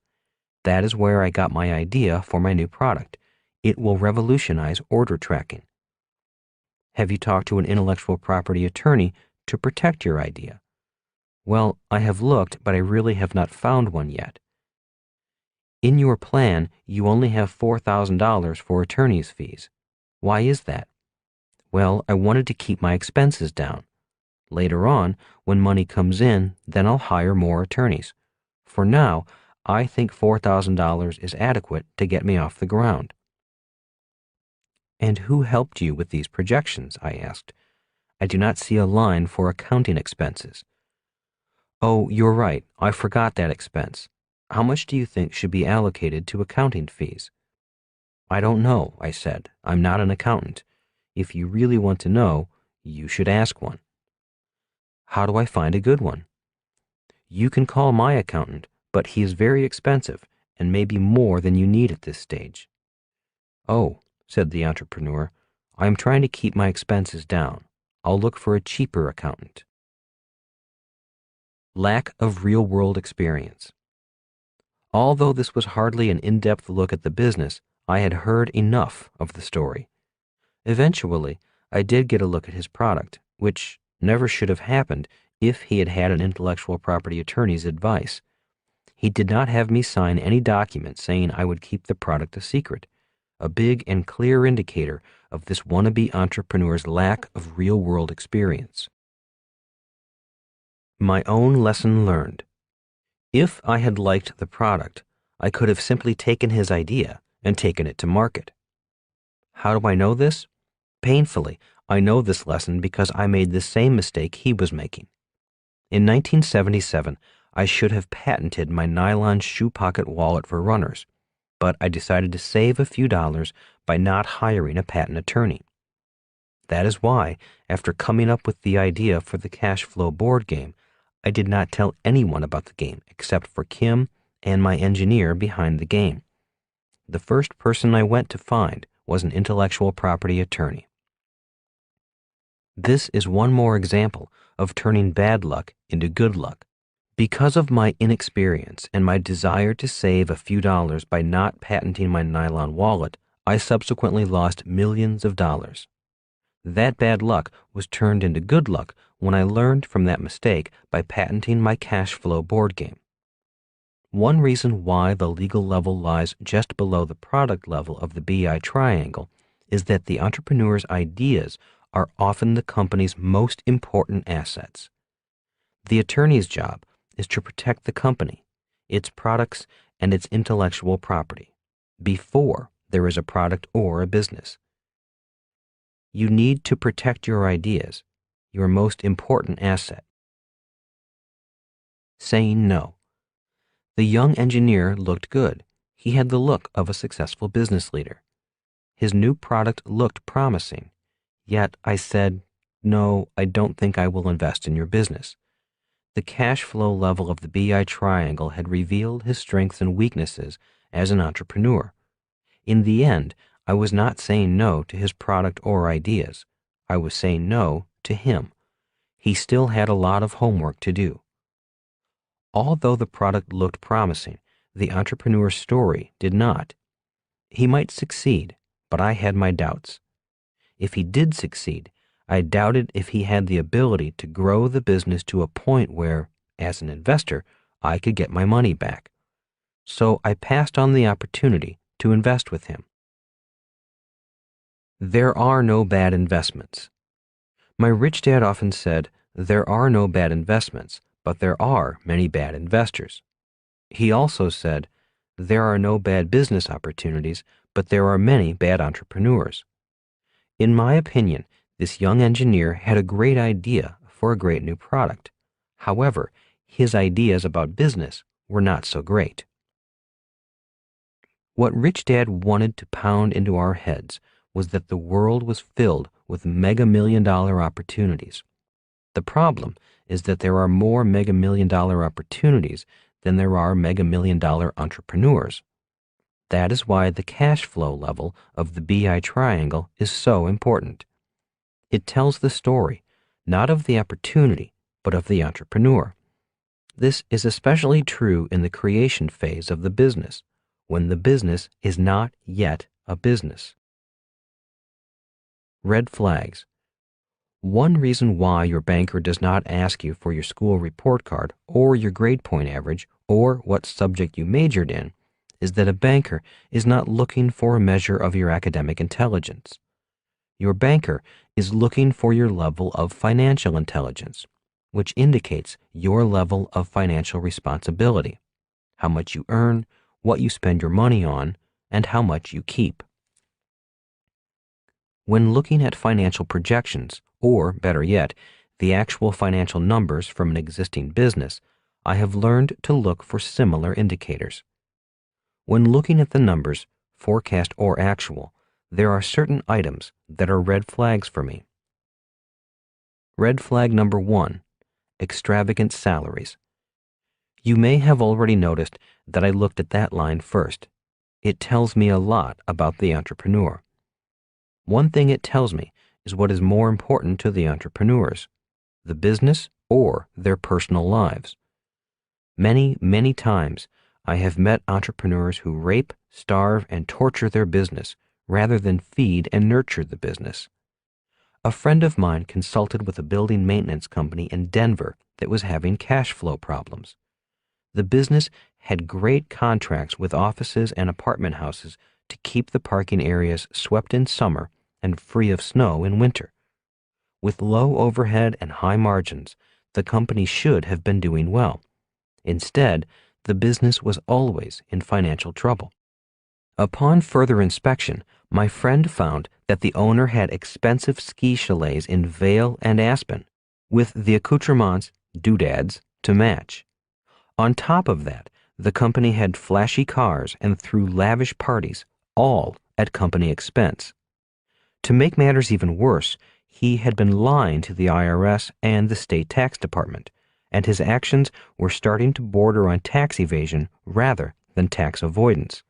That is where I got my idea for my new product. It will revolutionize order tracking. Have you talked to an intellectual property attorney to protect your idea? Well, I have looked, but I really have not found one yet. In your plan, you only have $4,000 for attorney's fees. Why is that? Well, I wanted to keep my expenses down. Later on, when money comes in, then I'll hire more attorneys. For now, I think $4,000 is adequate to get me off the ground. And who helped you with these projections? I asked. I do not see a line for accounting expenses. Oh, you're right. I forgot that expense. How much do you think should be allocated to accounting fees? I don't know, I said. I'm not an accountant. If you really want to know, you should ask one. How do I find a good one? You can call my accountant, but he is very expensive and may be more than you need at this stage. Oh, said the entrepreneur, I am trying to keep my expenses down. I'll look for a cheaper accountant. Lack of real-world experience. Although this was hardly an in-depth look at the business, I had heard enough of the story. Eventually, I did get a look at his product, which never should have happened if he had had an intellectual property attorney's advice. He did not have me sign any document saying I would keep the product a secret, a big and clear indicator of this wannabe entrepreneur's lack of real-world experience. My own lesson learned. If I had liked the product, I could have simply taken his idea and taken it to market. How do I know this? Painfully, I know this lesson because I made the same mistake he was making. In 1977, I should have patented my nylon shoe pocket wallet for runners, but I decided to save a few dollars by not hiring a patent attorney. That is why, after coming up with the idea for the cash flow board game, I did not tell anyone about the game except for Kim and my engineer behind the game. The first person I went to find was an intellectual property attorney. This is one more example of turning bad luck into good luck. Because of my inexperience and my desire to save a few dollars by not patenting my nylon wallet, I subsequently lost millions of dollars. That bad luck was turned into good luck when I learned from that mistake by patenting my cash flow board game. One reason why the legal level lies just below the product level of the BI triangle is that the entrepreneur's ideas are often the company's most important assets. The attorney's job is to protect the company, its products, and its intellectual property before there is a product or a business. You need to protect your ideas, your most important asset. Saying no. The young engineer looked good. He had the look of a successful business leader. His new product looked promising. Yet I said, "No, I don't think I will invest in your business." The cash flow level of the BI triangle had revealed his strengths and weaknesses as an entrepreneur. In the end, I was not saying no to his product or ideas. I was saying no to him. He still had a lot of homework to do. Although the product looked promising, the entrepreneur's story did not. He might succeed, but I had my doubts. If he did succeed, I doubted if he had the ability to grow the business to a point where, as an investor, I could get my money back. So I passed on the opportunity to invest with him. There are no bad investments. My rich dad often said, "There are no bad investments, but there are many bad investors." He also said, "There are no bad business opportunities, but there are many bad entrepreneurs." In my opinion, this young engineer had a great idea for a great new product. However, his ideas about business were not so great. What Rich Dad wanted to pound into our heads was that the world was filled with mega-million-dollar opportunities. The problem is that there are more mega-million-dollar opportunities than there are mega-million-dollar entrepreneurs. That is why the cash flow level of the BI triangle is so important. It tells the story, not of the opportunity, but of the entrepreneur. This is especially true in the creation phase of the business, when the business is not yet a business. Red flags. One reason why your banker does not ask you for your school report card or your grade point average or what subject you majored in is that a banker is not looking for a measure of your academic intelligence. Your banker is looking for your level of financial intelligence, which indicates your level of financial responsibility, how much you earn, what you spend your money on, and how much you keep. When looking at financial projections, or better yet, the actual financial numbers from an existing business, I have learned to look for similar indicators. When looking at the numbers, forecast or actual, there are certain items that are red flags for me. Red flag number 1, extravagant salaries. You may have already noticed that I looked at that line first. It tells me a lot about the entrepreneur. One thing it tells me is what is more important to the entrepreneurs, the business or their personal lives. Many, many times, I have met entrepreneurs who rape, starve, and torture their business rather than feed and nurture the business. A friend of mine consulted with a building maintenance company in Denver that was having cash flow problems. The business had great contracts with offices and apartment houses to keep the parking areas swept in summer and free of snow in winter. With low overhead and high margins, the company should have been doing well. Instead, the business was always in financial trouble. Upon further inspection, my friend found that the owner had expensive ski chalets in Vail and Aspen, with the accoutrements, doodads, to match. On top of that, the company had flashy cars and threw lavish parties, all at company expense. To make matters even worse, he had been lying to the IRS and the state tax department, and his actions were starting to border on tax evasion rather than tax avoidance.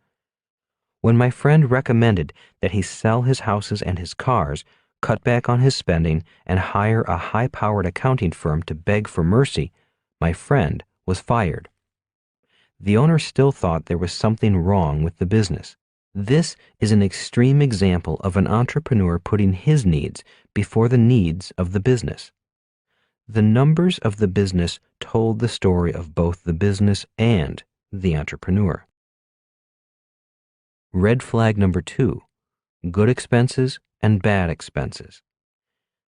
When my friend recommended that he sell his houses and his cars, cut back on his spending, and hire a high-powered accounting firm to beg for mercy, my friend was fired. The owner still thought there was something wrong with the business. This is an extreme example of an entrepreneur putting his needs before the needs of the business. The numbers of the business told the story of both the business and the entrepreneur. Red flag number 2, good expenses and bad expenses.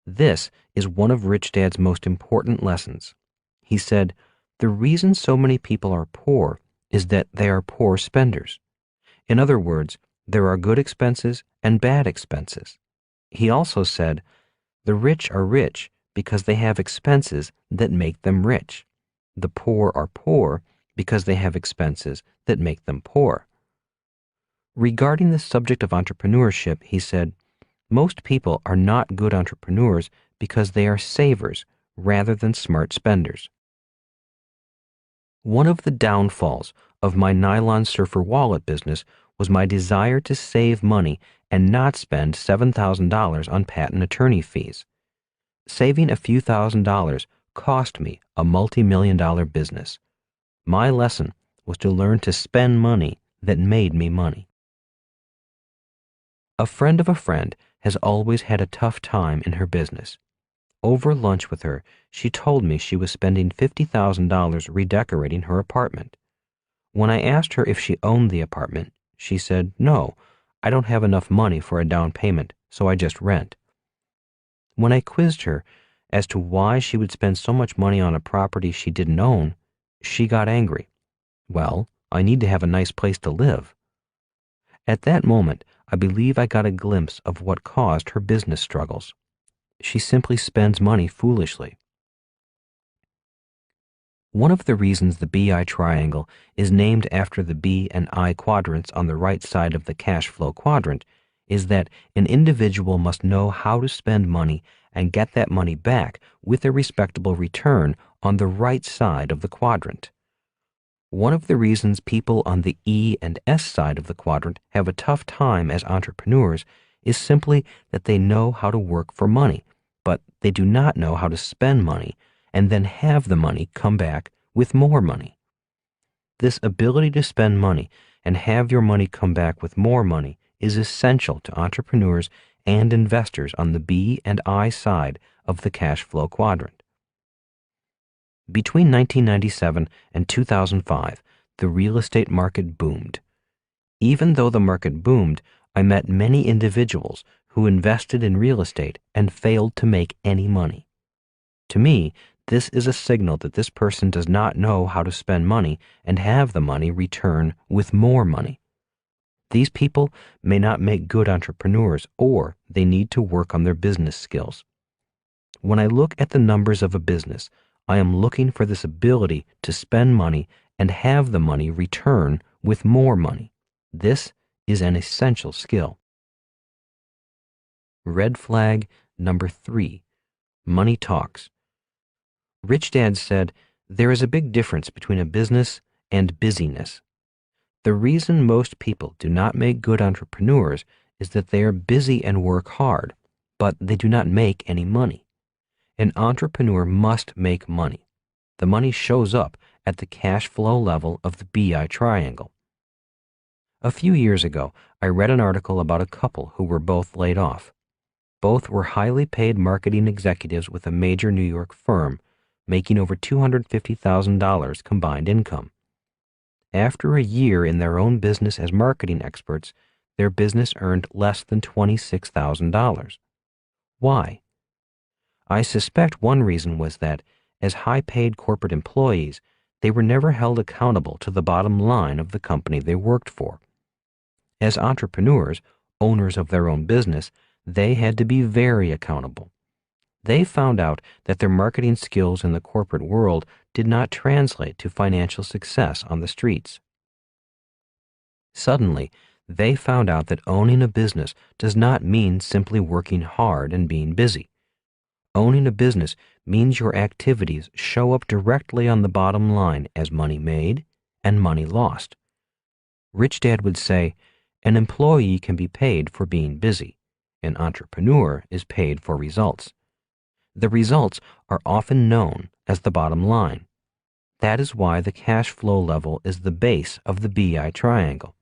This is one of Rich Dad's most important lessons. He said, "The reason so many people are poor is that they are poor spenders." In other words, there are good expenses and bad expenses. He also said, "The rich are rich because they have expenses that make them rich. The poor are poor because they have expenses that make them poor." Regarding the subject of entrepreneurship, he said, "Most people are not good entrepreneurs because they are savers rather than smart spenders." One of the downfalls of my nylon surfer wallet business was my desire to save money and not spend $7,000 on patent attorney fees. Saving a few $1,000s cost me a multi-million-dollar business. My lesson was to learn to spend money that made me money. A friend of a friend has always had a tough time in her business. Over lunch with her, she told me she was spending $50,000 redecorating her apartment. When I asked her if she owned the apartment, she said, "No, I don't have enough money for a down payment, so I just rent." When I quizzed her as to why she would spend so much money on a property she didn't own, she got angry. "Well, I need to have a nice place to live." At that moment, I believe I got a glimpse of what caused her business struggles. She simply spends money foolishly. One of the reasons the BI triangle is named after the B and I quadrants on the right side of the cash flow quadrant is that an individual must know how to spend money and get that money back with a respectable return on the right side of the quadrant. One of the reasons people on the E and S side of the quadrant have a tough time as entrepreneurs is simply that they know how to work for money, but they do not know how to spend money and then have the money come back with more money. This ability to spend money and have your money come back with more money is essential to entrepreneurs and investors on the B and I side of the cash flow quadrant. Between 1997 and 2005, the real estate market boomed. Even though the market boomed, I met many individuals who invested in real estate and failed to make any money. To me, this is a signal that this person does not know how to spend money and have the money return with more money. These people may not make good entrepreneurs, or they need to work on their business skills. When I look at the numbers of a business, I am looking for this ability to spend money and have the money return with more money. This is an essential skill. Red flag number 3, money talks. Rich Dad said, "There is a big difference between a business and busyness." The reason most people do not make good entrepreneurs is that they are busy and work hard, but they do not make any money. An entrepreneur must make money. The money shows up at the cash flow level of the BI triangle. A few years ago, I read an article about a couple who were both laid off. Both were highly paid marketing executives with a major New York firm, making over $250,000 combined income. After a year in their own business as marketing experts, their business earned less than $26,000. Why? I suspect one reason was that, as high-paid corporate employees, they were never held accountable to the bottom line of the company they worked for. As entrepreneurs, owners of their own business, they had to be very accountable. They found out that their marketing skills in the corporate world did not translate to financial success on the streets. Suddenly, they found out that owning a business does not mean simply working hard and being busy. Owning a business means your activities show up directly on the bottom line as money made and money lost. Rich Dad would say, an employee can be paid for being busy. An entrepreneur is paid for results. The results are often known as the bottom line. That is why the cash flow level is the base of the BI triangle.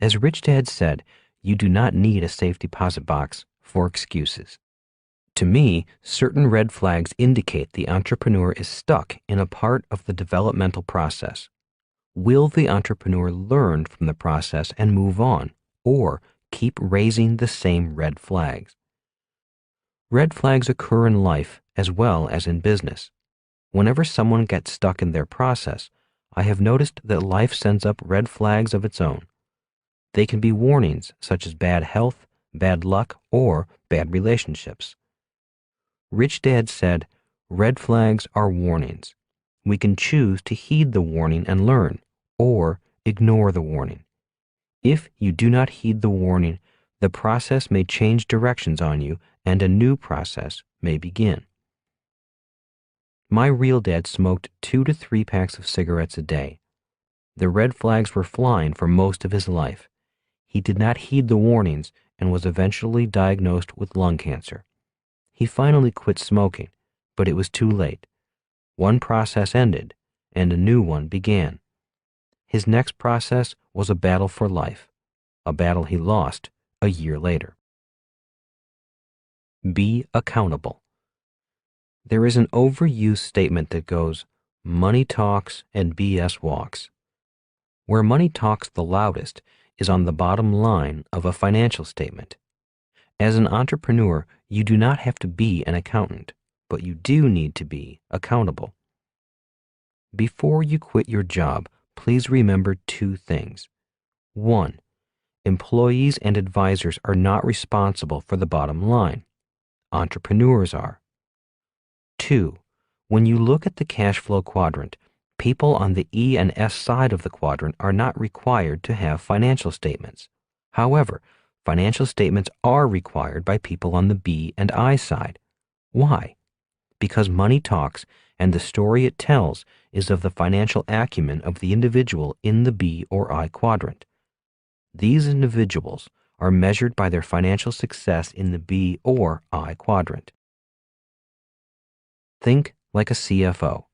As Rich Dad said, you do not need a safe deposit box for excuses. To me, certain red flags indicate the entrepreneur is stuck in a part of the developmental process. Will the entrepreneur learn from the process and move on, or keep raising the same red flags? Red flags occur in life as well as in business. Whenever someone gets stuck in their process, I have noticed that life sends up red flags of its own. They can be warnings such as bad health, bad luck, or bad relationships. Rich Dad said, red flags are warnings. We can choose to heed the warning and learn, or ignore the warning. If you do not heed the warning, the process may change directions on you and a new process may begin. My real dad smoked 2 to 3 packs of cigarettes a day. The red flags were flying for most of his life. He did not heed the warnings and was eventually diagnosed with lung cancer. He finally quit smoking, but it was too late. One process ended and a new one began. His next process was a battle for life, a battle he lost a year later. Be accountable. There is an overused statement that goes, money talks and BS walks. Where money talks the loudest is on the bottom line of a financial statement. As an entrepreneur, you do not have to be an accountant, but you do need to be accountable. Before you quit your job, please remember 2 things. 1. Employees and advisors are not responsible for the bottom line. Entrepreneurs are. 2. When you look at the cash flow quadrant, people on the E and S side of the quadrant are not required to have financial statements. However, financial statements are required by people on the B and I side. Why? Because money talks, and the story it tells is of the financial acumen of the individual in the B or I quadrant. These individuals are measured by their financial success in the B or I quadrant. Think like a CFO.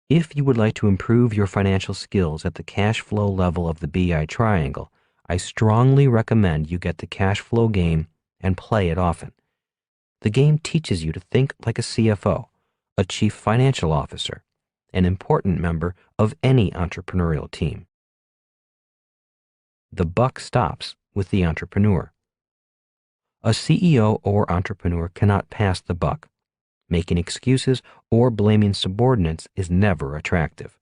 If you would like to improve your financial skills at the cash flow level of the BI triangle, I strongly recommend you get the cash flow game and play it often. The game teaches you to think like a CFO, a chief financial officer, an important member of any entrepreneurial team. The buck stops with the entrepreneur. A CEO or entrepreneur cannot pass the buck. Making excuses or blaming subordinates is never attractive.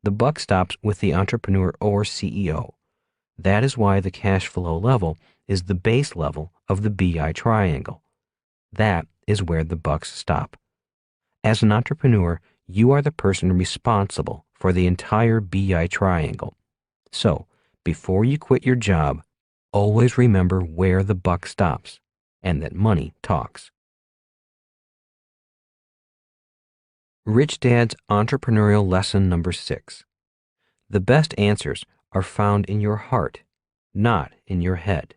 The buck stops with the entrepreneur or CEO. That is why the cash flow level is the base level of the BI triangle. That is where the bucks stop. As an entrepreneur, you are the person responsible for the entire BI triangle. So, before you quit your job, always remember where the buck stops and that money talks. Rich Dad's entrepreneurial lesson number 6. The best answers are found in your heart, not in your head.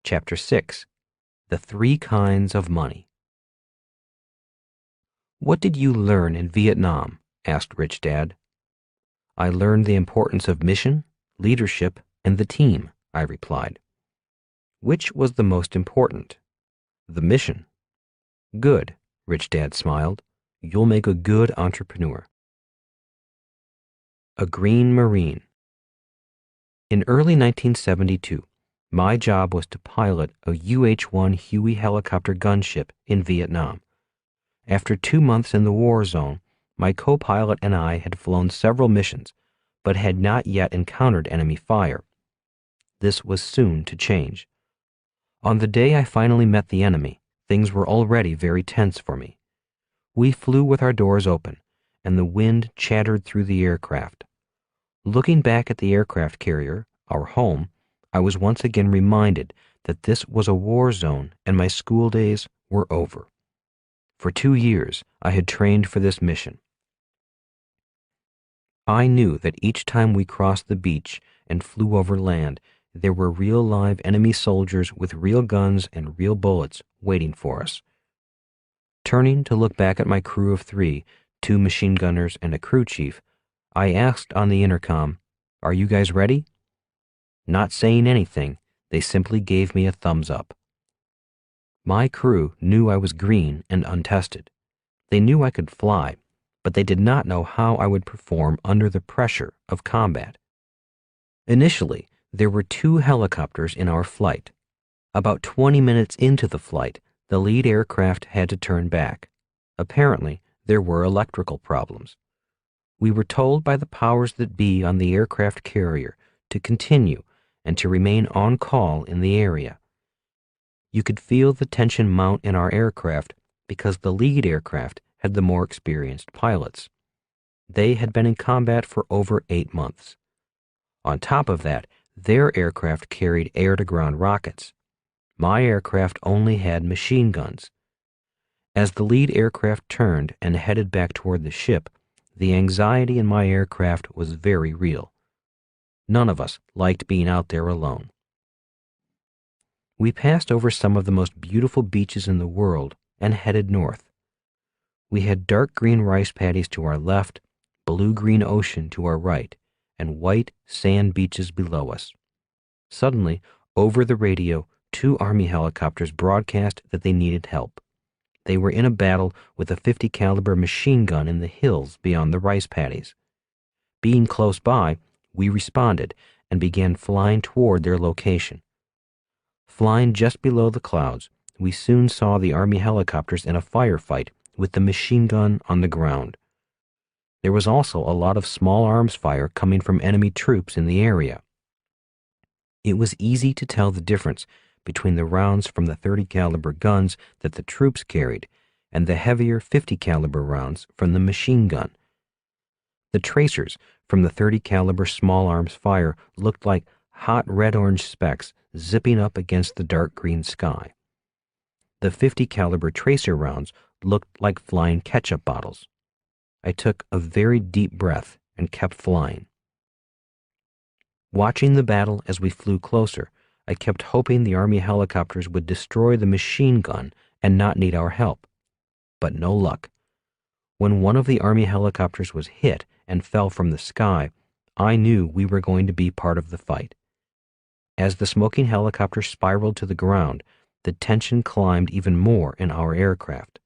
Chapter 6. The 3 kinds of money. What did you learn in Vietnam? Asked Rich Dad. I learned the importance of mission, leadership, and the team, I replied. Which was the most important? The mission. Good, Rich Dad smiled. You'll make a good entrepreneur. A green marine. In early 1972, my job was to pilot a UH-1 Huey helicopter gunship in Vietnam. After 2 months in the war zone, my co-pilot and I had flown several missions, but had not yet encountered enemy fire. This was soon to change. On the day I finally met the enemy, things were already very tense for me. We flew with our doors open, and the wind chattered through the aircraft. Looking back at the aircraft carrier, our home, I was once again reminded that this was a war zone and my school days were over. For 2 years, I had trained for this mission. I knew that each time we crossed the beach and flew over land, there were real live enemy soldiers with real guns and real bullets waiting for us. Turning to look back at my crew of 3, 2 machine gunners and a crew chief, I asked on the intercom, "Are you guys ready?" Not saying anything, they simply gave me a thumbs up. My crew knew I was green and untested. They knew I could fly, but they did not know how I would perform under the pressure of combat. Initially, there were 2 helicopters in our flight. About 20 minutes into the flight, the lead aircraft had to turn back. Apparently, there were electrical problems. We were told by the powers that be on the aircraft carrier to continue and to remain on call in the area. You could feel the tension mount in our aircraft because the lead aircraft had the more experienced pilots. They had been in combat for over 8 months. On top of that, their aircraft carried air-to-ground rockets. My aircraft only had machine guns. As the lead aircraft turned and headed back toward the ship, the anxiety in my aircraft was very real. None of us liked being out there alone. We passed over some of the most beautiful beaches in the world and headed north. We had dark green rice paddies to our left, blue-green ocean to our right, and white sand beaches below us. Suddenly, over the radio, 2 Army helicopters broadcast that they needed help. They were in a battle with a .50 caliber machine gun in the hills beyond the rice paddies. Being close by, we responded and began flying toward their location. Flying just below the clouds, we soon saw the Army helicopters in a firefight with the machine gun on the ground. There was also a lot of small arms fire coming from enemy troops in the area. It was easy to tell the difference between the rounds from the .30 caliber guns that the troops carried and the heavier .50 caliber rounds from the machine gun. The tracers from the .30 caliber small arms fire looked like hot red-orange specks zipping up against the dark green sky. The .50 caliber tracer rounds looked like flying ketchup bottles. I took a very deep breath and kept flying. Watching the battle as we flew closer, I kept hoping the Army helicopters would destroy the machine gun and not need our help. But no luck. When one of the Army helicopters was hit and fell from the sky, I knew we were going to be part of the fight. As the smoking helicopter spiraled to the ground, the tension climbed even more in our aircraft.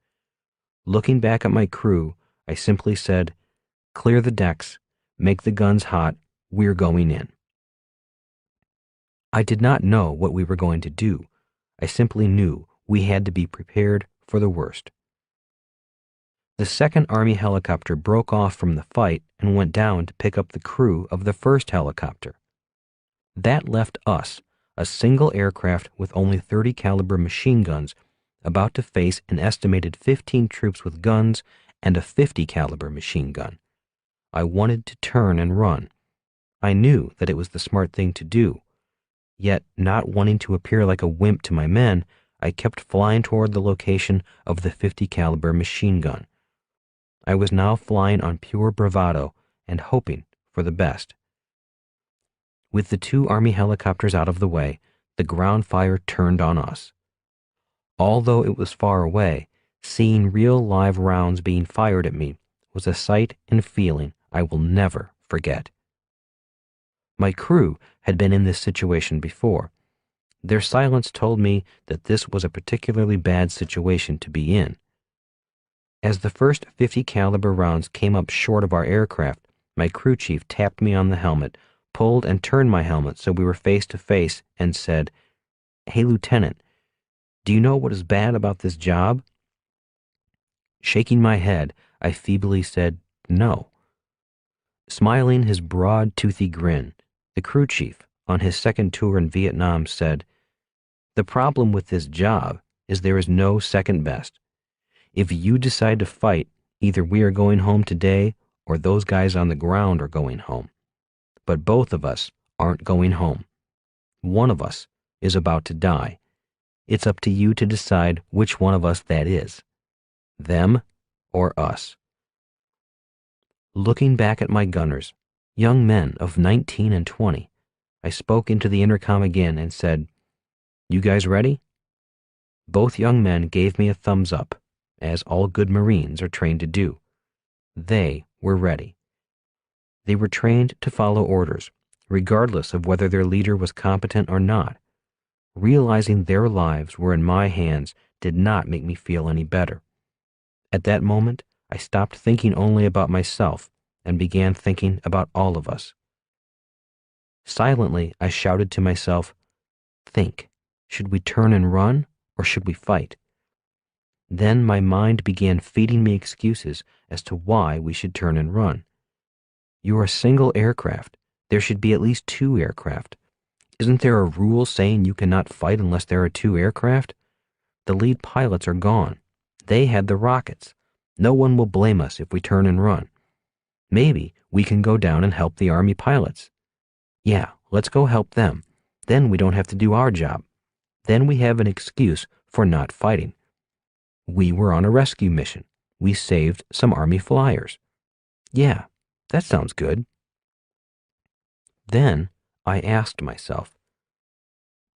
Looking back at my crew, I simply said, "Clear the decks, make the guns hot, we're going in." I did not know what we were going to do. I simply knew we had to be prepared for the worst. The second Army helicopter broke off from the fight and went down to pick up the crew of the first helicopter. That left us, a single aircraft with only .30 caliber machine guns, about to face an estimated 15 troops with guns and a .50 caliber machine gun. I wanted to turn and run. I knew that it was the smart thing to do. Yet, not wanting to appear like a wimp to my men, I kept flying toward the location of the .50 caliber machine gun. I was now flying on pure bravado and hoping for the best. With the 2 Army helicopters out of the way, the ground fire turned on us. Although it was far away, seeing real live rounds being fired at me was a sight and feeling I will never forget. My crew had been in this situation before. Their silence told me that this was a particularly bad situation to be in. As the first .50 caliber rounds came up short of our aircraft, my crew chief tapped me on the helmet, pulled and turned my helmet so we were face to face, and said, "Hey, Lieutenant, do you know what is bad about this job?" Shaking my head, I feebly said, "No." Smiling his broad, toothy grin, the crew chief, on his second tour in Vietnam, said, "The problem with this job is there is no second best. If you decide to fight, either we are going home today or those guys on the ground are going home. But both of us aren't going home. One of us is about to die. It's up to you to decide which one of us that is. Them or us." Looking back at my gunners, young men of 19 and 20, I spoke into the intercom again and said, "You guys ready?" Both young men gave me a thumbs up, as all good Marines are trained to do. They were ready. They were trained to follow orders, regardless of whether their leader was competent or not. Realizing their lives were in my hands did not make me feel any better. At that moment, I stopped thinking only about myself and began thinking about all of us. Silently, I shouted to myself, "Think, should we turn and run, or should we fight?" Then my mind began feeding me excuses as to why we should turn and run. "You're a single aircraft. There should be at least 2 aircraft. Isn't there a rule saying you cannot fight unless there are 2 aircraft? The lead pilots are gone. They had the rockets. No one will blame us if we turn and run. Maybe we can go down and help the Army pilots. Yeah, let's go help them. Then we don't have to do our job. Then we have an excuse for not fighting. We were on a rescue mission. We saved some Army flyers. Yeah, that sounds good." Then I asked myself,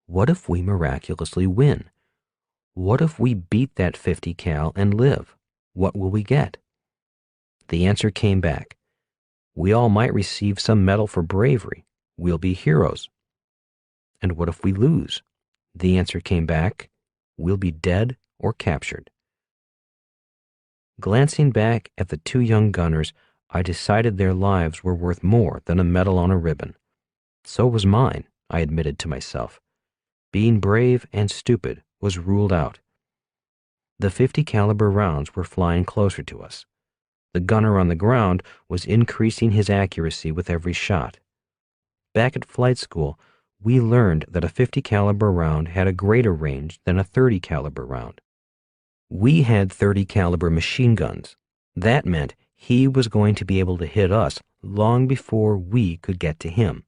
what if we miraculously win? What if we beat that 50 cal and live? What will we get? The answer came back. We all might receive some medal for bravery. We'll be heroes. And what if we lose? The answer came back. We'll be dead or captured. Glancing back at the 2 young gunners, I decided their lives were worth more than a medal on a ribbon. So was mine, I admitted to myself. Being brave and stupid was ruled out. The 50 caliber rounds were flying closer to us. The gunner on the ground was increasing his accuracy with every shot. Back at flight school, we learned that a 50 caliber round had a greater range than a 30 caliber round. We had 30 caliber machine guns. That meant he was going to be able to hit us long before we could get to him.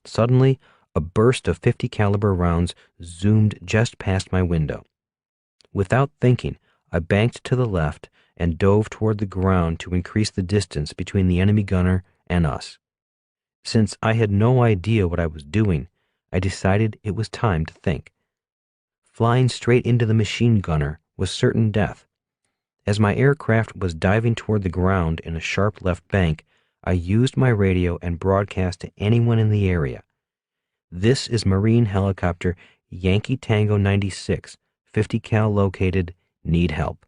Suddenly, a burst of 50 caliber rounds zoomed just past my window. Without thinking, I banked to the left and dove toward the ground to increase the distance between the enemy gunner and us. Since I had no idea what I was doing, I decided it was time to think. Flying straight into the machine gunner was certain death. As my aircraft was diving toward the ground in a sharp left bank, I used my radio and broadcast to anyone in the area. "This is Marine helicopter Yankee Tango 96, 50 cal located, need help."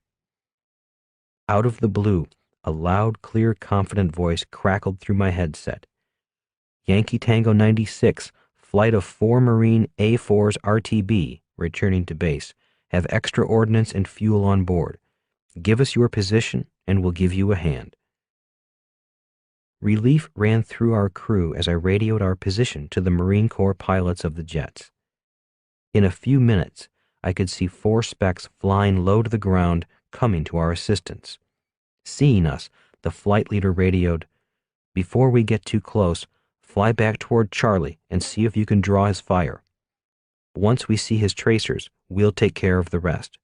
Out of the blue, a loud, clear, confident voice crackled through my headset. "Yankee Tango 96, flight of 4 Marine A4s RTB, returning to base, have extra ordnance and fuel on board. Give us your position and we'll give you a hand." Relief ran through our crew as I radioed our position to the Marine Corps pilots of the jets. In a few minutes, I could see 4 specks flying low to the ground, coming to our assistance. Seeing us, the flight leader radioed, "Before we get too close, fly back toward Charlie and see if you can draw his fire. Once we see his tracers, we'll take care of the rest."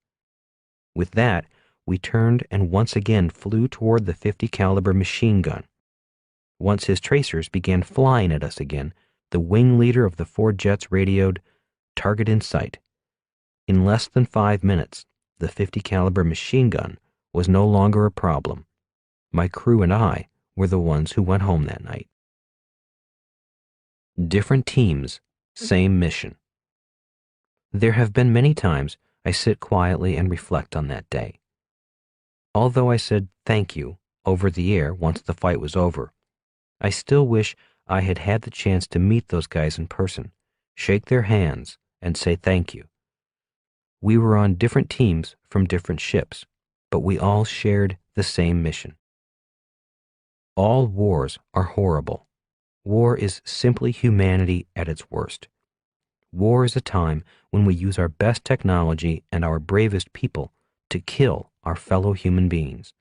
With that, we turned and once again flew toward the 50 caliber machine gun. Once his tracers began flying at us again, the wing leader of the 4 jets radioed, "Target in sight." In less than 5 minutes, the 50 caliber machine gun was no longer a problem. My crew and I were the ones who went home that night. Different teams, same mission. There have been many times I sit quietly and reflect on that day. Although I said thank you over the air once the fight was over, I still wish I had had the chance to meet those guys in person, shake their hands, and say thank you. We were on different teams from different ships, but we all shared the same mission. All wars are horrible. War is simply humanity at its worst. War is a time when we use our best technology and our bravest people to kill our fellow human beings.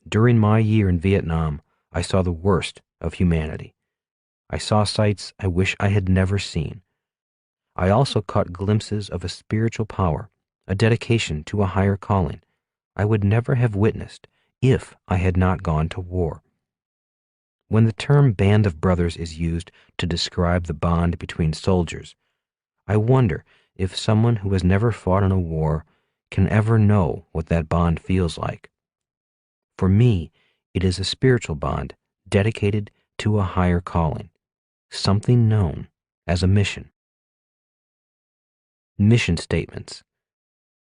During my year in Vietnam, I saw the worst of humanity. I saw sights I wish I had never seen. I also caught glimpses of a spiritual power, a dedication to a higher calling I would never have witnessed if I had not gone to war. When the term band of brothers is used to describe the bond between soldiers, I wonder if someone who has never fought in a war can ever know what that bond feels like. For me, it is a spiritual bond dedicated to a higher calling, something known as a mission. Mission statements.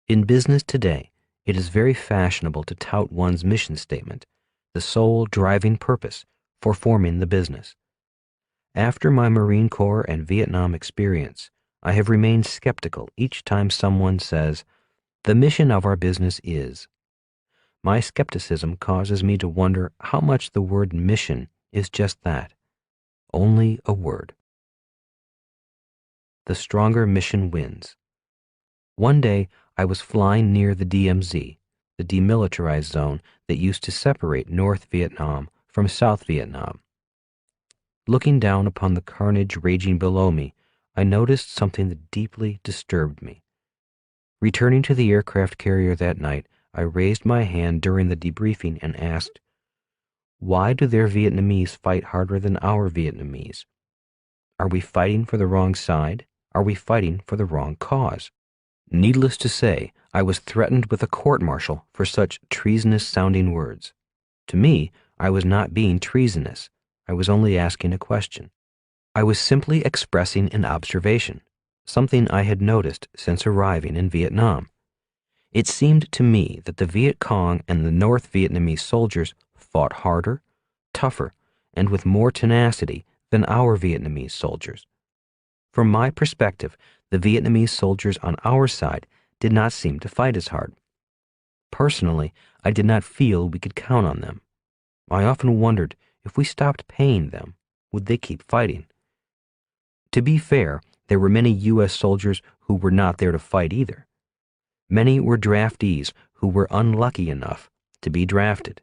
In business today, it is very fashionable to tout one's mission statement, the sole driving purpose for forming the business. After my Marine Corps and Vietnam experience, I have remained skeptical each time someone says, "The mission of our business is." My skepticism causes me to wonder how much the word mission is just that, only a word. The stronger mission wins. One day, I was flying near the DMZ, the demilitarized zone that used to separate North Vietnam from South Vietnam. Looking down upon the carnage raging below me, I noticed something that deeply disturbed me. Returning to the aircraft carrier that night, I raised my hand during the debriefing and asked, "Why do their Vietnamese fight harder than our Vietnamese? Are we fighting for the wrong side? Are we fighting for the wrong cause?" Needless to say, I was threatened with a court-martial for such treasonous-sounding words. To me, I was not being treasonous. I was only asking a question. I was simply expressing an observation, something I had noticed since arriving in Vietnam. It seemed to me that the Viet Cong and the North Vietnamese soldiers fought harder, tougher, and with more tenacity than our Vietnamese soldiers. From my perspective, the Vietnamese soldiers on our side did not seem to fight as hard. Personally, I did not feel we could count on them. I often wondered if we stopped paying them, would they keep fighting? To be fair, there were many U.S. soldiers who were not there to fight either. Many were draftees who were unlucky enough to be drafted.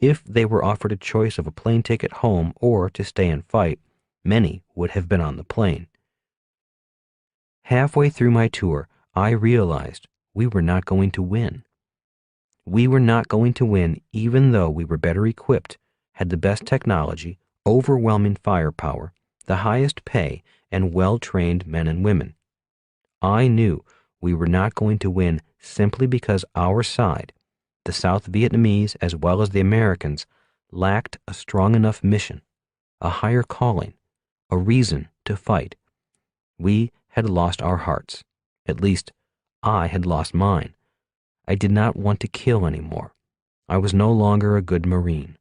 If they were offered a choice of a plane ticket home or to stay and fight, many would have been on the plane. Halfway through my tour, I realized we were not going to win. We were not going to win even though we were better equipped, had the best technology, overwhelming firepower, the highest pay, and well-trained men and women. I knew we were not going to win simply because our side, the South Vietnamese as well as the Americans, lacked a strong enough mission, a higher calling, a reason to fight. We had lost our hearts. At least, I had lost mine. I did not want to kill anymore. I was no longer a good Marine.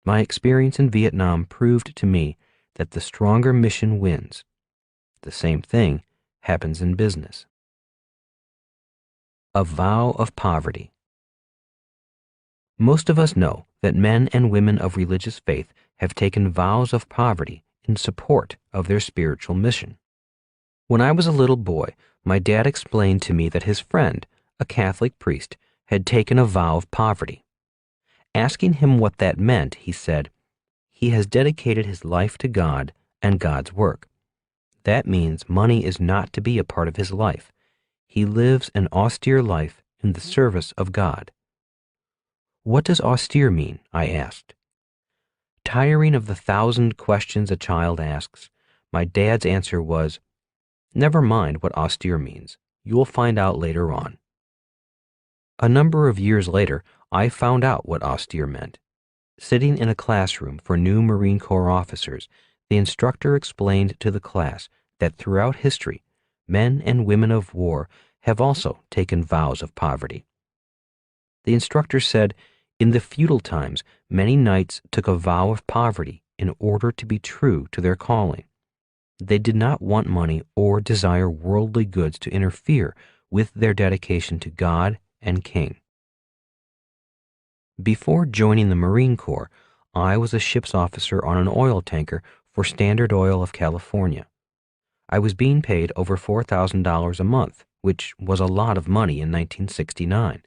My experience in Vietnam proved to me that the stronger mission wins. The same thing happens in business. A vow of poverty. Most of us know that men and women of religious faith have taken vows of poverty in support of their spiritual mission. When I was a little boy, my dad explained to me that his friend, a Catholic priest, had taken a vow of poverty. Asking him what that meant, he said, "He has dedicated his life to God and God's work. That means money is not to be a part of his life. He lives an austere life in the service of God." "What does austere mean?" I asked. Tiring of the 1,000 questions a child asks, my dad's answer was, "Never mind what austere means. You'll find out later on." A number of years later, I found out what austere meant. Sitting in a classroom for new Marine Corps officers, the instructor explained to the class that throughout history, men and women of war have also taken vows of poverty. The instructor said, in the feudal times, many knights took a vow of poverty in order to be true to their calling. They did not want money or desire worldly goods to interfere with their dedication to God and King. Before joining the Marine Corps, I was a ship's officer on an oil tanker for Standard Oil of California. I was being paid over $4,000 a month, which was a lot of money in 1969.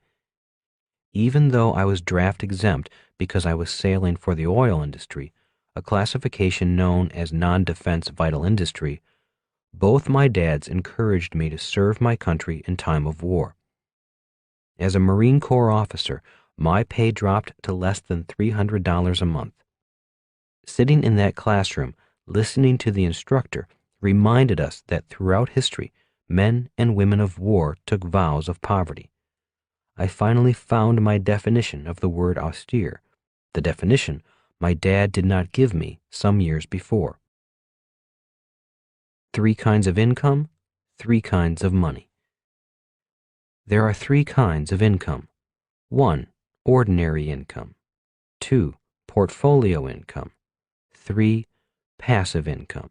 Even though I was draft exempt because I was sailing for the oil industry, a classification known as non-defense vital industry, both my dads encouraged me to serve my country in time of war. As a Marine Corps officer, my pay dropped to less than $300 a month. Sitting in that classroom, listening to the instructor, reminded us that throughout history, men and women of war took vows of poverty. I finally found my definition of the word austere, the definition my dad did not give me some years before. 3 kinds of income, 3 kinds of money. There are 3 kinds of income. 1. Ordinary income. 2. Portfolio income. 3. Passive income.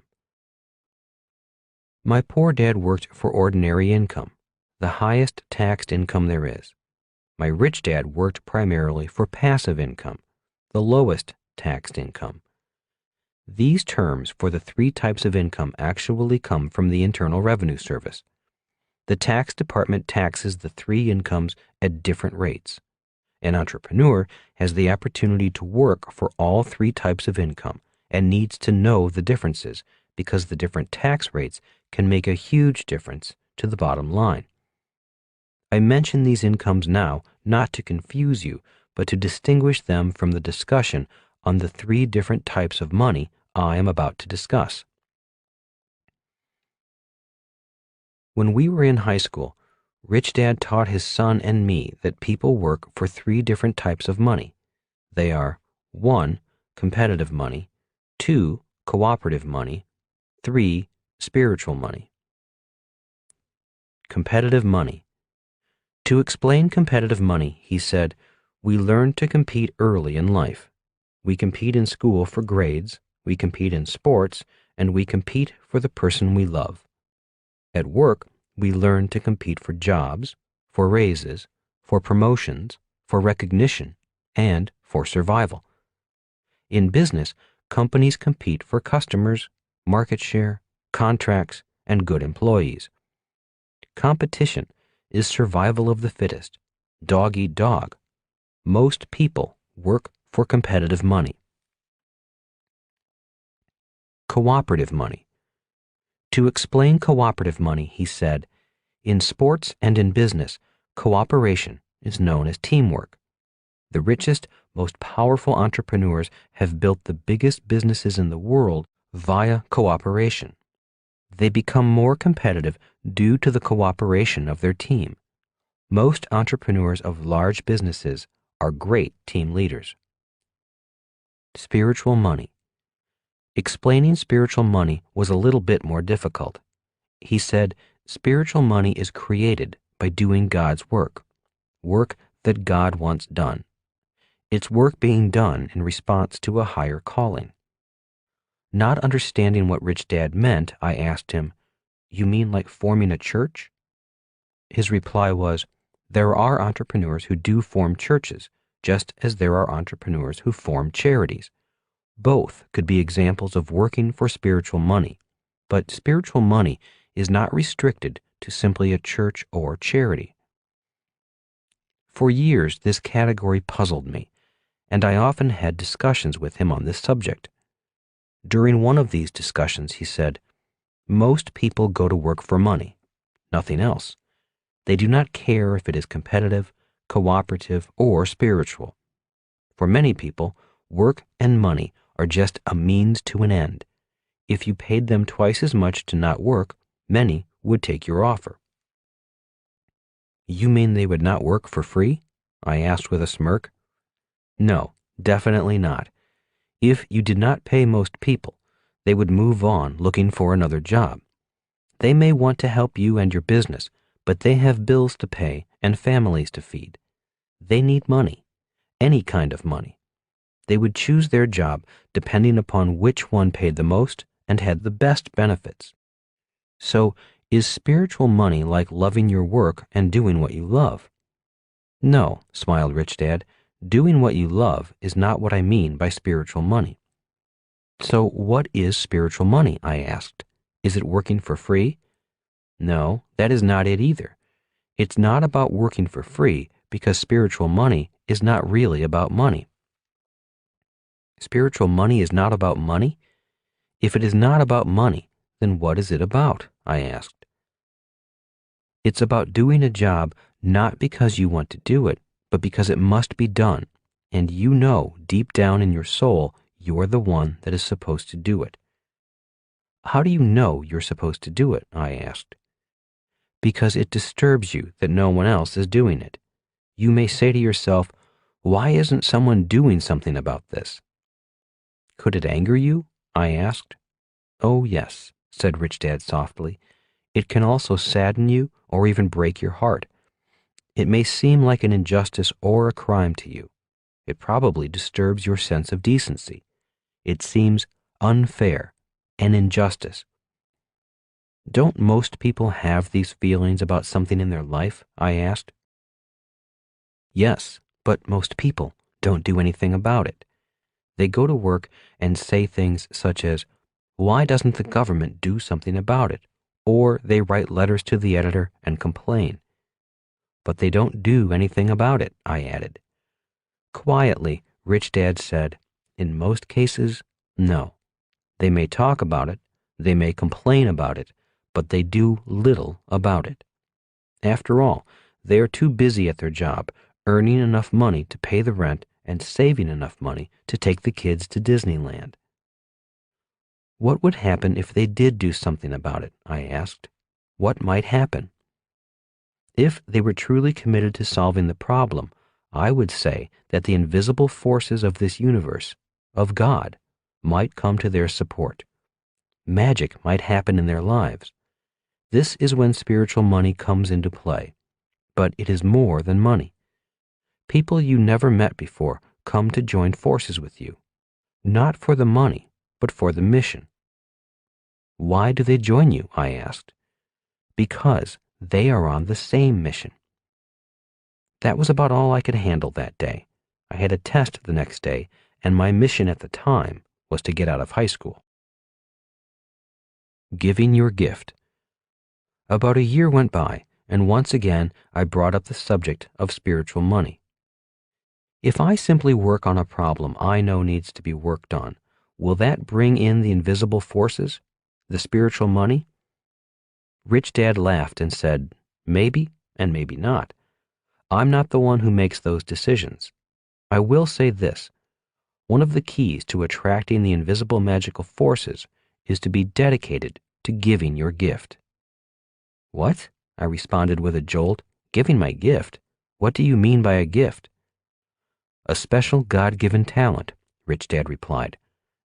My poor dad worked for ordinary income, the highest taxed income there is. My rich dad worked primarily for passive income, the lowest taxed income. These terms for the 3 types of income actually come from the Internal Revenue Service. The tax department taxes the 3 incomes at different rates. An entrepreneur has the opportunity to work for all 3 types of income and needs to know the differences because the different tax rates can make a huge difference to the bottom line. I mention these incomes now not to confuse you, but to distinguish them from the discussion on the 3 different types of money I am about to discuss. When we were in high school, Rich Dad taught his son and me that people work for 3 different types of money. They are 1. Competitive money, 2. Cooperative money, 3. Spiritual money. Competitive money. To explain competitive money, he said, we learn to compete early in life. We compete in school for grades, we compete in sports, and we compete for the person we love. At work, we learn to compete for jobs, for raises, for promotions, for recognition, and for survival. In business, companies compete for customers, market share, contracts, and good employees. Competition is survival of the fittest, dog eat dog. Most people work for competitive money. Cooperative money. To explain cooperative money, he said, in sports and in business, cooperation is known as teamwork. The richest, most powerful entrepreneurs have built the biggest businesses in the world via cooperation. They become more competitive due to the cooperation of their team. Most entrepreneurs of large businesses are great team leaders. Spiritual money. Explaining spiritual money was a little bit more difficult. He said, spiritual money is created by doing God's work that God wants done. It's work being done in response to a higher calling. Not understanding what Rich Dad meant, I asked him, you mean like forming a church? His reply was, there are entrepreneurs who do form churches, just as there are entrepreneurs who form charities. Both could be examples of working for spiritual money, but spiritual money is not restricted to simply a church or charity. For years, this category puzzled me, and I often had discussions with him on this subject. During one of these discussions, he said, most people go to work for money, nothing else. They do not care if it is competitive, cooperative, or spiritual. For many people, work and money are just a means to an end. If you paid them twice as much to not work, many would take your offer. You mean they would not work for free? I asked with a smirk. No, definitely not. If you did not pay most people, they would move on looking for another job. They may want to help you and your business, but they have bills to pay and families to feed. They need money, any kind of money. They would choose their job depending upon which one paid the most and had the best benefits. So, is spiritual money like loving your work and doing what you love? No, smiled Rich Dad. Doing what you love is not what I mean by spiritual money. So, what is spiritual money? I asked. Is it working for free? No, that is not it either. It's not about working for free because spiritual money is not really about money. Spiritual money is not about money? If it is not about money, then what is it about? I asked. It's about doing a job not because you want to do it, but because it must be done, and you know deep down in your soul you're the one that is supposed to do it. How do you know you're supposed to do it? I asked. Because it disturbs you that no one else is doing it. You may say to yourself, why isn't someone doing something about this? Could it anger you? I asked. Oh, yes, said Rich Dad softly. It can also sadden you or even break your heart. It may seem like an injustice or a crime to you. It probably disturbs your sense of decency. It seems unfair, an injustice. Don't most people have these feelings about something in their life? I asked. Yes, but most people don't do anything about it. They go to work and say things such as, why doesn't the government do something about it? Or they write letters to the editor and complain. But they don't do anything about it, I added. Quietly, Rich Dad said, in most cases, no. They may talk about it, they may complain about it, but they do little about it. After all, they are too busy at their job, earning enough money to pay the rent and saving enough money to take the kids to Disneyland. What would happen if they did do something about it? I asked. What might happen? If they were truly committed to solving the problem, I would say that the invisible forces of this universe, of God, might come to their support. Magic might happen in their lives. This is when spiritual money comes into play. But it is more than money. People you never met before come to join forces with you, not for the money, but for the mission. Why do they join you? I asked. Because they are on the same mission. That was about all I could handle that day. I had a test the next day, and my mission at the time was to get out of high school. Giving your gift. About a year went by, and once again I brought up the subject of spiritual money. If I simply work on a problem I know needs to be worked on, will that bring in the invisible forces, the spiritual money? Rich Dad laughed and said, maybe and maybe not. I'm not the one who makes those decisions. I will say this. One of the keys to attracting the invisible magical forces is to be dedicated to giving your gift. What? I responded with a jolt. Giving my gift? What do you mean by a gift? A special God-given talent, Rich Dad replied.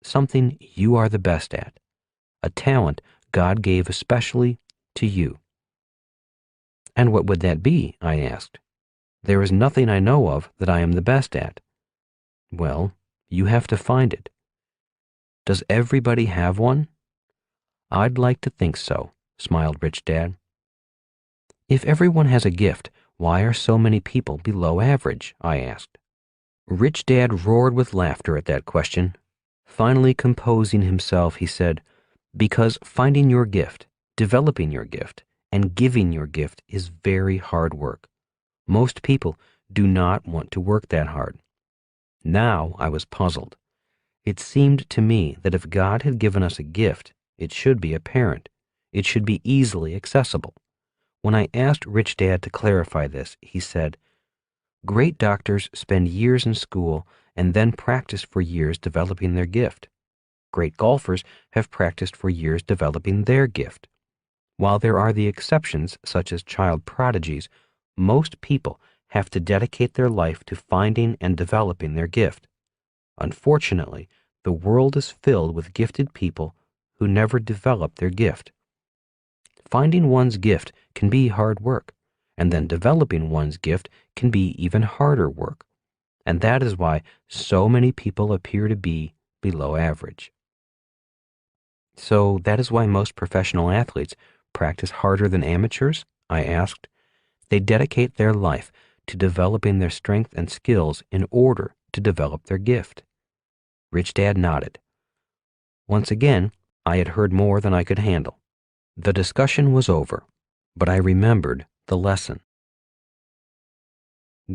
Something you are the best at. A talent God gave especially to you. And what would that be? I asked. There is nothing I know of that I am the best at. Well, you have to find it. Does everybody have one? I'd like to think so, smiled Rich Dad. If everyone has a gift, why are so many people below average? I asked. Rich Dad roared with laughter at that question. Finally composing himself, he said, because finding your gift, developing your gift, and giving your gift is very hard work. Most people do not want to work that hard. Now I was puzzled. It seemed to me that if God had given us a gift, it should be apparent. It should be easily accessible. When I asked Rich Dad to clarify this, he said, great doctors spend years in school and then practice for years developing their gift. Great golfers have practiced for years developing their gift. While there are the exceptions, such as child prodigies, most people have to dedicate their life to finding and developing their gift. Unfortunately, the world is filled with gifted people who never develop their gift. Finding one's gift can be hard work, and then developing one's gift can be even harder work. And that is why so many people appear to be below average. So that is why most professional athletes practice harder than amateurs? I asked. They dedicate their life to developing their strength and skills in order to develop their gift. Rich Dad nodded. Once again, I had heard more than I could handle. The discussion was over, but I remembered the lesson.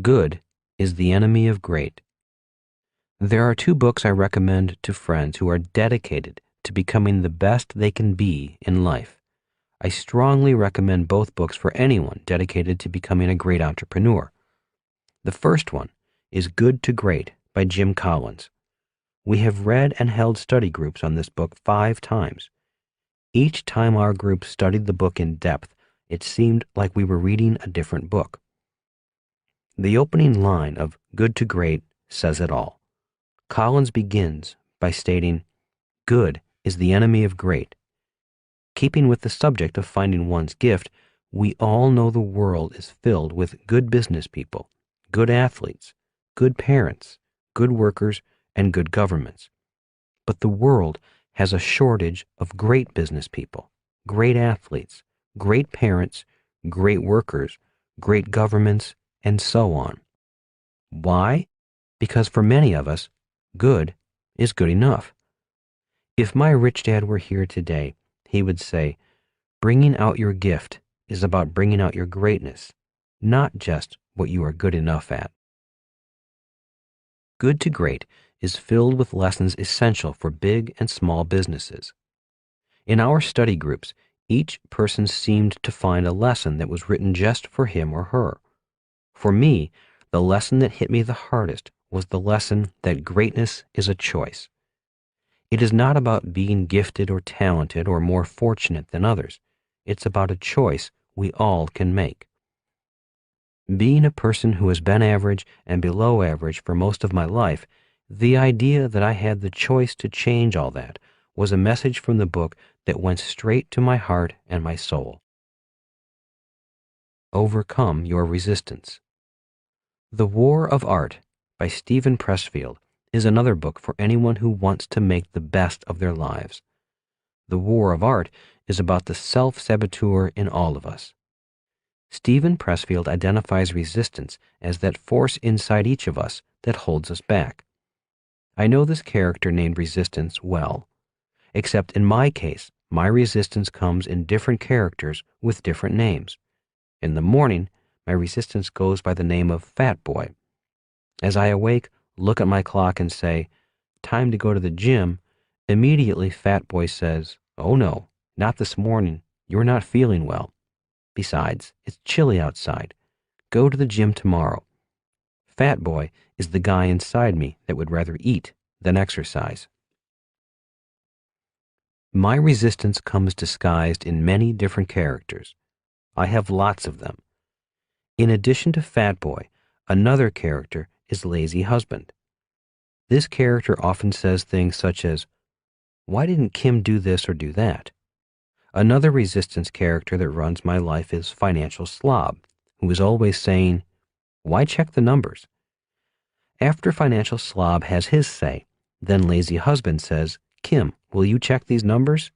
Good is the enemy of great. There are 2 books I recommend to friends who are dedicated to becoming the best they can be in life. I strongly recommend both books for anyone dedicated to becoming a great entrepreneur. The first one is Good to Great by Jim Collins. We have read and held study groups on this book 5 times. Each time our group studied the book in depth, it seemed like we were reading a different book. The opening line of Good to Great says it all. Collins begins by stating, "Good is the enemy of great." Keeping with the subject of finding one's gift, we all know the world is filled with good business people, good athletes, good parents, good workers, and good governments. But the world has a shortage of great business people, great athletes, great parents, great workers, great governments, and so on. Why? Because for many of us, good is good enough. If my rich dad were here today, he would say, bringing out your gift is about bringing out your greatness, not just what you are good enough at. Good to Great is filled with lessons essential for big and small businesses. In our study groups, each person seemed to find a lesson that was written just for him or her. For me, the lesson that hit me the hardest was the lesson that greatness is a choice. It is not about being gifted or talented or more fortunate than others. It's about a choice we all can make. Being a person who has been average and below average for most of my life, the idea that I had the choice to change all that was a message from the book that went straight to my heart and my soul. Overcome Your Resistance. The War of Art by Steven Pressfield is another book for anyone who wants to make the best of their lives. The War of Art is about the self-saboteur in all of us. Steven Pressfield identifies resistance as that force inside each of us that holds us back. I know this character named Resistance well, except in my case, my resistance comes in different characters with different names. In the morning, my resistance goes by the name of Fat Boy. As I awake, look at my clock and say, "Time to go to the gym," immediately Fat Boy says, "Oh no, not this morning. You're not feeling well. Besides, it's chilly outside. Go to the gym tomorrow." Fat Boy is the guy inside me that would rather eat than exercise. My resistance comes disguised in many different characters. I have lots of them. In addition to Fat Boy, another character is Lazy Husband. This character often says things such as, "Why didn't Kim do this or do that?" Another resistance character that runs my life is Financial Slob, who is always saying, "Why check the numbers?" After Financial Slob has his say, then Lazy Husband says, "Kim, will you check these numbers?"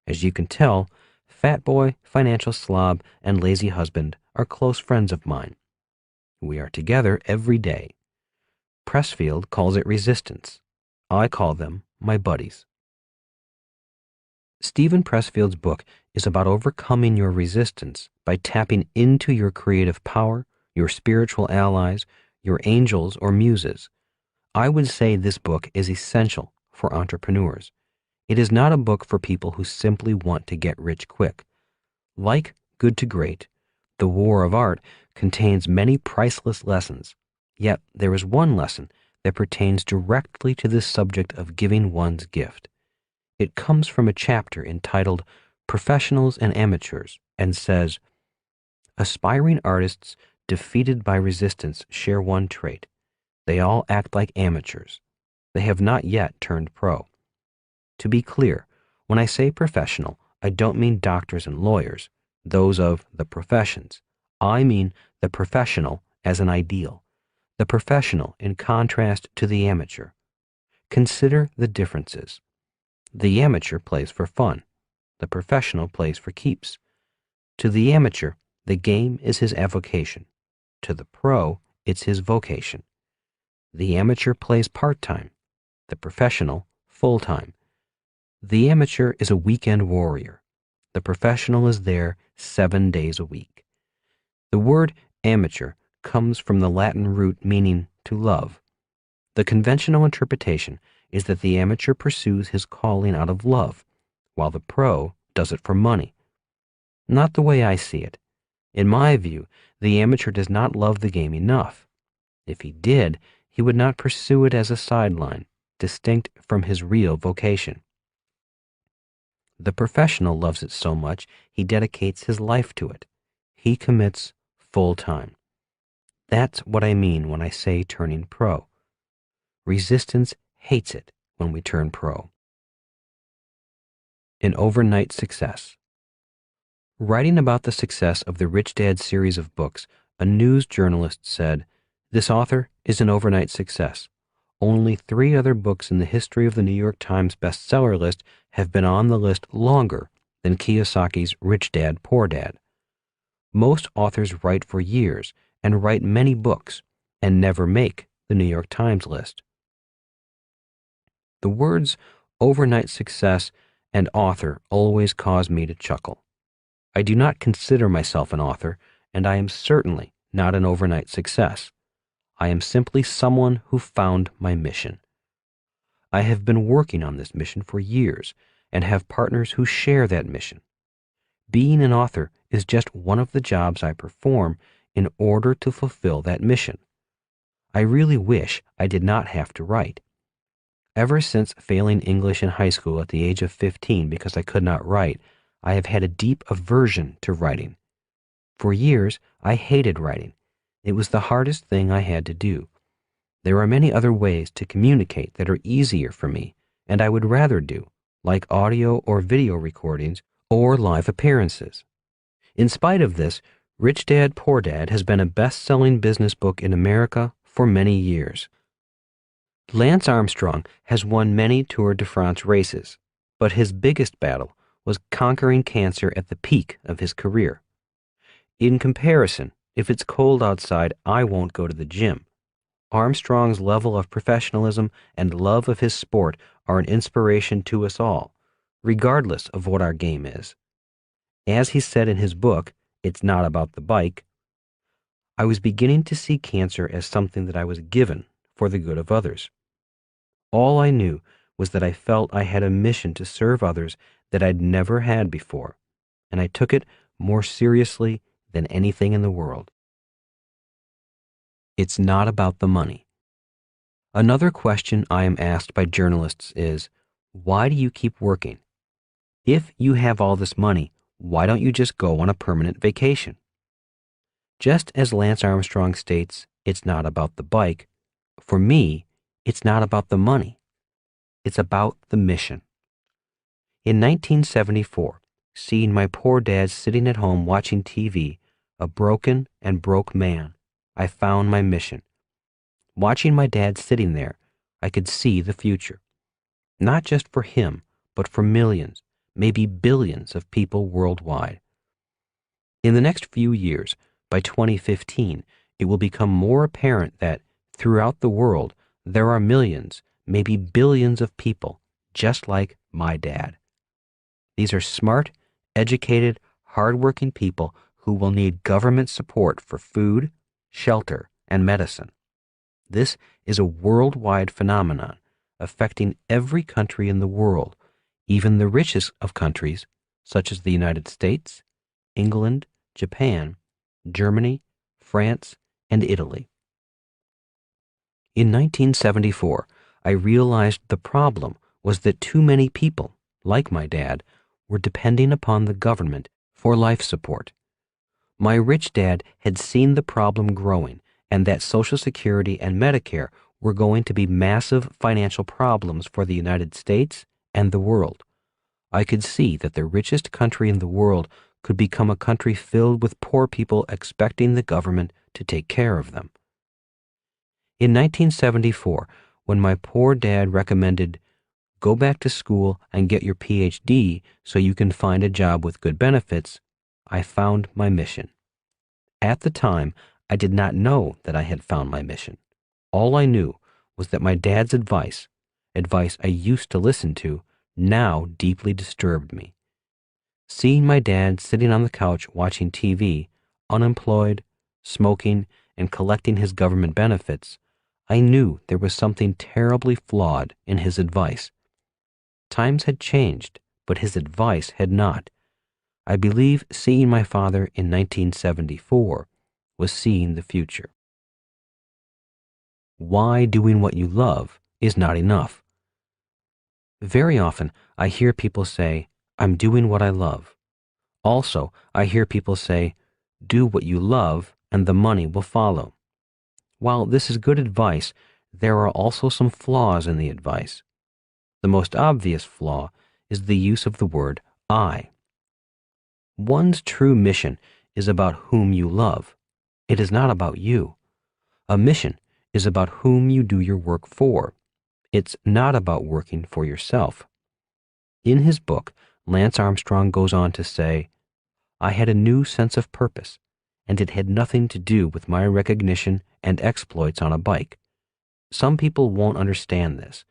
As you can tell, Fat Boy, Financial Slob, and Lazy Husband are close friends of mine. We are together every day. Pressfield calls it resistance. I call them my buddies. Steven Pressfield's book is about overcoming your resistance by tapping into your creative power, your spiritual allies, your angels or muses. I would say this book is essential for entrepreneurs. It is not a book for people who simply want to get rich quick. Like Good to Great, The War of Art contains many priceless lessons, yet there is one lesson that pertains directly to this subject of giving one's gift. It comes from a chapter entitled Professionals and Amateurs and says, "Aspiring artists defeated by resistance share one trait. They all act like amateurs. They have not yet turned pro." To be clear, when I say professional, I don't mean doctors and lawyers, those of the professions. I mean the professional as an ideal. the professional in contrast to the amateur. Consider the differences. The amateur plays for fun. The professional plays for keeps. To the amateur, the game is his avocation. To the pro, it's his vocation. The amateur plays part-time. The professional, full-time. The amateur is a weekend warrior. The professional is there 7 days a week. The word amateur comes from the Latin root meaning to love. The conventional interpretation is that the amateur pursues his calling out of love, while the pro does it for money. Not the way I see it. In my view, the amateur does not love the game enough. If he did, he would not pursue it as a sideline, distinct from his real vocation. The professional loves it so much he dedicates his life to it. He commits full time. That's what I mean when I say turning pro. Resistance hates it when we turn pro. An overnight success. Writing about the success of the Rich Dad series of books, a news journalist said, "This author is an overnight success. Only 3 other books in the history of the New York Times bestseller list have been on the list longer than Kiyosaki's Rich Dad, Poor Dad. Most authors write for years and write many books and never make the New York Times list." The words overnight success and author always cause me to chuckle. I do not consider myself an author, and I am certainly not an overnight success. I am simply someone who found my mission. I have been working on this mission for years and have partners who share that mission. Being an author is just one of the jobs I perform in order to fulfill that mission. I really wish I did not have to write. Ever since failing English in high school at the age of 15 because I could not write, I have had a deep aversion to writing. For years, I hated writing. It was the hardest thing I had to do. There are many other ways to communicate that are easier for me, and I would rather do, like audio or video recordings or live appearances. In spite of this, Rich Dad, Poor Dad has been a best-selling business book in America for many years. Lance Armstrong has won many Tour de France races, but his biggest battle was conquering cancer at the peak of his career. In comparison, if it's cold outside, I won't go to the gym. Armstrong's level of professionalism and love of his sport are an inspiration to us all, regardless of what our game is. As he said in his book, It's Not About the Bike, I was beginning to see cancer as something that I was given for the good of others. All I knew was that I felt I had a mission to serve others that I'd never had before, and I took it more seriously than anything in the world. It's not about the money. Another question I am asked by journalists is, why do you keep working? If you have all this money, why don't you just go on a permanent vacation? Just as Lance Armstrong states, it's not about the bike, for me, it's not about the money. It's about the mission. In 1974, seeing my poor dad sitting at home watching TV, a broken and broke man, I found my mission. Watching my dad sitting there, I could see the future. Not just for him, but for millions, maybe billions of people worldwide. In the next few years, by 2015, it will become more apparent that, throughout the world, there are millions, maybe billions of people, just like my dad. These are smart, educated, hardworking people who will need government support for food, shelter, and medicine. This is a worldwide phenomenon affecting every country in the world, even the richest of countries, such as the United States, England, Japan, Germany, France, and Italy. In 1974, I realized the problem was that too many people, like my dad, were depending upon the government for life support. My rich dad had seen the problem growing and that Social Security and Medicare were going to be massive financial problems for the United States and the world. I could see that the richest country in the world could become a country filled with poor people expecting the government to take care of them. In 1974, when my poor dad recommended, "Go back to school and get your PhD so you can find a job with good benefits," I found my mission. At the time, I did not know that I had found my mission. All I knew was that my dad's advice I used to listen to, now deeply disturbed me. Seeing my dad sitting on the couch watching TV, unemployed, smoking, and collecting his government benefits, I knew there was something terribly flawed in his advice. Times had changed, but his advice had not. I believe seeing my father in 1974 was seeing the future. Why doing what you love is not enough. Very often, I hear people say, "I'm doing what I love." Also, I hear people say, "Do what you love and the money will follow." While this is good advice, there are also some flaws in the advice. The most obvious flaw is the use of the word "I." One's true mission is about whom you love. It is not about you. A mission is about whom you do your work for. It's not about working for yourself. In his book, Lance Armstrong goes on to say, "I had a new sense of purpose, and it had nothing to do with my recognition and exploits on a bike. Some people won't understand this,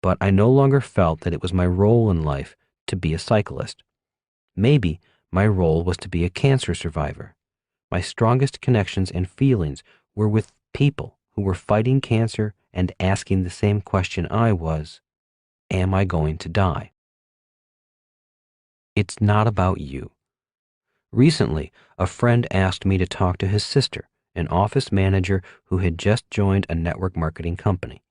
but I no longer felt that it was my role in life to be a cyclist. Maybe my role was to be a cancer survivor. My strongest connections and feelings were with people who were fighting cancer and asking the same question I was, am I going to die?" It's not about you. Recently, a friend asked me to talk to his sister, an office manager who had just joined a network marketing company.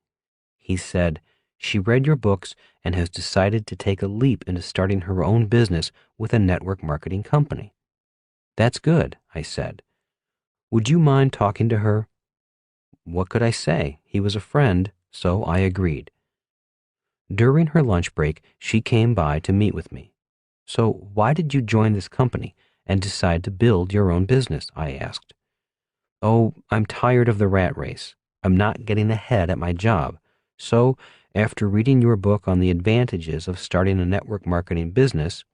He said, "She read your books and has decided to take a leap into starting her own business with a network marketing company." "That's good," I said. "Would you mind talking to her?" What could I say? He was a friend, so I agreed. During her lunch break, she came by to meet with me. "So why did you join this company and decide to build your own business?" I asked. "Oh, I'm tired of the rat race. I'm not getting ahead at my job. So, after reading your book on the advantages of starting a network marketing business,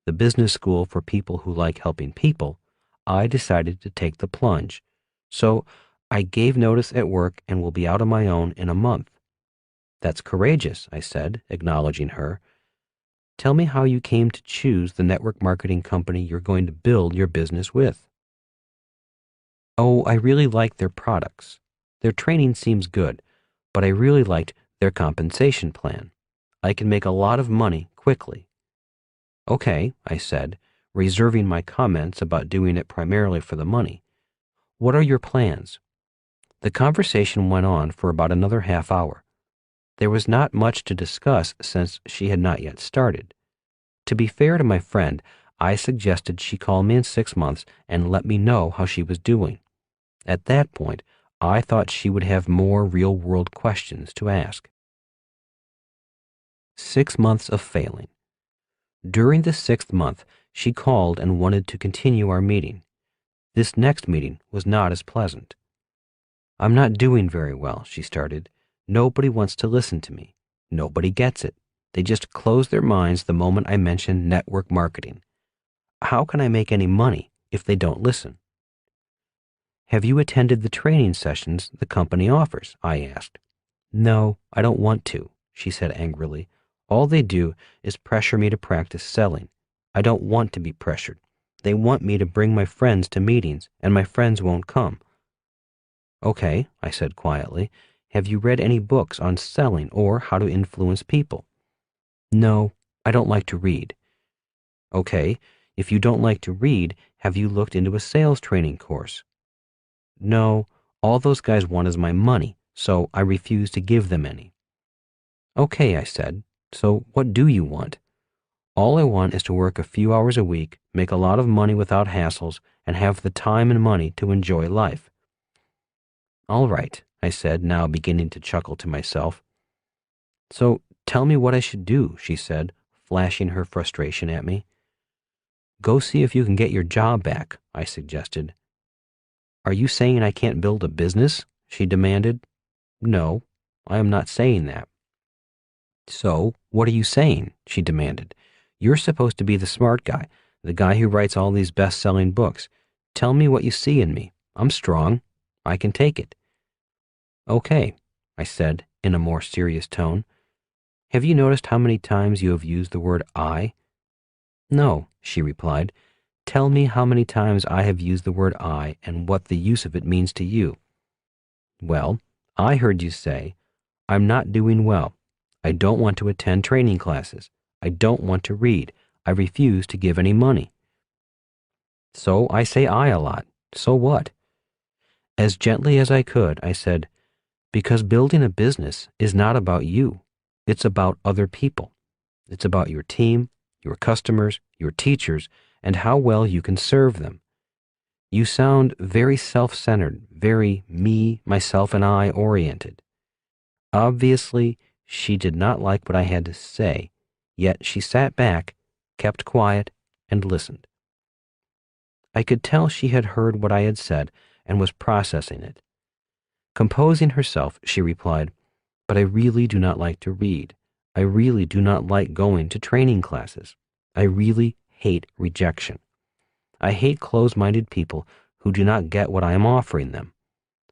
the business school for people who like helping people, I decided to take the plunge. So, I gave notice at work and will be out on my own in a month." "That's courageous," I said, acknowledging her. "Tell me how you came to choose the network marketing company you're going to build your business with." "Oh, I really like their products. Their training seems good, but I really liked their compensation plan. I can make a lot of money quickly." "Okay," I said, reserving my comments about doing it primarily for the money. "What are your plans?" The conversation went on for about another half hour. There was not much to discuss since she had not yet started. To be fair to my friend, I suggested she call me in 6 months and let me know how she was doing. At that point, I thought she would have more real-world questions to ask. 6 months of failing. During the 6th month, she called and wanted to continue our meeting. This next meeting was not as pleasant. "I'm not doing very well," she started. "Nobody wants to listen to me. Nobody gets it. They just close their minds the moment I mention network marketing. How can I make any money if they don't listen?" "Have you attended the training sessions the company offers?" I asked. "No, I don't want to," she said angrily. "All they do is pressure me to practice selling. I don't want to be pressured. They want me to bring my friends to meetings, and my friends won't come." "Okay," I said quietly. "Have you read any books on selling or how to influence people?" "No, I don't like to read." "Okay, if you don't like to read, have you looked into a sales training course?" "No, all those guys want is my money, so I refuse to give them any." "Okay," I said. "So what do you want?" "All I want is to work a few hours a week, make a lot of money without hassles, and have the time and money to enjoy life." "All right," I said, now beginning to chuckle to myself. "So tell me what I should do," she said, flashing her frustration at me. "Go see if you can get your job back," I suggested. "Are you saying I can't build a business?" she demanded. No, I am not saying that. So, what are you saying? She demanded. You're supposed to be the smart guy, the guy who writes all these best-selling books. Tell me what you see in me. I'm strong. I can take it. Okay, I said in a more serious tone. Have you noticed how many times you have used the word I? No, she replied. Tell me how many times I have used the word I and what the use of it means to you. Well, I heard you say, I'm not doing well. I don't want to attend training classes. I don't want to read. I refuse to give any money. So I say I a lot. So what? As gently as I could, I said, because building a business is not about you. It's about other people. It's about your team, your customers, your teachers, and how well you can serve them. You sound very self-centered, very me, myself, and I oriented. Obviously, she did not like what I had to say, yet she sat back, kept quiet, and listened. I could tell she had heard what I had said and was processing it. Composing herself, she replied, but I really do not like to read. I really do not like going to training classes. I really hate rejection. I hate closed-minded people who do not get what I am offering them.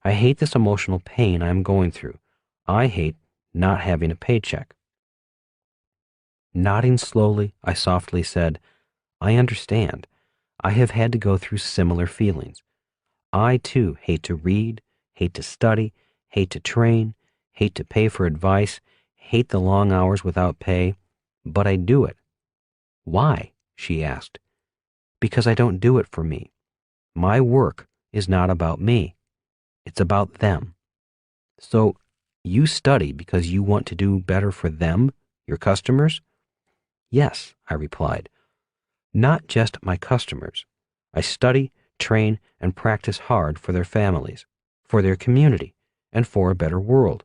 I hate this emotional pain I am going through. I hate not having a paycheck. Nodding slowly, I softly said, I understand. I have had to go through similar feelings. I, too, hate to read, hate to study, hate to train, hate to pay for advice, hate the long hours without pay, but I do it. Why? She asked. Because I don't do it for me. My work is not about me. It's about them. So you study because you want to do better for them, your customers? Yes, I replied. Not just my customers. I study, train, and practice hard for their families, for their community, and for a better world.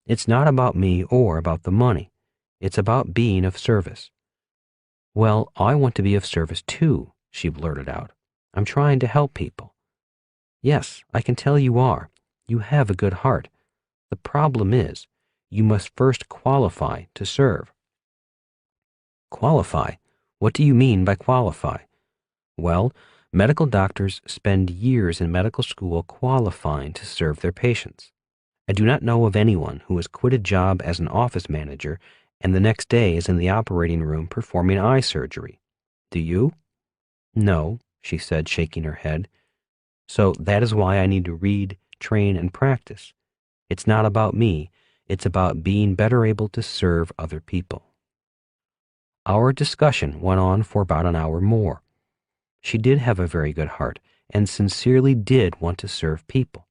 It's not about me or about the money. It's about being of service. Well, I want to be of service too, she blurted out. I'm trying to help people. Yes, I can tell you are. You have a good heart. The problem is, you must first qualify to serve. Qualify? What do you mean by qualify? Well, medical doctors spend years in medical school qualifying to serve their patients. I do not know of anyone who has quit a job as an office manager and the next day is in the operating room performing eye surgery. Do you? No, she said, shaking her head. So that is why I need to read, train, and practice. It's not about me. It's about being better able to serve other people. Our discussion went on for about an hour more. She did have a very good heart and sincerely did want to serve people.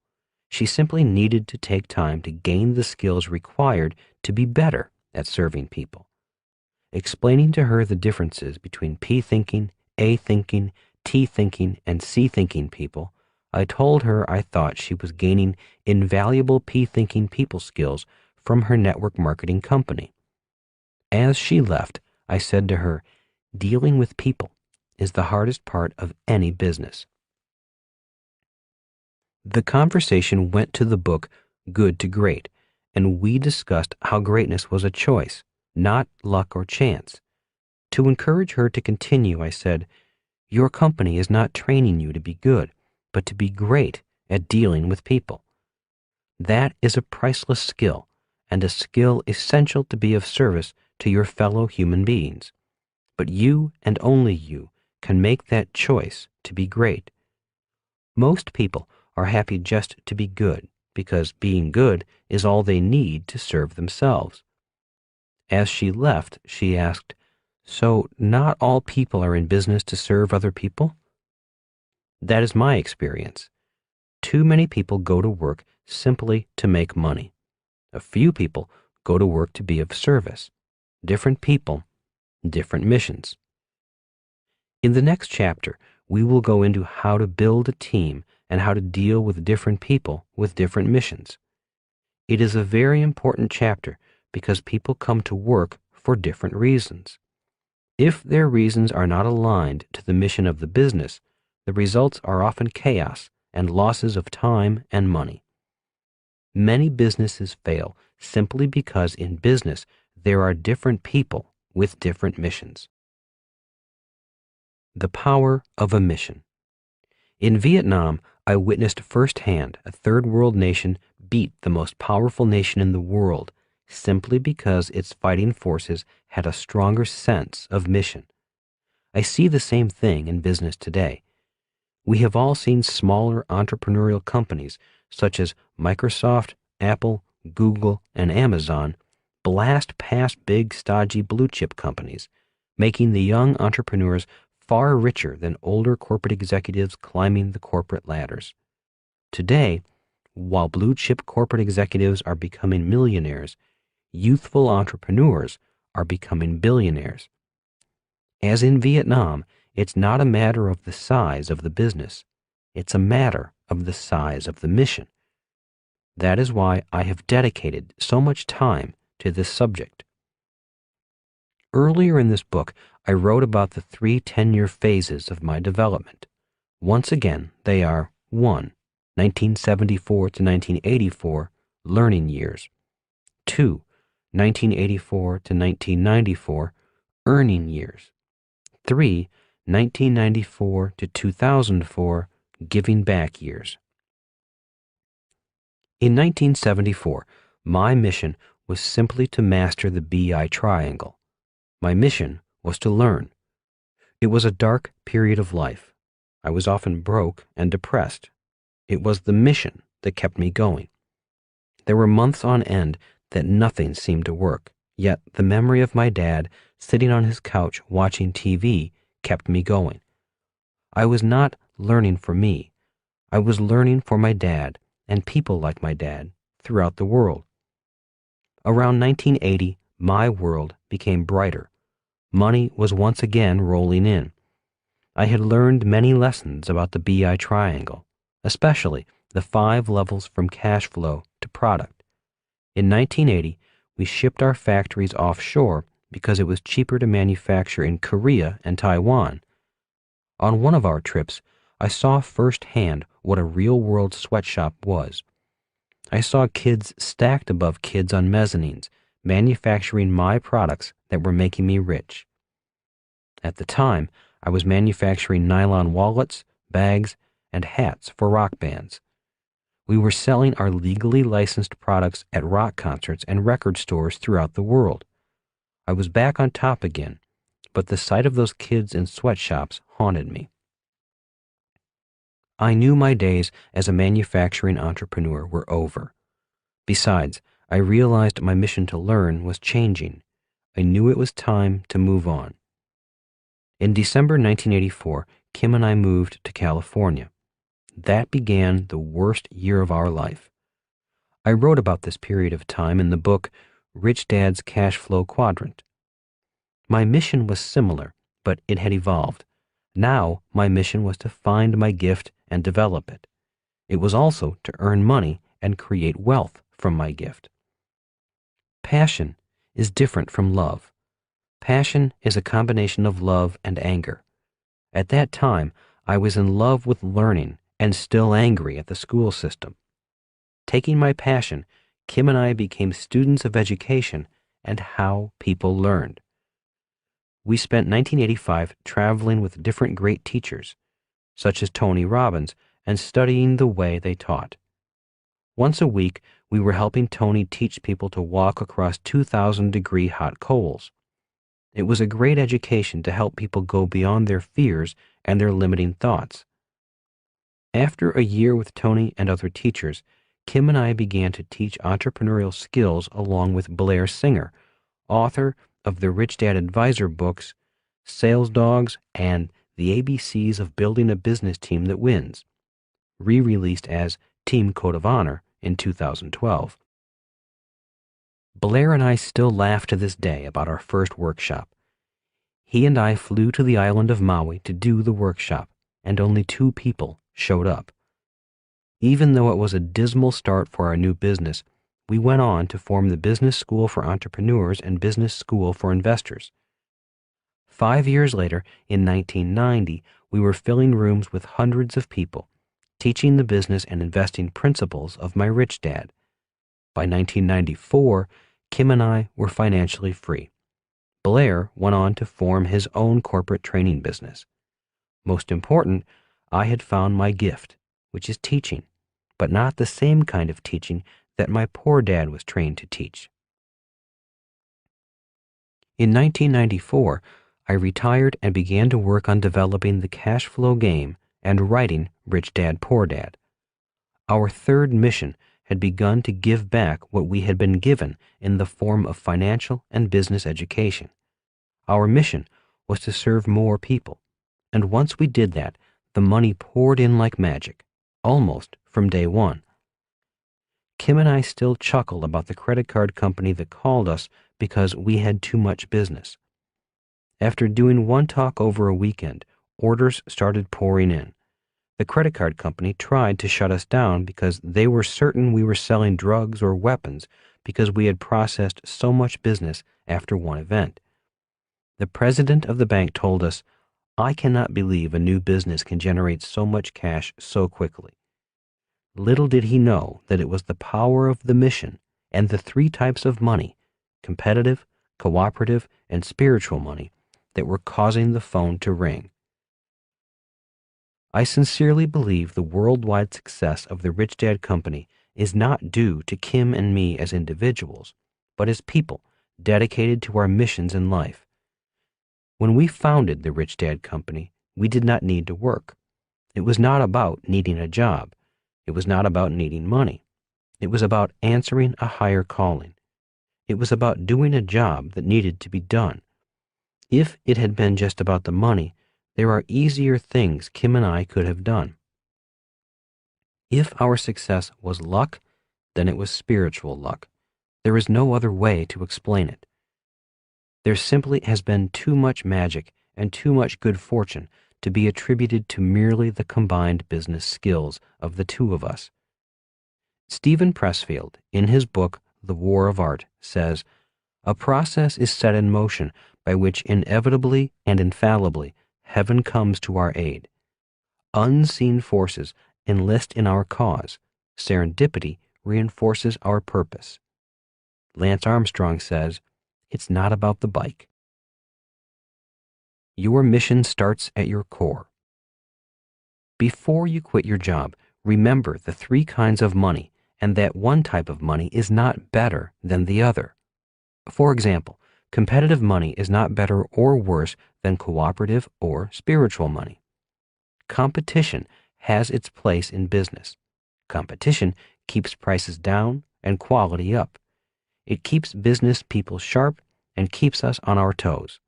She simply needed to take time to gain the skills required to be better at serving people. Explaining to her the differences between P thinking, A thinking, T thinking, and C thinking people, I told her I thought she was gaining invaluable P thinking people skills from her network marketing company. As she left, I said to her, dealing with people is the hardest part of any business. The conversation went to the book Good to Great, and we discussed how greatness was a choice, not luck or chance. To encourage her to continue, I said, your company is not training you to be good, but to be great at dealing with people. That is a priceless skill, and a skill essential to be of service to your fellow human beings. But you and only you can make that choice to be great. Most people are happy just to be good because being good is all they need to serve themselves. As she left, she asked, so not all people are in business to serve other people? That is my experience. Too many people go to work simply to make money. A few people go to work to be of service. Different people, different missions. In the next chapter, we will go into how to build a team and how to deal with different people with different missions. It is a very important chapter because people come to work for different reasons. If their reasons are not aligned to the mission of the business, the results are often chaos and losses of time and money. Many businesses fail simply because in business there are different people with different missions. The power of a mission. In Vietnam, I witnessed firsthand a third world nation beat the most powerful nation in the world simply because its fighting forces had a stronger sense of mission. I see the same thing in business today. We have all seen smaller entrepreneurial companies such as Microsoft, Apple, Google, and Amazon blast past big, stodgy blue chip companies, making the young entrepreneurs far richer than older corporate executives climbing the corporate ladders. Today, while blue chip corporate executives are becoming millionaires, youthful entrepreneurs are becoming billionaires. As in Vietnam, it's not a matter of the size of the business. It's a matter of the size of the mission. That is why I have dedicated so much time to this subject. Earlier in this book, I wrote about the 3 10-year phases of my development. Once again, they are 1. 1974 to 1984, learning years. 2. 1984 to 1994, earning years. 3. 1994 to 2004, giving back years. In 1974, my mission was simply to master the BI triangle. My mission was to learn. It was a dark period of life. I was often broke and depressed. It was the mission that kept me going. There were months on end that nothing seemed to work, yet the memory of my dad sitting on his couch watching TV kept me going. I was not learning for me. I was learning for my dad and people like my dad throughout the world. Around 1980, my world became brighter. Money was once again rolling in. I had learned many lessons about the BI triangle, especially the 5 levels from cash flow to product. In 1980, we shipped our factories offshore because it was cheaper to manufacture in Korea and Taiwan. On one of our trips, I saw firsthand what a real-world sweatshop was. I saw kids stacked above kids on mezzanines, manufacturing my products that were making me rich. At the time, I was manufacturing nylon wallets, bags, and hats for rock bands. We were selling our legally licensed products at rock concerts and record stores throughout the world. I was back on top again, but the sight of those kids in sweatshops haunted me. I knew my days as a manufacturing entrepreneur were over. Besides, I realized my mission to learn was changing. I knew it was time to move on. In December 1984, Kim and I moved to California. That began the worst year of our life. I wrote about this period of time in the book Rich Dad's Cash Flow Quadrant. My mission was similar, but it had evolved. Now my mission was to find my gift and develop it. It was also to earn money and create wealth from my gift. Passion is different from love. Passion is a combination of love and anger. At that time, I was in love with learning and still angry at the school system. Taking my passion, Kim and I became students of education and how people learned. We spent 1985 traveling with different great teachers, such as Tony Robbins, and studying the way they taught. Once a week, we were helping Tony teach people to walk across 2,000-degree hot coals. It was a great education to help people go beyond their fears and their limiting thoughts. After a year with Tony and other teachers, Kim and I began to teach entrepreneurial skills along with Blair Singer, author of the Rich Dad Advisor books, Sales Dogs, and The ABCs of Building a Business Team That Wins, re-released as Team Code of Honor in 2012. Blair and I still laugh to this day about our first workshop. He and I flew to the island of Maui to do the workshop, and only 2 people showed up. Even though it was a dismal start for our new business, we went on to form the Business School for Entrepreneurs and Business School for Investors. 5 years later, in 1990, we were filling rooms with hundreds of people, teaching the business and investing principles of my rich dad. By 1994, Kim and I were financially free. Blair went on to form his own corporate training business. Most important, I had found my gift, which is teaching, but not the same kind of teaching that my poor dad was trained to teach. In 1994, I retired and began to work on developing the cash flow game and writing Rich Dad, Poor Dad. Our third mission had begun to give back what we had been given in the form of financial and business education. Our mission was to serve more people, and once we did that, the money poured in like magic, almost from day one. Kim and I still chuckle about the credit card company that called us because we had too much business. After doing one talk over a weekend, orders started pouring in. The credit card company tried to shut us down because they were certain we were selling drugs or weapons because we had processed so much business after one event. The president of the bank told us, "I cannot believe a new business can generate so much cash so quickly." Little did he know that it was the power of the mission and the three types of money, competitive, cooperative, and spiritual money, that were causing the phone to ring. I sincerely believe the worldwide success of the Rich Dad Company is not due to Kim and me as individuals, but as people dedicated to our missions in life. When we founded the Rich Dad Company, we did not need to work. It was not about needing a job. It was not about needing money. It was about answering a higher calling. It was about doing a job that needed to be done. If it had been just about the money, there are easier things Kim and I could have done. If our success was luck, then it was spiritual luck. There is no other way to explain it. There simply has been too much magic and too much good fortune to be attributed to merely the combined business skills of the two of us. Stephen Pressfield, in his book The War of Art, says, "A process is set in motion by which inevitably and infallibly heaven comes to our aid. Unseen forces enlist in our cause. Serendipity reinforces our purpose." Lance Armstrong says, "It's not about the bike." Your mission starts at your core. Before you quit your job, remember the three kinds of money and that one type of money is not better than the other. For example, competitive money is not better or worse than cooperative or spiritual money. Competition has its place in business. Competition keeps prices down and quality up. It keeps business people sharp and keeps us on our toes.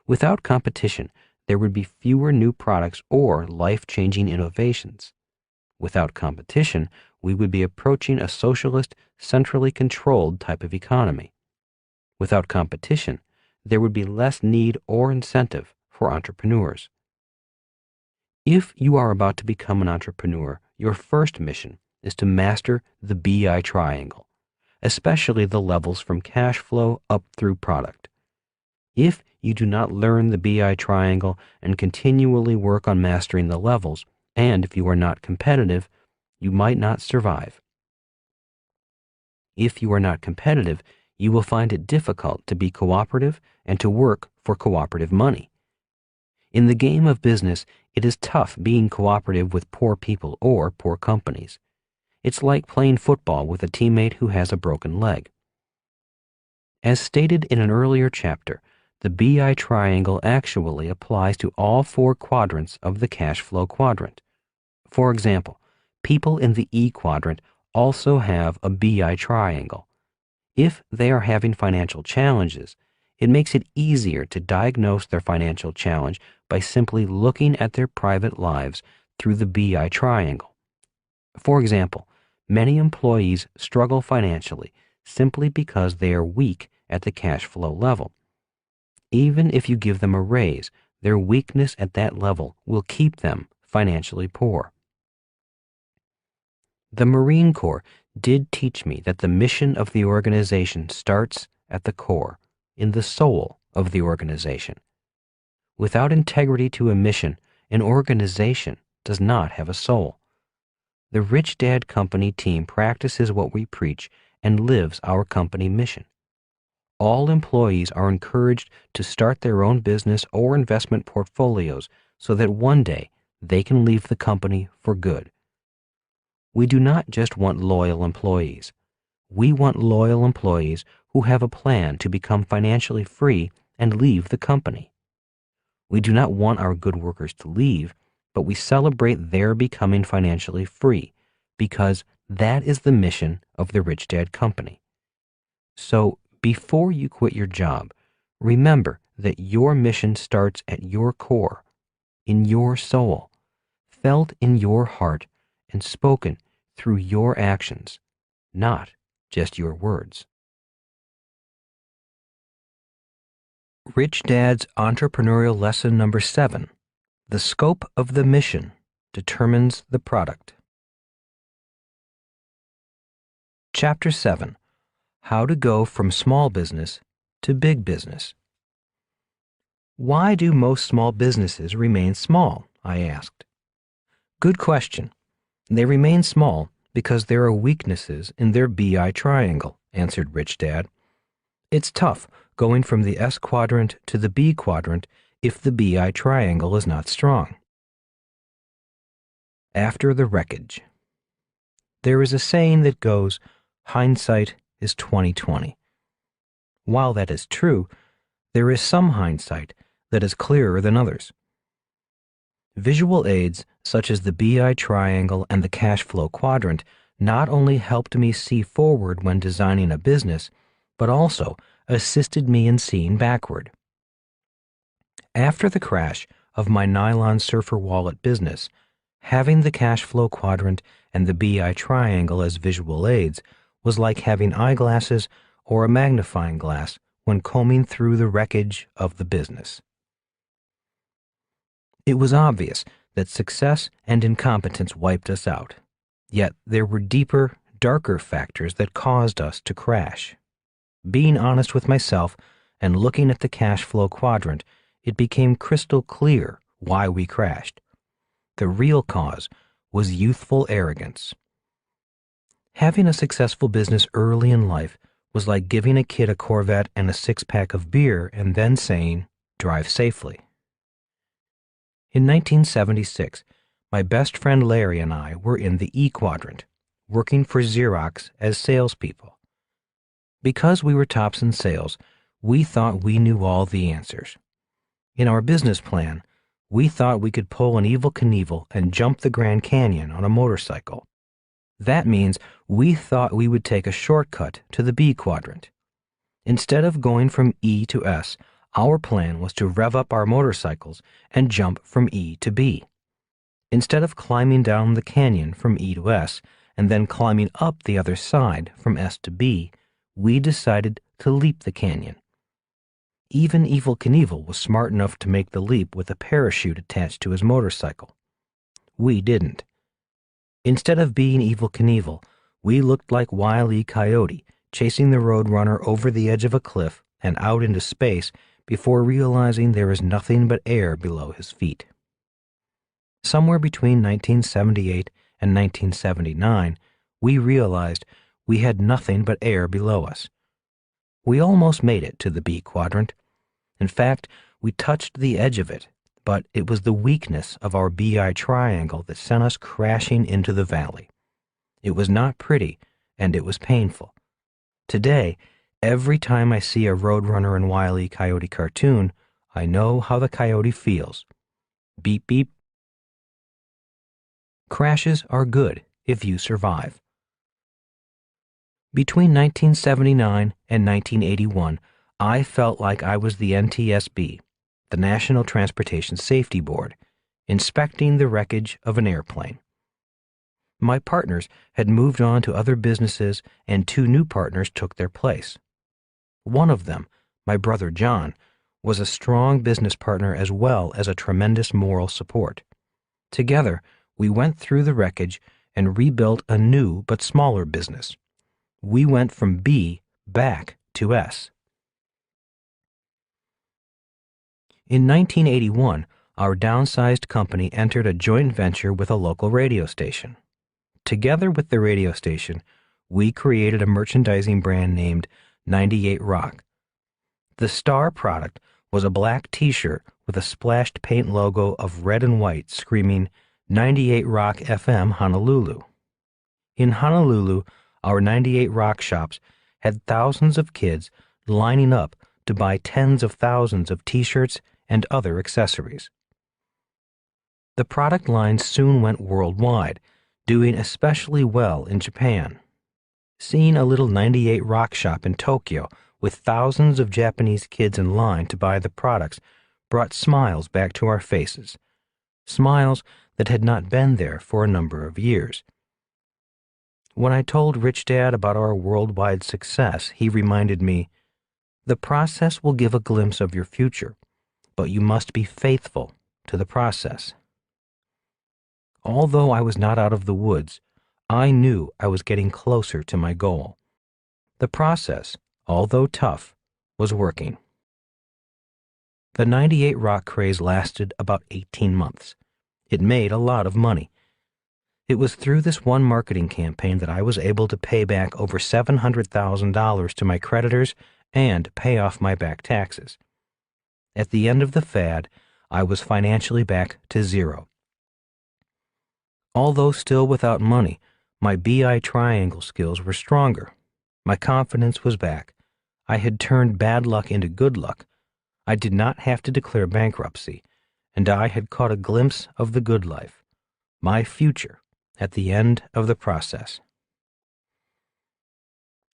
Without competition, there would be fewer new products or life-changing innovations. Without competition, we would be approaching a socialist, centrally controlled type of economy. Without competition, there would be less need or incentive for entrepreneurs. If you are about to become an entrepreneur, your first mission is to master the BI triangle, especially the levels from cash flow up through product. If you do not learn the BI triangle and continually work on mastering the levels, and if you are not competitive, you might not survive. If you are not competitive, you will find it difficult to be cooperative and to work for cooperative money. In the game of business, it is tough being cooperative with poor people or poor companies. It's like playing football with a teammate who has a broken leg. As stated in an earlier chapter, the BI triangle actually applies to all four quadrants of the cash flow quadrant. For example, people in the E quadrant also have a BI triangle. If they are having financial challenges, it makes it easier to diagnose their financial challenge by simply looking at their private lives through the BI triangle. For example, many employees struggle financially simply because they are weak at the cash flow level. Even if you give them a raise, their weakness at that level will keep them financially poor. The Marine Corps did teach me that the mission of the organization starts at the core, in the soul of the organization. Without integrity to a mission, an organization does not have a soul. The Rich Dad Company team practices what we preach and lives our company mission. All employees are encouraged to start their own business or investment portfolios so that one day they can leave the company for good. We do not just want loyal employees. We want loyal employees who have a plan to become financially free and leave the company. We do not want our good workers to leave, but we celebrate their becoming financially free because that is the mission of the Rich Dad Company. So before you quit your job, remember that your mission starts at your core, in your soul, felt in your heart, and spoken through your actions, not just your words. Rich Dad's Entrepreneurial Lesson Number 7. The scope of the mission determines the product. Chapter 7. How to go from small business to big business. Why do most small businesses remain small? I asked. Good question. They remain small because there are weaknesses in their BI triangle, answered Rich Dad. It's tough going from the S quadrant to the B quadrant if the BI triangle is not strong. After the wreckage. There is a saying that goes, hindsight is 20/20. While that is true, there is some hindsight that is clearer than others. Visual aids such as the BI triangle and the cash flow quadrant not only helped me see forward when designing a business, but also assisted me in seeing backward. After the crash of my nylon surfer wallet business, having the cash flow quadrant and the BI triangle as visual aids was like having eyeglasses or a magnifying glass when combing through the wreckage of the business. It was obvious that success and incompetence wiped us out, yet there were deeper, darker factors that caused us to crash. Being honest with myself and looking at the cash flow quadrant, it became crystal clear why we crashed. The real cause was youthful arrogance. Having a successful business early in life was like giving a kid a Corvette and a six-pack of beer and then saying, "Drive safely." In 1976, my best friend Larry and I were in the E quadrant, working for Xerox as salespeople. Because we were tops in sales, we thought we knew all the answers. In our business plan, we thought we could pull an Evel Knievel and jump the Grand Canyon on a motorcycle. That means we thought we would take a shortcut to the B quadrant. Instead of going from E to S, our plan was to rev up our motorcycles and jump from E to B. Instead of climbing down the canyon from E to S and then climbing up the other side from S to B, we decided to leap the canyon. Even Evel Knievel was smart enough to make the leap with a parachute attached to his motorcycle. We didn't. Instead of being Evel Knievel, we looked like Wile E. Coyote, chasing the Roadrunner over the edge of a cliff and out into space before realizing there is nothing but air below his feet. Somewhere between 1978 and 1979, we realized we had nothing but air below us. We almost made it to the B quadrant. In fact, we touched the edge of it, but it was the weakness of our BI triangle that sent us crashing into the valley. It was not pretty, and it was painful. Today, every time I see a Roadrunner and Wile E. Coyote cartoon, I know how the coyote feels. Beep, beep. Crashes are good if you survive. Between 1979 and 1981, I felt like I was the NTSB, the National Transportation Safety Board, inspecting the wreckage of an airplane. My partners had moved on to other businesses and 2 new partners took their place. One of them, my brother John, was a strong business partner as well as a tremendous moral support. Together, we went through the wreckage and rebuilt a new but smaller business. We went from B back to S. In 1981, our downsized company entered a joint venture with a local radio station. Together with the radio station, we created a merchandising brand named 98 Rock. The star product was a black t-shirt with a splashed paint logo of red and white screaming 98 Rock FM Honolulu. In Honolulu, our 98 Rock shops had thousands of kids lining up to buy tens of thousands of t-shirts and other accessories. The product line soon went worldwide, doing especially well in Japan. Seeing a little 98 Rock shop in Tokyo with thousands of Japanese kids in line to buy the products brought smiles back to our faces, smiles that had not been there for a number of years. When I told Rich Dad about our worldwide success, he reminded me, "The process will give a glimpse of your future, but you must be faithful to the process." Although I was not out of the woods, I knew I was getting closer to my goal. The process, although tough, was working. The 98 Rock craze lasted about 18 months. It made a lot of money. It was through this one marketing campaign that I was able to pay back over $700,000 to my creditors and pay off my back taxes. At the end of the fad, I was financially back to zero. Although still without money, my BI triangle skills were stronger. My confidence was back. I had turned bad luck into good luck. I did not have to declare bankruptcy, and I had caught a glimpse of the good life, my future, at the end of the process.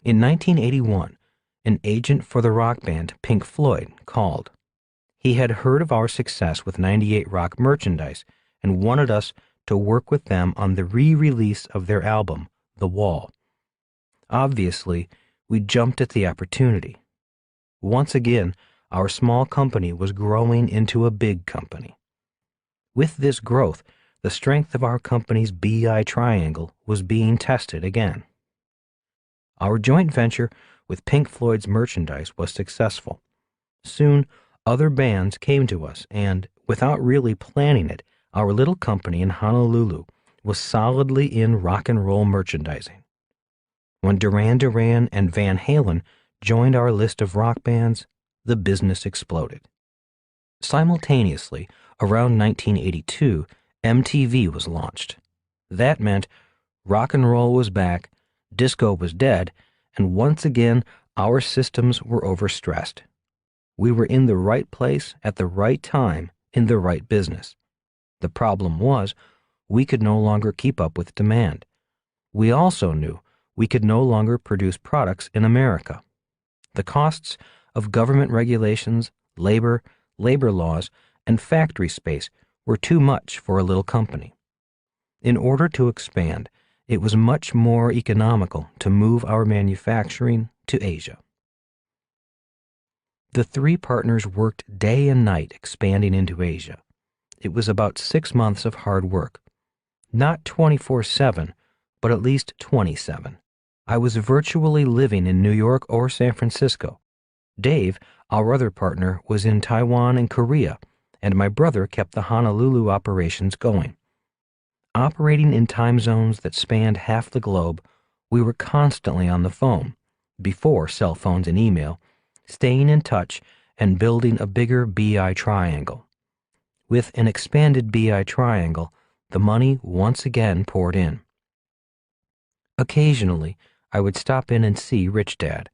In 1981, an agent for the rock band Pink Floyd called. He had heard of our success with 98 Rock merchandise and wanted us to work with them on the re-release of their album, The Wall. Obviously, we jumped at the opportunity. Once again, our small company was growing into a big company. With this growth, the strength of our company's BI triangle was being tested again. Our joint venture with Pink Floyd's merchandise was successful. Soon, other bands came to us, and, without really planning it, our little company in Honolulu was solidly in rock and roll merchandising. When Duran Duran and Van Halen joined our list of rock bands, the business exploded. Simultaneously, around 1982, MTV was launched. That meant rock and roll was back, disco was dead, and once again our systems were overstressed. We were in the right place at the right time in the right business. The problem was, we could no longer keep up with demand. We also knew we could no longer produce products in America. The costs of government regulations, labor laws, and factory space were too much for a little company. In order to expand, it was much more economical to move our manufacturing to Asia. The three partners worked day and night expanding into Asia. It was about 6 months of hard work. Not 24/7, but at least 27. I was virtually living in New York or San Francisco. Dave, our other partner, was in Taiwan and Korea, and my brother kept the Honolulu operations going. Operating in time zones that spanned half the globe, we were constantly on the phone, before cell phones and email, staying in touch and building a bigger BI triangle. With an expanded BI triangle, the money once again poured in. Occasionally, I would stop in and see Rich Dad.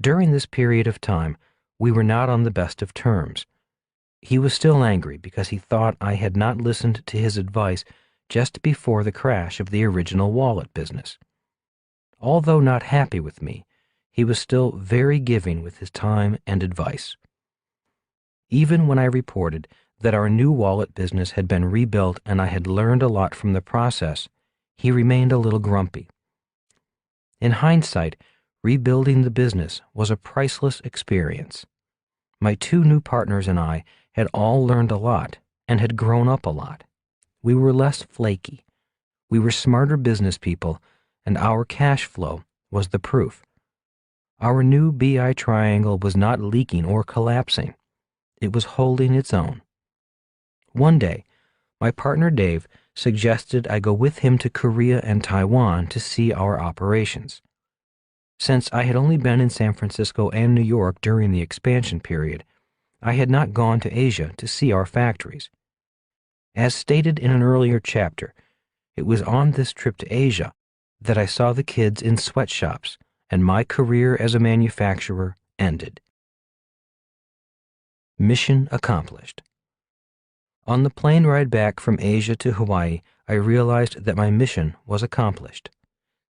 During this period of time, we were not on the best of terms. He was still angry because he thought I had not listened to his advice just before the crash of the original wallet business. Although not happy with me, he was still very giving with his time and advice. Even when I reported that our new wallet business had been rebuilt and I had learned a lot from the process, he remained a little grumpy. In hindsight, rebuilding the business was a priceless experience. My two new partners and I had all learned a lot and had grown up a lot. We were less flaky. We were smarter business people, and our cash flow was the proof. Our new BI triangle was not leaking or collapsing. It was holding its own. One day, My partner Dave suggested I go with him to Korea and Taiwan to see our operations. Since I had only been in San Francisco and New York during the expansion period, I had not gone to Asia to see our factories. As stated in an earlier chapter, it was on this trip to Asia that I saw the kids in sweatshops and my career as a manufacturer ended. Mission accomplished. On the plane ride back from Asia to Hawaii, I realized that my mission was accomplished.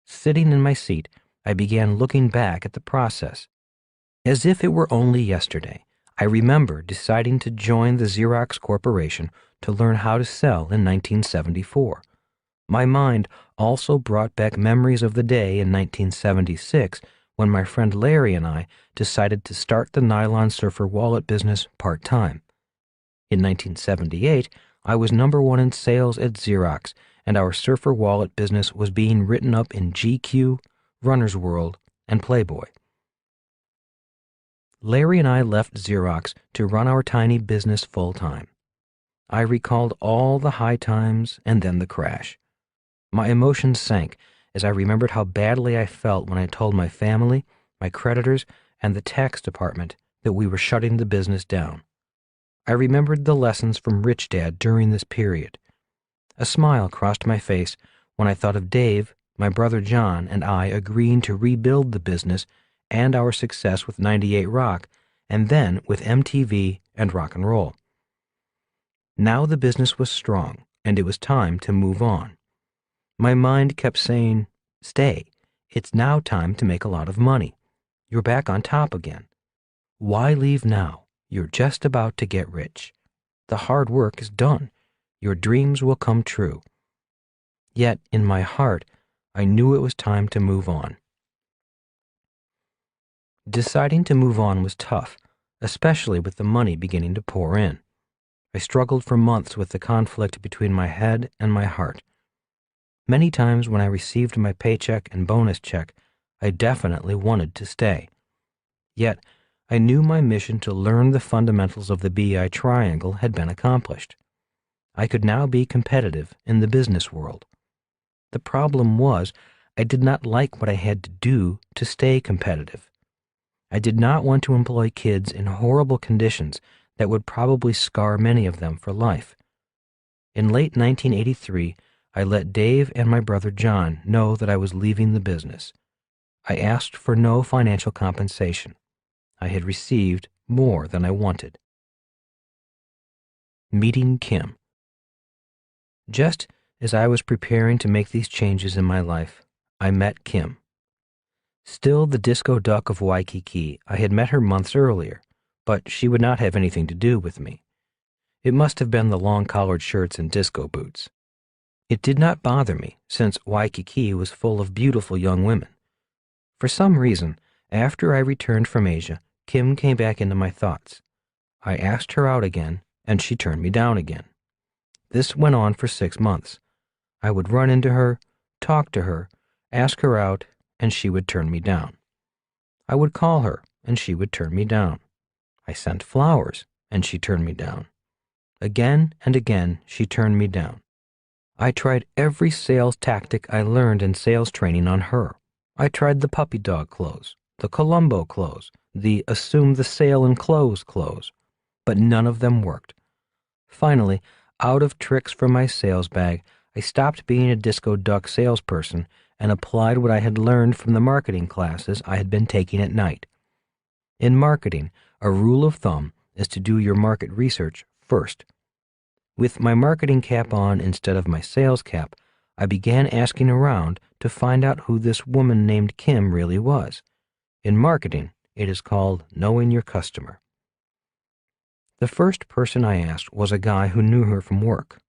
Sitting in my seat, I began looking back at the process. As if it were only yesterday, I remember deciding to join the Xerox Corporation to learn how to sell in 1974. My mind also brought back memories of the day in 1976 when my friend Larry and I decided to start the nylon surfer wallet business part-time. In 1978, I was #1 in sales at Xerox, and our surfer wallet business was being written up in GQ, Runner's World, and Playboy. Larry and I left Xerox to run our tiny business full-time. I recalled all the high times and then the crash. My emotions sank as I remembered how badly I felt when I told my family, my creditors, and the tax department that we were shutting the business down. I remembered the lessons from Rich Dad during this period. A smile crossed my face when I thought of Dave, my brother John, and I agreeing to rebuild the business and our success with 98 Rock, and then with MTV and rock and roll. Now the business was strong, and it was time to move on. My mind kept saying, "Stay. It's now time to make a lot of money. You're back on top again. Why leave now? You're just about to get rich. The hard work is done. Your dreams will come true." Yet, in my heart, I knew it was time to move on. Deciding to move on was tough, especially with the money beginning to pour in. I struggled for months with the conflict between my head and my heart. Many times when I received my paycheck and bonus check, I definitely wanted to stay. Yet, I knew my mission to learn the fundamentals of the BI triangle had been accomplished. I could now be competitive in the business world. The problem was, I did not like what I had to do to stay competitive. I did not want to employ kids in horrible conditions that would probably scar many of them for life. In late 1983, I let Dave and my brother John know that I was leaving the business. I asked for no financial compensation. I had received more than I wanted. Meeting Kim. Just as I was preparing to make these changes in my life, I met Kim. Still the disco duck of Waikiki, I had met her months earlier, but she would not have anything to do with me. It must have been the long-collared shirts and disco boots. It did not bother me, since Waikiki was full of beautiful young women. For some reason, after I returned from Asia, Kim came back into my thoughts. I asked her out again, and she turned me down again. This went on for 6 months. I would run into her, talk to her, ask her out, and she would turn me down. I would call her, and she would turn me down. I sent flowers, and she turned me down. Again and again, she turned me down. I tried every sales tactic I learned in sales training on her. I tried the puppy dog close, the Columbo close, the assume the sale and close, but none of them worked. Finally, out of tricks from my sales bag, I stopped being a disco duck salesperson and applied what I had learned from the marketing classes I had been taking at night. In marketing, a rule of thumb is to do your market research first. With my marketing cap on instead of my sales cap, I began asking around to find out who this woman named Kim really was. In marketing, it is called knowing your customer. The first person I asked was a guy who knew her from work.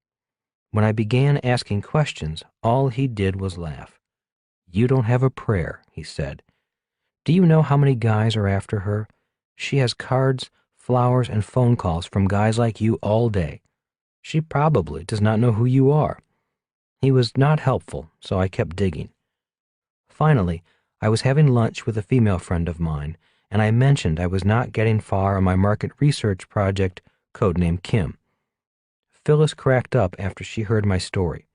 When I began asking questions, all he did was laugh. "You don't have a prayer," he said. "Do you know how many guys are after her? She has cards, flowers, and phone calls from guys like you all day. She probably does not know who you are." He was not helpful, so I kept digging. Finally, I was having lunch with a female friend of mine, and I mentioned I was not getting far on my market research project, codenamed Kim. Phyllis cracked up after she heard my story.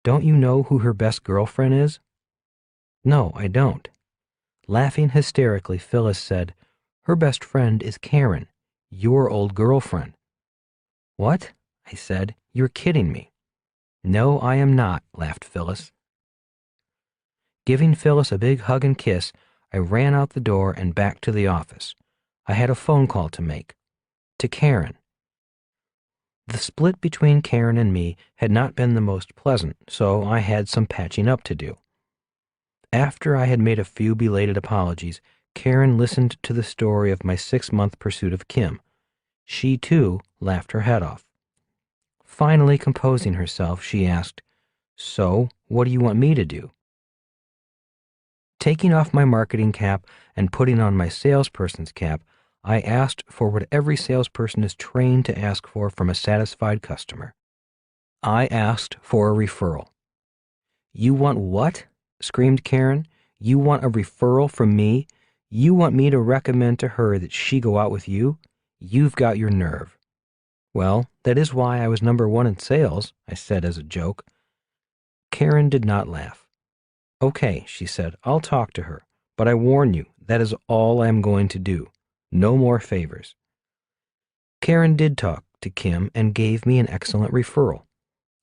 "Don't you know who her best girlfriend is?" "No, I don't." Laughing hysterically, Phyllis said, "Her best friend is Karen, your old girlfriend." "What?" I said. "You're kidding me." "No, I am not," laughed Phyllis. Giving Phyllis a big hug and kiss, I ran out the door and back to the office. I had a phone call to make. To Karen. The split between Karen and me had not been the most pleasant, so I had some patching up to do. After I had made a few belated apologies, Karen listened to the story of my 6-month pursuit of Kim. She, too, laughed her head off. Finally composing herself, she asked, "So, what do you want me to do?" Taking off my marketing cap and putting on my salesperson's cap, I asked for what every salesperson is trained to ask for from a satisfied customer. I asked for a referral. "You want what?" screamed Karen. "You want a referral from me? You want me to recommend to her that she go out with you? You've got your nerve." "Well, that is why I was number 1 in sales," I said as a joke. Karen did not laugh. "Okay," she said, "I'll talk to her, but I warn you, that is all I am going to do. No more favors." Karen did talk to Kim and gave me an excellent referral.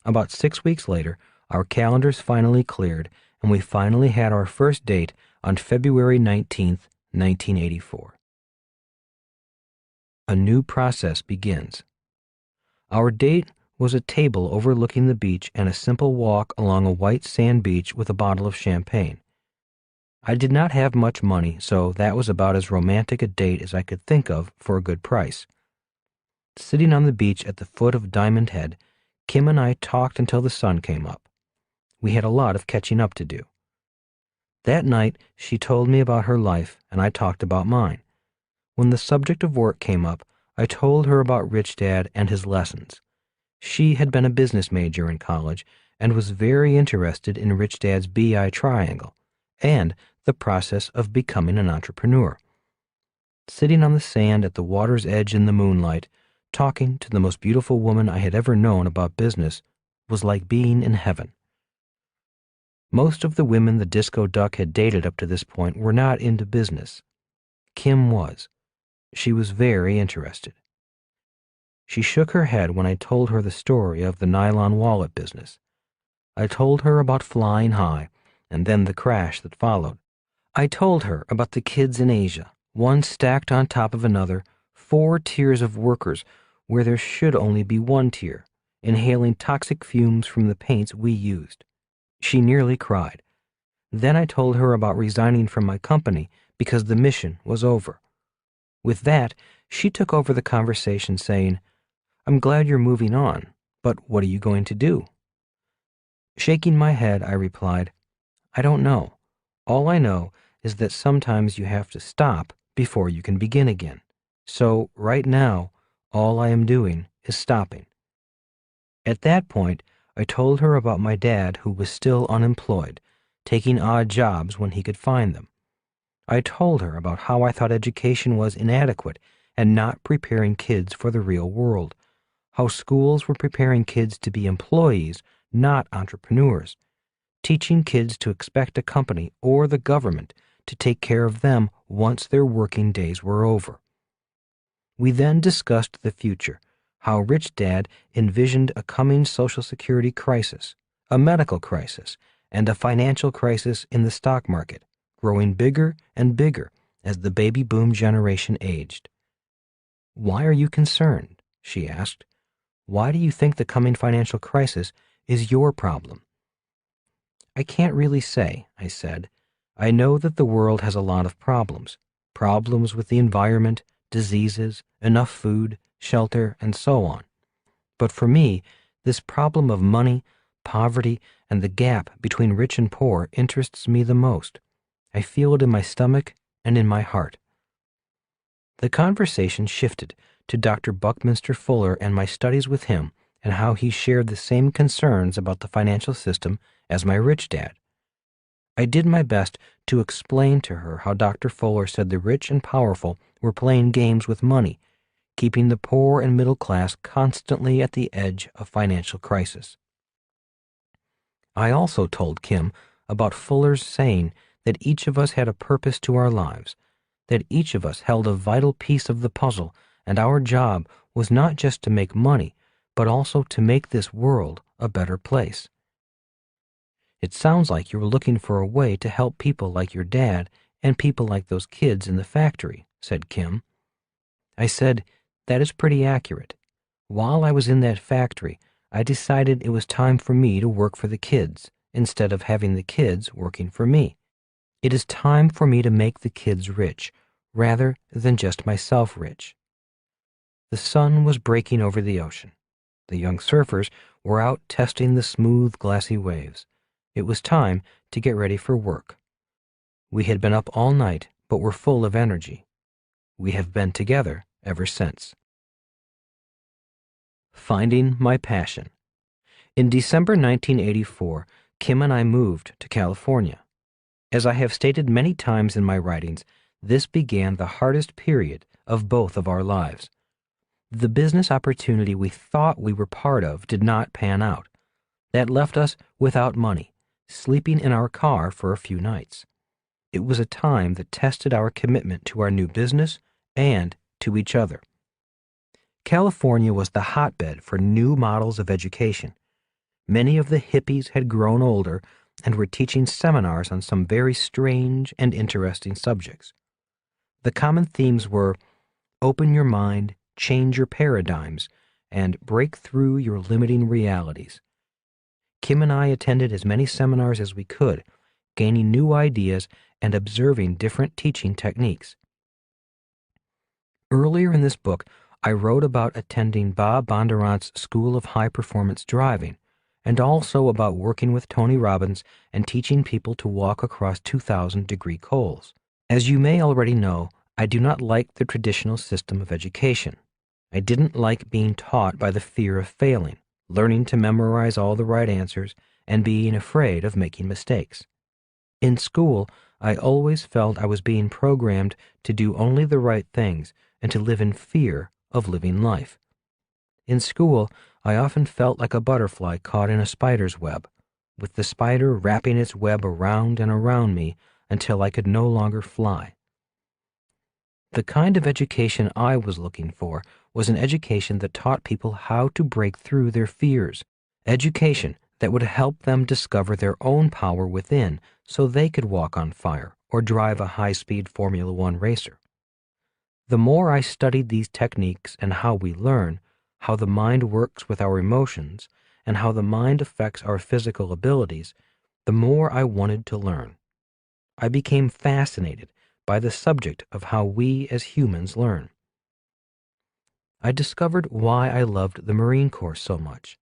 About 6 weeks later, our calendars finally cleared, and we finally had our first date on February 19th, 1984. A new process begins. Our date was a table overlooking the beach and a simple walk along a white sand beach with a bottle of champagne. I did not have much money, so that was about as romantic a date as I could think of for a good price. Sitting on the beach at the foot of Diamond Head, Kim and I talked until the sun came up. We had a lot of catching up to do. That night, she told me about her life, and I talked about mine. When the subject of work came up, I told her about Rich Dad and his lessons. She had been a business major in college and was very interested in Rich Dad's BI triangle and the process of becoming an entrepreneur. Sitting on the sand at the water's edge in the moonlight, talking to the most beautiful woman I had ever known about business was like being in heaven. Most of the women the Disco Duck had dated up to this point were not into business. Kim was. She was very interested. She shook her head when I told her the story of the nylon wallet business. I told her about flying high, and then the crash that followed. I told her about the kids in Asia, one stacked on top of another, 4 tiers of workers where there should only be 1 tier, inhaling toxic fumes from the paints we used. She nearly cried. Then I told her about resigning from my company because the mission was over. With that, she took over the conversation saying, "I'm glad you're moving on, but what are you going to do?" Shaking my head, I replied, "I don't know. All I know is that sometimes you have to stop before you can begin again. So right now, all I am doing is stopping." At that point, I told her about my dad who was still unemployed, taking odd jobs when he could find them. I told her about how I thought education was inadequate and not preparing kids for the real world, how schools were preparing kids to be employees, not entrepreneurs, teaching kids to expect a company or the government to take care of them once their working days were over. We then discussed the future, how Rich Dad envisioned a coming Social Security crisis, a medical crisis, and a financial crisis in the stock market, growing bigger and bigger as the baby boom generation aged. "Why are you concerned?" she asked. "Why do you think the coming financial crisis is your problem?" "I can't really say," I said. "I know that the world has a lot of problems. Problems with the environment, diseases, enough food, shelter, and so on. But for me, this problem of money, poverty, and the gap between rich and poor interests me the most. I feel it in my stomach and in my heart." The conversation shifted to Dr. Buckminster Fuller and my studies with him and how he shared the same concerns about the financial system as my rich dad. I did my best to explain to her how Dr. Fuller said the rich and powerful were playing games with money, keeping the poor and middle class constantly at the edge of financial crisis. I also told Kim about Fuller's saying that each of us had a purpose to our lives, that each of us held a vital piece of the puzzle, and our job was not just to make money, but also to make this world a better place. It sounds like you were looking for a way to help people like your dad and people like those kids in the factory, said Kim. I said, that is pretty accurate. While I was in that factory, I decided it was time for me to work for the kids instead of having the kids working for me. It is time for me to make the kids rich, rather than just myself rich. The sun was breaking over the ocean. The young surfers were out testing the smooth, glassy waves. It was time to get ready for work. We had been up all night, but were full of energy. We have been together ever since. Finding my passion. In December 1984, Kim and I moved to California. As I have stated many times in my writings, this began the hardest period of both of our lives. The business opportunity we thought we were part of did not pan out. That left us without money, sleeping in our car for a few nights. It was a time that tested our commitment to our new business and to each other. California was the hotbed for new models of education. Many of the hippies had grown older and were teaching seminars on some very strange and interesting subjects. The common themes were open your mind, change your paradigms, and break through your limiting realities. Kim and I attended as many seminars as we could, gaining new ideas and observing different teaching techniques. Earlier in this book, I wrote about attending Bob Bondurant's School of High Performance Driving, and also about working with Tony Robbins and teaching people to walk across 2,000-degree coals. As you may already know, I do not like the traditional system of education. I didn't like being taught by the fear of failing, learning to memorize all the right answers, and being afraid of making mistakes. In school, I always felt I was being programmed to do only the right things and to live in fear of living life. In school, I often felt like a butterfly caught in a spider's web, with the spider wrapping its web around and around me until I could no longer fly. The kind of education I was looking for was an education that taught people how to break through their fears, education that would help them discover their own power within so they could walk on fire or drive a high-speed Formula One racer. The more I studied these techniques and how we learn, how the mind works with our emotions, and how the mind affects our physical abilities, the more I wanted to learn. I became fascinated by the subject of how we as humans learn. I discovered why I loved the Marine Corps so much.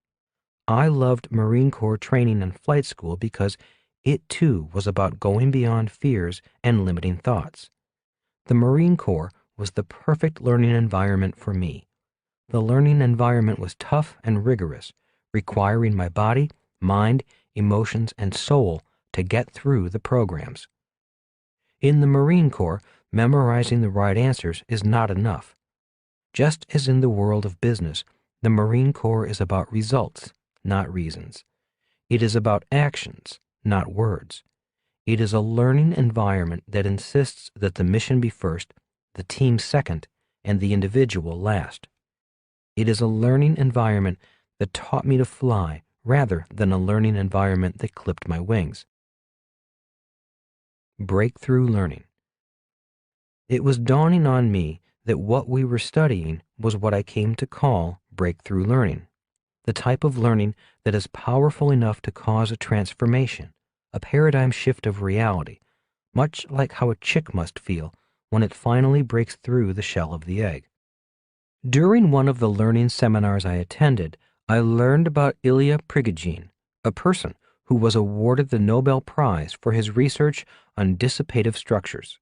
I loved Marine Corps training and flight school because it too was about going beyond fears and limiting thoughts. The Marine Corps was the perfect learning environment for me. The learning environment was tough and rigorous, requiring my body, mind, emotions, and soul to get through the programs. In the Marine Corps, memorizing the right answers is not enough. Just as in the world of business, the Marine Corps is about results, not reasons. It is about actions, not words. It is a learning environment that insists that the mission be first, the team second, and the individual last. It is a learning environment that taught me to fly rather than a learning environment that clipped my wings. Breakthrough learning. It was dawning on me that what we were studying was what I came to call breakthrough learning, the type of learning that is powerful enough to cause a transformation, a paradigm shift of reality, much like how a chick must feel when it finally breaks through the shell of the egg. During one of the learning seminars I attended, I learned about Ilya Prigogine, a person who was awarded the Nobel Prize for his research on dissipative structures.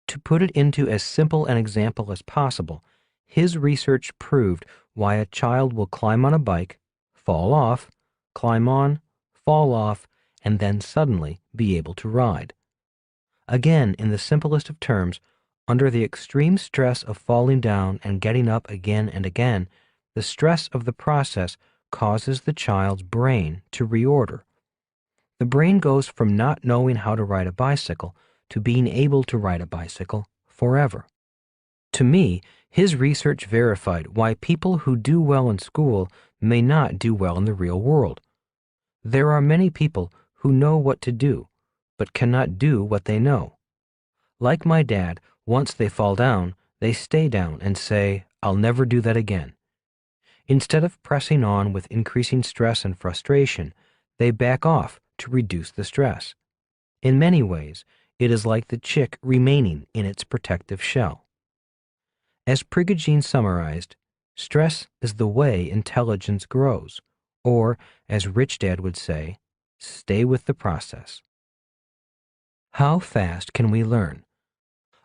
To put it into as simple an example as possible, his research proved why a child will climb on a bike, fall off, climb on, fall off, and then suddenly be able to ride. Again, in the simplest of terms, Under the extreme stress of falling down and getting up again and again, the stress of the process causes the child's brain to reorder. The brain goes from not knowing how to ride a bicycle to being able to ride a bicycle forever. To me, his research verified why people who do well in school may not do well in the real world. There are many people who know what to do, but cannot do what they know. Like my dad, once they fall down, they stay down and say, "I'll never do that again." Instead of pressing on with increasing stress and frustration, they back off to reduce the stress. In many ways, it is like the chick remaining in its protective shell. As Prigogine summarized, stress is the way intelligence grows, or, as Rich Dad would say, stay with the process. How fast can we learn?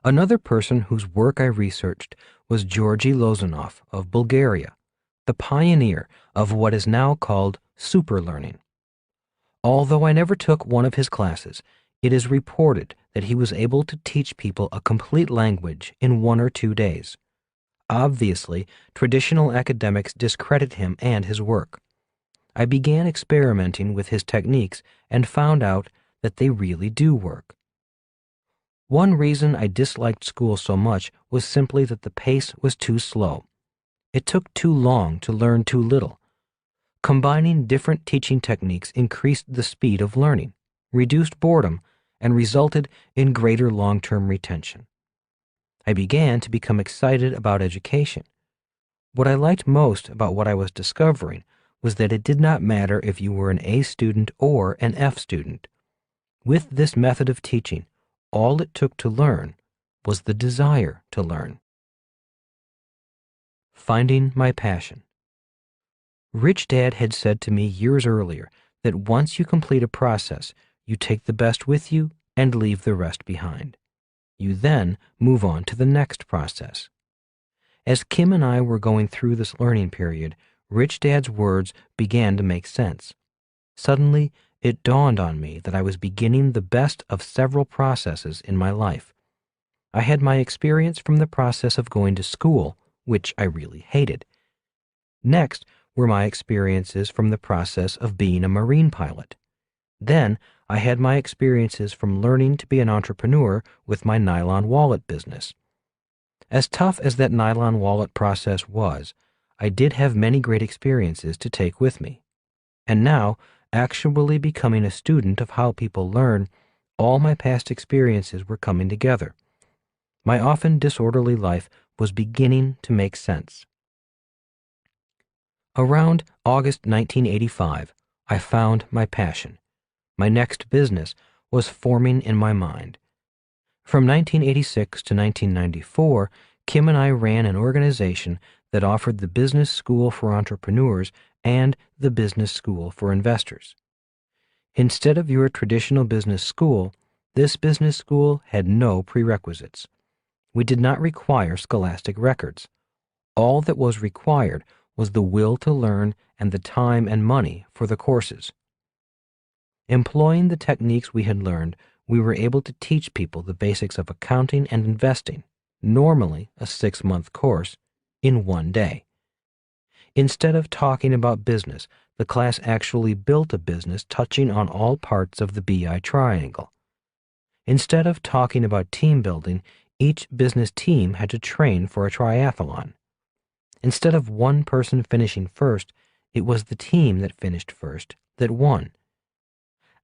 Another person whose work I researched was Georgy Lozanov of Bulgaria, the pioneer of what is now called superlearning. Although I never took one of his classes, it is reported that he was able to teach people a complete language in 1 or 2 days. Obviously, traditional academics discredit him and his work. I began experimenting with his techniques and found out that they really do work. One reason I disliked school so much was simply that the pace was too slow. It took too long to learn too little. Combining different teaching techniques increased the speed of learning, reduced boredom, and resulted in greater long-term retention. I began to become excited about education. What I liked most about what I was discovering was that it did not matter if you were an A student or an F student. With this method of teaching, all it took to learn was the desire to learn. Finding my passion. Rich Dad had said to me years earlier that once you complete a process, you take the best with you and leave the rest behind. You then move on to the next process. As Kim and I were going through this learning period, Rich Dad's words began to make sense. Suddenly, it dawned on me that I was beginning the best of several processes in my life. I had my experience from the process of going to school, which I really hated. Next were my experiences from the process of being a Marine pilot. Then I had my experiences from learning to be an entrepreneur with my nylon wallet business. As tough as that nylon wallet process was, I did have many great experiences to take with me. And now, actually becoming a student of how people learn, all my past experiences were coming together. My often disorderly life was beginning to make sense. Around August 1985, I found my passion. My next business was forming in my mind. From 1986 to 1994, Kim and I ran an organization that offered the Business School for Entrepreneurs and the Business School for Investors. Instead of your traditional business school, this business school had no prerequisites. We did not require scholastic records. All that was required was the will to learn and the time and money for the courses. Employing the techniques we had learned, we were able to teach people the basics of accounting and investing, normally a 6-month course, in 1 day. Instead of talking about business, the class actually built a business touching on all parts of the BI triangle. Instead of talking about team building, each business team had to train for a triathlon. Instead of one person finishing first, it was the team that finished first that won.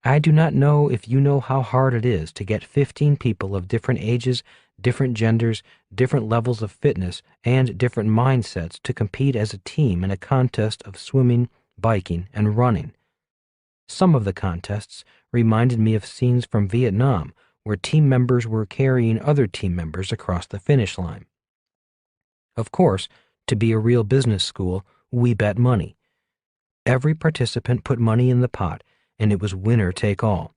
I do not know if you know how hard it is to get 15 people of different ages, different genders, different levels of fitness, and different mindsets to compete as a team in a contest of swimming, biking, and running. Some of the contests reminded me of scenes from Vietnam, where team members were carrying other team members across the finish line. Of course, to be a real business school, we bet money. Every participant put money in the pot, and it was winner take all.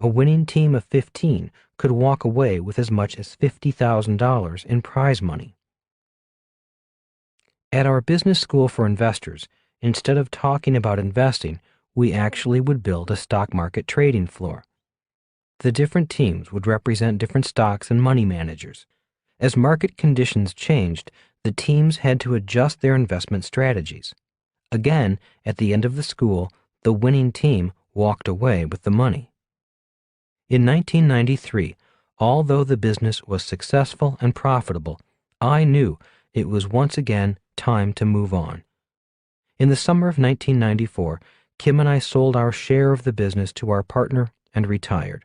A winning team of 15 could walk away with as much as $50,000 in prize money. At our business school for investors, instead of talking about investing, we actually would build a stock market trading floor. The different teams would represent different stocks and money managers. As market conditions changed, the teams had to adjust their investment strategies. Again, at the end of the school, the winning team walked away with the money. In 1993, although the business was successful and profitable, I knew it was once again time to move on. In the summer of 1994, Kim and I sold our share of the business to our partner and retired.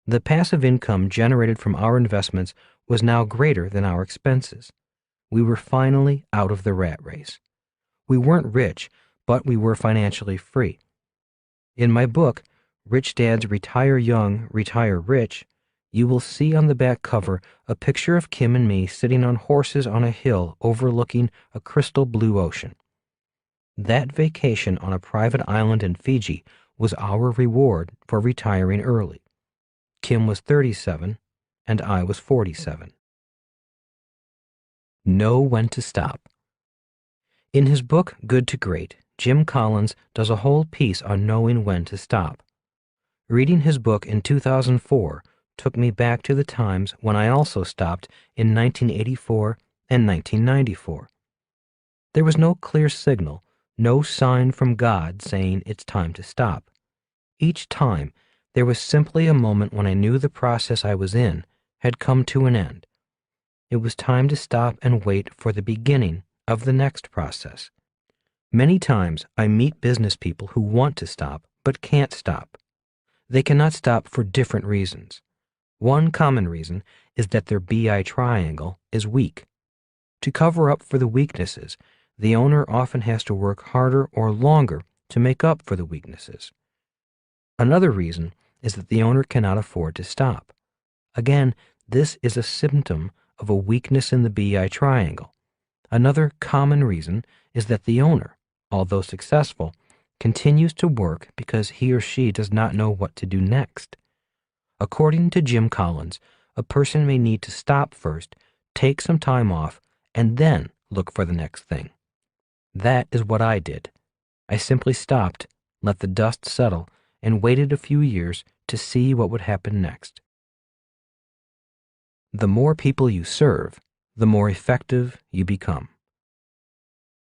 The passive income generated from our investments was now greater than our expenses. We were finally out of the rat race. We weren't rich, but we were financially free. In my book, Rich Dads Retire Young, Retire Rich, you will see on the back cover a picture of Kim and me sitting on horses on a hill overlooking a crystal blue ocean. That vacation on a private island in Fiji was our reward for retiring early. Kim was 37, and I was 47. Know when to stop. In his book, Good to Great, Jim Collins does a whole piece on knowing when to stop. Reading his book in 2004 took me back to the times when I also stopped in 1984 and 1994. There was no clear signal, no sign from God saying it's time to stop. Each time, there was simply a moment when I knew the process I was in had come to an end. It was time to stop and wait for the beginning of the next process. Many times I meet business people who want to stop but can't stop. They cannot stop for different reasons. One common reason is that their BI triangle is weak. To cover up for the weaknesses, the owner often has to work harder or longer to make up for the weaknesses. Another reason is that the owner cannot afford to stop. Again, this is a symptom of a weakness in the BI triangle. Another common reason is that the owner, although successful, continues to work because he or she does not know what to do next. According to Jim Collins, a person may need to stop first, take some time off, and then look for the next thing. That is what I did. I simply stopped, let the dust settle, and waited a few years to see what would happen next. The more people you serve, the more effective you become.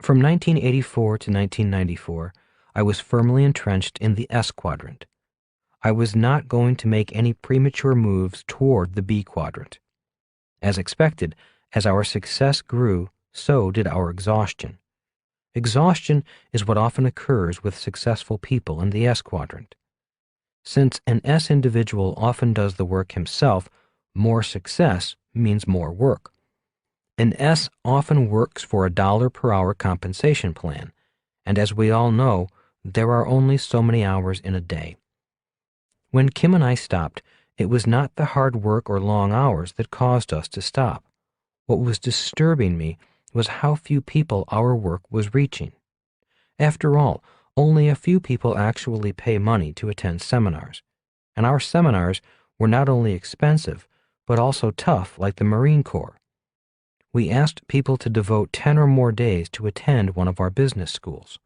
From 1984 to 1994, I was firmly entrenched in the S quadrant. I was not going to make any premature moves toward the B quadrant. As expected, as our success grew, so did our exhaustion. Exhaustion is what often occurs with successful people in the S quadrant. Since an S individual often does the work himself, more success means more work. An S often works for a $1 per hour compensation plan, and as we all know, there are only so many hours in a day. When Kim and I stopped, it was not the hard work or long hours that caused us to stop. What was disturbing me was how few people our work was reaching. After all, only a few people actually pay money to attend seminars, and our seminars were not only expensive, but also tough like the Marine Corps. We asked people to devote 10 or more days to attend one of our business schools.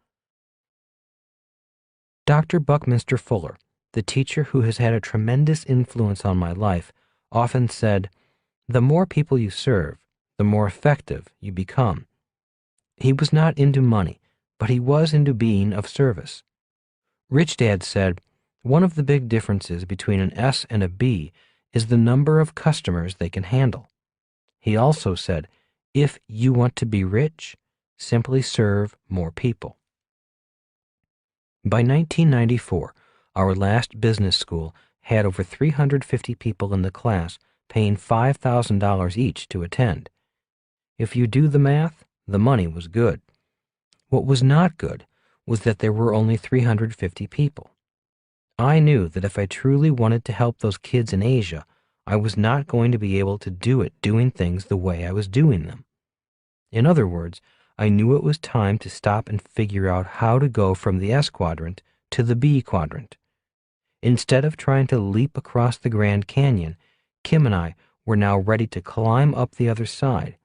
Dr. Buckminster Fuller, the teacher who has had a tremendous influence on my life, often said, "The more people you serve, the more effective you become." He was not into money, but he was into being of service. Rich Dad said, "One of the big differences between an S and a B is the number of customers they can handle." He also said, "If you want to be rich, simply serve more people." By 1994, our last business school had over 350 people in the class paying $5,000 each to attend. If you do the math, the money was good. What was not good was that there were only 350 people. I knew that if I truly wanted to help those kids in Asia, I was not going to be able to do it doing things the way I was doing them. In other words, I knew it was time to stop and figure out how to go from the S quadrant to the B quadrant. Instead of trying to leap across the Grand Canyon, Kim and I were now ready to climb up the other side.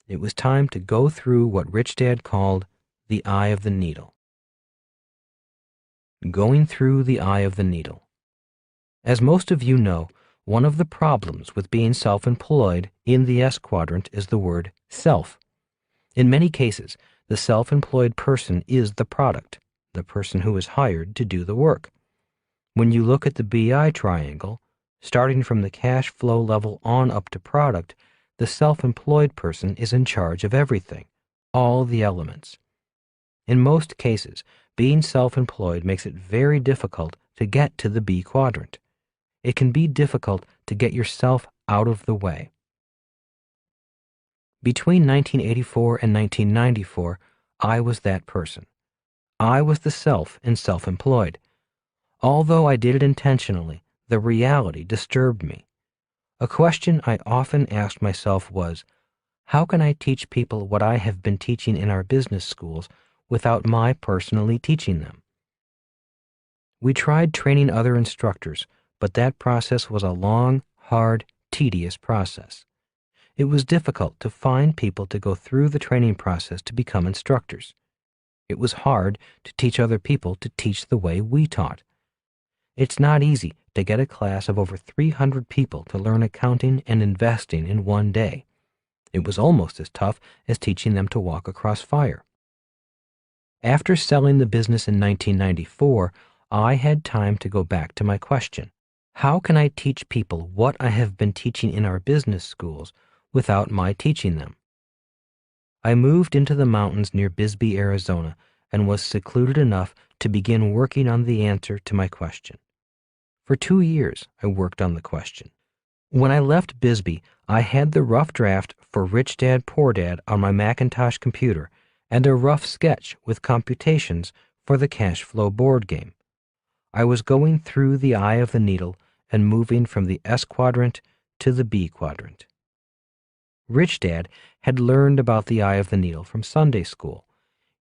It was time to go through what Rich Dad called the eye of the needle. Going through the eye of the needle. As most of you know, One of the problems with being self-employed in the S quadrant is the word self. In many cases, the self-employed person is the product, the person who is hired to do the work. When you look at the BI triangle, starting from the cash flow level on up to product, the self-employed person is in charge of everything, all the elements. In most cases, being self-employed makes it very difficult to get to the B quadrant. It can be difficult to get yourself out of the way. Between 1984 and 1994, I was that person. I was the self in self-employed. Although I did it intentionally, the reality disturbed me. A question I often asked myself was, how can I teach people what I have been teaching in our business schools without my personally teaching them? We tried training other instructors, but that process was a long, hard, tedious process. It was difficult to find people to go through the training process to become instructors. It was hard to teach other people to teach the way we taught. It's not easy to get a class of over 300 people to learn accounting and investing in one day. It was almost as tough as teaching them to walk across fire. After selling the business in 1994, I had time to go back to my question. How can I teach people what I have been teaching in our business schools without my teaching them? I moved into the mountains near Bisbee, Arizona, and was secluded enough to begin working on the answer to my question. For 2 years, I worked on the question. When I left Bisbee, I had the rough draft for Rich Dad, Poor Dad on my Macintosh computer and a rough sketch with computations for the cash flow board game. I was going through the eye of the needle and moving from the S quadrant to the B quadrant. Rich Dad had learned about the eye of the needle from Sunday school.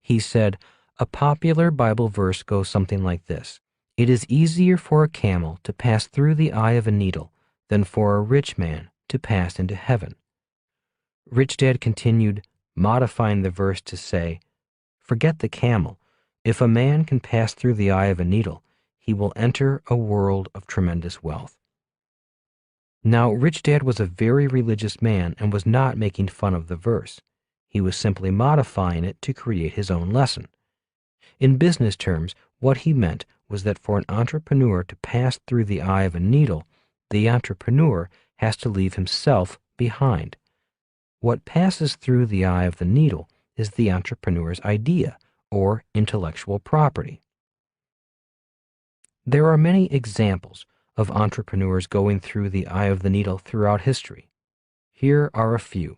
He said, a popular Bible verse goes something like this: "It is easier for a camel to pass through the eye of a needle than for a rich man to pass into heaven." Rich Dad continued, modifying the verse to say, "Forget the camel. If a man can pass through the eye of a needle, he will enter a world of tremendous wealth." Now, Rich Dad was a very religious man and was not making fun of the verse. He was simply modifying it to create his own lesson. In business terms, what he meant was that for an entrepreneur to pass through the eye of a needle, the entrepreneur has to leave himself behind. What passes through the eye of the needle is the entrepreneur's idea or intellectual property. There are many examples of entrepreneurs going through the eye of the needle throughout history. Here are a few.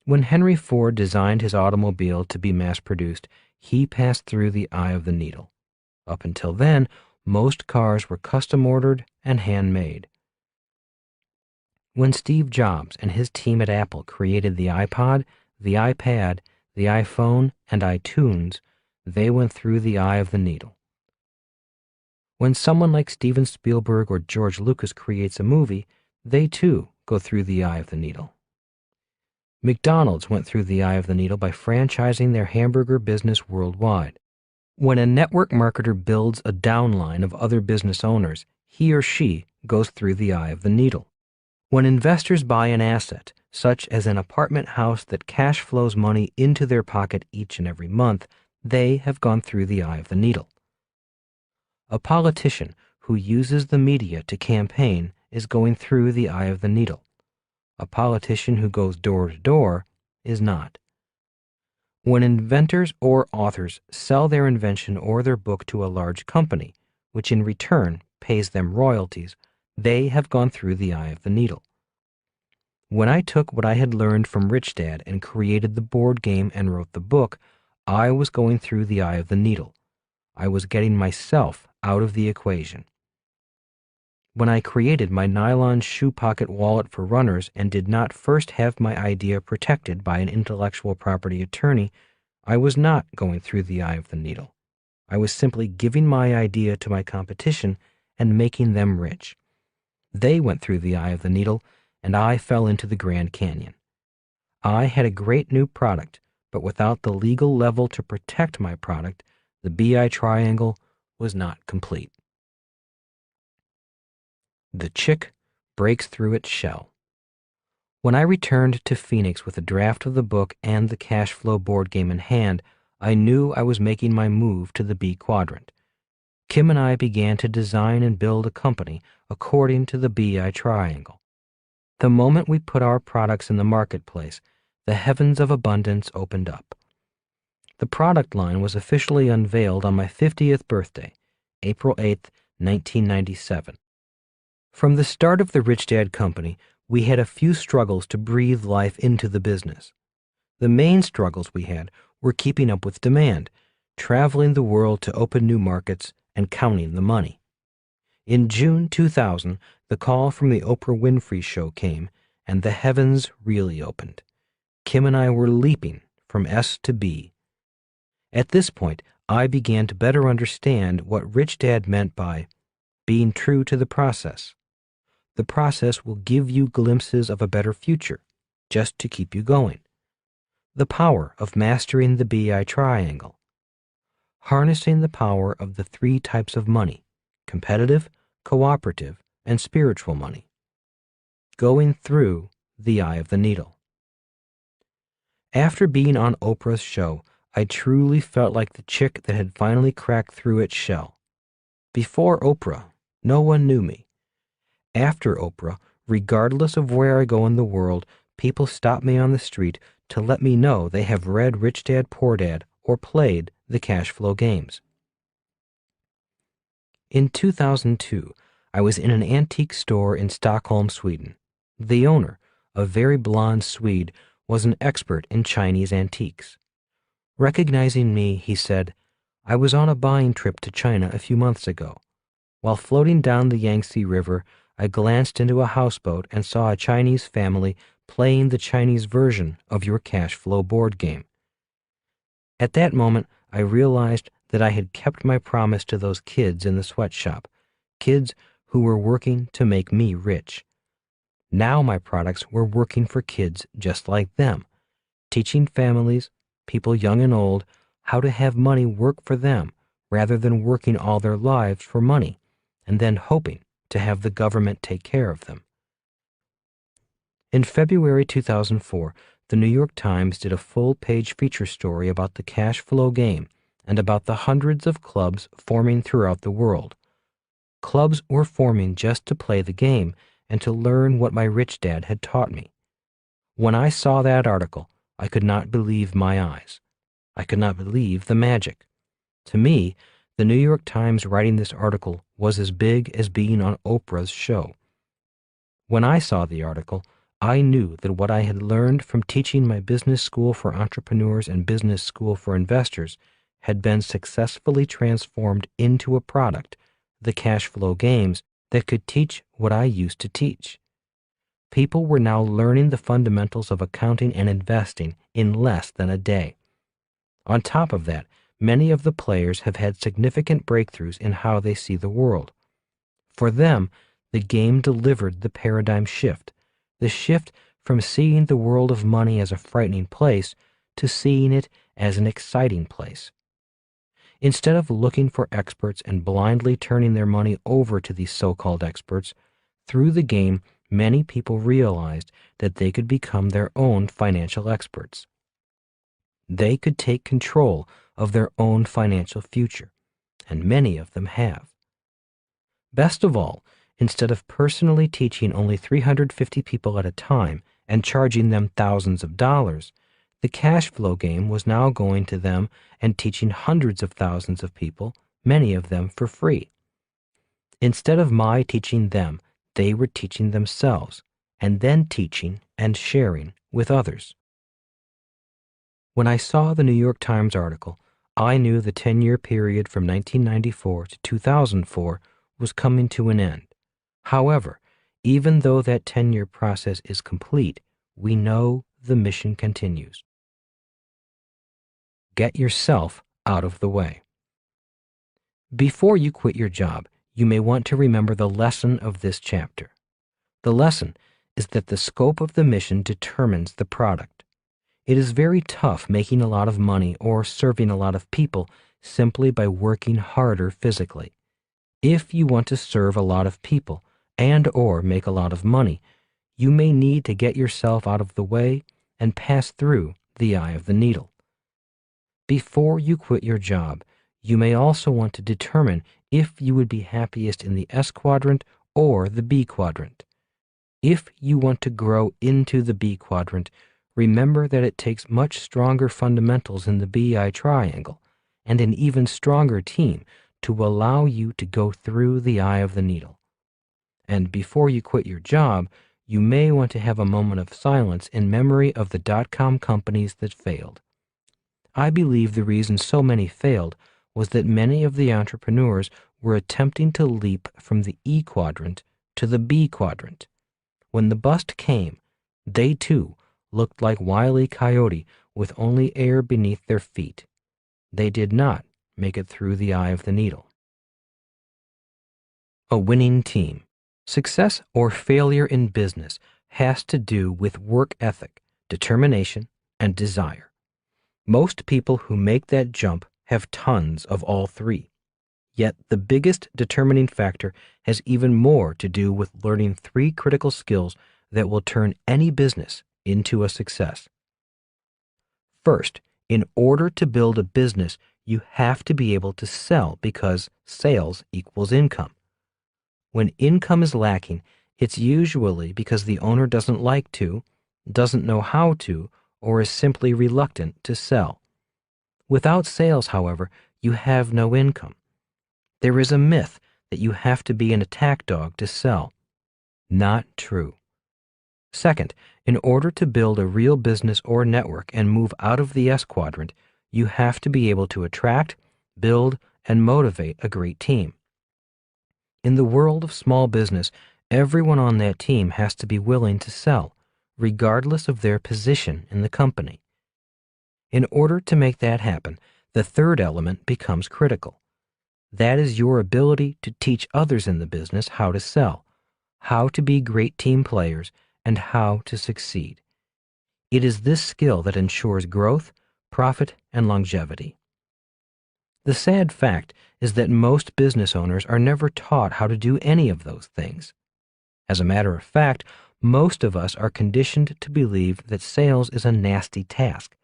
When Henry Ford designed his automobile to be mass-produced, he passed through the eye of the needle. Up until then, most cars were custom-ordered and handmade. When Steve Jobs and his team at Apple created the iPod, the iPad, the iPhone, and iTunes, they went through the eye of the needle. When someone like Steven Spielberg or George Lucas creates a movie, they too go through the eye of the needle. McDonald's went through the eye of the needle by franchising their hamburger business worldwide. When a network marketer builds a downline of other business owners, he or she goes through the eye of the needle. When investors buy an asset, such as an apartment house that cash flows money into their pocket each and every month, they have gone through the eye of the needle. A politician who uses the media to campaign is going through the eye of the needle. A politician who goes door to door is not. When inventors or authors sell their invention or their book to a large company, which in return pays them royalties, they have gone through the eye of the needle. When I took what I had learned from Rich Dad and created the board game and wrote the book, I was going through the eye of the needle. I was getting myself out of the equation. When I created my nylon shoe pocket wallet for runners and did not first have my idea protected by an intellectual property attorney, I was not going through the eye of the needle. I was simply giving my idea to my competition and making them rich. They went through the eye of the needle, and I fell into the Grand Canyon. I had a great new product, but without the legal level to protect my product, the BI triangle was not complete. The chick breaks through its shell. When I returned to Phoenix with a draft of the book and the cash flow board game in hand, I knew I was making my move to the B quadrant. Kim and I began to design and build a company according to the BI triangle. The moment we put our products in the marketplace, the heavens of abundance opened up. The product line was officially unveiled on my 50th birthday, April 8, 1997. From the start of the Rich Dad Company, we had a few struggles to breathe life into the business. The main struggles we had were keeping up with demand, traveling the world to open new markets, and counting the money. In June 2000, the call from the Oprah Winfrey Show came, and the heavens really opened. Kim and I were leaping from S to B. At this point, I began to better understand what Rich Dad meant by being true to the process. The process will give you glimpses of a better future, just to keep you going. The power of mastering the BI triangle. Harnessing the power of the three types of money: competitive, cooperative, and spiritual money. Going through the eye of the needle. After being on Oprah's show, I truly felt like the chick that had finally cracked through its shell. Before Oprah, no one knew me. After Oprah, regardless of where I go in the world, people stop me on the street to let me know they have read Rich Dad Poor Dad or played the cash flow games. In 2002, I was in an antique store in Stockholm, Sweden. The owner, a very blonde Swede, was an expert in Chinese antiques. Recognizing me, he said, "I was on a buying trip to China a few months ago. While floating down the Yangtze River, I glanced into a houseboat and saw a Chinese family playing the Chinese version of your cash flow board game." At that moment, I realized that I had kept my promise to those kids in the sweatshop, kids who were working to make me rich. Now my products were working for kids just like them, teaching families, people young and old, how to have money work for them rather than working all their lives for money and then hoping to have the government take care of them. In February 2004, the New York Times did a full-page feature story about the cash flow game and about the hundreds of clubs forming throughout the world. Clubs were forming just to play the game and to learn what my rich dad had taught me. When I saw that article, I could not believe my eyes. I could not believe the magic. To me, the New York Times writing this article was as big as being on Oprah's show. When I saw the article, I knew that what I had learned from teaching my business school for entrepreneurs and business school for investors had been successfully transformed into a product, the cash flow games, that could teach what I used to teach. People were now learning the fundamentals of accounting and investing in less than a day. On top of that, many of the players have had significant breakthroughs in how they see the world. For them, the game delivered the paradigm shift, the shift from seeing the world of money as a frightening place to seeing it as an exciting place. Instead of looking for experts and blindly turning their money over to these so-called experts, through the game, many people realized that they could become their own financial experts. They could take control of their own financial future, and many of them have. Best of all, instead of personally teaching only 350 people at a time and charging them thousands of dollars, the cash flow game was now going to them and teaching hundreds of thousands of people, many of them for free. Instead of my teaching them, they were teaching themselves, and then teaching and sharing with others. When I saw the New York Times article, I knew the 10-year period from 1994 to 2004 was coming to an end. However, even though that 10-year process is complete, we know the mission continues. Get yourself out of the way. Before you quit your job, you may want to remember the lesson of this chapter. The lesson is that the scope of the mission determines the product. It is very tough making a lot of money or serving a lot of people simply by working harder physically. If you want to serve a lot of people, and/or make a lot of money, you may need to get yourself out of the way and pass through the eye of the needle. Before you quit your job, you may also want to determine if you would be happiest in the S quadrant or the B quadrant. If you want to grow into the B quadrant, remember that it takes much stronger fundamentals in the BI triangle and an even stronger team to allow you to go through the eye of the needle. And before you quit your job, you may want to have a moment of silence in memory of the dot-com companies that failed. I believe the reason so many failed was that many of the entrepreneurs were attempting to leap from the E quadrant to the B quadrant. When the bust came, they too looked like Wile E. Coyote with only air beneath their feet. They did not make it through the eye of the needle. A winning team. Success or failure in business has to do with work ethic, determination, and desire. Most people who make that jump have tons of all three. Yet the biggest determining factor has even more to do with learning three critical skills that will turn any business into a success. First, in order to build a business, you have to be able to sell because sales equals income. When income is lacking, it's usually because the owner doesn't like to, doesn't know how to, or is simply reluctant to sell. Without sales, however, you have no income. There is a myth that you have to be an attack dog to sell. Not true. Second, in order to build a real business or network and move out of the S quadrant, you have to be able to attract, build, and motivate a great team. In the world of small business, everyone on that team has to be willing to sell, regardless of their position in the company. In order to make that happen, the third element becomes critical. That is your ability to teach others in the business how to sell, how to be great team players, and how to succeed. It is this skill that ensures growth, profit, and longevity. The sad fact is that most business owners are never taught how to do any of those things. As a matter of fact, most of us are conditioned to believe that sales is a nasty task,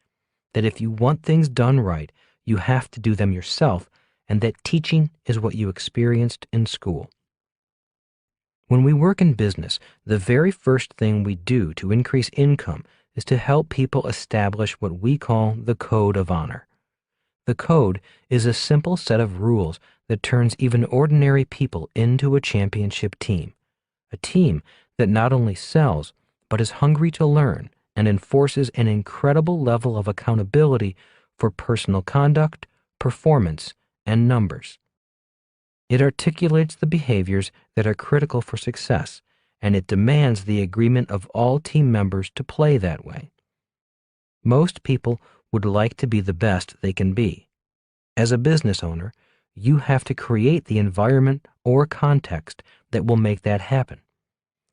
that if you want things done right, you have to do them yourself, and that teaching is what you experienced in school. When we work in business, the very first thing we do to increase income is to help people establish what we call the code of honor. The code is a simple set of rules that turns even ordinary people into a championship team, a team that not only sells, but is hungry to learn and enforces an incredible level of accountability for personal conduct, performance, and numbers. It articulates the behaviors that are critical for success, and it demands the agreement of all team members to play that way. Most people would like to be the best they can be. As a business owner, you have to create the environment or context that will make that happen.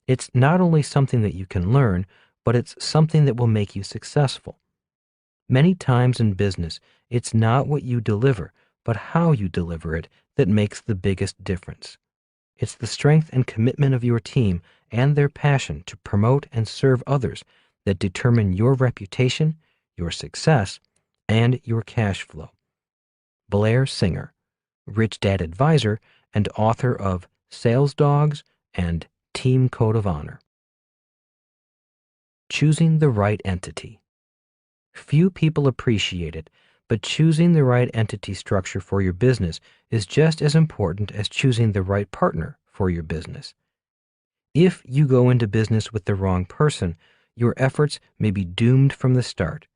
It's not only something that you can learn, but it's something that will make you successful. Many times in business, it's not what you deliver, but how you deliver it that makes the biggest difference. It's the strength and commitment of your team and their passion to promote and serve others that determine your reputation, your success, and your cash flow. Blair Singer, Rich Dad Advisor and author of Sales Dogs and Team Code of Honor. Choosing the right entity. Few people appreciate it, but choosing the right entity structure for your business is just as important as choosing the right partner for your business. If you go into business with the wrong person, your efforts may be doomed from the start.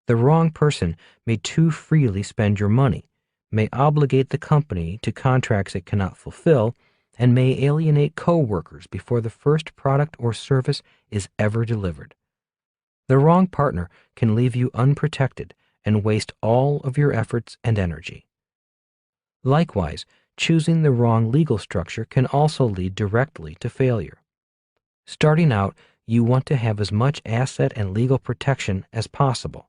The wrong person may too freely spend your money, may obligate the company to contracts it cannot fulfill, and may alienate co-workers before the first product or service is ever delivered. The wrong partner can leave you unprotected and waste all of your efforts and energy. Likewise, choosing the wrong legal structure can also lead directly to failure. Starting out, you want to have as much asset and legal protection as possible.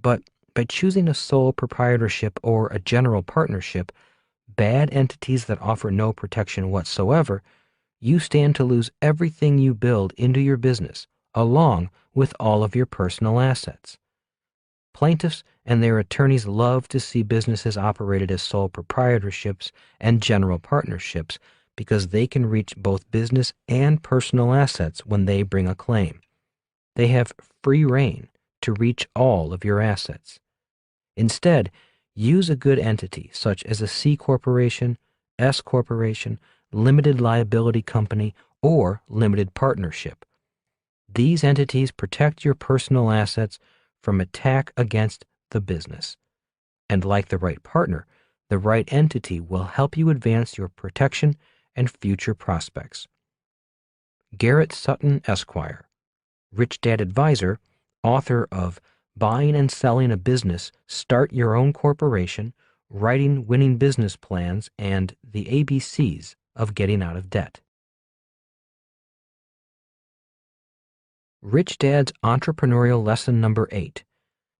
But by choosing a sole proprietorship or a general partnership, bad entities that offer no protection whatsoever, you stand to lose everything you build into your business, along with all of your personal assets. Plaintiffs and their attorneys love to see businesses operated as sole proprietorships and general partnerships because they can reach both business and personal assets when they bring a claim. They have free rein to reach all of your assets. Instead, use a good entity such as a C corporation, S corporation, limited liability company, or limited partnership. These entities protect your personal assets from attack against the business. And like the right partner, the right entity will help you advance your protection and future prospects. Garrett Sutton, Esquire, Rich Dad Advisor, author of Buying and Selling a Business, Start Your Own Corporation, Writing Winning Business Plans, and the ABCs of Getting Out of Debt. Rich Dad's Entrepreneurial Lesson Number 8.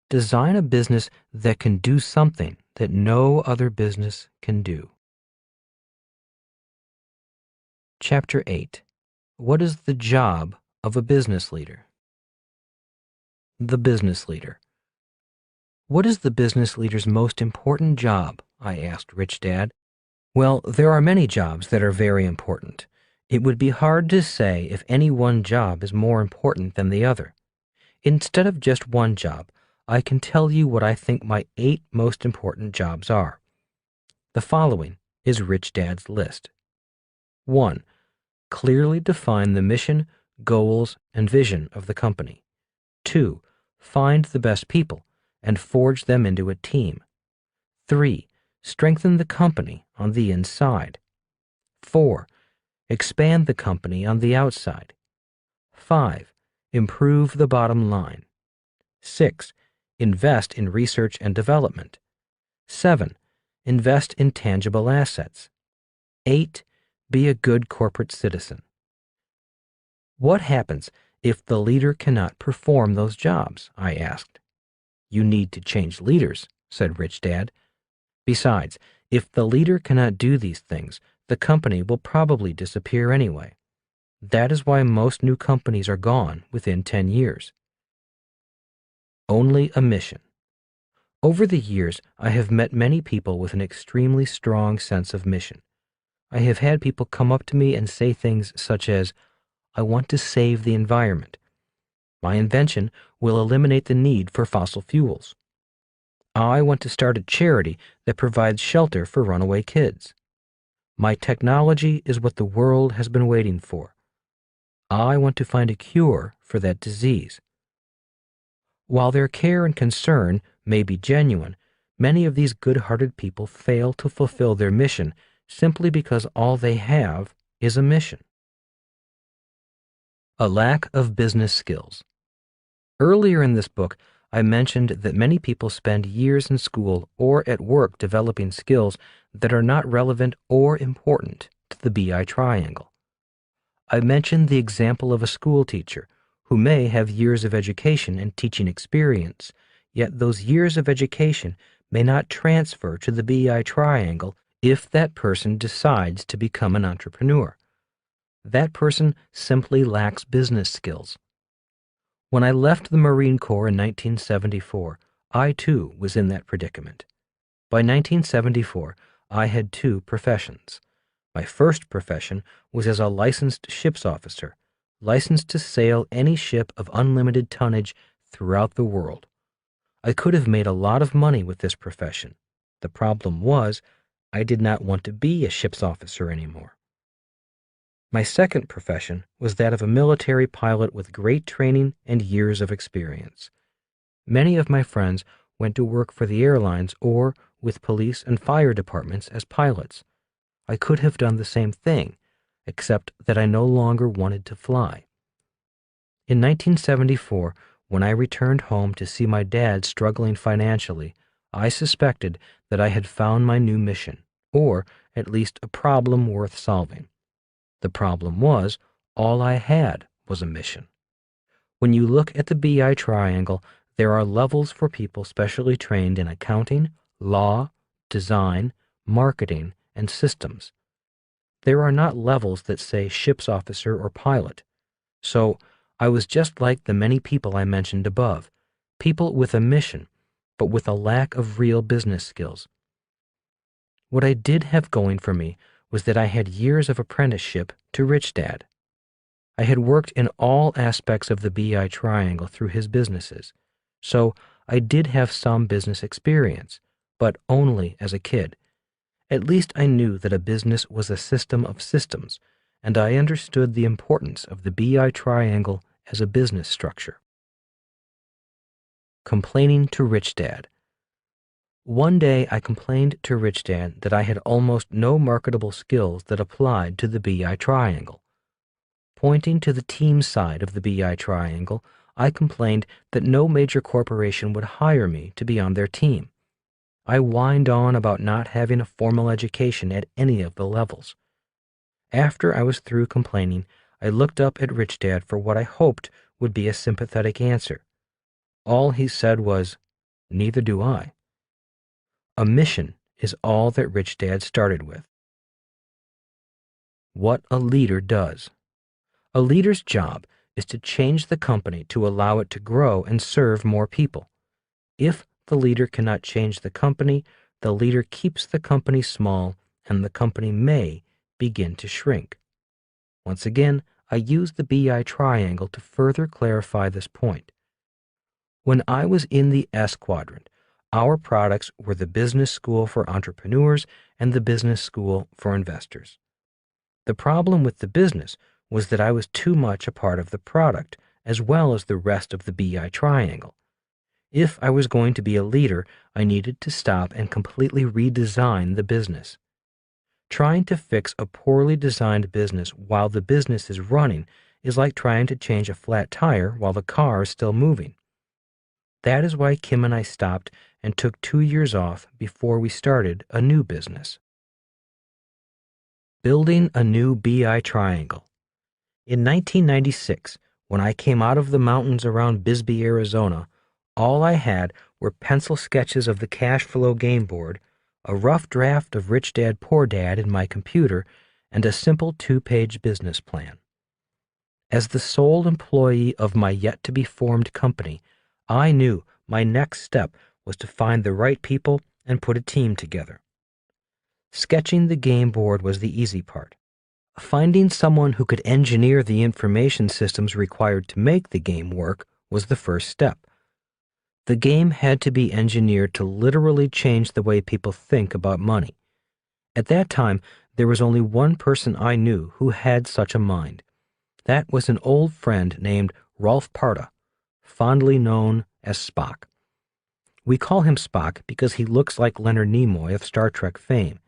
Design a business that can do something that no other business can do. Chapter 8. What is the job of a business leader? The business leader. What is the business leader's most important job? I asked Rich Dad. Well, there are many jobs that are very important. It would be hard to say if any one job is more important than the other. Instead of just one job, I can tell you what I think my 8 most important jobs are. The following is Rich Dad's list. 1. Clearly define the mission, goals, and vision of the company. 2. Find the best people and forge them into a team. 3. Strengthen the company on the inside. 4. Expand the company on the outside. 5. Improve the bottom line. 6. Invest in research and development. 7. Invest in tangible assets. 8. Be a good corporate citizen. What happens if the leader cannot perform those jobs? I asked. You need to change leaders, said Rich Dad. Besides, if the leader cannot do these things, the company will probably disappear anyway. That is why most new companies are gone within 10 years. Only a mission. Over the years, I have met many people with an extremely strong sense of mission. I have had people come up to me and say things such as, I want to save the environment. My invention will eliminate the need for fossil fuels. I want to start a charity that provides shelter for runaway kids. My technology is what the world has been waiting for. I want to find a cure for that disease. While their care and concern may be genuine, many of these good-hearted people fail to fulfill their mission simply because all they have is a mission. A lack of business skills. Earlier in this book, I mentioned that many people spend years in school or at work developing skills that are not relevant or important to the BI triangle. I mentioned the example of a school teacher who may have years of education and teaching experience, yet those years of education may not transfer to the BI triangle if that person decides to become an entrepreneur. That person simply lacks business skills. When I left the Marine Corps in 1974, I too was in that predicament. By 1974, I had 2 professions. My first profession was as a licensed ship's officer, licensed to sail any ship of unlimited tonnage throughout the world. I could have made a lot of money with this profession. The problem was, I did not want to be a ship's officer anymore. My second profession was that of a military pilot with great training and years of experience. Many of my friends went to work for the airlines or with police and fire departments as pilots. I could have done the same thing, except that I no longer wanted to fly. In 1974, when I returned home to see my dad struggling financially, I suspected that I had found my new mission, or at least a problem worth solving. The problem was, all I had was a mission. When you look at the BI triangle, there are levels for people specially trained in accounting, law, design, marketing, and systems. There are not levels that say ship's officer or pilot. So I was just like the many people I mentioned above, people with a mission, but with a lack of real business skills. What I did have going for me was that I had years of apprenticeship to Rich Dad. I had worked in all aspects of the BI triangle through his businesses, so I did have some business experience, but only as a kid. At least I knew that a business was a system of systems, and I understood the importance of the BI triangle as a business structure. Complaining to Rich Dad. One day I complained to Rich Dad that I had almost no marketable skills that applied to the BI triangle. Pointing to the team side of the BI triangle, I complained that no major corporation would hire me to be on their team. I whined on about not having a formal education at any of the levels. After I was through complaining, I looked up at Rich Dad for what I hoped would be a sympathetic answer. All he said was, "Neither do I." A mission is all that Rich Dad started with. What a leader does. A leader's job is to change the company to allow it to grow and serve more people. If the leader cannot change the company, the leader keeps the company small and the company may begin to shrink. Once again, I use the BI triangle to further clarify this point. When I was in the S quadrant, our products were the business school for entrepreneurs and the business school for investors. The problem with the business was that I was too much a part of the product as well as the rest of the BI triangle. If I was going to be a leader, I needed to stop and completely redesign the business. Trying to fix a poorly designed business while the business is running is like trying to change a flat tire while the car is still moving. That is why Kim and I stopped and took 2 years off before we started a new business. Building a new BI triangle. In 1996, when I came out of the mountains around Bisbee, Arizona, all I had were pencil sketches of the cash flow game board, a rough draft of Rich Dad Poor Dad in my computer, and a simple 2-page business plan. As the sole employee of my yet-to-be-formed company, I knew my next step was to find the right people and put a team together. Sketching the game board was the easy part. Finding someone who could engineer the information systems required to make the game work was the first step. The game had to be engineered to literally change the way people think about money. At that time, there was only one person I knew who had such a mind. That was an old friend named Rolf Parda, fondly known as Spock. We call him Spock because he looks like Leonard Nimoy of Star Trek fame.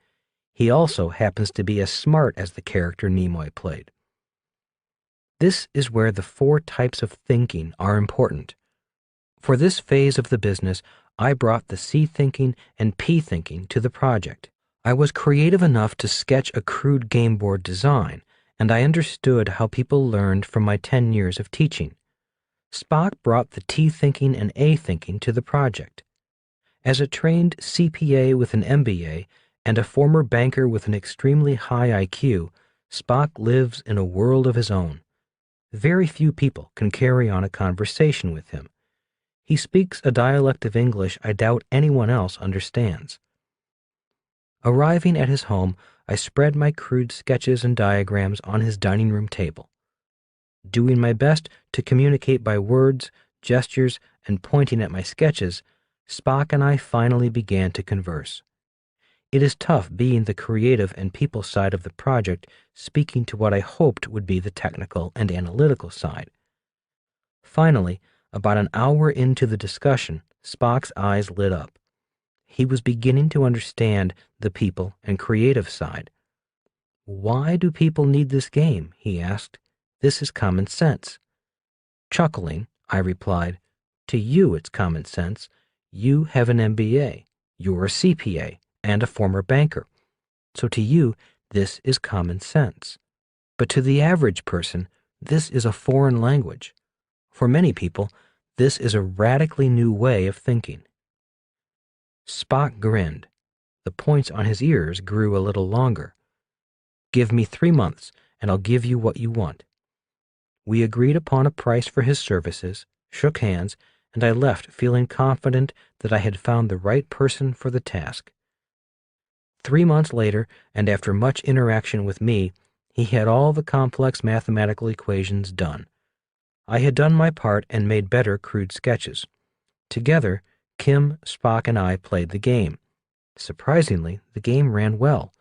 He also happens to be as smart as the character Nimoy played. This is where the 4 types of thinking are important. For this phase of the business, I brought the C thinking and P thinking to the project. I was creative enough to sketch a crude game board design, and I understood how people learned from my 10 years of teaching. Spock brought the T thinking and A thinking to the project. As a trained CPA with an MBA and a former banker with an extremely high IQ, Spock lives in a world of his own. Very few people can carry on a conversation with him. He speaks a dialect of English I doubt anyone else understands. Arriving at his home, I spread my crude sketches and diagrams on his dining room table. Doing my best to communicate by words, gestures, and pointing at my sketches, Spock and I finally began to converse. It is tough being the creative and people side of the project, speaking to what I hoped would be the technical and analytical side. Finally, about an hour into the discussion, Spock's eyes lit up. He was beginning to understand the people and creative side. "Why do people need this game?" he asked. "This is common sense." Chuckling, I replied, "To you it's common sense. You have an MBA, you're a CPA, and a former banker. So to you, this is common sense. But to the average person, this is a foreign language. For many people, this is a radically new way of thinking." Spock grinned. The points on his ears grew a little longer. Give me 3 months, and I'll give you what you want. We agreed upon a price for his services, shook hands, and I left feeling confident that I had found the right person for the task. 3 months later, and after much interaction with me, he had all the complex mathematical equations done. I had done my part and made better crude sketches. Together, Kim, Spock, and I played the game. Surprisingly, the game ran well.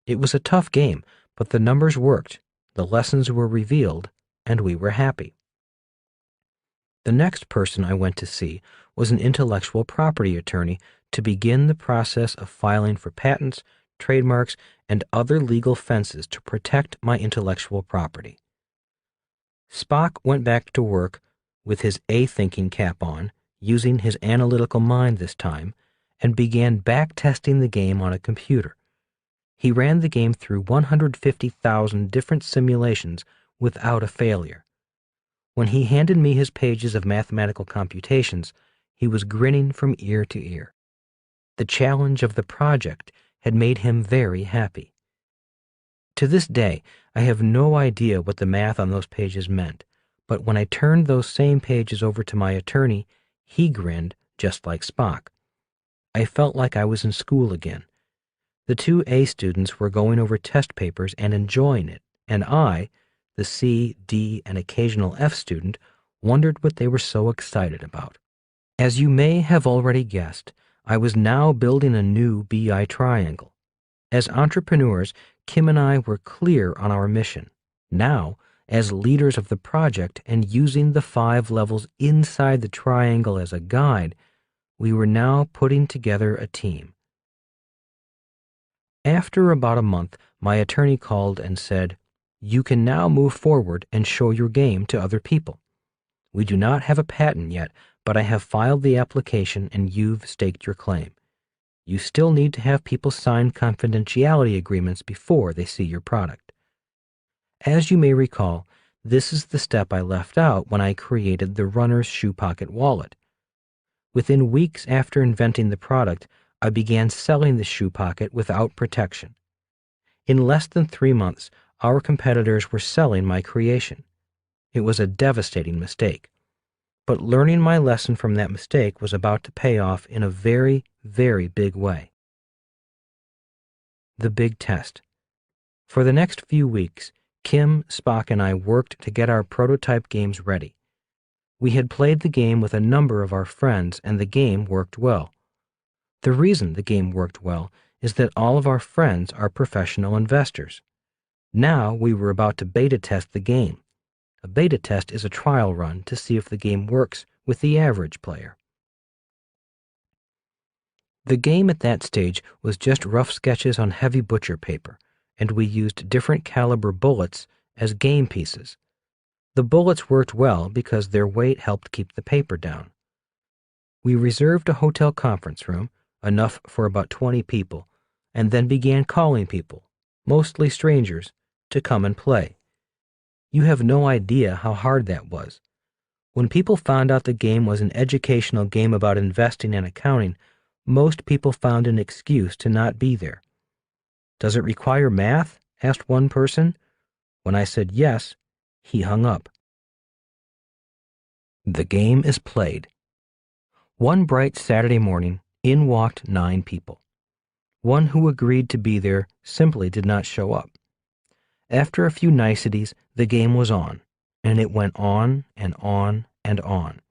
It was a tough game, but the numbers worked, the lessons were revealed, and we were happy. The next person I went to see was an intellectual property attorney to begin the process of filing for patents, trademarks, and other legal fences to protect my intellectual property. Spock went back to work with his A-thinking cap on, using his analytical mind this time, and began back-testing the game on a computer. He ran the game through 150,000 different simulations without a failure. When he handed me his pages of mathematical computations, he was grinning from ear to ear. The challenge of the project had made him very happy. To this day, I have no idea what the math on those pages meant, but when I turned those same pages over to my attorney, he grinned just like Spock. I felt like I was in school again. The two A students were going over test papers and enjoying it, and I, the C, D, and occasional F student, wondered what they were so excited about. As you may have already guessed, I was now building a new BI triangle. As entrepreneurs, Kim and I were clear on our mission. Now, as leaders of the project and using the 5 levels inside the triangle as a guide, we were now putting together a team. After about a month, my attorney called and said, "You can now move forward and show your game to other people. We do not have a patent yet, but I have filed the application and you've staked your claim. You still need to have people sign confidentiality agreements before they see your product." As you may recall, this is the step I left out when I created the Runner's Shoe Pocket Wallet. Within weeks after inventing the product, I began selling the shoe pocket without protection. In less than 3 months, our competitors were selling my creation. It was a devastating mistake. But learning my lesson from that mistake was about to pay off in a very, very big way. The big test. For the next few weeks, Kim, Spock, and I worked to get our prototype games ready. We had played the game with a number of our friends, and the game worked well. The reason the game worked well is that all of our friends are professional investors. Now we were about to beta test the game. A beta test is a trial run to see if the game works with the average player. The game at that stage was just rough sketches on heavy butcher paper, and we used different caliber bullets as game pieces. The bullets worked well because their weight helped keep the paper down. We reserved a hotel conference room, enough for about 20 people, and then began calling people, mostly strangers, to come and play. You have no idea how hard that was. When people found out the game was an educational game about investing and accounting, most people found an excuse to not be there. "Does it require math?" asked one person. When I said yes, he hung up. The game is played. One bright Saturday morning, in walked 9 people. One who agreed to be there simply did not show up. After a few niceties, the game was on, and it went on and on and on.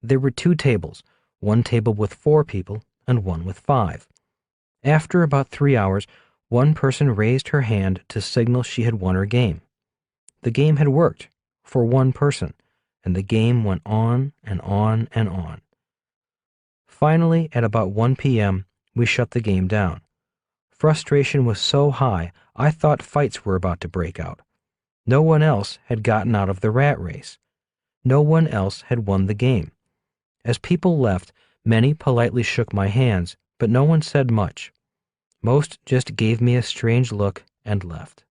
There were 2 tables, one table with 4 people and one with 5. After about 3 hours, one person raised her hand to signal she had won her game. The game had worked for one person, and the game went on and on and on. Finally, at about 1 p.m., we shut the game down. Frustration was so high, I thought fights were about to break out. No one else had gotten out of the rat race. No one else had won the game. As people left, many politely shook my hands, but no one said much. Most just gave me a strange look and left.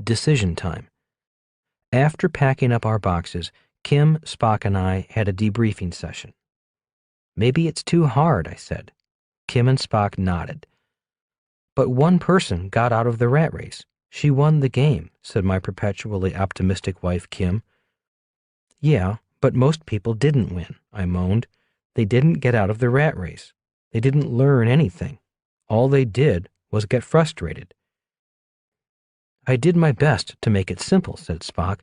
Decision time. After packing up our boxes, Kim, Spock, and I had a debriefing session. "Maybe it's too hard," I said. Kim and Spock nodded. But one person got out of the rat race. She won the game, said my perpetually optimistic wife, Kim. Yeah, but most people didn't win, I moaned. They didn't get out of the rat race. They didn't learn anything. All they did was get frustrated. I did my best to make it simple, said Spock.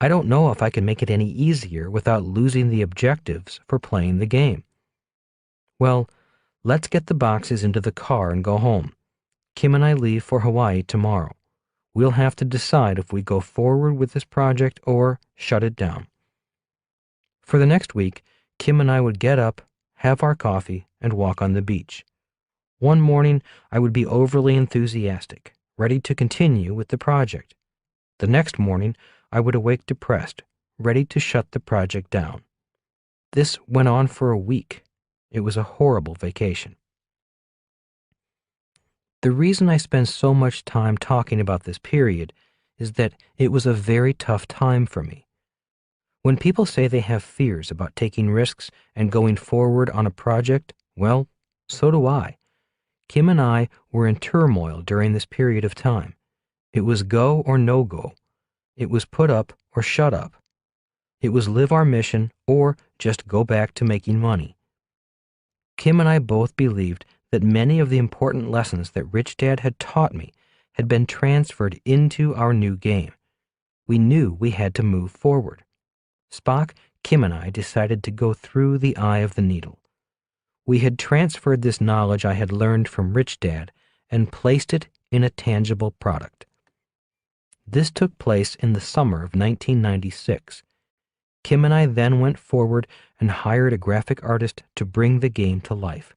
I don't know if I can make it any easier without losing the objectives for playing the game. Well, let's get the boxes into the car and go home. Kim and I leave for Hawaii tomorrow. We'll have to decide if we go forward with this project or shut it down. For the next week, Kim and I would get up, have our coffee, and walk on the beach. One morning, I would be overly enthusiastic, ready to continue with the project. The next morning, I would awake depressed, ready to shut the project down. This went on for a week. It was a horrible vacation. The reason I spend so much time talking about this period is that it was a very tough time for me. When people say they have fears about taking risks and going forward on a project, well, so do I. Kim and I were in turmoil during this period of time. It was go or no go. It was put up or shut up. It was live our mission or just go back to making money. Kim and I both believed that many of the important lessons that Rich Dad had taught me had been transferred into our new game. We knew we had to move forward. Spock, Kim, and I decided to go through the eye of the needle. We had transferred this knowledge I had learned from Rich Dad and placed it in a tangible product. This took place in the summer of 1996. Kim and I then went forward and hired a graphic artist to bring the game to life.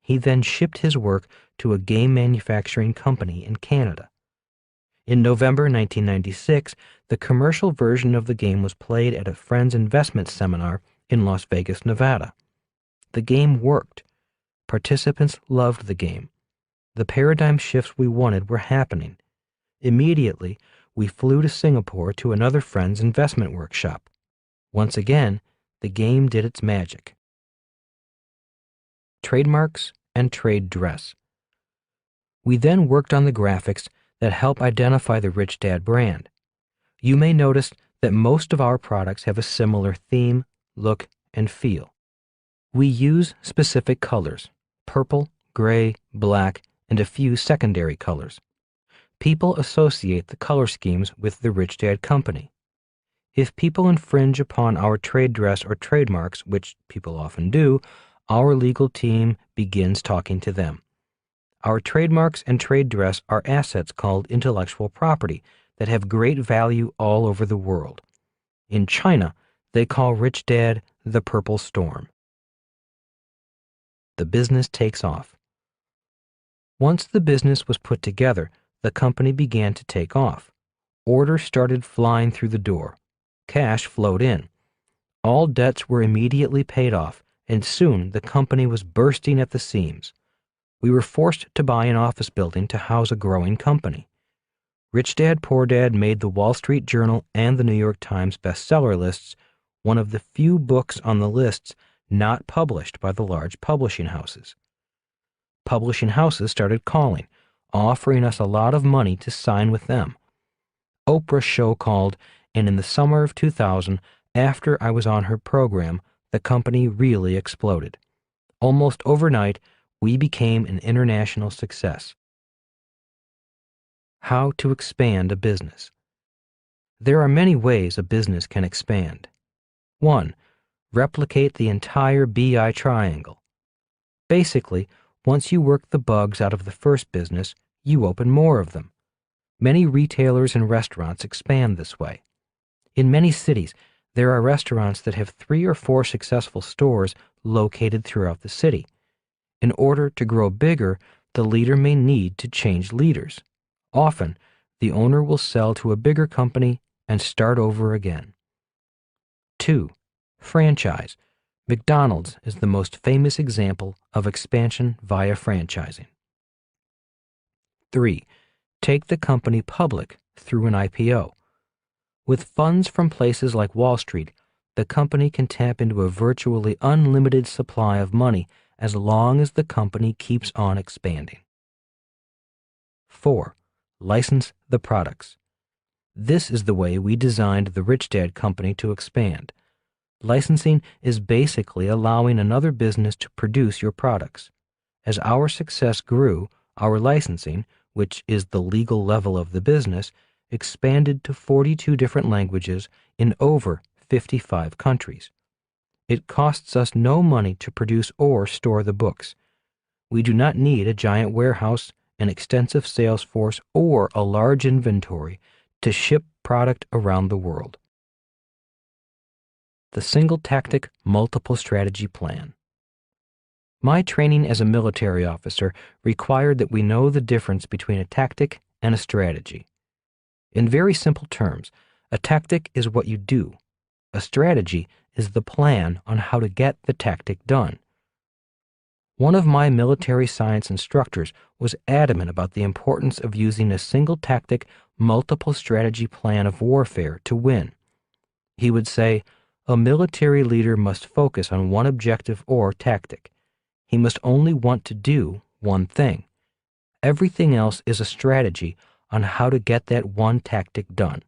He then shipped his work to a game manufacturing company in Canada. In November 1996, the commercial version of the game was played at a friend's investment seminar in Las Vegas, Nevada. The game worked. Participants loved the game. The paradigm shifts we wanted were happening. Immediately, we flew to Singapore to another friend's investment workshop. Once again, the game did its magic. Trademarks and trade dress. We then worked on the graphics that help identify the Rich Dad brand. You may notice that most of our products have a similar theme, look, and feel. We use specific colors: purple, gray, black, and a few secondary colors. People associate the color schemes with the Rich Dad Company. If people infringe upon our trade dress or trademarks, which people often do, our legal team begins talking to them. Our trademarks and trade dress are assets called intellectual property that have great value all over the world. In China, they call Rich Dad the Purple Storm. The business takes off. Once the business was put together, the company began to take off. Orders started flying through the door. Cash flowed in. All debts were immediately paid off, and soon the company was bursting at the seams. We were forced to buy an office building to house a growing company. Rich Dad, Poor Dad made the Wall Street Journal and the New York Times bestseller lists, one of the few books on the lists not published by the large publishing houses. Publishing houses started calling, offering us a lot of money to sign with them. Oprah's show called, and in the summer of 2000, after I was on her program, the company really exploded. Almost overnight, we became an international success. How to expand a business. There are many ways a business can expand. 1. Replicate the entire BI triangle. Basically, once you work the bugs out of the first business, you open more of them. Many retailers and restaurants expand this way. In many cities, there are restaurants that have 3 or 4 successful stores located throughout the city. In order to grow bigger, the leader may need to change leaders. Often, the owner will sell to a bigger company and start over again. 2. Franchise. McDonald's is the most famous example of expansion via franchising. 3. Take the company public through an IPO. With funds from places like Wall Street, the company can tap into a virtually unlimited supply of money as long as the company keeps on expanding. 4. License the products. This is the way we designed the Rich Dad Company to expand. Licensing is basically allowing another business to produce your products. As our success grew, our licensing, which is the legal level of the business, expanded to 42 different languages in over 55 countries. It costs us no money to produce or store the books. We do not need a giant warehouse, an extensive sales force, or a large inventory to ship product around the world. The Single Tactic Multiple Strategy Plan. My training as a military officer required that we know the difference between a tactic and a strategy. In very simple terms, a tactic is what you do. A strategy is the plan on how to get the tactic done. One of my military science instructors was adamant about the importance of using a single tactic, multiple strategy plan of warfare to win. He would say, a military leader must focus on one objective or tactic. He must only want to do one thing. Everything else is a strategy on how to get that one tactic done.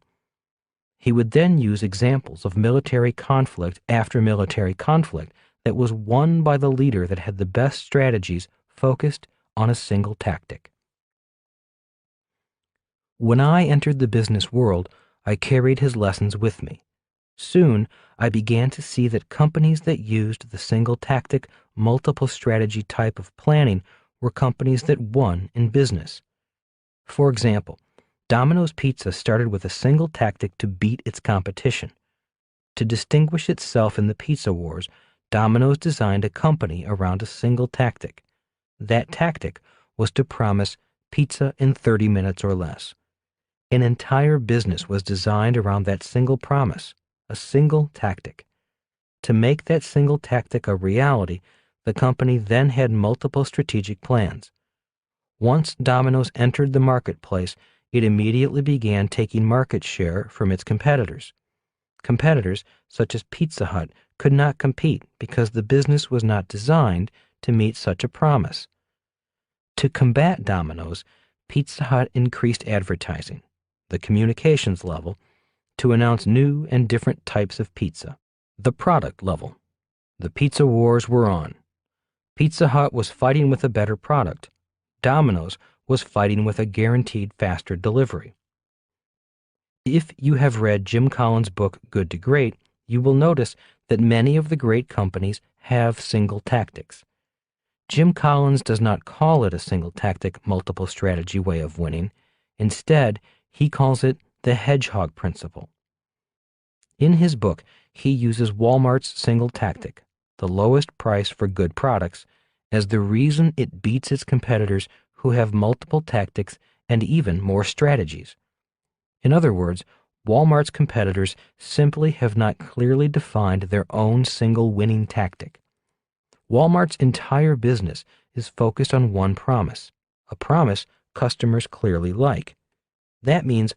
He would then use examples of military conflict after military conflict that was won by the leader that had the best strategies focused on a single tactic. When I entered the business world, I carried his lessons with me. Soon, I began to see that companies that used the single tactic, multiple strategy type of planning were companies that won in business. For example, Domino's Pizza started with a single tactic to beat its competition. To distinguish itself in the pizza wars, Domino's designed a company around a single tactic. That tactic was to promise pizza in 30 minutes or less. An entire business was designed around that single promise, a single tactic. To make that single tactic a reality, the company then had multiple strategic plans. Once Domino's entered the marketplace, it immediately began taking market share from its competitors. Competitors, such as Pizza Hut, could not compete because the business was not designed to meet such a promise. To combat Domino's, Pizza Hut increased advertising, the communications level, to announce new and different types of pizza. The product level. The pizza wars were on. Pizza Hut was fighting with a better product. Domino's was fighting with a guaranteed faster delivery. If you have read Jim Collins' book Good to Great, you will notice that many of the great companies have single tactics. Jim Collins does not call it a single tactic, multiple strategy way of winning. Instead, he calls it the hedgehog principle. In his book, he uses Walmart's single tactic, the lowest price for good products, as the reason it beats its competitors who have multiple tactics and even more strategies. In other words, Walmart's competitors simply have not clearly defined their own single winning tactic. Walmart's entire business is focused on one promise, a promise customers clearly like. That means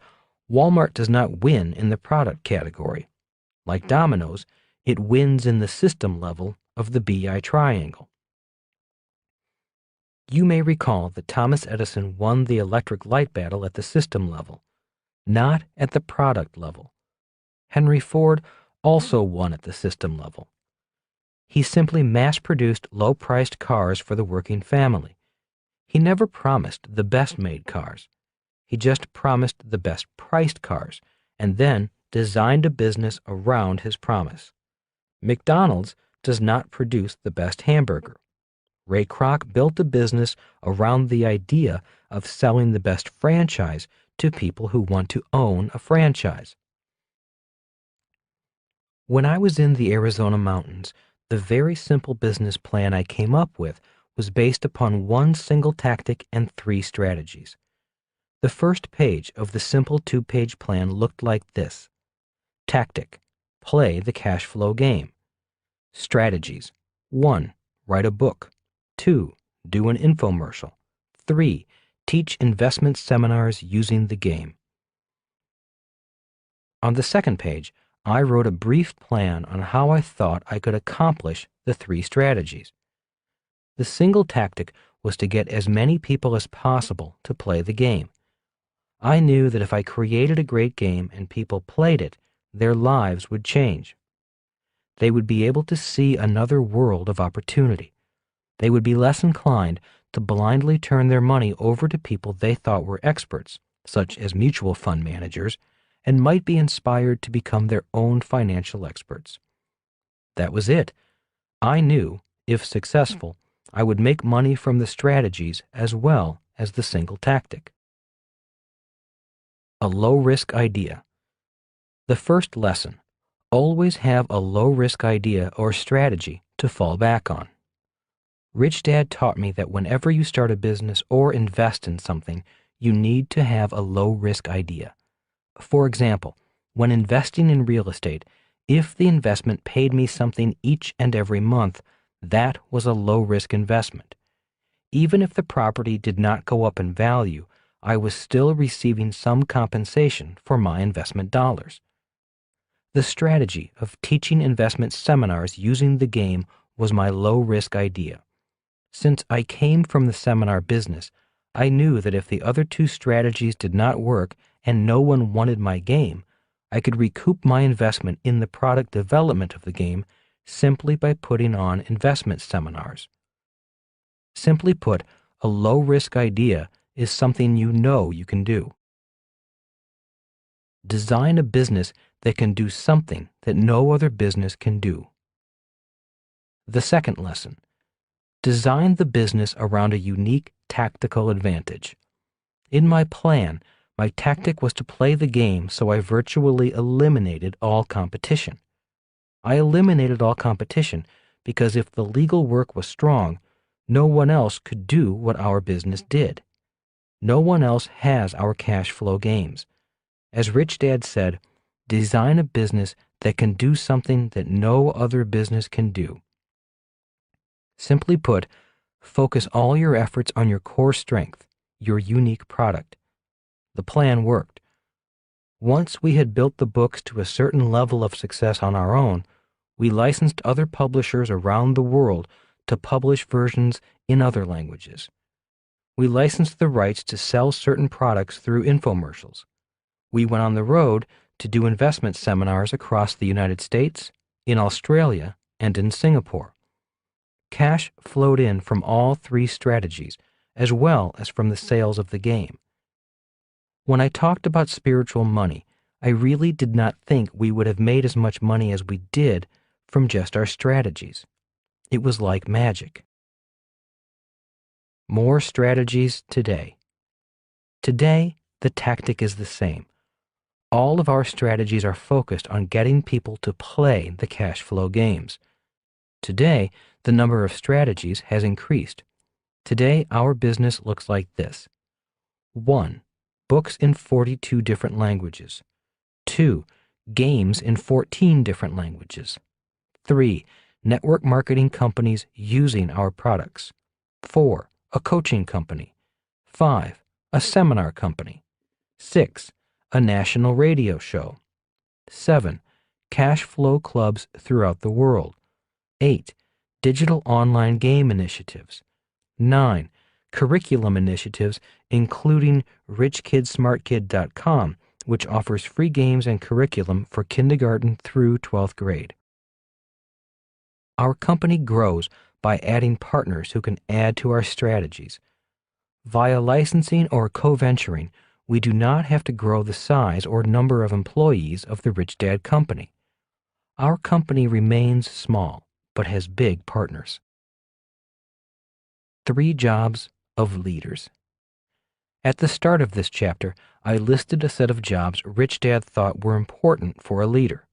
Walmart does not win in the product category. Like Domino's, it wins in the system level of the BI triangle. You may recall that Thomas Edison won the electric light battle at the system level, not at the product level. Henry Ford also won at the system level. He simply mass-produced low-priced cars for the working family. He never promised the best-made cars. He just promised the best-priced cars, and then designed a business around his promise. McDonald's does not produce the best hamburger. Ray Kroc built a business around the idea of selling the best franchise to people who want to own a franchise. When I was in the Arizona mountains, the very simple business plan I came up with was based upon one single tactic and 3 strategies. The first page of the simple 2-page plan looked like this. Tactic: play the cash flow game. Strategies: 1. Write a book. 2. Do an infomercial. 3. Teach investment seminars using the game. On the second page, I wrote a brief plan on how I thought I could accomplish the 3 strategies. The single tactic was to get as many people as possible to play the game. I knew that if I created a great game and people played it, their lives would change. They would be able to see another world of opportunity. They would be less inclined to blindly turn their money over to people they thought were experts, such as mutual fund managers, and might be inspired to become their own financial experts. That was it. I knew, if successful, I would make money from the strategies as well as the single tactic. A low-risk idea. The first lesson: always have a low-risk idea or strategy to fall back on. Rich Dad taught me that whenever you start a business or invest in something, you need to have a low-risk idea. For example, when investing in real estate, if the investment paid me something each and every month, that was a low-risk investment. Even if the property did not go up in value, I was still receiving some compensation for my investment dollars. The strategy of teaching investment seminars using the game was my low-risk idea. Since I came from the seminar business, I knew that if the other two strategies did not work and no one wanted my game, I could recoup my investment in the product development of the game simply by putting on investment seminars. Simply put, a low-risk idea is something you know you can do. Design a business that can do something that no other business can do. The second lesson: design the business around a unique tactical advantage. In my plan, my tactic was to play the game, so I virtually eliminated all competition. I eliminated all competition because if the legal work was strong, no one else could do what our business did. No one else has our cash flow games. As Rich Dad said, design a business that can do something that no other business can do. Simply put, focus all your efforts on your core strength, your unique product. The plan worked. Once we had built the books to a certain level of success on our own, we licensed other publishers around the world to publish versions in other languages. We licensed the rights to sell certain products through infomercials. We went on the road to do investment seminars across the United States, in Australia, and in Singapore. Cash flowed in from all three strategies, as well as from the sales of the game. When I talked about spiritual money, I really did not think we would have made as much money as we did from just our strategies. It was like magic. More strategies today. Today, the tactic is the same. All of our strategies are focused on getting people to play the cash flow games. Today, the number of strategies has increased. Today, our business looks like this. 1. Books in 42 different languages. 2. Games in 14 different languages. 3. Network marketing companies using our products. 4. A coaching company. 5. A seminar company. 6. A national radio show. 7. Cash flow clubs throughout the world. 8. Digital online game initiatives. 9. Curriculum initiatives, including richkidsmartkid.com, which offers free games and curriculum for kindergarten through 12th grade. Our company grows by adding partners who can add to our strategies. Via licensing or co-venturing, we do not have to grow the size or number of employees of the Rich Dad Company. Our company remains small, but has big partners. 3 jobs of leaders. At the start of this chapter, I listed a set of jobs Rich Dad thought were important for a leader.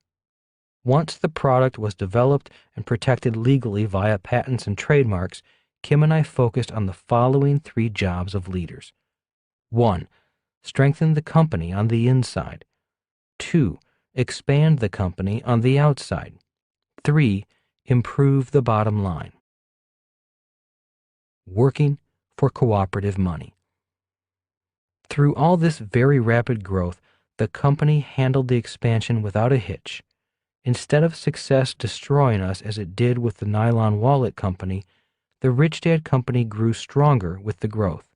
Once the product was developed and protected legally via patents and trademarks, Kim and I focused on the following 3 jobs of leaders. 1. Strengthen the company on the inside. 2. Expand the company on the outside. 3. Improve the bottom line. Working for cooperative money. Through all this very rapid growth, the company handled the expansion without a hitch. Instead of success destroying us as it did with the nylon wallet company, the Rich Dad Company grew stronger with the growth.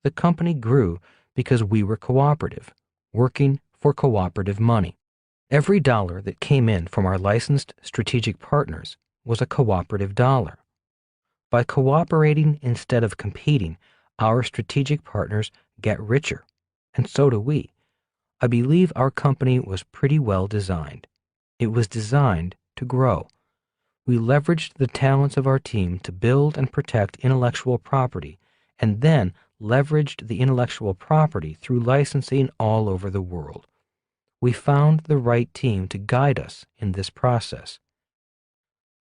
The company grew because we were cooperative, working for cooperative money. Every dollar that came in from our licensed strategic partners was a cooperative dollar. By cooperating instead of competing, our strategic partners get richer, and so do we. I believe our company was pretty well designed. It was designed to grow. We leveraged the talents of our team to build and protect intellectual property, and then leveraged the intellectual property through licensing all over the world. We found the right team to guide us in this process.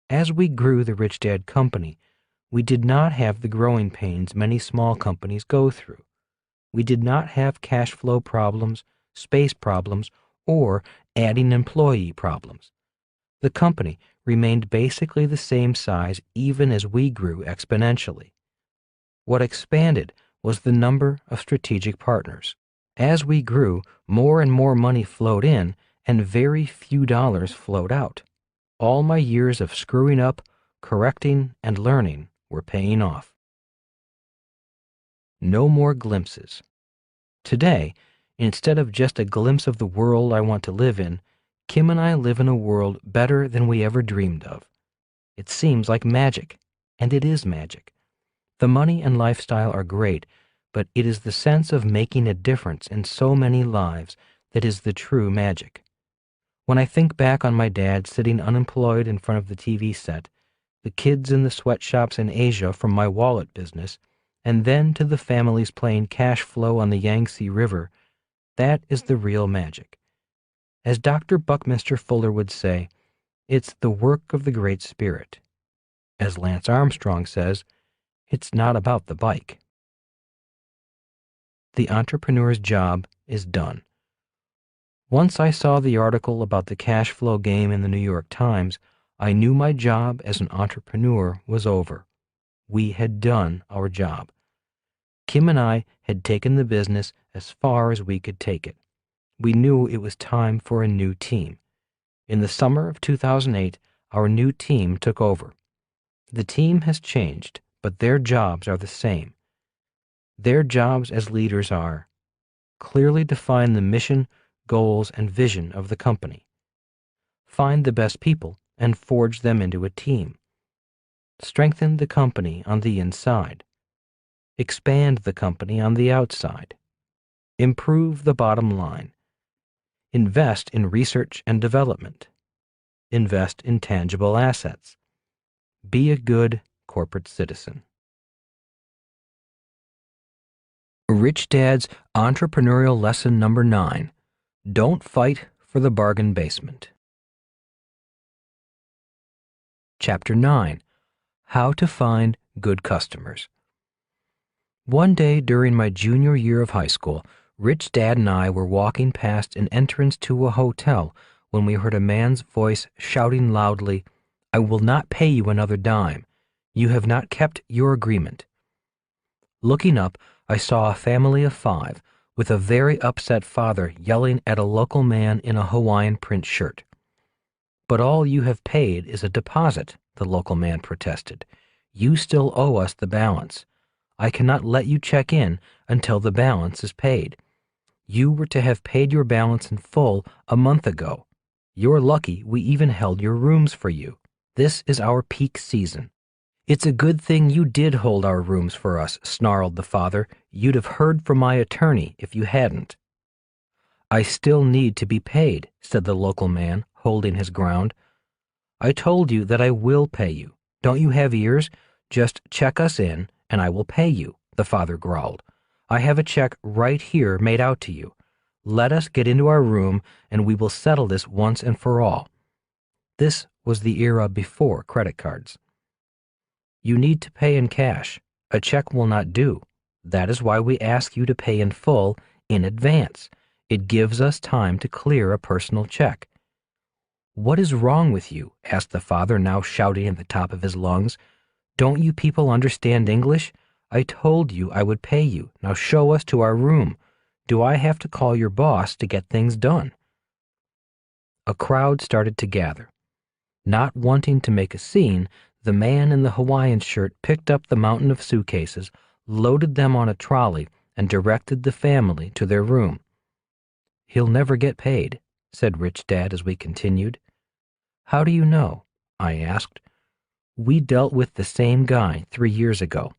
As we grew the Rich Dad Company, we did not have the growing pains many small companies go through. We did not have cash flow problems, space problems, or adding employee problems. The company remained basically the same size even as we grew exponentially. What expanded was the number of strategic partners. As we grew, more and more money flowed in and very few dollars flowed out. All my years of screwing up, correcting, and learning were paying off. No more glimpses. Today, instead of just a glimpse of the world I want to live in, Kim and I live in a world better than we ever dreamed of. It seems like magic, and it is magic. The money and lifestyle are great, but it is the sense of making a difference in so many lives that is the true magic. When I think back on my dad sitting unemployed in front of the TV set, the kids in the sweatshops in Asia from my wallet business, and then to the families playing cash flow on the Yangtze River, that is the real magic. As Dr. Buckminster Fuller would say, it's the work of the Great Spirit. As Lance Armstrong says, it's not about the bike. The entrepreneur's job is done. Once I saw the article about the cash flow game in the New York Times, I knew my job as an entrepreneur was over. We had done our job. Kim and I had taken the business as far as we could take it. We knew it was time for a new team. In the summer of 2008, our new team took over. The team has changed, but their jobs are the same. Their jobs as leaders are: clearly define the mission, goals, and vision of the company. Find the best people and forge them into a team. Strengthen the company on the inside. Expand the company on the outside. Improve the bottom line. Invest in research and development. Invest in tangible assets. Be a good corporate citizen. Rich Dad's Entrepreneurial Lesson Number 9. Don't fight for the bargain basement. Chapter 9. How to Find Good Customers. One day during my junior year of high school, Rich Dad and I were walking past an entrance to a hotel when we heard a man's voice shouting loudly, "I will not pay you another dime. You have not kept your agreement." Looking up, I saw a family of 5 with a very upset father yelling at a local man in a Hawaiian print shirt. "But all you have paid is a deposit," the local man protested. "You still owe us the balance. I cannot let you check in until the balance is paid. You were to have paid your balance in full a month ago. You're lucky we even held your rooms for you. This is our peak season." "It's a good thing you did hold our rooms for us," snarled the father. "You'd have heard from my attorney if you hadn't." "I still need to be paid," said the local man, holding his ground. "I told you that I will pay you. Don't you have ears? Just check us in, and I will pay you," the father growled. "I have a check right here made out to you. Let us get into our room, and we will settle this once and for all." This was the era before credit cards. "You need to pay in cash. A check will not do. That is why we ask you to pay in full, in advance. It gives us time to clear a personal check." "What is wrong with you?" asked the father, now shouting at the top of his lungs. "Don't you people understand English? I told you I would pay you. Now show us to our room. Do I have to call your boss to get things done?" A crowd started to gather. Not wanting to make a scene, The man in the Hawaiian shirt picked up the mountain of suitcases, loaded them on a trolley, and directed the family to their room. "He'll never get paid," said Rich Dad as we continued. "How do you know?" I asked. "We dealt with the same guy 3 years ago.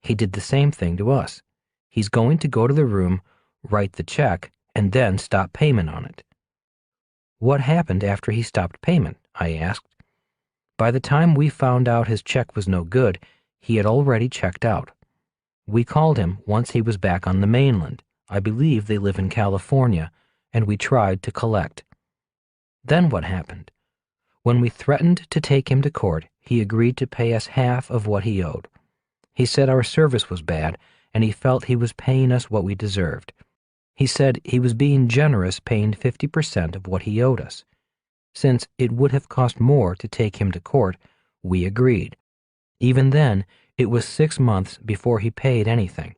He did the same thing to us. He's going to go to the room, write the check, and then stop payment on it." "What happened after he stopped payment?" I asked. "By the time we found out his check was no good, he had already checked out. We called him once he was back on the mainland. I believe they live in California, and we tried to collect." "Then what happened?" "When we threatened to take him to court, he agreed to pay us half of what he owed. He said our service was bad, and he felt he was paying us what we deserved. He said he was being generous, paying 50% of what he owed us. Since it would have cost more to take him to court, we agreed. Even then, it was 6 months before he paid anything."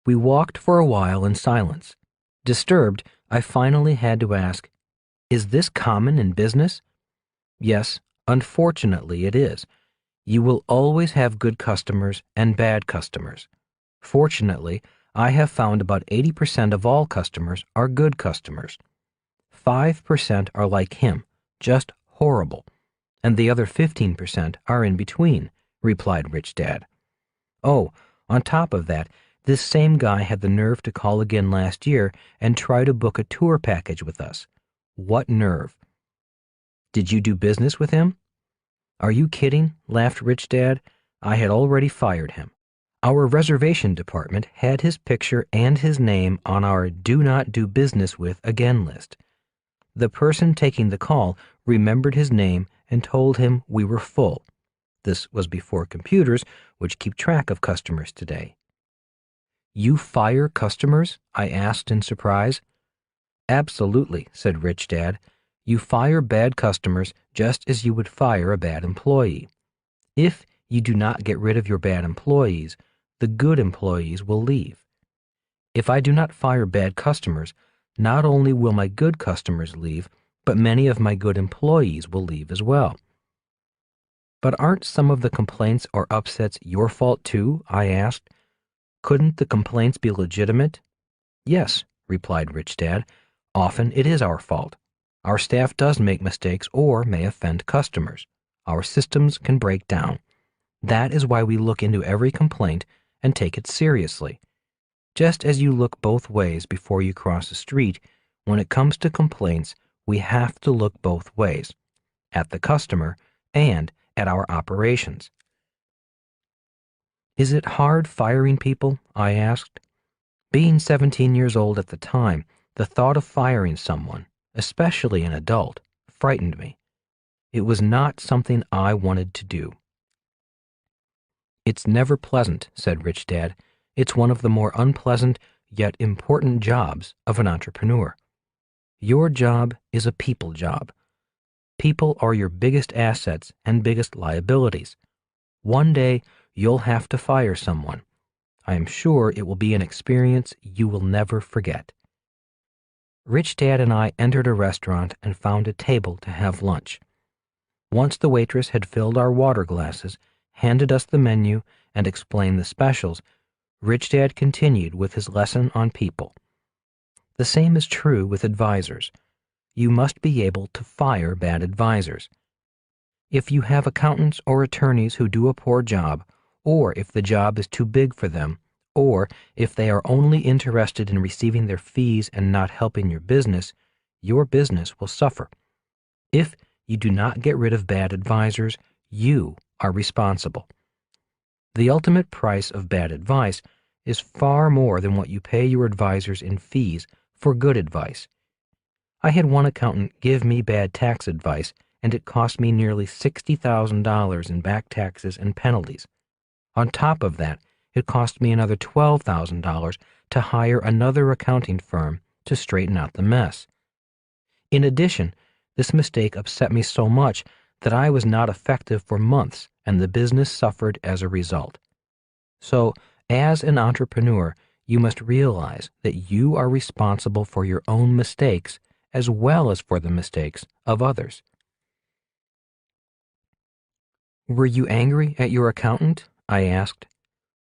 We walked for a while in silence. Disturbed, I finally had to ask, "Is this common in business?" "Yes, unfortunately it is. You will always have good customers and bad customers. Fortunately, I have found about 80% of all customers are good customers. 5% are like him, just horrible, and the other 15% are in between," replied Rich Dad. "Oh, on top of that, this same guy had the nerve to call again last year and try to book a tour package with us. What nerve!" "Did you do business with him?" "Are you kidding?" laughed Rich Dad. "I had already fired him. Our reservation department had his picture and his name on our Do Not Do Business With Again list. The person taking the call remembered his name and told him we were full. This was before computers, which keep track of customers today." "You fire customers?" I asked in surprise. "Absolutely," said Rich Dad. "You fire bad customers just as you would fire a bad employee. If you do not get rid of your bad employees, the good employees will leave. If I do not fire bad customers, not only will my good customers leave, but many of my good employees will leave as well." "But aren't some of the complaints or upsets your fault too?" I asked. "Couldn't the complaints be legitimate?" "Yes," replied Rich Dad. "Often it is our fault. Our staff does make mistakes or may offend customers. Our systems can break down. That is why we look into every complaint and take it seriously. Just as you look both ways before you cross the street, when it comes to complaints, we have to look both ways, at the customer and at our operations." "Is it hard firing people?" I asked. Being 17 years old at the time, the thought of firing someone, especially an adult, frightened me. It was not something I wanted to do. "It's never pleasant," said Rich Dad. "It's one of the more unpleasant yet important jobs of an entrepreneur. Your job is a people job. People are your biggest assets and biggest liabilities. One day you'll have to fire someone. I am sure it will be an experience you will never forget." Rich Dad and I entered a restaurant and found a table to have lunch. Once the waitress had filled our water glasses, handed us the menu, and explained the specials, Rich Dad continued with his lesson on people. "The same is true with advisors. You must be able to fire bad advisors. If you have accountants or attorneys who do a poor job, or if the job is too big for them, or if they are only interested in receiving their fees and not helping your business will suffer. If you do not get rid of bad advisors, you are responsible. The ultimate price of bad advice is far more than what you pay your advisors in fees for good advice. I had one accountant give me bad tax advice, and it cost me nearly $60,000 in back taxes and penalties. On top of that, it cost me another $12,000 to hire another accounting firm to straighten out the mess. In addition, this mistake upset me so much that I was not effective for months, and the business suffered as a result. So, as an entrepreneur, you must realize that you are responsible for your own mistakes as well as for the mistakes of others." Were you angry at your accountant? I asked.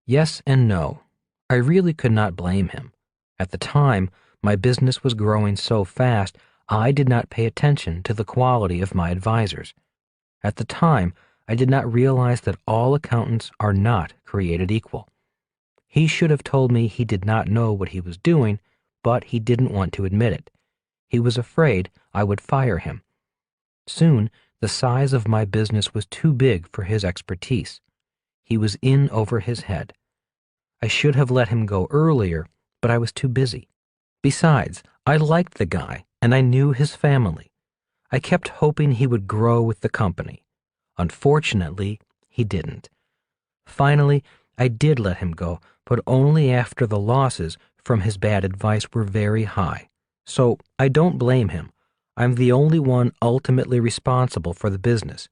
Yes and no. I really could not blame him. At the time, my business was growing so fast, I did not pay attention to the quality of my advisors. At the time, I did not realize that all accountants are not created equal. He should have told me he did not know what he was doing, but he didn't want to admit it. He was afraid I would fire him. Soon, the size of my business was too big for his expertise. He was in over his head. I should have let him go earlier, but I was too busy. Besides, I liked the guy, and I knew his family. I kept hoping he would grow with the company. Unfortunately, he didn't. Finally, I did let him go, but only after the losses from his bad advice were very high. So I don't blame him. I'm the only one ultimately responsible for the business.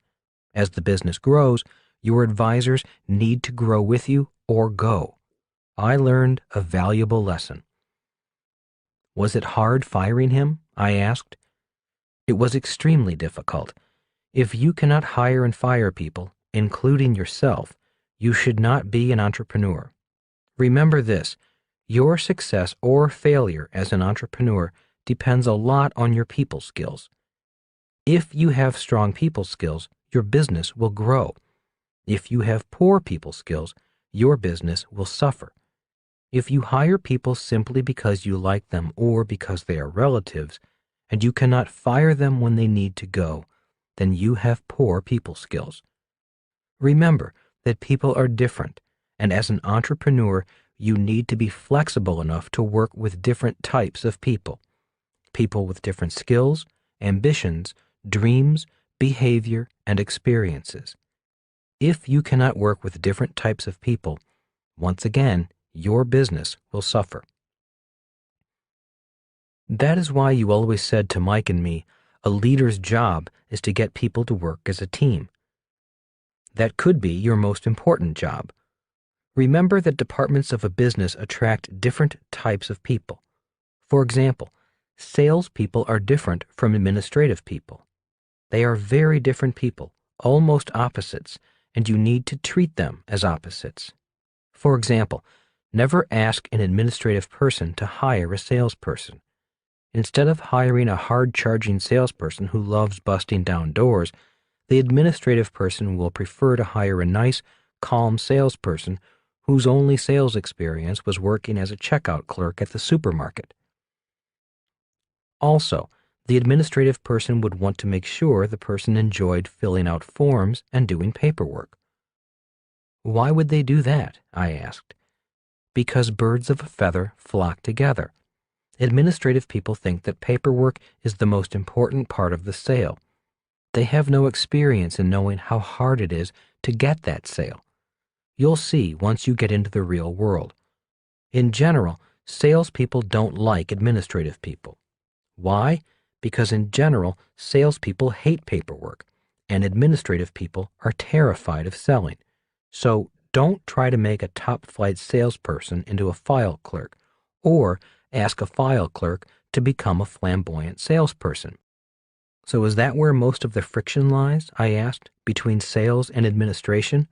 As the business grows, your advisors need to grow with you or go. I learned a valuable lesson. Was it hard firing him? I asked. It was extremely difficult. If you cannot hire and fire people, including yourself, you should not be an entrepreneur. Remember this, your success or failure as an entrepreneur depends a lot on your people skills. If you have strong people skills, your business will grow. If you have poor people skills, your business will suffer. If you hire people simply because you like them or because they are relatives, and you cannot fire them when they need to go, then you have poor people skills. Remember that people are different, and as an entrepreneur, you need to be flexible enough to work with different types of people. People with different skills, ambitions, dreams, behavior, and experiences. If you cannot work with different types of people, once again, your business will suffer. That is why you always said to Mike and me, a leader's job is to get people to work as a team. That could be your most important job. Remember that departments of a business attract different types of people. For example, salespeople are different from administrative people. They are very different people, almost opposites, and you need to treat them as opposites. For example, never ask an administrative person to hire a salesperson. Instead of hiring a hard-charging salesperson who loves busting down doors, the administrative person will prefer to hire a nice, calm salesperson whose only sales experience was working as a checkout clerk at the supermarket. Also, the administrative person would want to make sure the person enjoyed filling out forms and doing paperwork. Why would they do that? I asked. Because birds of a feather flock together. Administrative people think that paperwork is the most important part of the sale. They have no experience in knowing how hard it is to get that sale. You'll see once you get into the real world. In general, salespeople don't like administrative people. Why? Because in general, salespeople hate paperwork, and administrative people are terrified of selling. So don't try to make a top-flight salesperson into a file clerk, or ask a file clerk to become a flamboyant salesperson. So is that where most of the friction lies, I asked, between sales and administration?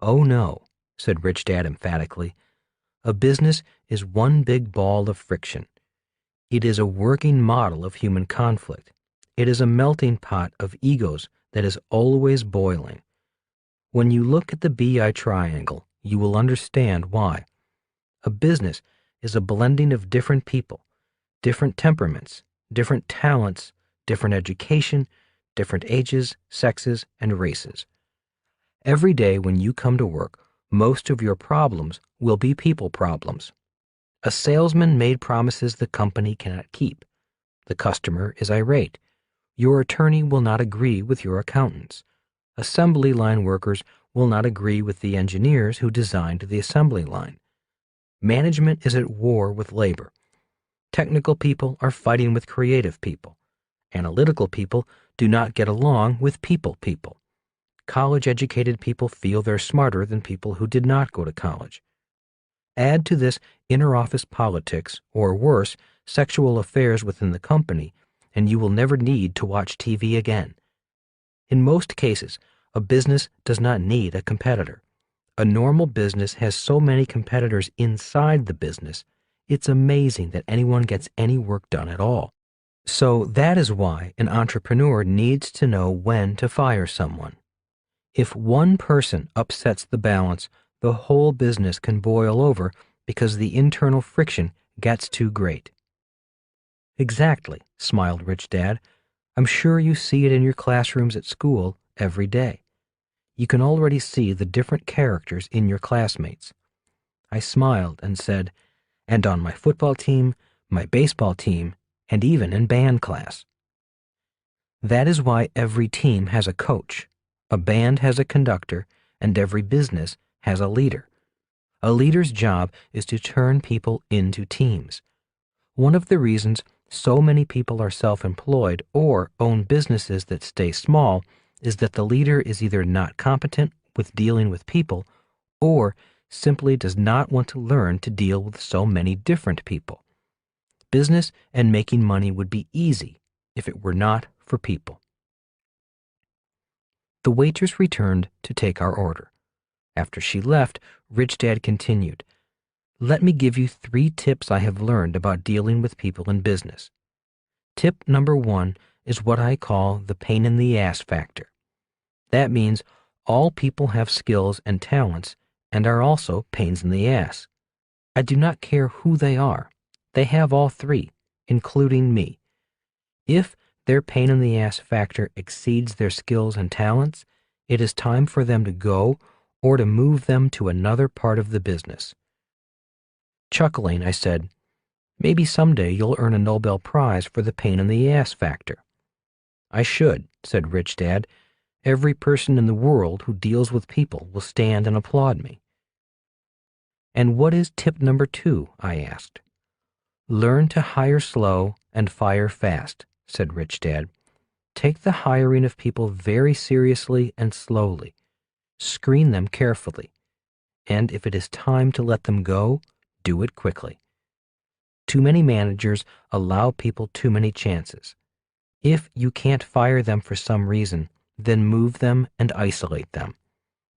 Oh no, said Rich Dad emphatically. A business is one big ball of friction. It is a working model of human conflict. It is a melting pot of egos that is always boiling. When you look at the BI triangle, you will understand why. A business is a blending of different people, different temperaments, different talents, different education, different ages, sexes, and races. Every day when you come to work, most of your problems will be people problems. A salesman made promises the company cannot keep. The customer is irate. Your attorney will not agree with your accountants. Assembly line workers will not agree with the engineers who designed the assembly line. Management is at war with labor. Technical people are fighting with creative people. Analytical people do not get along with people. College-educated people feel they're smarter than people who did not go to college. Add to this inter-office politics, or worse, sexual affairs within the company, and you will never need to watch TV again. In most cases, A business does not need a competitor. A normal business has so many competitors inside the business, it's amazing that anyone gets any work done at all. So that is why an entrepreneur needs to know when to fire someone. If one person upsets the balance, the whole business can boil over because the internal friction gets too great. Exactly, smiled Rich Dad. I'm sure you see it in your classrooms at school every day. You can already see the different characters in your classmates. I smiled and said, and on my football team, my baseball team, and even in band class. That is why every team has a coach, a band has a conductor, and every business has a leader. A leader's job is to turn people into teams. One of the reasons so many people are self-employed or own businesses that stay small is that the leader is either not competent with dealing with people or simply does not want to learn to deal with so many different people. Business and making money would be easy if it were not for people. The waitress returned to take our order. After she left, Rich Dad continued, "Let me give you 3 tips I have learned about dealing with people in business. Tip number 1 is what I call the pain in the ass factor. That means all people have skills and talents and are also pains in the ass. I do not care who they are. They have all 3, including me. If their pain in the ass factor exceeds their skills and talents, it is time for them to go or to move them to another part of the business." Chuckling, I said, "Maybe someday you'll earn a Nobel Prize for the pain in the ass factor." "I should," said Rich Dad. "Every person in the world who deals with people will stand and applaud me." "And what is tip number 2?" I asked. "Learn to hire slow and fire fast," said Rich Dad. "Take the hiring of people very seriously and slowly. Screen them carefully. And if it is time to let them go, do it quickly. Too many managers allow people too many chances. If you can't fire them for some reason, then move them and isolate them.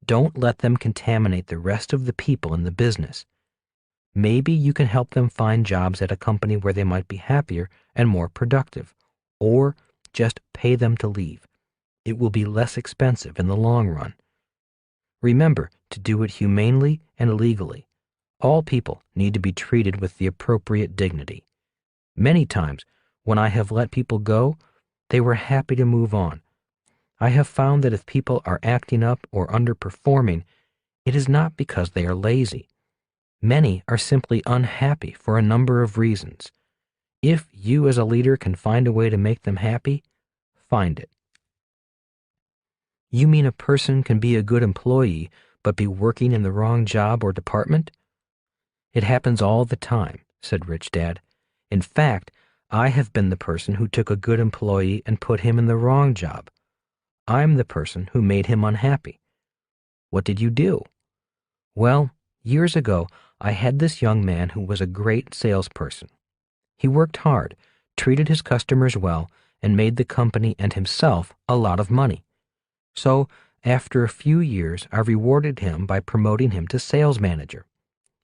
Don't let them contaminate the rest of the people in the business. Maybe you can help them find jobs at a company where they might be happier and more productive, or just pay them to leave. It will be less expensive in the long run. Remember to do it humanely and legally. All people need to be treated with the appropriate dignity. Many times, when I have let people go, they were happy to move on. I have found that if people are acting up or underperforming, it is not because they are lazy. Many are simply unhappy for a number of reasons. If you as a leader can find a way to make them happy, find it. You mean a person can be a good employee but be working in the wrong job or department? It happens all the time, said Rich Dad. In fact, I have been the person who took a good employee and put him in the wrong job. I'm the person who made him unhappy. What did you do? Well, years ago, I had this young man who was a great salesperson. He worked hard, treated his customers well, and made the company and himself a lot of money. So, after a few years, I rewarded him by promoting him to sales manager.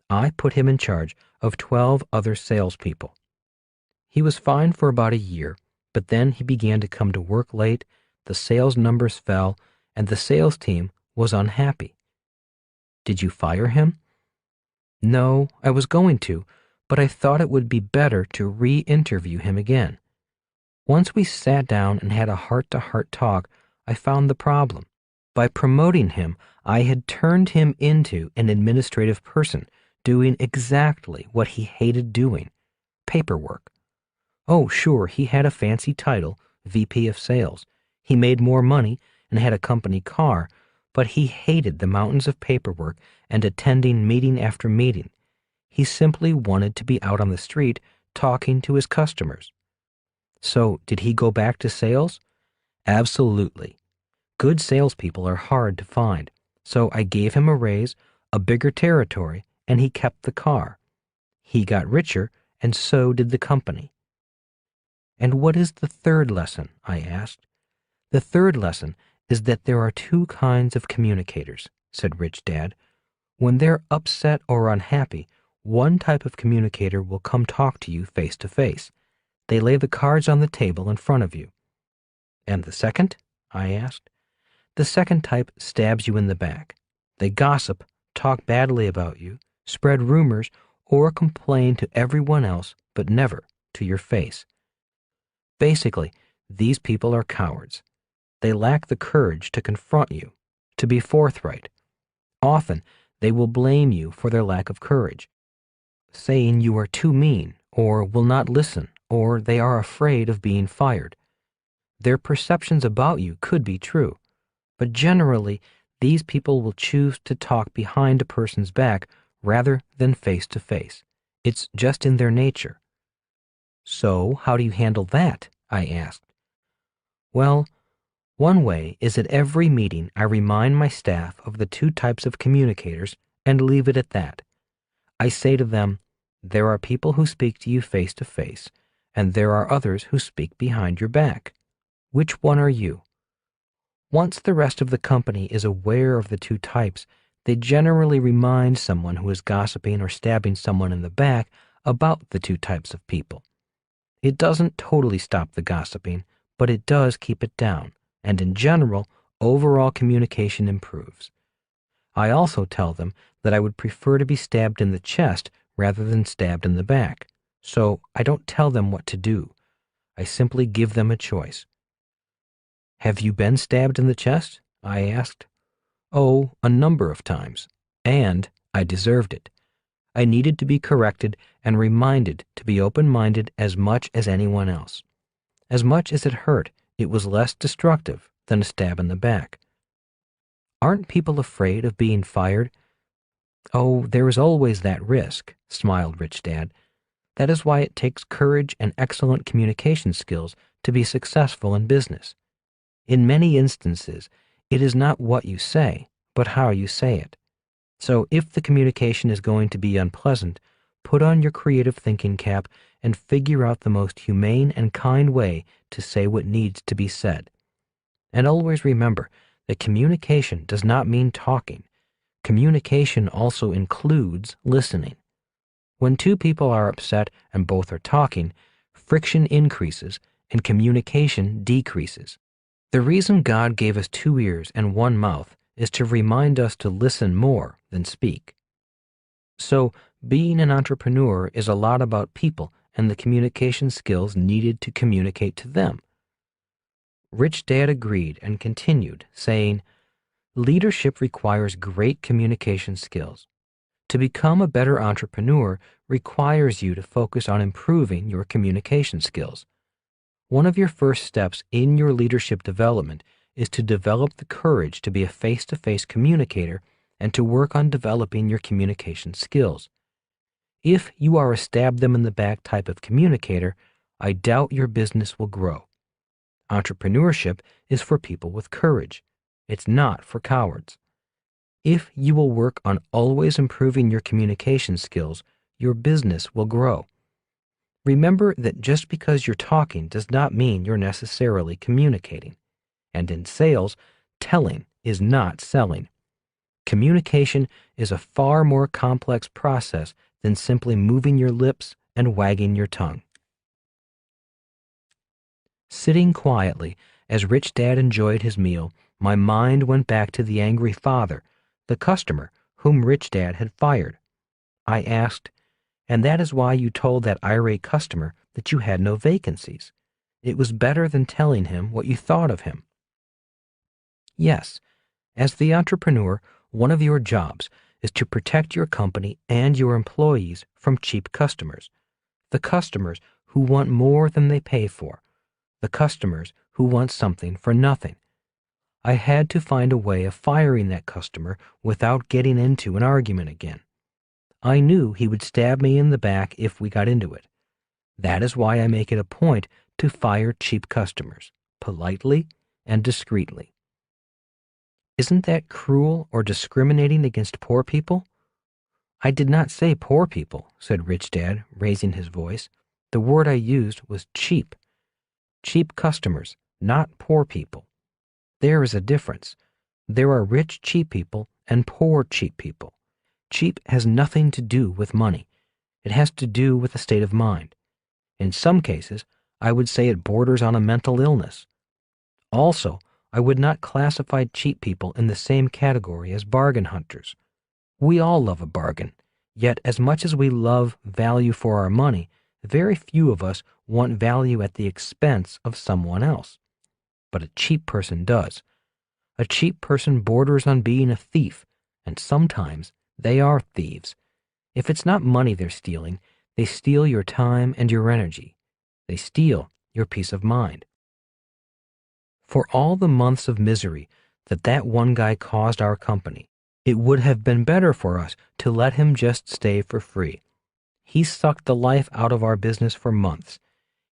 I put him in charge of 12 other salespeople. He was fine for about a year, but then he began to come to work late, the sales numbers fell, and the sales team was unhappy. Did you fire him? No, I was going to, but I thought it would be better to re-interview him again. Once we sat down and had a heart-to-heart talk, I found the problem. By promoting him, I had turned him into an administrative person, doing exactly what he hated doing, paperwork. Oh, sure, he had a fancy title, VP of Sales. He made more money and had a company car, but he hated the mountains of paperwork and attending meeting after meeting. He simply wanted to be out on the street talking to his customers. So, did he go back to sales? Absolutely. Good salespeople are hard to find, so I gave him a raise, a bigger territory, and he kept the car. He got richer, and so did the company. And what is the third lesson? I asked. The third lesson is that there are two kinds of communicators, said Rich Dad. When they're upset or unhappy, one type of communicator will come talk to you face to face. They lay the cards on the table in front of you. And the second? I asked. The second type stabs you in the back. They gossip, talk badly about you, spread rumors, or complain to everyone else, but never to your face. Basically, these people are cowards. They lack the courage to confront you, to be forthright. Often, they will blame you for their lack of courage, saying you are too mean, or will not listen, or they are afraid of being fired. Their perceptions about you could be true, but generally, these people will choose to talk behind a person's back rather than face to face. It's just in their nature. So, how do you handle that? I asked. Well, one way is at every meeting I remind my staff of the two types of communicators and leave it at that. I say to them, there are people who speak to you face to face, and there are others who speak behind your back. Which one are you? Once the rest of the company is aware of the two types, they generally remind someone who is gossiping or stabbing someone in the back about the two types of people. It doesn't totally stop the gossiping, but it does keep it down, and in general, overall communication improves. I also tell them that I would prefer to be stabbed in the chest rather than stabbed in the back, so I don't tell them what to do. I simply give them a choice. Have you been stabbed in the chest? I asked. Oh, a number of times, and I deserved it. I needed to be corrected and reminded to be open-minded as much as anyone else. As much as it hurt, it was less destructive than a stab in the back. Aren't people afraid of being fired? Oh, there is always that risk, smiled Rich Dad. That is why it takes courage and excellent communication skills to be successful in business. In many instances, it is not what you say, but how you say it. So if the communication is going to be unpleasant, put on your creative thinking cap and figure out the most humane and kind way to say what needs to be said. And always remember that communication does not mean talking. Communication also includes listening. When two people are upset and both are talking, friction increases and communication decreases. The reason God gave us 2 ears and 1 mouth is to remind us to listen more than speak. So, being an entrepreneur is a lot about people and the communication skills needed to communicate to them. Rich Dad agreed and continued, saying, leadership requires great communication skills. To become a better entrepreneur requires you to focus on improving your communication skills. One of your first steps in your leadership development is to develop the courage to be a face-to-face communicator and to work on developing your communication skills. If you are a stab-them-in-the-back type of communicator, I doubt your business will grow. Entrepreneurship is for people with courage. It's not for cowards. If you will work on always improving your communication skills, your business will grow. Remember that just because you're talking does not mean you're necessarily communicating. And in sales, telling is not selling. Communication is a far more complex process than simply moving your lips and wagging your tongue. Sitting quietly as Rich Dad enjoyed his meal, my mind went back to the angry father, the customer whom Rich Dad had fired. I asked, and that is why you told that irate customer that you had no vacancies. It was better than telling him what you thought of him. Yes, as the entrepreneur, one of your jobs is to protect your company and your employees from cheap customers, the customers who want more than they pay for, the customers who want something for nothing. I had to find a way of firing that customer without getting into an argument again. I knew he would stab me in the back if we got into it. That is why I make it a point to fire cheap customers, politely and discreetly. Isn't that cruel or discriminating against poor people? I did not say poor people, said Rich Dad, raising his voice. The word I used was cheap. Cheap customers, not poor people. There is a difference. There are rich, cheap people and poor, cheap people. Cheap has nothing to do with money. It has to do with a state of mind. In some cases, I would say it borders on a mental illness. Also, I would not classify cheap people in the same category as bargain hunters. We all love a bargain, yet as much as we love value for our money, very few of us want value at the expense of someone else. But a cheap person does. A cheap person borders on being a thief, and sometimes they are thieves. If it's not money they're stealing, they steal your time and your energy. They steal your peace of mind. For all the months of misery that one guy caused our company, it would have been better for us to let him just stay for free. He sucked the life out of our business for months.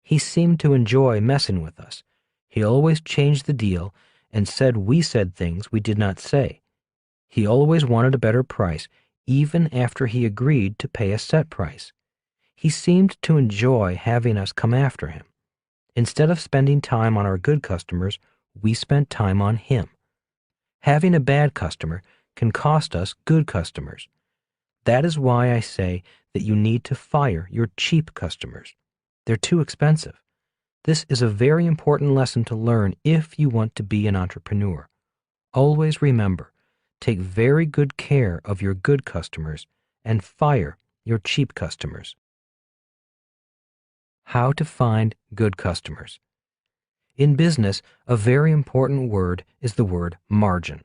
He seemed to enjoy messing with us. He always changed the deal and said we said things we did not say. He always wanted a better price, even after he agreed to pay a set price. He seemed to enjoy having us come after him. Instead of spending time on our good customers, we spent time on him. Having a bad customer can cost us good customers. That is why I say that you need to fire your cheap customers. They're too expensive. This is a very important lesson to learn if you want to be an entrepreneur. Always remember, take very good care of your good customers and fire your cheap customers. How to find good customers. In business, a very important word is the word margin.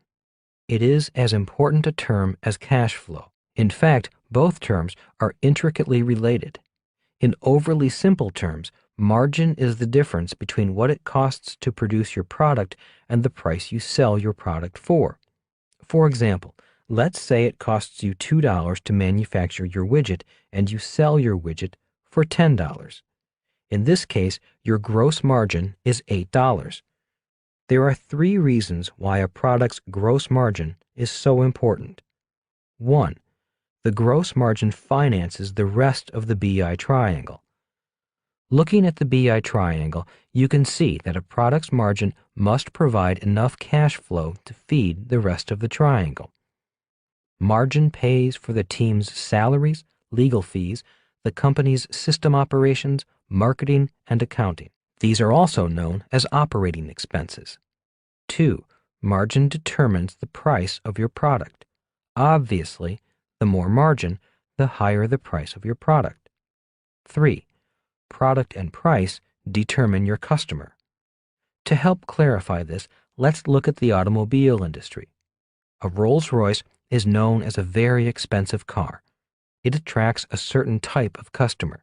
It is as important a term as cash flow. In fact, both terms are intricately related. In overly simple terms, margin is the difference between what it costs to produce your product and the price you sell your product for. For example, let's say it costs you $2 to manufacture your widget and you sell your widget for $10. In this case, your gross margin is $8. There are 3 reasons why a product's gross margin is so important. 1. The gross margin finances the rest of the BI triangle. Looking at the BI triangle, you can see that a product's margin must provide enough cash flow to feed the rest of the triangle. Margin pays for the team's salaries, legal fees, the company's system operations, marketing, and accounting. These are also known as operating expenses. 2. Margin determines the price of your product. Obviously, the more margin, the higher the price of your product. 3. Product and price determine your customer. To help clarify this, let's look at the automobile industry. A Rolls-Royce is known as a very expensive car. It attracts a certain type of customer.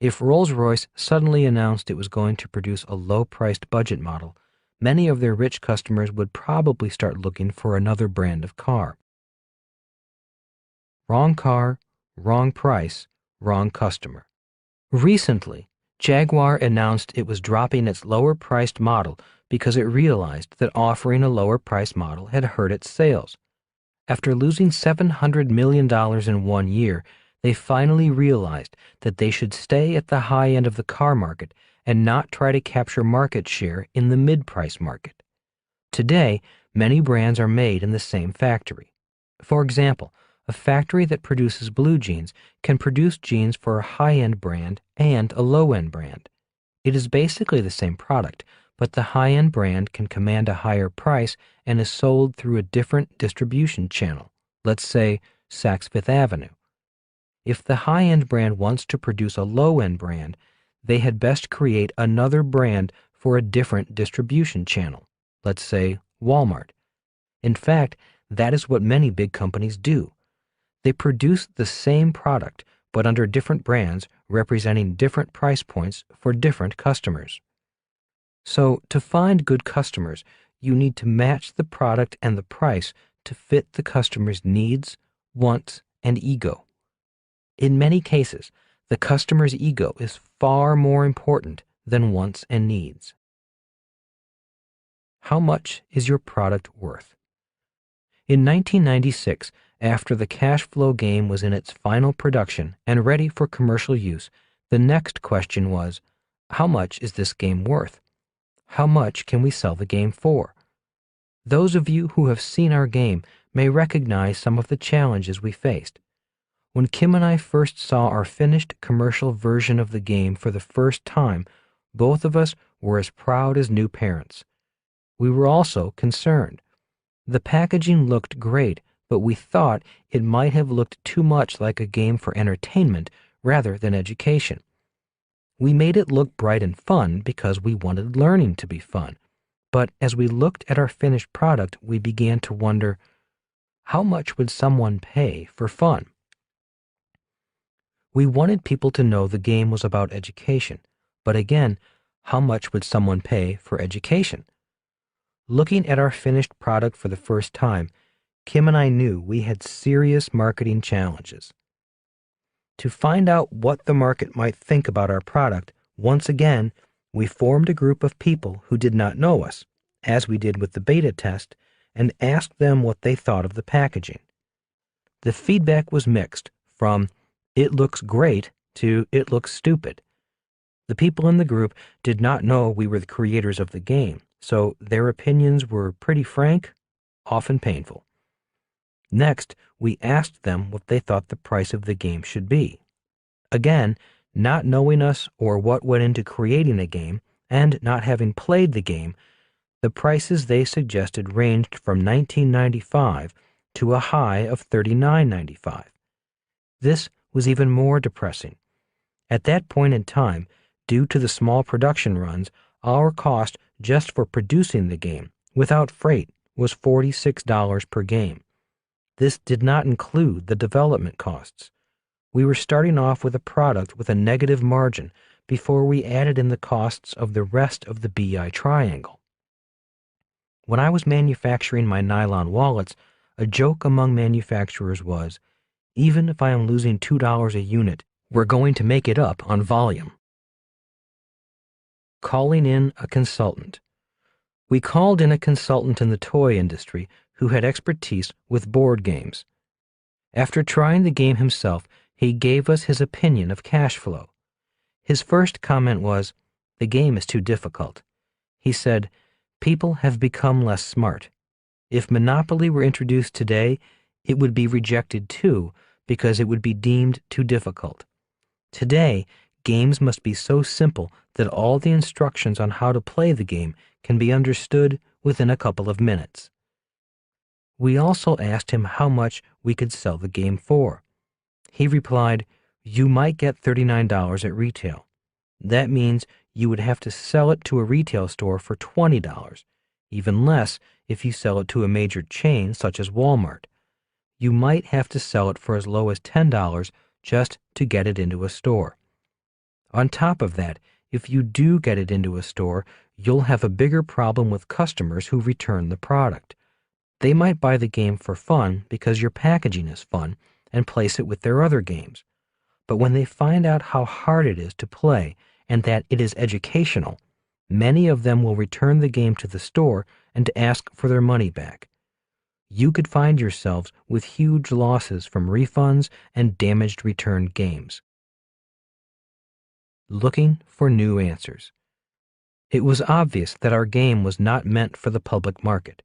If Rolls-Royce suddenly announced it was going to produce a low-priced budget model, many of their rich customers would probably start looking for another brand of car. Wrong car, wrong price, wrong customer. Recently, Jaguar announced it was dropping its lower-priced model because it realized that offering a lower-priced model had hurt its sales. After losing $700 million in 1 year, they finally realized that they should stay at the high end of the car market and not try to capture market share in the mid-price market. Today, many brands are made in the same factory. For example, a factory that produces blue jeans can produce jeans for a high-end brand and a low-end brand. It is basically the same product, but the high-end brand can command a higher price and is sold through a different distribution channel, let's say Saks Fifth Avenue. If the high-end brand wants to produce a low-end brand, they had best create another brand for a different distribution channel, let's say Walmart. In fact, that is what many big companies do. They produce the same product, but under different brands representing different price points for different customers. So, to find good customers, you need to match the product and the price to fit the customer's needs, wants, and ego. In many cases, the customer's ego is far more important than wants and needs. How much is your product worth? In 1996, after the cash flow game was in its final production and ready for commercial use, the next question was, how much is this game worth? How much can we sell the game for? Those of you who have seen our game may recognize some of the challenges we faced. When Kim and I first saw our finished commercial version of the game for the first time, both of us were as proud as new parents. We were also concerned. The packaging looked great, but we thought it might have looked too much like a game for entertainment rather than education. We made it look bright and fun because we wanted learning to be fun. But as we looked at our finished product, we began to wonder, how much would someone pay for fun? We wanted people to know the game was about education, but again, how much would someone pay for education? Looking at our finished product for the first time, Kim and I knew we had serious marketing challenges. To find out what the market might think about our product, once again, we formed a group of people who did not know us, as we did with the beta test, and asked them what they thought of the packaging. The feedback was mixed, from "it looks great" to "it looks stupid." The people in the group did not know we were the creators of the game, so their opinions were pretty frank, often painful. Next, we asked them what they thought the price of the game should be. Again, not knowing us or what went into creating a game, and not having played the game, the prices they suggested ranged from $19.95 to a high of $39.95. This was even more depressing. At that point in time, due to the small production runs, our cost just for producing the game, without freight, was $46 per game. This did not include the development costs. We were starting off with a product with a negative margin before we added in the costs of the rest of the BI triangle. When I was manufacturing my nylon wallets, a joke among manufacturers was, even if I am losing $2 a unit, we're going to make it up on volume. Calling in a consultant. We called in a consultant in the toy industry who had expertise with board games. After trying the game himself, he gave us his opinion of cash flow. His first comment was, "The game is too difficult." He said, "People have become less smart. If Monopoly were introduced today, it would be rejected too because it would be deemed too difficult. Today, games must be so simple that all the instructions on how to play the game can be understood within a couple of minutes." We also asked him how much we could sell the game for. He replied, "You might get $39 at retail. That means you would have to sell it to a retail store for $20, even less if you sell it to a major chain such as Walmart. You might have to sell it for as low as $10 just to get it into a store. On top of that, if you do get it into a store, you'll have a bigger problem with customers who return the product. They might buy the game for fun because your packaging is fun and place it with their other games. But when they find out how hard it is to play and that it is educational, many of them will return the game to the store and ask for their money back. You could find yourselves with huge losses from refunds and damaged returned games. Looking for new answers. It was obvious that our game was not meant for the public market.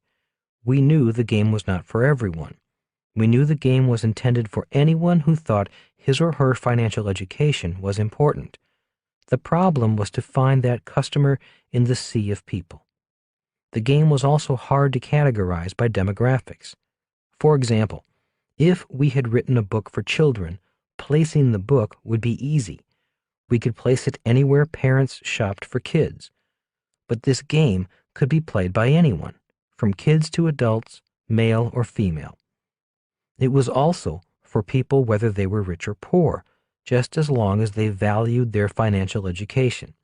We knew the game was not for everyone. We knew the game was intended for anyone who thought his or her financial education was important. The problem was to find that customer in the sea of people. The game was also hard to categorize by demographics. For example, if we had written a book for children, placing the book would be easy. We could place it anywhere parents shopped for kids. But this game could be played by anyone, from kids to adults, male or female. It was also for people whether they were rich or poor, just as long as they valued their financial education.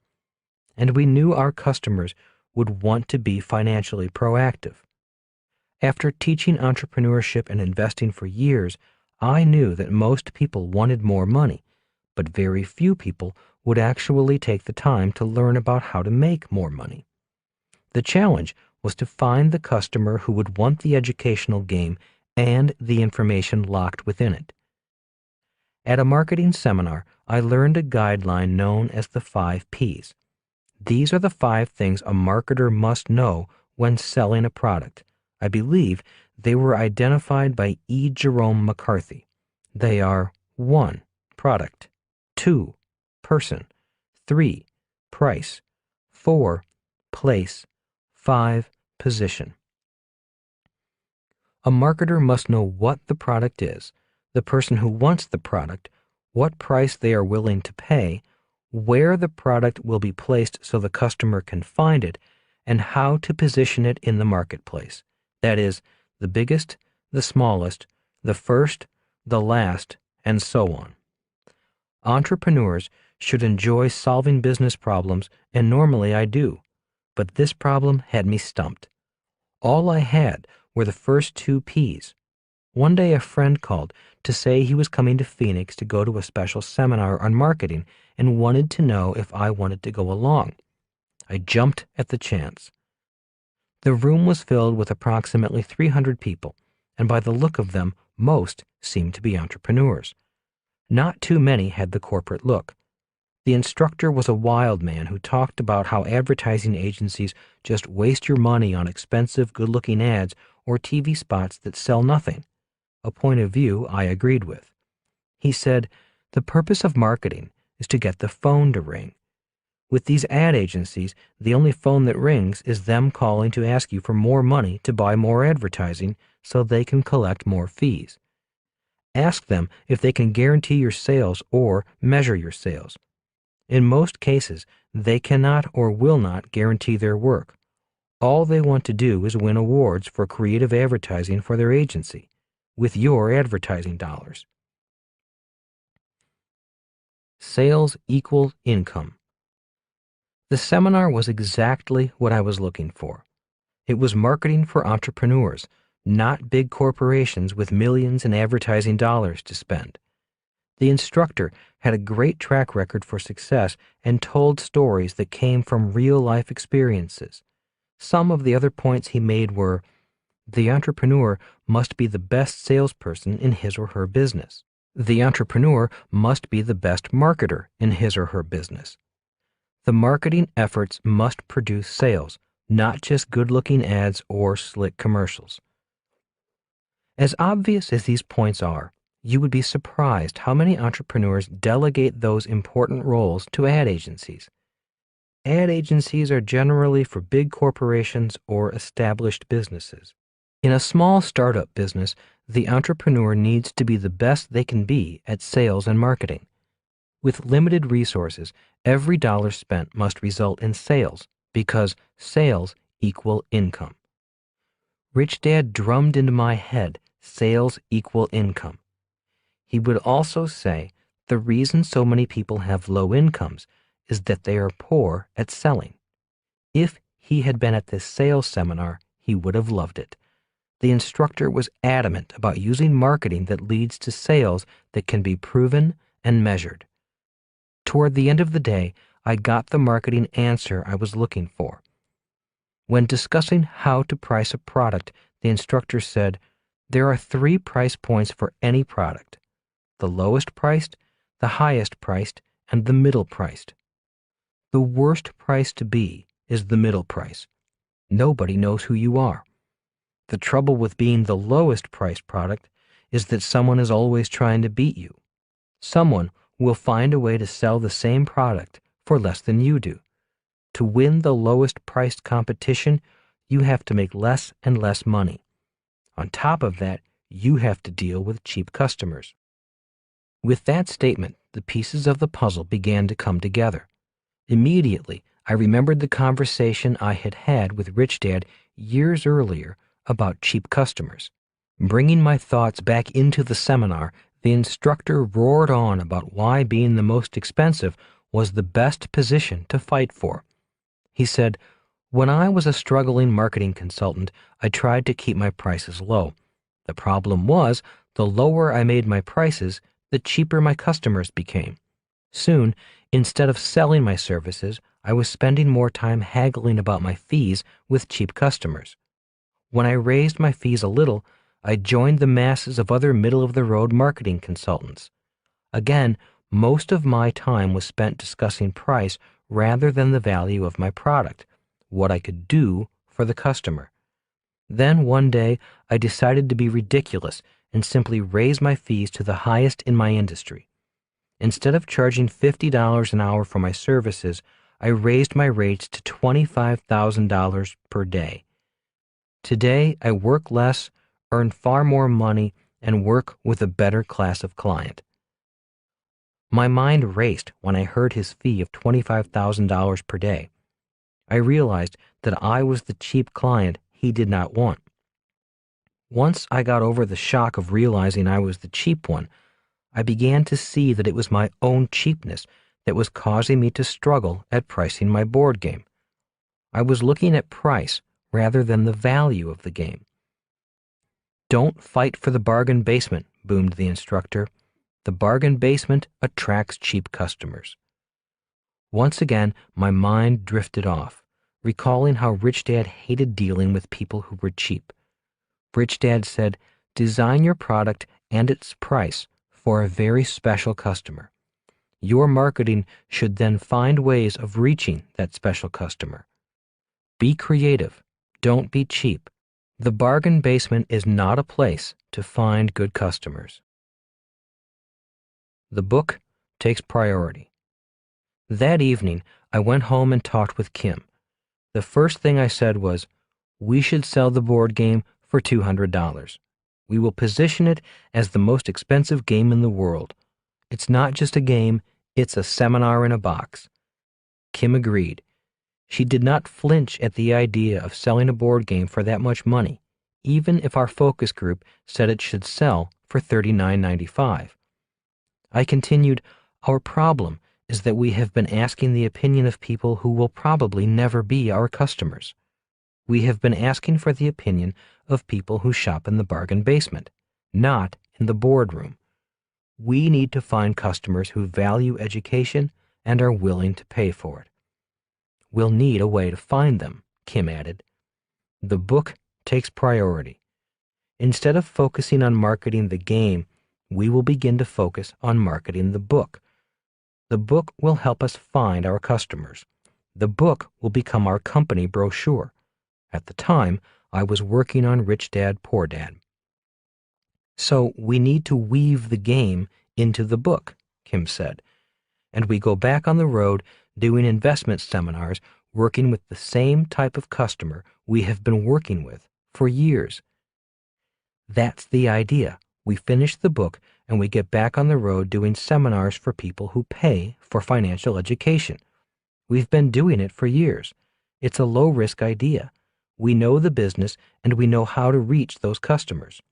And we knew our customers would want to be financially proactive. After teaching entrepreneurship and investing for years, I knew that most people wanted more money, but very few people would actually take the time to learn about how to make more money. The challenge was to find the customer who would want the educational game and the information locked within it. At a marketing seminar, I learned a guideline known as the 5 Ps. These are the 5 things a marketer must know when selling a product: I believe they were identified by E. Jerome McCarthy. They are 1. Product, 2. Person, 3. Price, 4. Place, 5. Position. A marketer must know what the product is, the person who wants the product, what price they are willing to pay, where the product will be placed so the customer can find it, and how to position it in the marketplace. That is, the biggest, the smallest, the first, the last, and so on. Entrepreneurs should enjoy solving business problems, and normally I do. But this problem had me stumped. All I had were the first 2 P's. One day a friend called to say he was coming to Phoenix to go to a special seminar on marketing and wanted to know if I wanted to go along. I jumped at the chance. The room was filled with approximately 300 people, and by the look of them, most seemed to be entrepreneurs. Not too many had the corporate look. The instructor was a wild man who talked about how advertising agencies just waste your money on expensive, good-looking ads or TV spots that sell nothing, a point of view I agreed with. He said, the purpose of marketing is to get the phone to ring. With these ad agencies, the only phone that rings is them calling to ask you for more money to buy more advertising so they can collect more fees. Ask them if they can guarantee your sales or measure your sales. In most cases, they cannot or will not guarantee their work. All they want to do is win awards for creative advertising for their agency, with your advertising dollars. Sales equal income. The seminar was exactly what I was looking for. It was marketing for entrepreneurs, not big corporations with millions in advertising dollars to spend. The instructor had a great track record for success and told stories that came from real-life experiences. Some of the other points he made were, the entrepreneur must be the best salesperson in his or her business. The entrepreneur must be the best marketer in his or her business. The marketing efforts must produce sales, not just good-looking ads or slick commercials. As obvious as these points are, you would be surprised how many entrepreneurs delegate those important roles to ad agencies. Ad agencies are generally for big corporations or established businesses. In a small startup business, the entrepreneur needs to be the best they can be at sales and marketing. With limited resources, every dollar spent must result in sales because sales equal income. Rich Dad drummed into my head, sales equal income. He would also say the reason so many people have low incomes is that they are poor at selling. If he had been at this sales seminar, he would have loved it. The instructor was adamant about using marketing that leads to sales that can be proven and measured. Toward the end of the day, I got the marketing answer I was looking for. When discussing how to price a product, the instructor said, there are 3 price points for any product: the lowest priced, the highest priced, and the middle priced. The worst price to be is the middle price. Nobody knows who you are. The trouble with being the lowest priced product is that someone is always trying to beat you. Someone will find a way to sell the same product for less than you do. To win the lowest priced competition, you have to make less and less money. On top of that, you have to deal with cheap customers. With that statement, the pieces of the puzzle began to come together. Immediately, I remembered the conversation I had had with Rich Dad years earlier about cheap customers. Bringing my thoughts back into the seminar, the instructor roared on about why being the most expensive was the best position to fight for. He said, when I was a struggling marketing consultant, I tried to keep my prices low. The problem was, the lower I made my prices, the cheaper my customers became. Soon, instead of selling my services, I was spending more time haggling about my fees with cheap customers. When I raised my fees a little, I joined the masses of other middle-of-the-road marketing consultants. Again, most of my time was spent discussing price rather than the value of my product, what I could do for the customer. Then one day, I decided to be ridiculous and simply raise my fees to the highest in my industry. Instead of charging $50 an hour for my services, I raised my rates to $25,000 per day. Today, I work less, earn far more money, and work with a better class of client. My mind raced when I heard his fee of $25,000 per day. I realized that I was the cheap client he did not want. Once I got over the shock of realizing I was the cheap one, I began to see that it was my own cheapness that was causing me to struggle at pricing my board game. I was looking at price rather than the value of the game. "Don't fight for the bargain basement," boomed the instructor. "The bargain basement attracts cheap customers." Once again, my mind drifted off, recalling how Rich Dad hated dealing with people who were cheap. Rich Dad said, "Design your product and its price for a very special customer. Your marketing should then find ways of reaching that special customer. Be creative. Don't be cheap. The bargain basement is not a place to find good customers." The book takes priority. That evening, I went home and talked with Kim. The first thing I said was, "We should sell the board game for $200. We will position it as the most expensive game in the world. It's not just a game, it's a seminar in a box." Kim agreed. She did not flinch at the idea of selling a board game for that much money, even if our focus group said it should sell for $39.95. I continued, "Our problem is that we have been asking the opinion of people who will probably never be our customers. We have been asking for the opinion of people who shop in the bargain basement, not in the boardroom. We need to find customers who value education and are willing to pay for it." "We'll need a way to find them," Kim added. The book takes priority. Instead of focusing on marketing the game, we will begin to focus on marketing the book. The book will help us find our customers. The book will become our company brochure. At the time, I was working on Rich Dad, Poor Dad. "So we need to weave the game into the book," Kim said. And we go back on the road doing investment seminars, working with the same type of customer we have been working with for years. That's the idea. We finish the book and we get back on the road doing seminars for people who pay for financial education. We've been doing it for years. It's a low-risk idea. We know the business and we know how to reach those customers.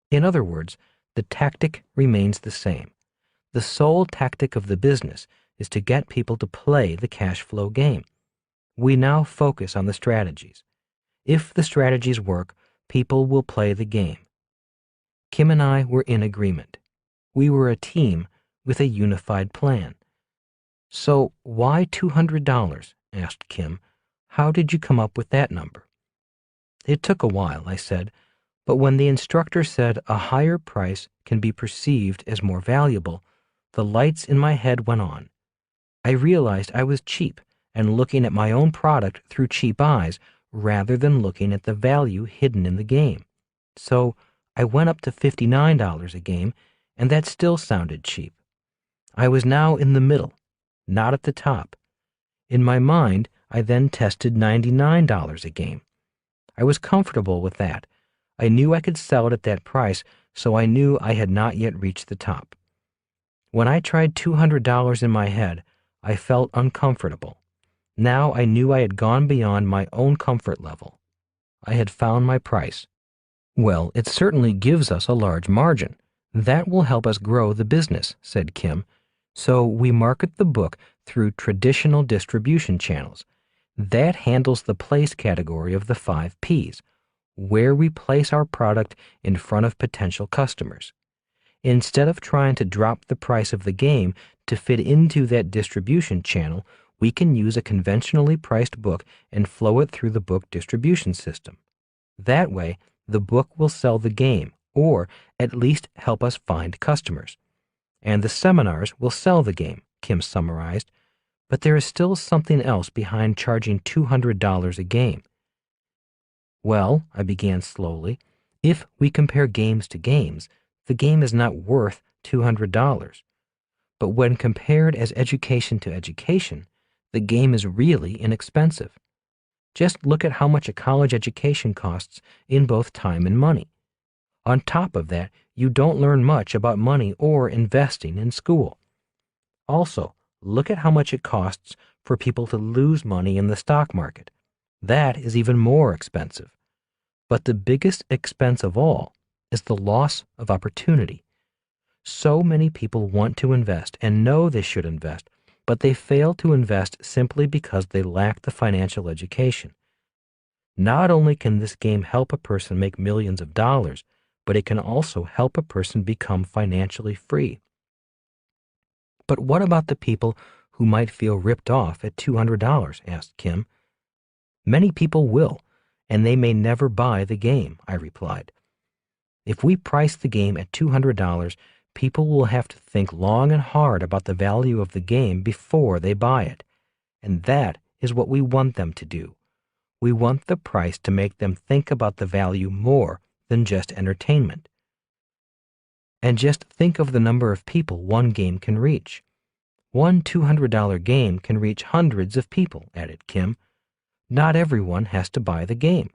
In other words, the tactic remains the same. The sole tactic of the business is to get people to play the cash flow game. We now focus on the strategies. If the strategies work, people will play the game. Kim and I were in agreement. We were a team with a unified plan. "So why $200? Asked Kim. "How did you come up with that number?" "It took a while," I said, "but when the instructor said a higher price can be perceived as more valuable, the lights in my head went on. I realized I was cheap and looking at my own product through cheap eyes rather than looking at the value hidden in the game. So I went up to $59 a game, and that still sounded cheap. I was now in the middle, not at the top. In my mind, I then tested $99 a game. I was comfortable with that. I knew I could sell it at that price, so I knew I had not yet reached the top. When I tried $200 in my head, I felt uncomfortable. Now I knew I had gone beyond my own comfort level. I had found my price. Well, it certainly gives us a large margin. That will help us grow the business," said Kim. "So we market the book through traditional distribution channels. That handles the place category of the 5 Ps, where we place our product in front of potential customers. Instead of trying to drop the price of the game to fit into that distribution channel, we can use a conventionally priced book and flow it through the book distribution system. That way, the book will sell the game, or at least help us find customers. And the seminars will sell the game," Kim summarized. "But there is still something else behind charging $200 a game. Well, I began slowly, if we compare games to games, the game is not worth $200. But when compared as education to education, the game is really inexpensive. Just look at how much a college education costs in both time and money. On top of that, you don't learn much about money or investing in school. Also, look at how much it costs for people to lose money in the stock market. That is even more expensive. But the biggest expense of all is the loss of opportunity. So many people want to invest and know they should invest, but they fail to invest simply because they lack the financial education. Not only can this game help a person make millions of dollars, but it can also help a person become financially free. But what about the people who might feel ripped off at $200? Asked Kim. Many people will, and they may never buy the game, I replied. If we price the game at $200, people will have to think long and hard about the value of the game before they buy it. And that is what we want them to do. We want the price to make them think about the value more than just entertainment. And just think of the number of people one game can reach. One $200 game can reach hundreds of people, added Kim. Not everyone has to buy the game.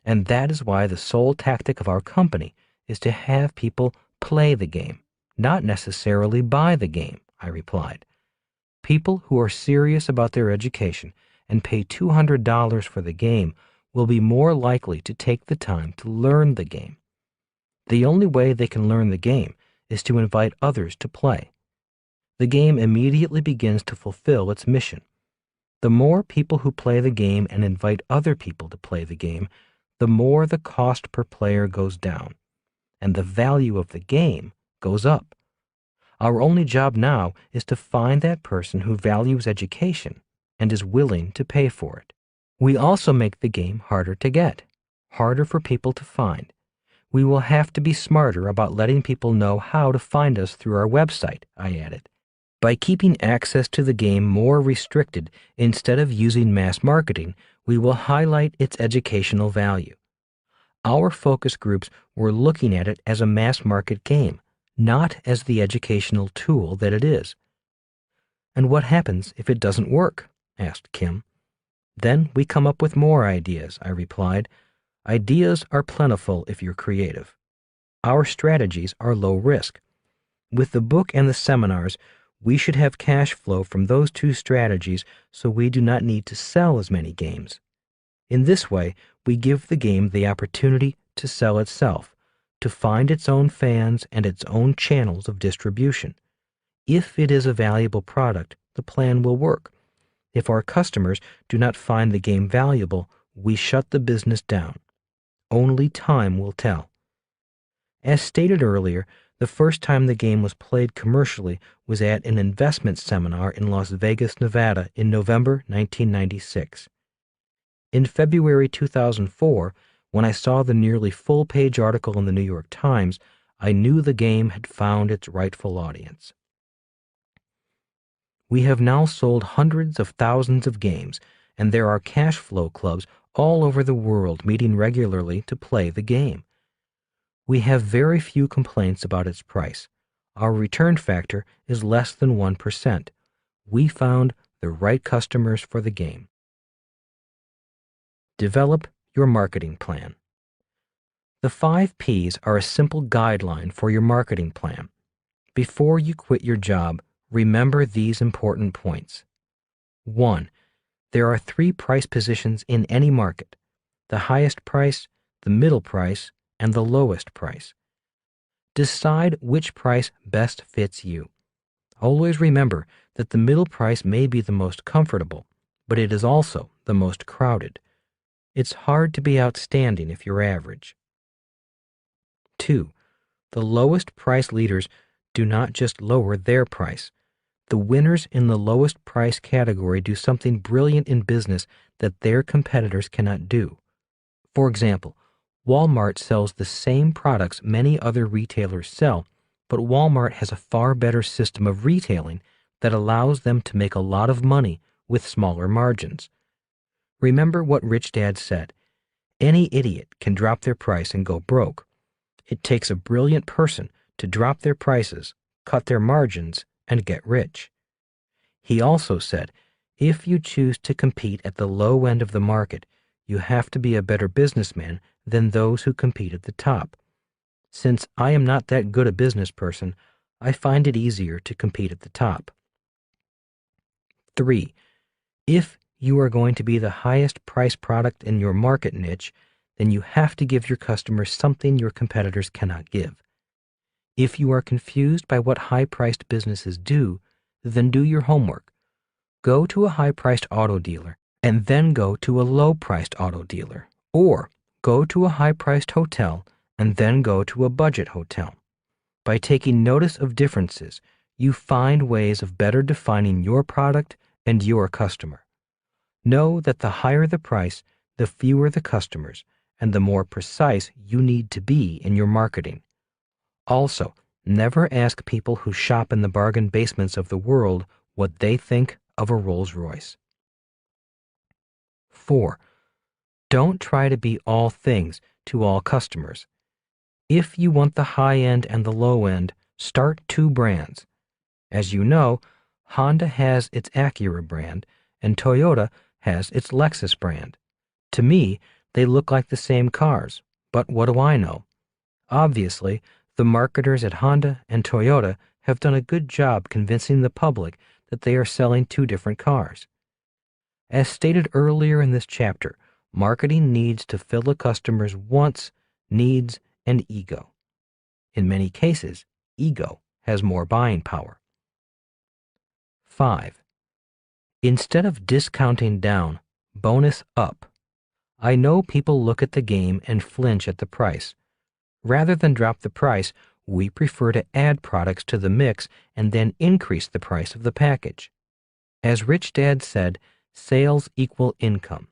And that is why the sole tactic of our company is to have people play the game, not necessarily buy the game, I replied. People who are serious about their education and pay $200 for the game will be more likely to take the time to learn the game. The only way they can learn the game is to invite others to play. The game immediately begins to fulfill its mission. The more people who play the game and invite other people to play the game, the more the cost per player goes down, and the value of the game goes up. Our only job now is to find that person who values education and is willing to pay for it. We also make the game harder to get, harder for people to find. We will have to be smarter about letting people know how to find us through our website, I added. By keeping access to the game more restricted instead of using mass marketing, we will highlight its educational value. Our focus groups were looking at it as a mass market game, not as the educational tool that it is. And what happens if it doesn't work? Asked Kim. Then we come up with more ideas, I replied. Ideas are plentiful if you're creative. Our strategies are low risk. With the book and the seminars, we should have cash flow from those two strategies so we do not need to sell as many games. In this way, we give the game the opportunity to sell itself, to find its own fans and its own channels of distribution. If it is a valuable product, the plan will work. If our customers do not find the game valuable, we shut the business down. Only time will tell. As stated earlier, the first time the game was played commercially was at an investment seminar in Las Vegas, Nevada in November 1996. In February 2004, when I saw the nearly full-page article in the New York Times, I knew the game had found its rightful audience. We have now sold hundreds of thousands of games, and there are cash flow clubs all over the world meeting regularly to play the game. We have very few complaints about its price. Our return factor is less than 1%. We found the right customers for the game. Develop your marketing plan. The 5 Ps are a simple guideline for your marketing plan. Before you quit your job, remember these important points. 1. There are 3 price positions in any market: the highest price, the middle price, and the lowest price. Decide which price best fits you. Always remember that the middle price may be the most comfortable, but it is also the most crowded. It's hard to be outstanding if you're average. 2. The lowest price leaders do not just lower their price. The winners in the lowest price category do something brilliant in business that their competitors cannot do. For example, Walmart sells the same products many other retailers sell, but Walmart has a far better system of retailing that allows them to make a lot of money with smaller margins. Remember what Rich Dad said: Any idiot can drop their price and go broke. It takes a brilliant person to drop their prices, cut their margins, and get rich. He also said, if you choose to compete at the low end of the market, you have to be a better businessman than those who compete at the top. Since I am not that good a business person, I find it easier to compete at the top. 3. If you are going to be the highest price product in your market niche, then you have to give your customers something your competitors cannot give. If you are confused by what high-priced businesses do, then do your homework. Go to a high-priced auto dealer and then go to a low-priced auto dealer, or go to a high-priced hotel and then go to a budget hotel. By taking notice of differences, you find ways of better defining your product and your customer. Know that the higher the price, the fewer the customers, and the more precise you need to be in your marketing. Also, never ask people who shop in the bargain basements of the world what they think of a Rolls-Royce. 4. Don't try to be all things to all customers. If you want the high end and the low end, start two brands. As you know, Honda has its Acura brand and Toyota has its Lexus brand. To me, they look like the same cars, but what do I know? Obviously, the marketers at Honda and Toyota have done a good job convincing the public that they are selling two different cars. As stated earlier in this chapter, marketing needs to fill a customer's wants, needs, and ego. In many cases, ego has more buying power. 5. Instead of discounting down, bonus up. I know people look at the game and flinch at the price. Rather than drop the price, we prefer to add products to the mix and then increase the price of the package. As Rich Dad said, sales equal income.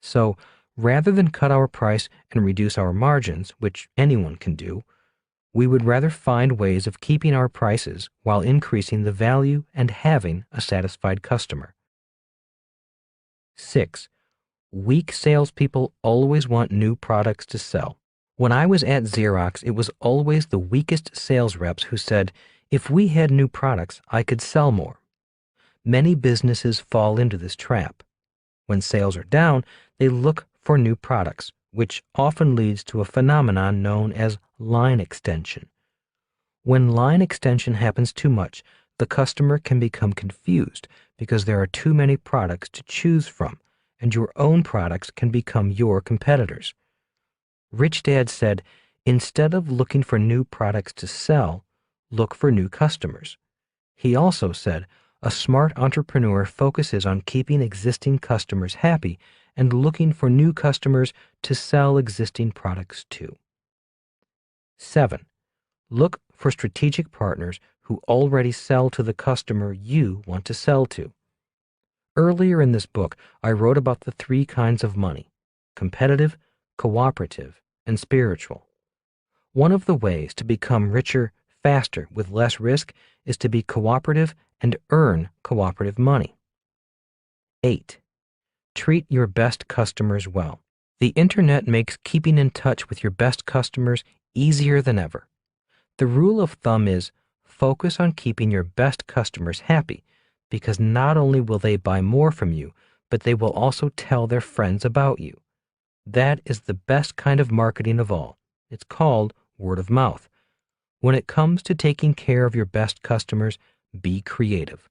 So, rather than cut our price and reduce our margins, which anyone can do, we would rather find ways of keeping our prices while increasing the value and having a satisfied customer. 6. Weak salespeople always want new products to sell. When I was at Xerox, it was always the weakest sales reps who said, if we had new products, I could sell more. Many businesses fall into this trap. When sales are down, they look for new products, which often leads to a phenomenon known as line extension. When line extension happens too much, the customer can become confused because there are too many products to choose from, and your own products can become your competitors. Rich Dad said, instead of looking for new products to sell, look for new customers. He also said, a smart entrepreneur focuses on keeping existing customers happy and looking for new customers to sell existing products to. 7. Look for strategic partners who already sell to the customer you want to sell to. Earlier in this book, I wrote about the three kinds of money: competitive, cooperative, and spiritual. One of the ways to become richer faster with less risk is to be cooperative and earn cooperative money. 8. Treat your best customers well. The internet makes keeping in touch with your best customers easier than ever. The rule of thumb is focus on keeping your best customers happy, because not only will they buy more from you, but they will also tell their friends about you. That is the best kind of marketing of all. It's called word of mouth. When it comes to taking care of your best customers, be creative.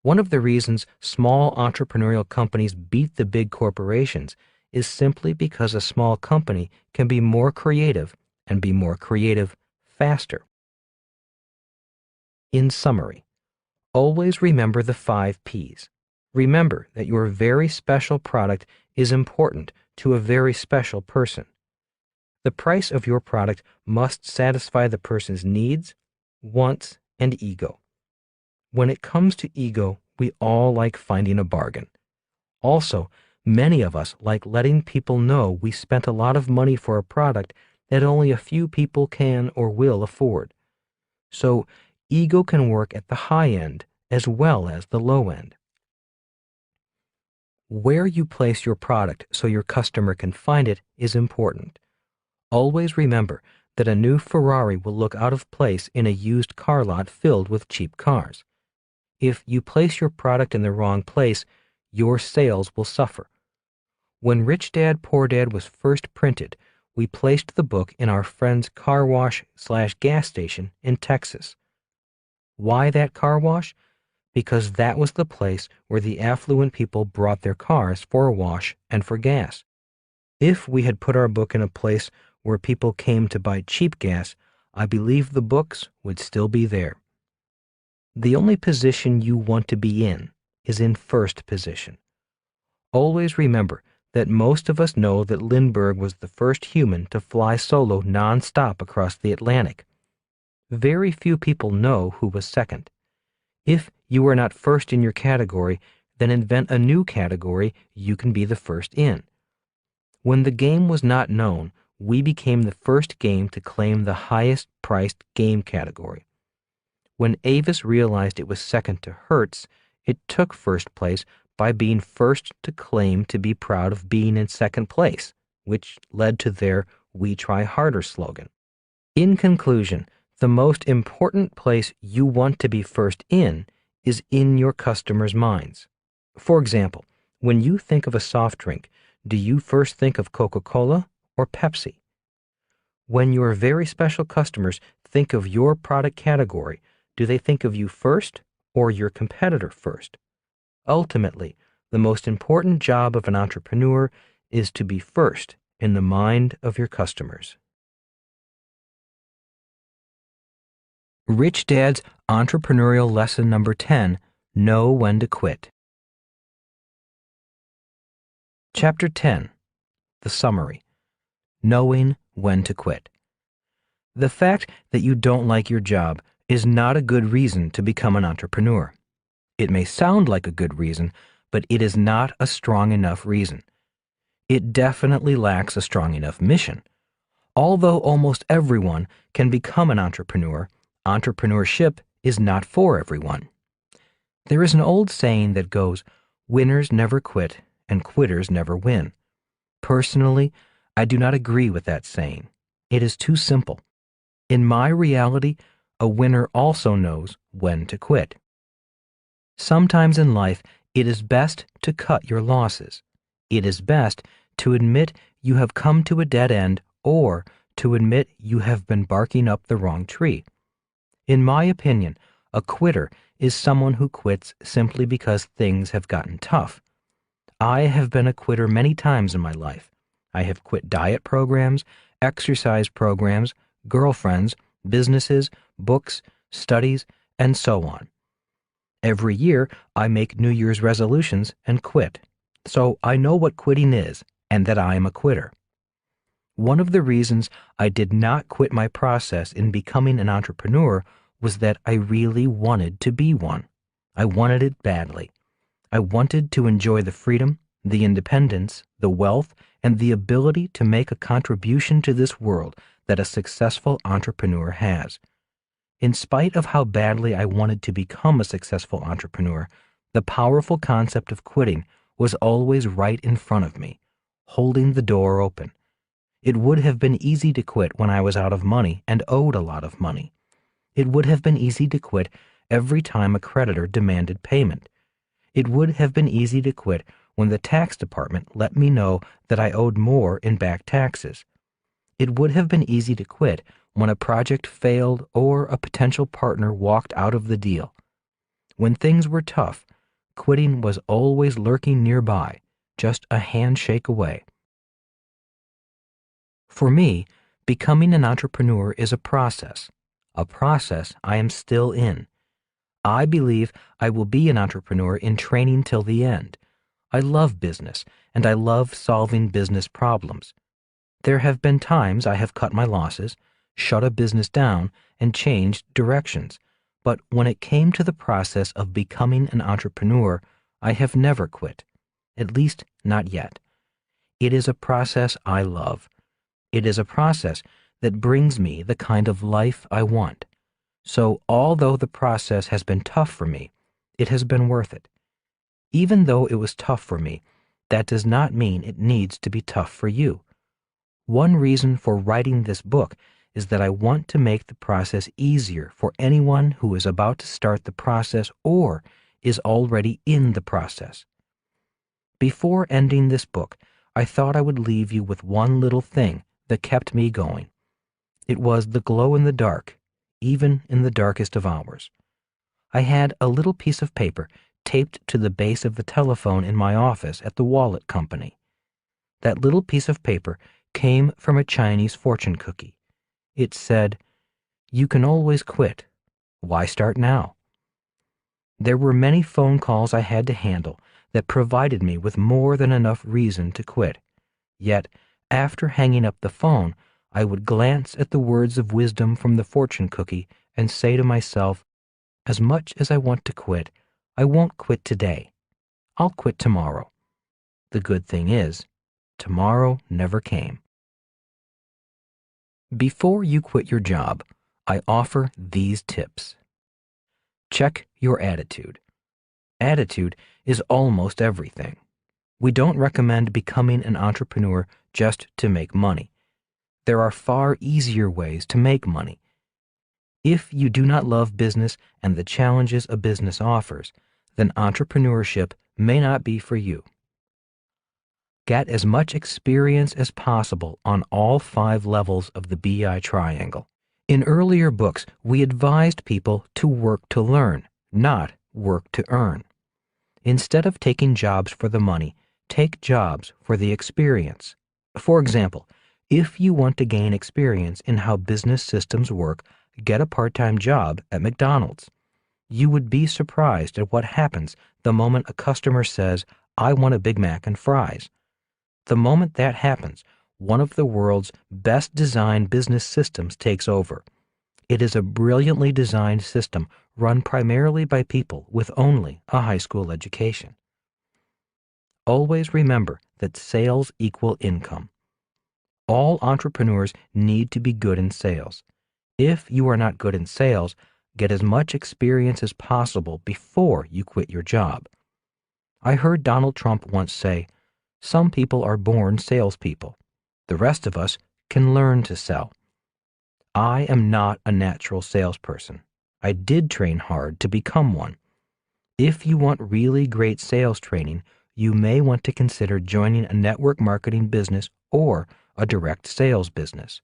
One of the reasons small entrepreneurial companies beat the big corporations is simply because a small company can be more creative and be more creative faster. In summary, always remember the 5 P's. Remember that your very special product is important to a very special person. The price of your product must satisfy the person's needs, wants, and ego. When it comes to ego, we all like finding a bargain. Also, many of us like letting people know we spent a lot of money for a product that only a few people can or will afford. So, ego can work at the high end as well as the low end. Where you place your product so your customer can find it is important. Always remember that a new Ferrari will look out of place in a used car lot filled with cheap cars. If you place your product in the wrong place, your sales will suffer. When Rich Dad, Poor Dad was first printed, we placed the book in our friend's car wash/gas station in Texas. Why that car wash? Because that was the place where the affluent people brought their cars for a wash and for gas. If we had put our book in a place where people came to buy cheap gas, I believe the books would still be there. The only position you want to be in is in first position. Always remember that most of us know that Lindbergh was the first human to fly solo non-stop across the Atlantic. Very few people know who was second. If you are not first in your category, then invent a new category you can be the first in. When the game was not known, we became the first game to claim the highest priced game category. When Avis realized it was second to Hertz, it took first place by being first to claim to be proud of being in second place, which led to their "We Try Harder" slogan. In conclusion, the most important place you want to be first in is in your customers' minds. For example, when you think of a soft drink, do you first think of Coca-Cola or Pepsi? When your very special customers think of your product category, do they think of you first or your competitor first? Ultimately, the most important job of an entrepreneur is to be first in the mind of your customers. Rich Dad's Entrepreneurial Lesson Number 10, Know When to Quit. Chapter 10, the summary, Knowing When to Quit. The fact that you don't like your job is not a good reason to become an entrepreneur. It may sound like a good reason, but it is not a strong enough reason. It definitely lacks a strong enough mission. Although almost everyone can become an entrepreneur, entrepreneurship is not for everyone. There is an old saying that goes, "Winners never quit and quitters never win." Personally, I do not agree with that saying. It is too simple. In my reality, a winner also knows when to quit. Sometimes in life, it is best to cut your losses. It is best to admit you have come to a dead end or to admit you have been barking up the wrong tree. In my opinion, a quitter is someone who quits simply because things have gotten tough. I have been a quitter many times in my life. I have quit diet programs, exercise programs, girlfriends, businesses, books, studies, and so on. Every year, I make New Year's resolutions and quit. So I know what quitting is and that I am a quitter. One of the reasons I did not quit my process in becoming an entrepreneur was that I really wanted to be one. I wanted it badly. I wanted to enjoy the freedom, the independence, the wealth, and the ability to make a contribution to this world that a successful entrepreneur has. In spite of how badly I wanted to become a successful entrepreneur, the powerful concept of quitting was always right in front of me, holding the door open. It would have been easy to quit when I was out of money and owed a lot of money. It would have been easy to quit every time a creditor demanded payment. It would have been easy to quit when the tax department let me know that I owed more in back taxes. It would have been easy to quit when a project failed or a potential partner walked out of the deal. When things were tough, quitting was always lurking nearby, just a handshake away. For me, becoming an entrepreneur is a process I am still in. I believe I will be an entrepreneur in training till the end. I love business, and I love solving business problems. There have been times I have cut my losses, shut a business down, and changed directions. But when it came to the process of becoming an entrepreneur, I have never quit. At least, not yet. It is a process I love. It is a process that brings me the kind of life I want. So, although the process has been tough for me, it has been worth it. Even though it was tough for me, that does not mean it needs to be tough for you. One reason for writing this book is that I want to make the process easier for anyone who is about to start the process or is already in the process. Before ending this book, I thought I would leave you with one little thing that kept me going. It was the glow in the dark, even in the darkest of hours. I had a little piece of paper taped to the base of the telephone in my office at the wallet company. That little piece of paper came from a Chinese fortune cookie. It said, "You can always quit. Why start now?" There were many phone calls I had to handle that provided me with more than enough reason to quit. Yet, after hanging up the phone, I would glance at the words of wisdom from the fortune cookie and say to myself, as much as I want to quit, I won't quit today. I'll quit tomorrow. The good thing is, tomorrow never came. Before you quit your job, I offer these tips. Check your attitude. Attitude is almost everything. We don't recommend becoming an entrepreneur just to make money. There are far easier ways to make money. If you do not love business and the challenges a business offers, then entrepreneurship may not be for you. Get as much experience as possible on all 5 levels of the BI triangle. In earlier books, we advised people to work to learn, not work to earn. Instead of taking jobs for the money, take jobs for the experience. For example, if you want to gain experience in how business systems work, get a part-time job at McDonald's. You would be surprised at what happens the moment a customer says, "I want a Big Mac and fries." The moment that happens, one of the world's best designed business systems takes over. It is a brilliantly designed system run primarily by people with only a high school education. Always remember that sales equal income. All entrepreneurs need to be good in sales. If you are not good in sales, get as much experience as possible before you quit your job. I heard Donald Trump once say, "Some people are born salespeople. The rest of us can learn to sell." I am not a natural salesperson. I did train hard to become one. If you want really great sales training, you may want to consider joining a network marketing business or a direct sales business.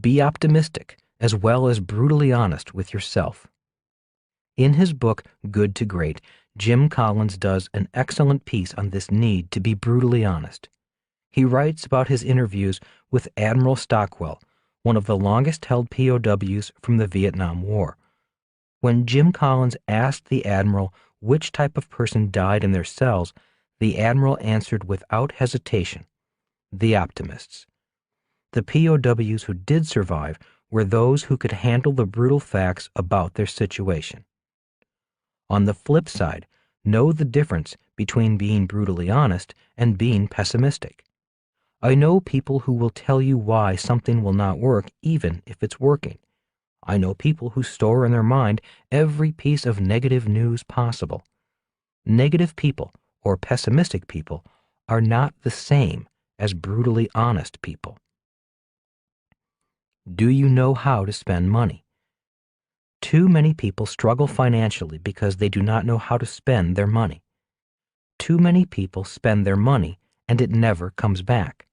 Be optimistic as well as brutally honest with yourself. In his book, Good to Great, Jim Collins does an excellent piece on this need to be brutally honest. He writes about his interviews with Admiral Stockwell, one of the longest-held POWs from the Vietnam War. When Jim Collins asked the admiral which type of person died in their cells, the admiral answered without hesitation, "The optimists." The POWs who did survive were those who could handle the brutal facts about their situation. On the flip side, know the difference between being brutally honest and being pessimistic. I know people who will tell you why something will not work even if it's working. I know people who store in their mind every piece of negative news possible. Negative people or pessimistic people are not the same as brutally honest people. Do you know how to spend money? Too many people struggle financially because they do not know how to spend their money. Too many people spend their money and it never comes back.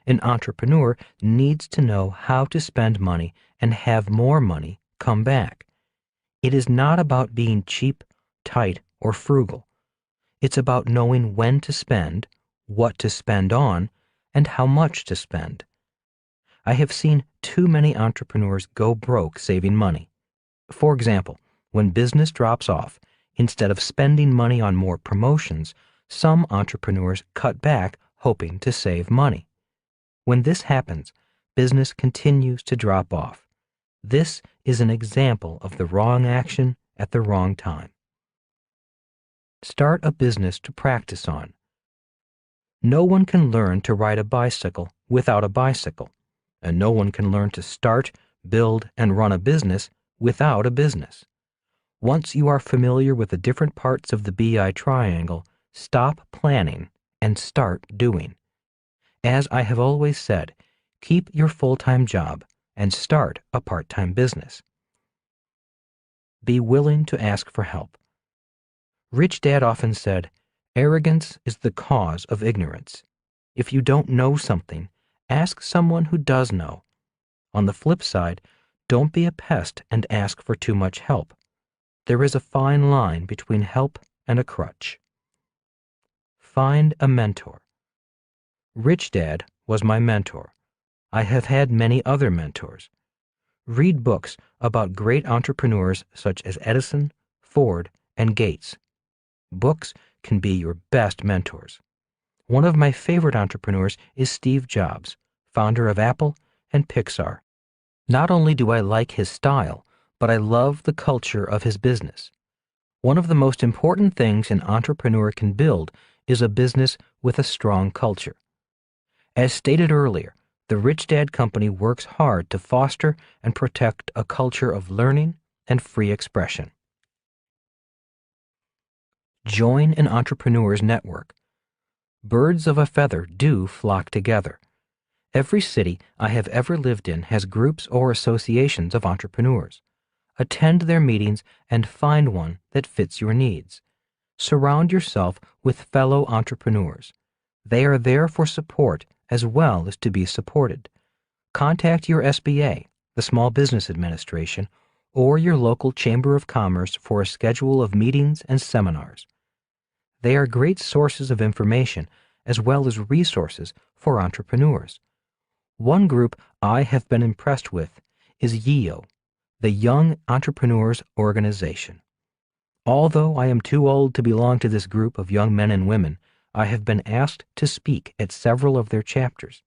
An entrepreneur needs to know how to spend money and have more money come back. It is not about being cheap, tight, or frugal. It's about knowing when to spend, what to spend on, and how much to spend. I have seen too many entrepreneurs go broke saving money. For example, when business drops off, instead of spending money on more promotions, some entrepreneurs cut back hoping to save money. When this happens, business continues to drop off. This is an example of the wrong action at the wrong time. Start a business to practice on. No one can learn to ride a bicycle without a bicycle, and no one can learn to start, build, and run a business without a business. Once you are familiar with the different parts of the BI triangle, stop planning and start doing. As I have always said, keep your full-time job and start a part-time business. Be willing to ask for help. Rich Dad often said, "Arrogance is the cause of ignorance." If you don't know something, ask someone who does know. On the flip side, don't be a pest and ask for too much help. There is a fine line between help and a crutch. Find a mentor. Rich Dad was my mentor. I have had many other mentors. Read books about great entrepreneurs such as Edison, Ford, and Gates. Books can be your best mentors. One of my favorite entrepreneurs is Steve Jobs, founder of Apple and Pixar. Not only do I like his style, but I love the culture of his business. One of the most important things an entrepreneur can build is a business with a strong culture. As stated earlier, the Rich Dad Company works hard to foster and protect a culture of learning and free expression. Join an entrepreneur's network. Birds of a feather do flock together. Every city I have ever lived in has groups or associations of entrepreneurs. Attend their meetings and find one that fits your needs. Surround yourself with fellow entrepreneurs. They are there for support as well as to be supported. Contact your SBA, the Small Business Administration, or your local Chamber of Commerce for a schedule of meetings and seminars. They are great sources of information as well as resources for entrepreneurs. One group I have been impressed with is YEO, the Young Entrepreneurs Organization. Although I am too old to belong to this group of young men and women, I have been asked to speak at several of their chapters.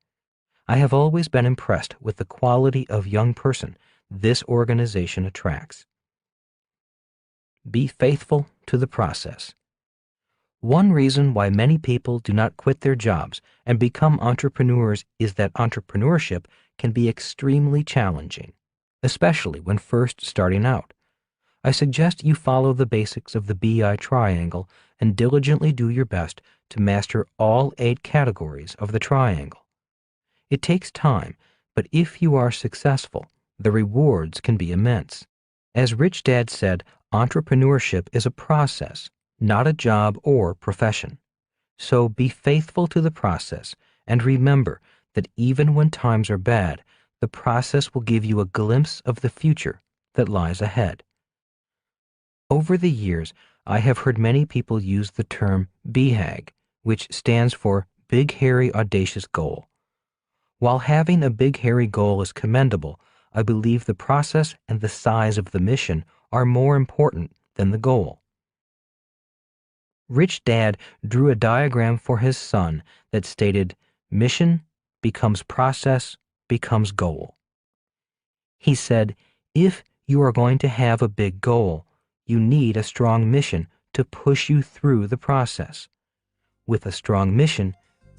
I have always been impressed with the quality of young person this organization attracts. Be faithful to the process. One reason why many people do not quit their jobs and become entrepreneurs is that entrepreneurship can be extremely challenging, especially when first starting out. I suggest you follow the basics of the BI triangle and diligently do your best to master all 8 categories of the triangle. It takes time, but if you are successful, the rewards can be immense. As Rich Dad said, entrepreneurship is a process, not a job or profession. So be faithful to the process and remember that even when times are bad, the process will give you a glimpse of the future that lies ahead. Over the years, I have heard many people use the term BHAG, which stands for Big Hairy Audacious Goal. While having a big hairy goal is commendable, I believe the process and the size of the mission are more important than the goal. Rich Dad drew a diagram for his son that stated, "Mission becomes process becomes goal." He said, if you are going to have a big goal, you need a strong mission to push you through the process. With a strong mission,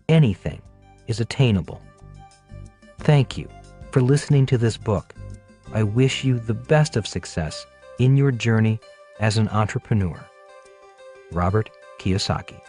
anything is attainable. Thank you for listening to this book. I wish you the best of success in your journey as an entrepreneur. Robert Kiyosaki.